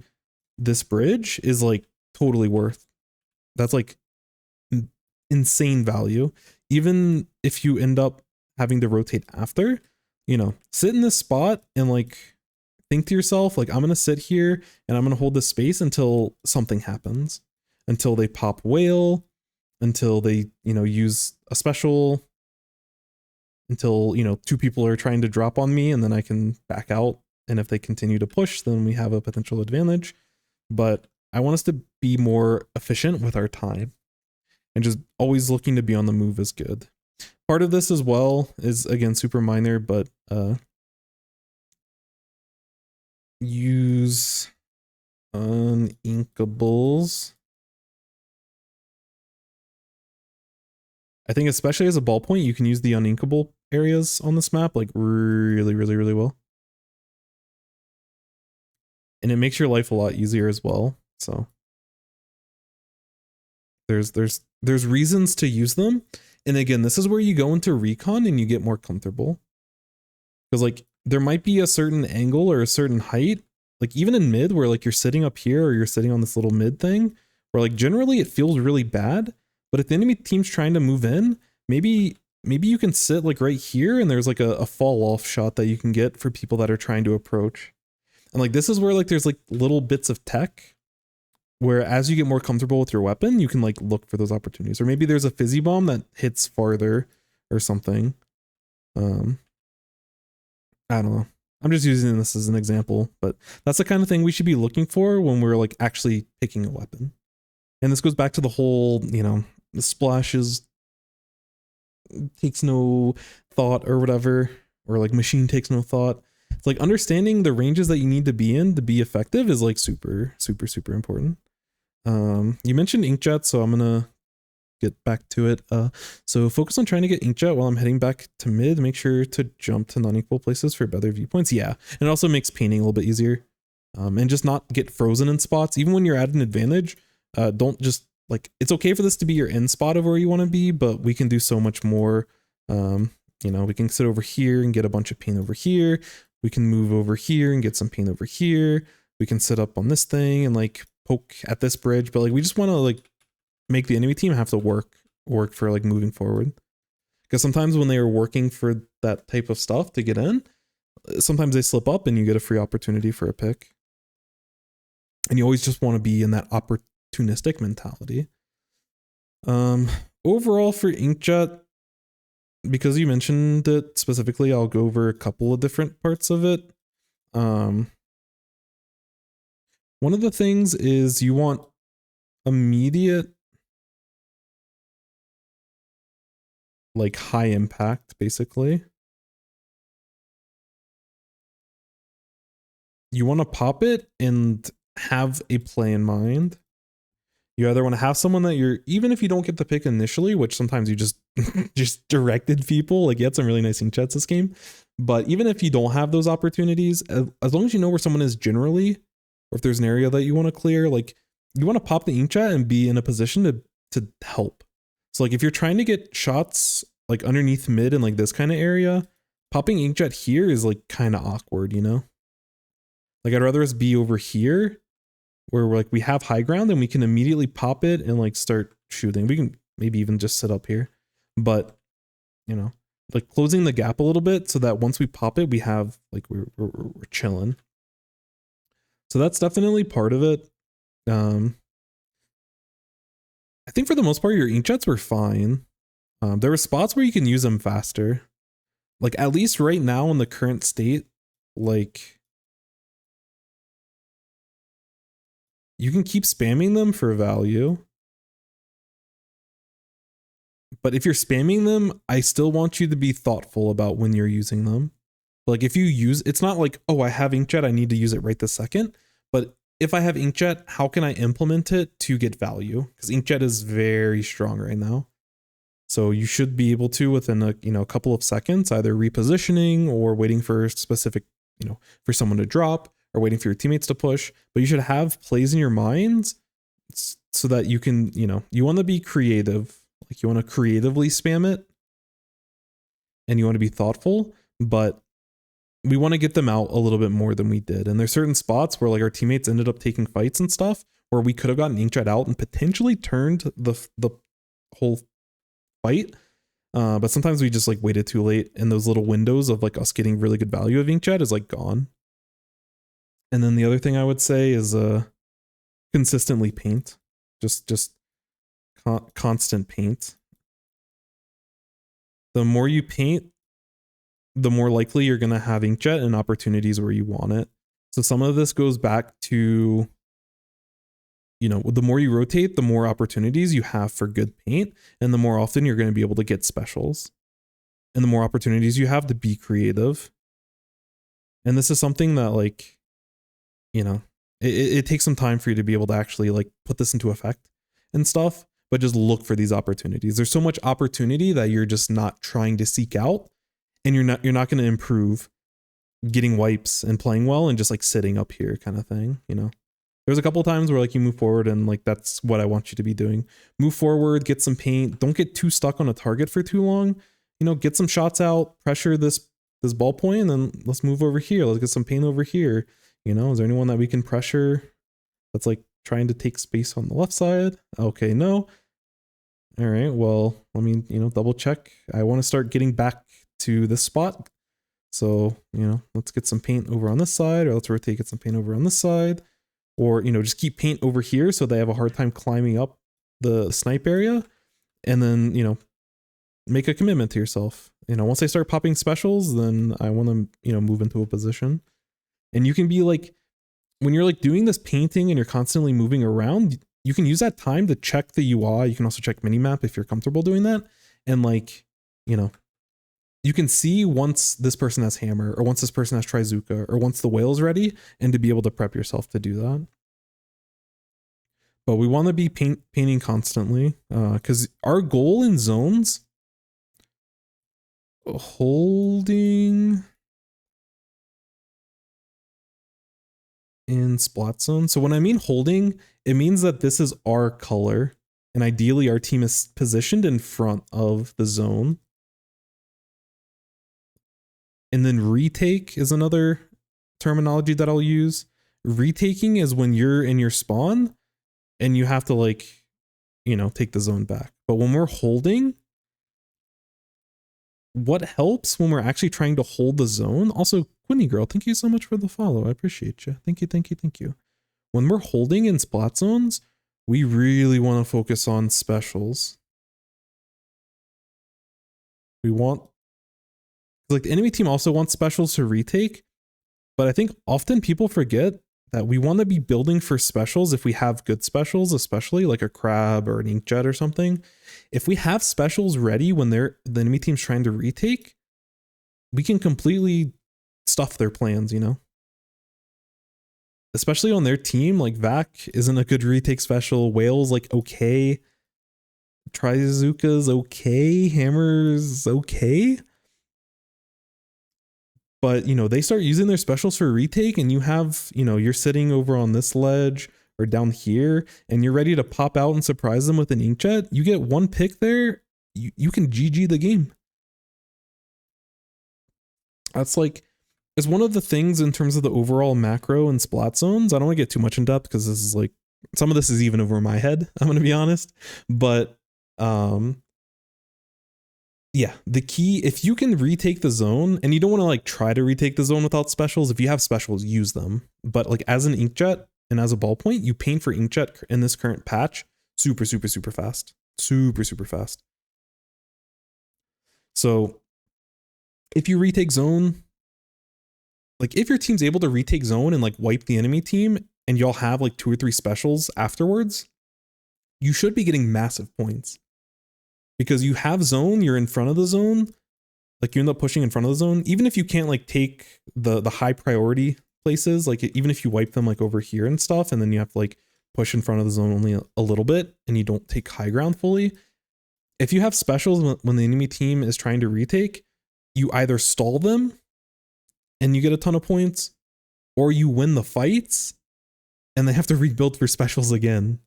this bridge is like totally worth. That's like insane value. Even if you end up having to rotate after, you know, sit in this spot and like think to yourself, like, I'm going to sit here and I'm going to hold this space until something happens, until they pop whale, until they, you know, use a special, until, you know, two people are trying to drop on me and then I can back out. And if they continue to push, then we have a potential advantage. But I want us to be more efficient with our time, and just always looking to be on the move is good. Part of this as well is, again, super minor, but use uninkables. I think especially as a ballpoint, you can use the uninkable areas on this map like really well. And it makes your life a lot easier as well. So there's reasons to use them. And again, this is where you go into recon and you get more comfortable. Because like there might be a certain angle or a certain height, like even in mid where like you're sitting up here or you're sitting on this little mid thing, where like generally it feels really bad. But if the enemy team's trying to move in, maybe you can sit like right here and there's like a fall off shot that you can get for people that are trying to approach. And like this is where like there's like little bits of tech where as you get more comfortable with your weapon, you can like look for those opportunities. Or maybe there's a fizzy bomb that hits farther or something. I don't know. I'm just using this as an example, but that's the kind of thing we should be looking for when we're like actually picking a weapon. And this goes back to the whole, you know, the splashes takes no thought or whatever, or like machine takes no thought. It's like understanding the ranges that you need to be in to be effective is like super important. You mentioned inkjet, so I'm gonna get back to it. So focus on trying to get inkjet while I'm heading back to mid. Make sure to jump to non-equal places for better viewpoints. Yeah, and it also makes painting a little bit easier. And just not get frozen in spots. Even when you're at an advantage, don't just like, it's okay for this to be your end spot of where you want to be, but we can do so much more. You know, we can sit over here and get a bunch of paint over here. We can move over here and get some paint over here. We can sit up on this thing and like poke at this bridge, but like we just want to like make the enemy team have to work for like moving forward. Because sometimes when they are working for that type of stuff to get in, sometimes they slip up and you get a free opportunity for a pick. And you always just want to be in that opportunistic mentality. Overall for inkjet, because you mentioned it specifically, I'll go over a couple of different parts of it. One of the things is you want immediate, like high impact, basically. You want to pop it and have a play in mind. You either want to have someone that you're, even if you don't get the pick initially, which sometimes you just directed people, like you had some really nice inkjets this game. But even if you don't have those opportunities, as long as you know where someone is generally, or if there's an area that you want to clear, like you want to pop the inkjet and be in a position to help. So like if you're trying to get shots like underneath mid and like this kind of area, popping inkjet here is like kind of awkward, you know? Like I'd rather us be over here where we're like we have high ground and we can immediately pop it and like start shooting. We can maybe even just sit up here, but you know, like closing the gap a little bit so that once we pop it, we have like we're chilling. So that's definitely part of it. I think for the most part your inkjets were fine. There were spots where you can use them faster. Like at least right now in the current state, like you can keep spamming them for value. But if you're spamming them, I still want you to be thoughtful about when you're using them. Like if you use, it's not like, oh, I have inkjet, I need to use it right this second. But if I have inkjet, how can I implement it to get value? Because inkjet is very strong right now. So you should be able to, within a couple of seconds, either repositioning or waiting for a specific, for someone to drop, or waiting for your teammates to push, but you should have plays in your minds so that you can, you want to be creative. Like you want to creatively spam it and you want to be thoughtful, but we want to get them out a little bit more than we did. And there's certain spots where like our teammates ended up taking fights and stuff where we could have gotten inkjet out and potentially turned the whole fight. But sometimes we just like waited too late, and those little windows of like us getting really good value of Inkjet is like gone. And then the other thing I would say is consistently paint, just constant paint. The more you paint, the more likely you're going to have Inkjet and opportunities where you want it. So some of this goes back to, you know, the more you rotate, the more opportunities you have for good paint, and the more often you're going to be able to get specials, and the more opportunities you have to be creative. And this is something that, like, you know, it takes some time for you to be able to actually like put this into effect and stuff, but just look for these opportunities. There's so much opportunity that you're just not trying to seek out, and you're not going to improve getting wipes and playing well and just like sitting up here kind of thing, you know. There's a couple of times where like you move forward, and like that's what I want you to be doing. Move forward, get some paint. Don't get too stuck on a target for too long. You know, get some shots out, pressure this ball point, and then let's move over here. Let's get some paint over here. You know, is there anyone that we can pressure that's like trying to take space on the left side? Okay, no. All right, well, let me, you know, double check. I want to start getting back to this spot. So, you know, let's get some paint over on this side, or let's rotate, get some paint over on this side. Or, you know, just keep paint over here so they have a hard time climbing up the snipe area. And then, you know, make a commitment to yourself. You know, once I start popping specials, then I want to, you know, move into a position. And you can be like, when you're like doing this painting and you're constantly moving around, you can use that time to check the UI. You can also check minimap if you're comfortable doing that. And like, you know, you can see once this person has hammer, or once this person has Trizuka, or once the whale's ready, and to be able to prep yourself to do that. But we want to be painting constantly, because our goal in zones, holding in splat zone. So when I mean holding, it means that this is our color, and ideally our team is positioned in front of the zone. And then retake is another terminology that I'll use. Retaking is when you're in your spawn and you have to, like, you know, take the zone back. But when we're holding, what helps when we're actually trying to hold the zone? Also, Quinny Girl, thank you so much for the follow. I appreciate you. Thank you, thank you, thank you. When we're holding in splat zones, we really want to focus on specials. We want, like, the enemy team also wants specials to retake, but I think often people forget that we want to be building for specials if we have good specials, especially like a crab or an inkjet or something. If we have specials ready when the enemy team's trying to retake, we can completely stuff their plans, you know? Especially on their team, like Vac isn't a good retake special, Whale's like okay, Trizuka's okay, Hammer's okay. But, you know, they start using their specials for retake, and you have, you know, you're sitting over on this ledge or down here, and you're ready to pop out and surprise them with an inkjet. You get one pick there, you can GG the game. That's like, it's one of the things in terms of the overall macro and splat zones. I don't want to get too much in depth because this is like, some of this is even over my head, I'm going to be honest. But, yeah, the key, if you can retake the zone, and you don't want to like try to retake the zone without specials, if you have specials, use them. But like as an inkjet and as a ballpoint, you paint for inkjet in this current patch super, super, super fast. Super, super fast. So if you retake zone, like if your team's able to retake zone and like wipe the enemy team, and y'all have like 2 or 3 specials afterwards, you should be getting massive points. Because you have zone, you're in front of the zone, like you end up pushing in front of the zone. Even if you can't like take the high priority places, like even if you wipe them like over here and stuff, and then you have to like push in front of the zone only a little bit, and you don't take high ground fully. If you have specials when the enemy team is trying to retake, you either stall them and you get a ton of points, or you win the fights and they have to rebuild for specials again.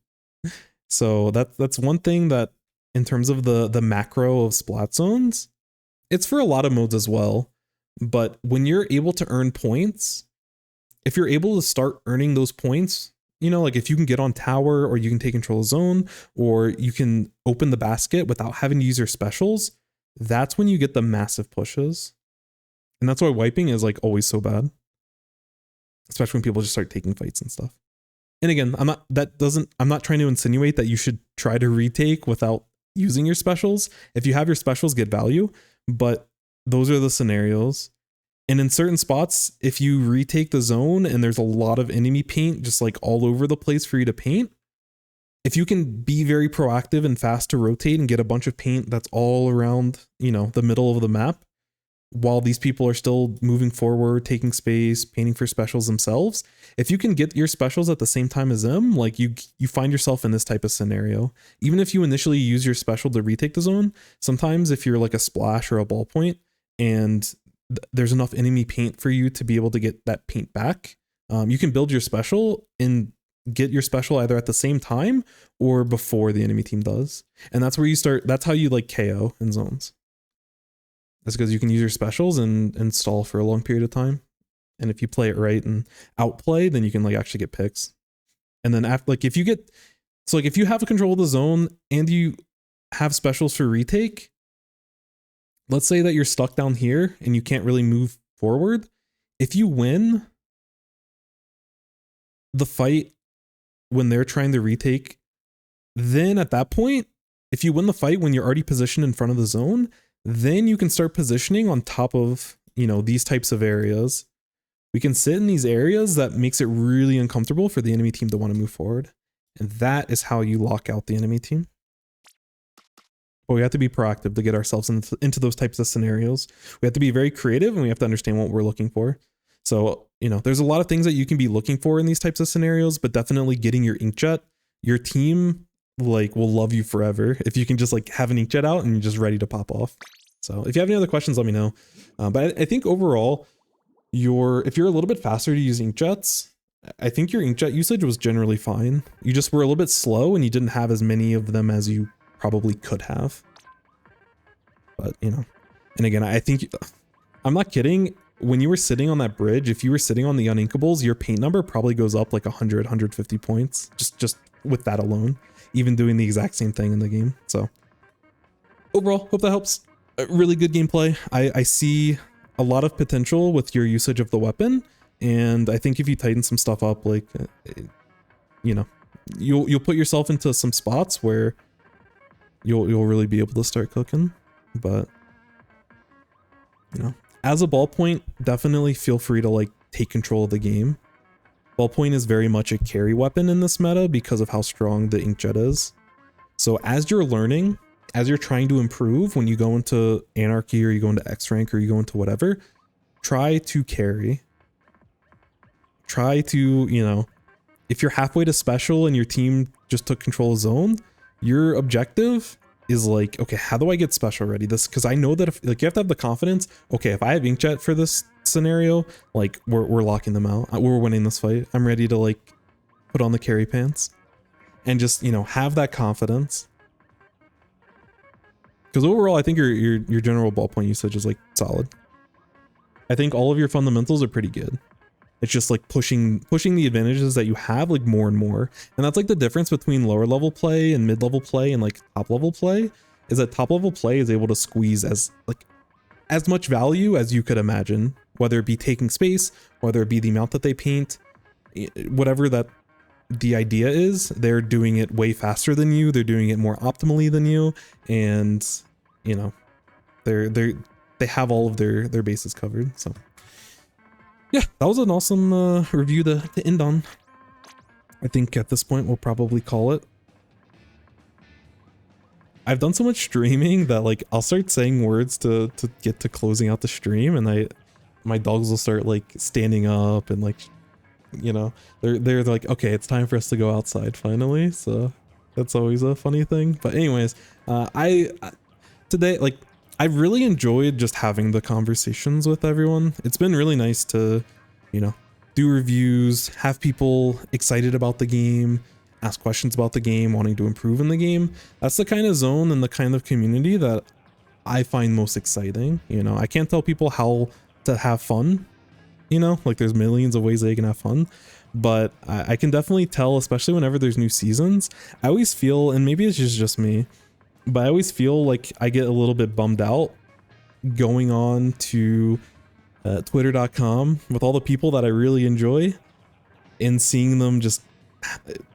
So that's one thing that, in terms of the macro of splat zones, it's for a lot of modes as well. But when you're able to earn points, if you're able to start earning those points, you know, like if you can get on tower, or you can take control of zone, or you can open the basket without having to use your specials, that's when you get the massive pushes. And that's why wiping is like always so bad. Especially when people just start taking fights and stuff. And again, I'm not trying to insinuate that you should try to retake without using your specials. If you have your specials, get value, but those are the scenarios. And in certain spots, if you retake the zone and there's a lot of enemy paint just like all over the place for you to paint, if you can be very proactive and fast to rotate and get a bunch of paint that's all around, you know, the middle of the map, while these people are still moving forward, taking space, painting for specials themselves, if you can get your specials at the same time as them, like you find yourself in this type of scenario. Even if you initially use your special to retake the zone, sometimes if you're like a splash or a ballpoint and there's enough enemy paint for you to be able to get that paint back, you can build your special and get your special either at the same time or before the enemy team does. And that's where you start, that's how you like KO in zones. That's because you can use your specials and stall for a long period of time. And if you play it right and outplay, then you can like actually get picks. And then after, like if you get, so like if you have a control of the zone and you have specials for retake, let's say that you're stuck down here and you can't really move forward. If you win the fight when they're trying to retake, then at that point, if you win the fight when you're already positioned in front of the zone, then you can start positioning on top of, you know, these types of areas. We can sit in these areas that makes it really uncomfortable for the enemy team to want to move forward. And that is how you lock out the enemy team. But we have to be proactive to get ourselves into those types of scenarios. We have to be very creative and we have to understand what we're looking for. So, you know, there's a lot of things that you can be looking for in these types of scenarios, but definitely getting your inkjet, your team like will love you forever if you can just like have an inkjet out and you're just ready to pop off. So if you have any other questions, let me know. But I think overall, if you're a little bit faster to use inkjets, I think your inkjet usage was generally fine. You just were a little bit slow and you didn't have as many of them as you probably could have. But, you know, and again, I think, I'm not kidding. When you were sitting on that bridge, if you were sitting on the uninkables, your paint number probably goes up like 100, 150 points just with that alone, even doing the exact same thing in the game. So overall, hope that helps. Really good gameplay. I see a lot of potential with your usage of the weapon. And I think if you tighten some stuff up, like, you know, you'll put yourself into some spots where you'll really be able to start cooking. But, you know, as a ballpoint, definitely feel free to like take control of the game. Ballpoint is very much a carry weapon in this meta because of how strong the inkjet is. So as you're learning, as you're trying to improve, when you go into Anarchy or you go into X rank or you go into whatever, try to carry. Try to, you know, if you're halfway to special and your team just took control of zone, your objective is like, okay, how do I get special ready? This, because I know that if like you have to have the confidence, okay, if I have inkjet for this scenario, like we're locking them out. We're winning this fight. I'm ready to like put on the carry pants and just, you know, have that confidence. Because overall, I think your general ballpoint usage is like solid. I think all of your fundamentals are pretty good. It's just like pushing the advantages that you have like more and more. And that's like the difference between lower level play and mid level play and like top level play, is that top level play is able to squeeze as much value as you could imagine, whether it be taking space, whether it be the amount that they paint, whatever that the idea is, they're doing it way faster than you. They're doing it more optimally than you. And, you know, they have all of their bases covered. So yeah, that was an awesome review to end on. I think at this point we'll probably call it. I've done so much streaming that like I'll start saying words to get to closing out the stream, and my dogs will start like standing up and like, you know, they're like, okay, it's time for us to go outside finally. So that's always a funny thing. But anyways, today, like, I've really enjoyed just having the conversations with everyone. It's been really nice to, you know, do reviews, have people excited about the game, ask questions about the game, wanting to improve in the game. That's the kind of zone and the kind of community that I find most exciting. You know, I can't tell people how to have fun, you know, like there's millions of ways they can have fun, but I can definitely tell, especially whenever there's new seasons, I always feel, and maybe it's just me, but I always feel like I get a little bit bummed out going on to twitter.com with all the people that I really enjoy and seeing them just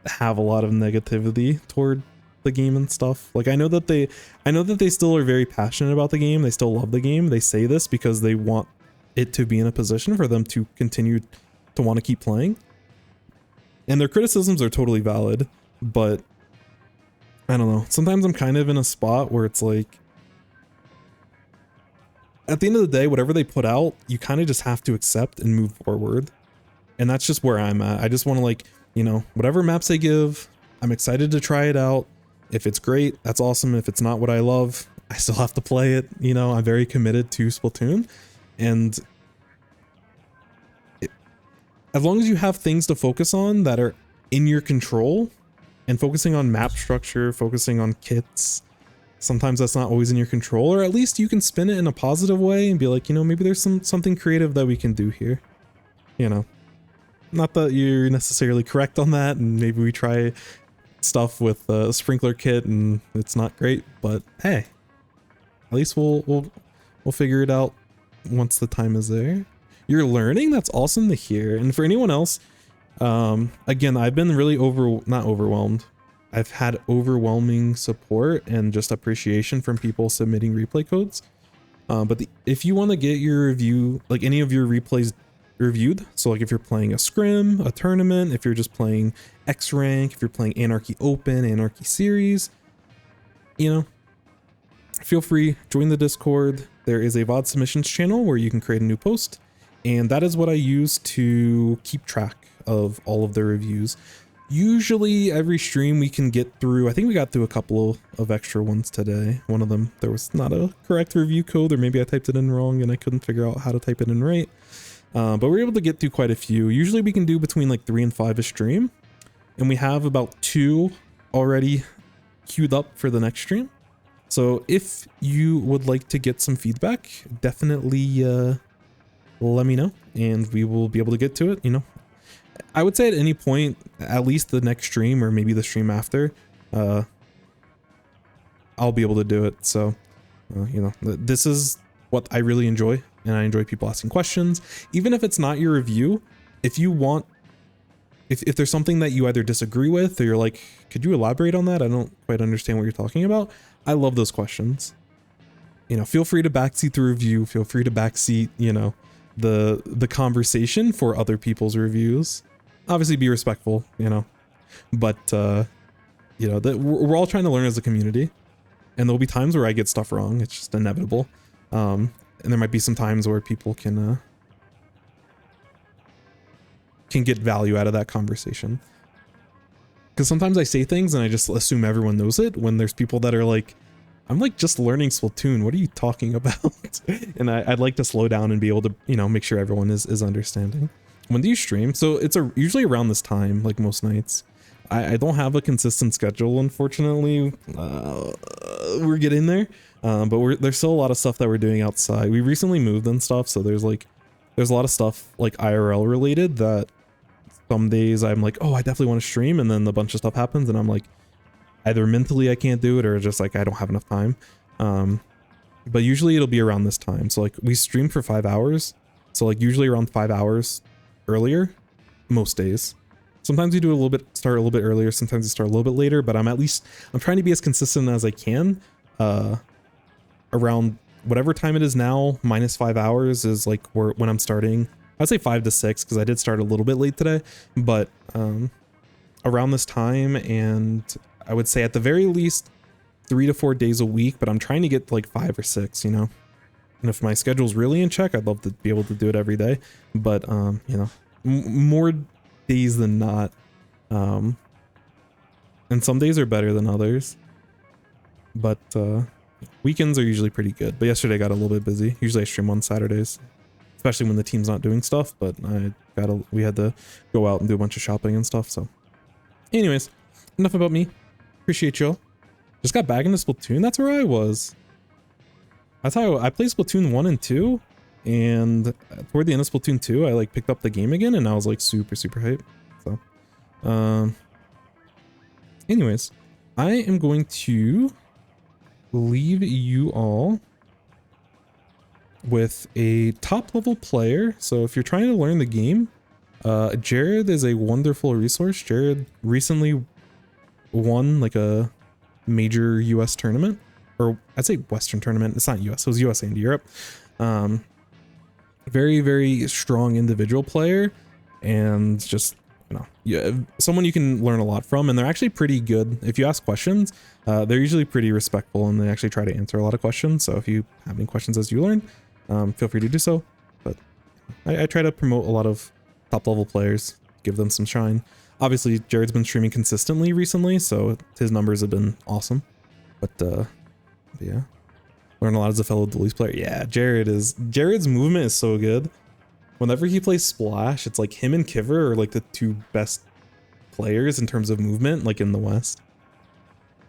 have a lot of negativity toward the game and stuff. Like I know that they still are very passionate about the game. They still love the game. They say this because they want it to be in a position for them to continue to want to keep playing. And their criticisms are totally valid, but I don't know. Sometimes I'm kind of in a spot where it's like, at the end of the day, whatever they put out, you kind of just have to accept and move forward. And that's just where I'm at. I just want to, like, you know, whatever maps they give, I'm excited to try it out. If it's great, that's awesome. If it's not what I love, I still have to play it. You know, I'm very committed to Splatoon. And as long as you have things to focus on that are in your control, and focusing on map structure, focusing on kits, sometimes that's not always in your control, or at least you can spin it in a positive way and be like, you know, maybe there's something creative that we can do here. You know, not that you're necessarily correct on that, and maybe we try stuff with a sprinkler kit and it's not great, but hey, at least we'll figure it out once the time is there. You're learning, that's awesome to hear. And for anyone else, again, I've been really not overwhelmed. I've had overwhelming support and just appreciation from people submitting replay codes. But if you want to get your review, like any of your replays reviewed, so like if you're playing a scrim, a tournament, if you're just playing X rank, if you're playing Anarchy Open, Anarchy Series, you know, feel free, join the Discord. There is a VOD submissions channel where you can create a new post, and that is what I use to keep track of all of the reviews. Usually every stream we can get through, I think we got through a couple of extra ones today. One of them, there was not a correct review code, or maybe I typed it in wrong and I couldn't figure out how to type it in right. But we're able to get through quite a few. Usually we can do between like 3 and 5 a stream, and we have about 2 already queued up for the next stream. So if you would like to get some feedback, definitely let me know and we will be able to get to it. You know, I would say at any point, at least the next stream or maybe the stream after, I'll be able to do it. So, you know, this is what I really enjoy, and I enjoy people asking questions. Even if it's not your review, if you want, if there's something that you either disagree with or you're like, could you elaborate on that? I don't quite understand what you're talking about. I love those questions. You know, feel free to backseat the review. Feel free to backseat, you know, the conversation for other people's reviews. Obviously be respectful, you know, but you know, we're all trying to learn as a community, and there'll be times where I get stuff wrong. It's just inevitable. And there might be some times where people can get value out of that conversation. Because sometimes I say things and I just assume everyone knows it, when there's people that are like, I'm like just learning Splatoon, what are you talking about? And I'd like to slow down and be able to, you know, make sure everyone is understanding. When do you stream? So it's usually around this time, like most nights. I don't have a consistent schedule, unfortunately. We're getting there, but there's still a lot of stuff that we're doing outside. We recently moved and stuff, so there's a lot of stuff like IRL related that some days I'm like, oh, I definitely want to stream, and then a bunch of stuff happens and I'm like, either mentally I can't do it or just like I don't have enough time. But usually it'll be around this time. So like we stream for 5 hours, so like usually around 5 hours earlier most days. Sometimes we do start a little bit earlier, sometimes we start a little bit later, but I'm trying to be as consistent as I can. Around whatever time it is now, minus 5 hours is like when I'm starting. I'd say 5 to 6 because I did start a little bit late today, but around this time, and I would say at the very least 3 to 4 days a week, but I'm trying to get like 5 or 6, you know. And if my schedule's really in check, I'd love to be able to do it every day, but you know, more days than not. And some days are better than others, but weekends are usually pretty good. But yesterday I got a little bit busy. Usually I stream on Saturdays, especially when the team's not doing stuff, but we had to go out and do a bunch of shopping and stuff. So anyways, enough about me. Appreciate y'all. Just got back into Splatoon. That's where I was. That's how I played Splatoon 1 and 2, and toward the end of Splatoon 2 I like picked up the game again and I was like super hyped. So anyways, I am going to leave you all with a top level player. So if you're trying to learn the game, Jared is a wonderful resource. Jared recently won like a major US tournament, or I'd say Western tournament. It's not US, it was USA and Europe. Very, very strong individual player, and just, you know, yeah, someone you can learn a lot from, and they're actually pretty good. If you ask questions, they're usually pretty respectful, and they actually try to answer a lot of questions. So if you have any questions as you learn, feel free to do so. But I try to promote a lot of top level players, give them some shine. Obviously, Jared's been streaming consistently recently, so his numbers have been awesome. But yeah, learn a lot as a fellow Dualies player. Yeah, Jared's movement is so good. Whenever he plays Splash, it's like him and Kiver are like the two best players in terms of movement, like in the West.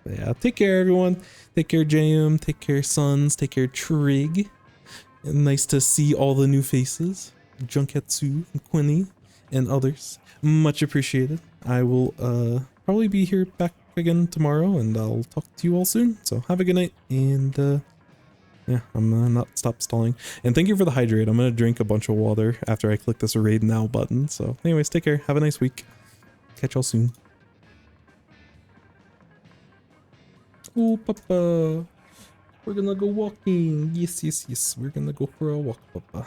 But yeah, take care everyone. Take care JM, take care Sons, take care Trig. And nice to see all the new faces. Junketsu and Quinny and others. Much appreciated. I will probably be here back again tomorrow, and I'll talk to you all soon. So have a good night, and yeah, I'm gonna not stop stalling. And thank you for the hydrate. I'm gonna drink a bunch of water after I click this raid now button. So anyways, take care. Have a nice week. Catch y'all soon. Oh, Papa. We're gonna go walking. Yes, yes, yes. We're gonna go for a walk, Papa.